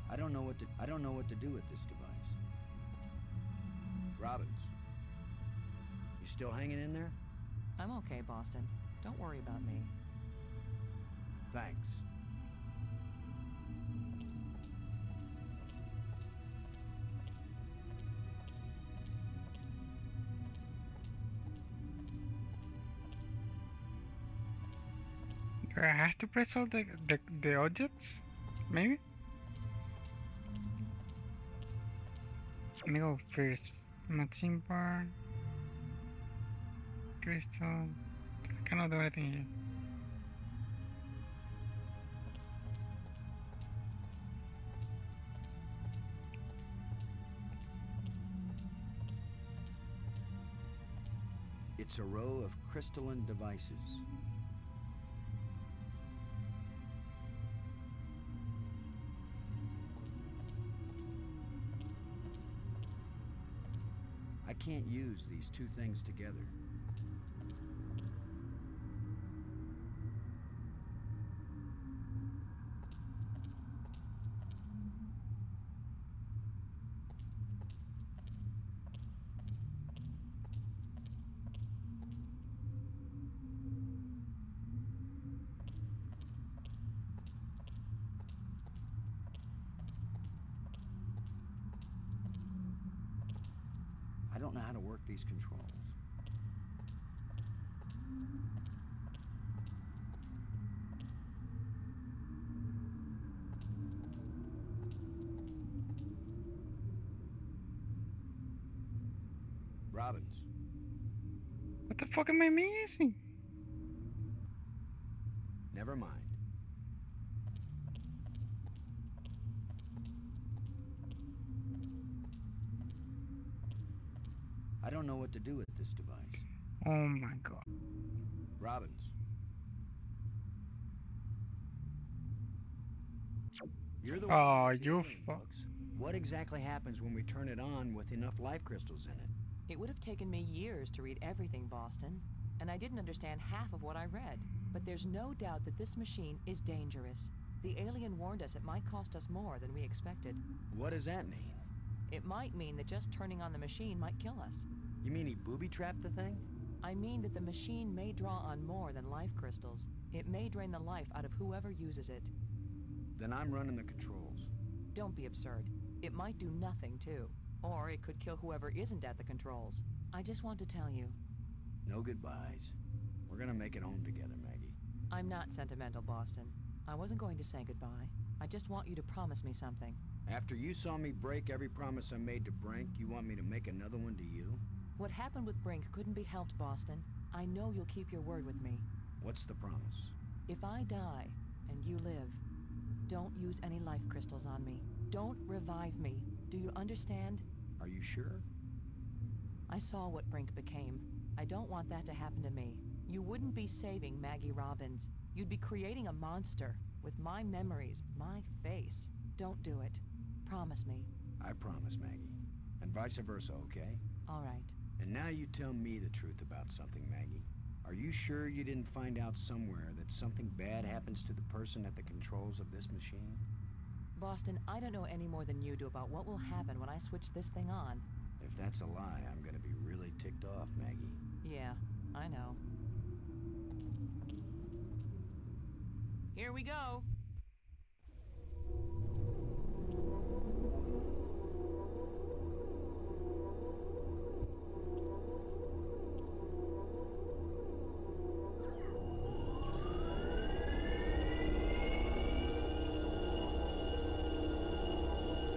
I don't know what to do with this device. Robbins. You still hanging in there? I'm okay, Boston. Don't worry about me. Thanks. Do I have to press all the objects? Maybe? Let me go first. Machine bar. Crystal. I cannot do anything here. It's a row of crystalline devices. I can't use these two things together. I don't know how to work these controls. Robbins. What the fuck am I missing? Never mind. I don't know what to do with this device. Oh my god. Robbins. You're the one Oh, with the you alien fuck. books. What exactly happens when we turn it on with enough life crystals in it? It would have taken me years to read everything, Boston, and I didn't understand half of what I read. But there's no doubt that this machine is dangerous. The alien warned us it might cost us more than we expected. What does that mean? It might mean that just turning on the machine might kill us. You mean he booby-trapped the thing? I mean that the machine may draw on more than life crystals. It may drain the life out of whoever uses it. Then I'm running the controls. Don't be absurd. It might do nothing, too. Or it could kill whoever isn't at the controls. I just want to tell you. No goodbyes. We're gonna make it home together, Maggie. I'm not sentimental, Boston. I wasn't going to say goodbye. I just want you to promise me something. After you saw me break every promise I made to Brink, you want me to make another one to you? What happened with Brink couldn't be helped, Boston. I know you'll keep your word with me. What's the promise? If I die, and you live, don't use any life crystals on me. Don't revive me. Do you understand? Are you sure? I saw what Brink became. I don't want that to happen to me. You wouldn't be saving Maggie Robbins. You'd be creating a monster with my memories, my face. Don't do it. Promise me. I promise, Maggie. And vice versa, okay? All right. And now you tell me the truth about something, Maggie. Are you sure you didn't find out somewhere that something bad happens to the person at the controls of this machine? Boston, I don't know any more than you do about what will happen when I switch this thing on. If that's a lie, I'm gonna be really ticked off, Maggie. Yeah, I know. Here we go.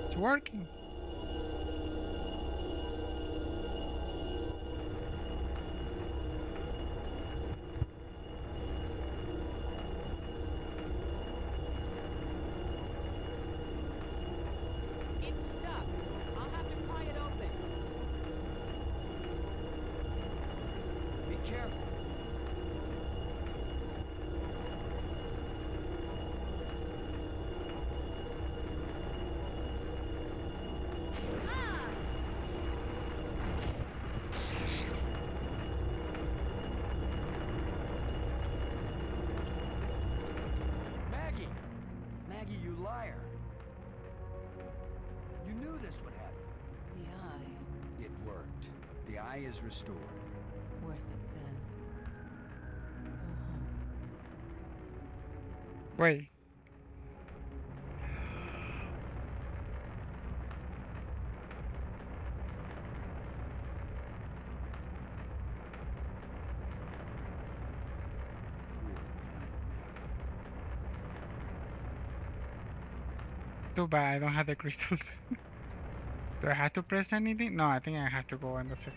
It's working. It's stuck. I'll have to pry it open. Be careful. Ah! Maggie! Maggie, you liar! You knew this would happen. The eye. It worked. The eye is restored. Worth it then. Go home. Wait. Poor kind Maggie. too bad I don't have the crystals. Do I have to press anything? No, I think I have to go and that's it.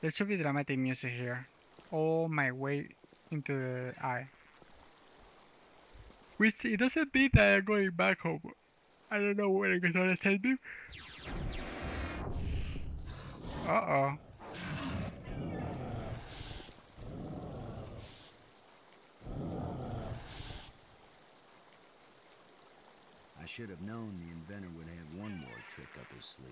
There should be dramatic music here. All my way into the eye. Which it doesn't mean that I'm going back home. I don't know where it's gonna send me. Uh-oh. I should have known the inventor would have one more trick up his sleeve.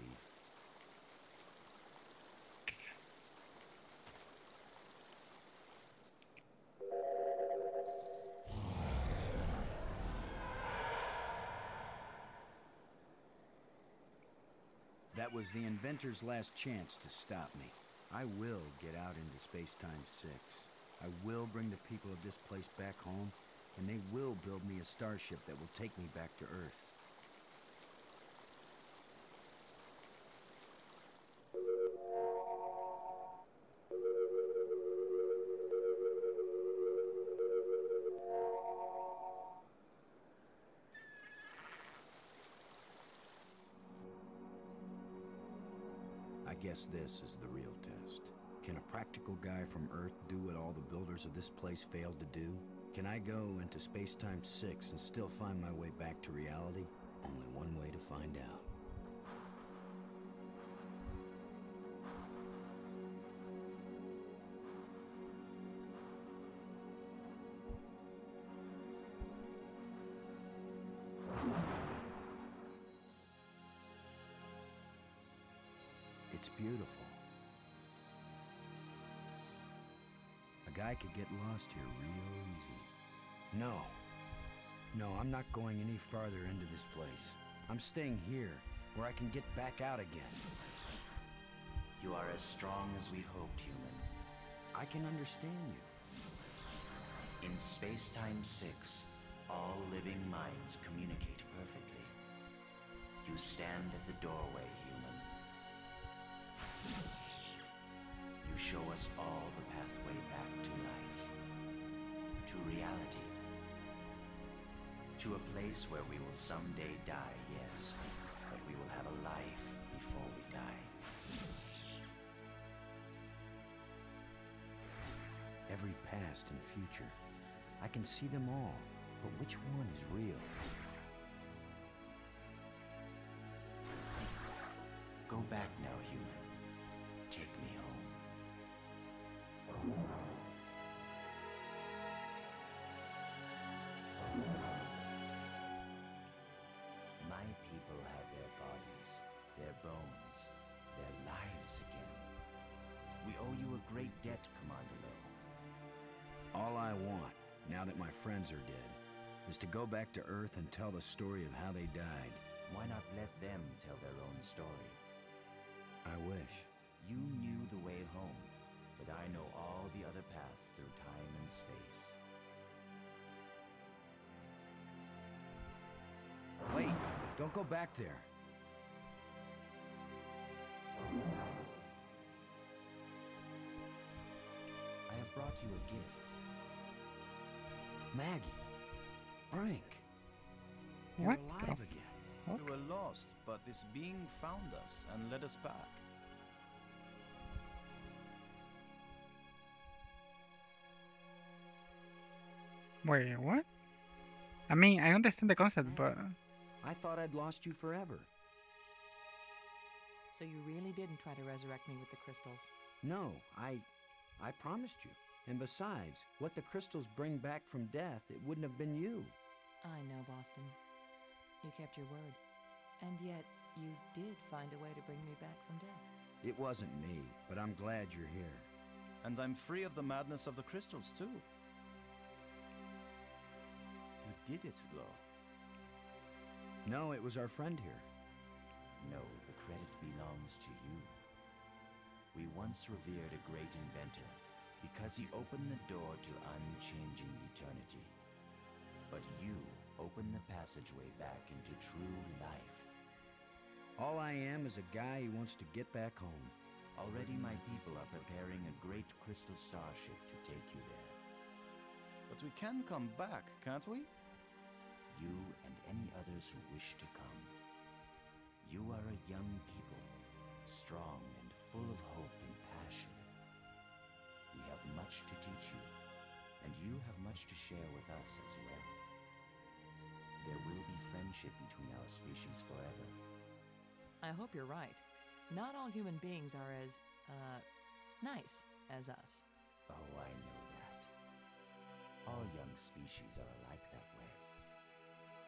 That was the inventor's last chance to stop me. I will get out into Space-Time 6. I will bring the people of this place back home, and they will build me a starship that will take me back to Earth. I guess this is the real test. Can a practical guy from Earth do what all the builders of this place failed to do? Can I go into Space-Time 6 and still find my way back to reality? Only one way to find out. It's beautiful. A guy could get lost here real easy. No, I'm not going any farther into this place. I'm staying here, where I can get back out again. You are as strong as we hoped, human. I can understand you. In Space-Time 6, all living minds communicate perfectly. You stand at the doorway, human. You show us all the pathway back to life, to reality, to a place where we will someday die, yes, but we will have a life before we die. Every past and future, I can see them all, but which one is real? Go back now, human. Take me home. My people have their bodies, their bones, their lives again. We owe you a great debt, Commander Lowe. All I want, now that my friends are dead, is to go back to Earth and tell the story of how they died. Why not let them tell their own story? I wish. You knew the way home, but I know all the other paths through time and space. Wait, don't go back there. I have brought you a gift. Maggie. Frank. You're What alive the again. We were lost, but this being found us and led us back. Wait, what? I mean, I understand the concept, but I thought I'd lost you forever. So you really didn't try to resurrect me with the crystals? No, I promised you. And besides, what the crystals bring back from death, it wouldn't have been you. I know, Boston. You kept your word. And yet, you did find a way to bring me back from death. It wasn't me, but I'm glad you're here. And I'm free of the madness of the crystals, too. You did it, Lo. No, it was our friend here. No, the credit belongs to you. We once revered a great inventor because he opened the door to unchanging eternity. But you opened the passageway back into true life. All I am is a guy who wants to get back home. Already my people are preparing a great crystal starship to take you there. But But we can come back, can't we? You and any others who wish to come. You are a young people, strong and full of hope and passion. We have much to teach you, and you have much to share with us as well. There will be friendship between our species forever. I hope you're right. Not all human beings are as, nice as us. Oh, I know that. All young species are alike that way.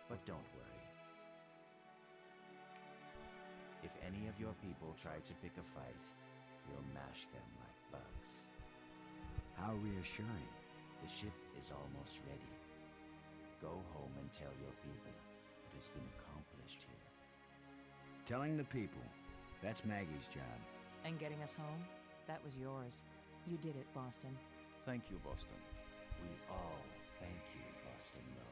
But don't worry. If any of your people try to pick a fight, we'll mash them like bugs. How reassuring. The ship is almost ready. Go home and tell your people what has been accomplished here. Telling the people. That's Maggie's job. And getting us home? That was yours. You did it, Boston. Thank you, Boston. We all thank you, Boston Low.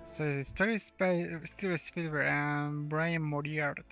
So the story is by Steven Spielberg and Brian Moriarty.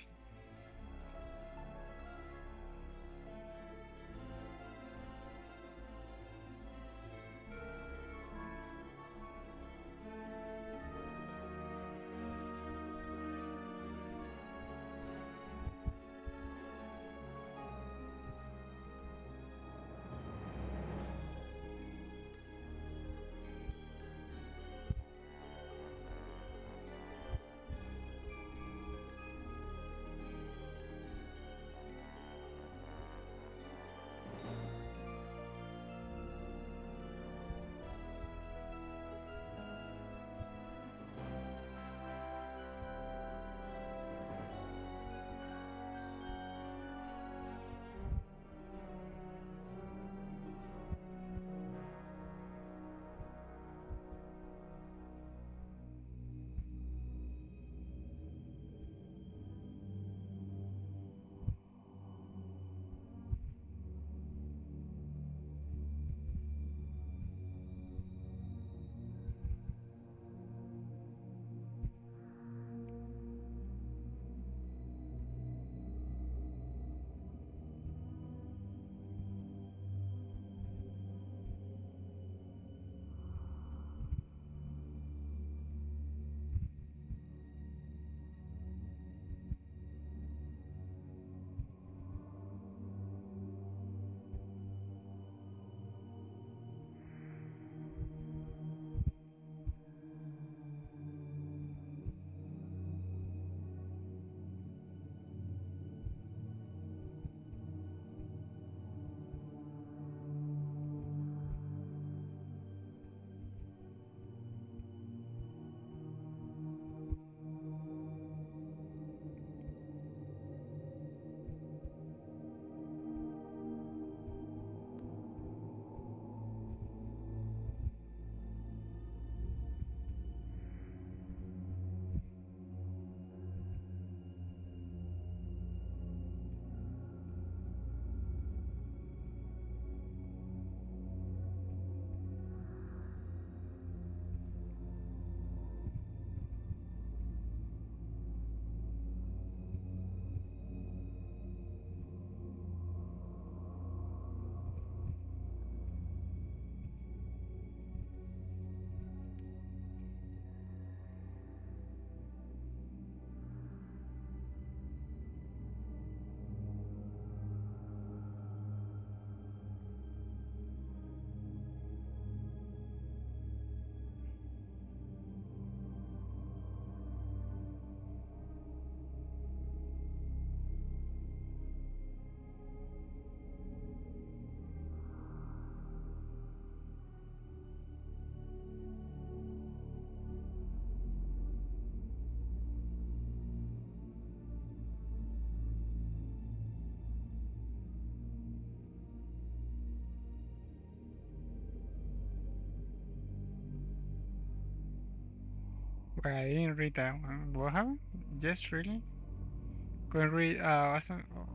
Well, I didn't read that one. What happened? Just really? Couldn't read. Wasn't. Oh.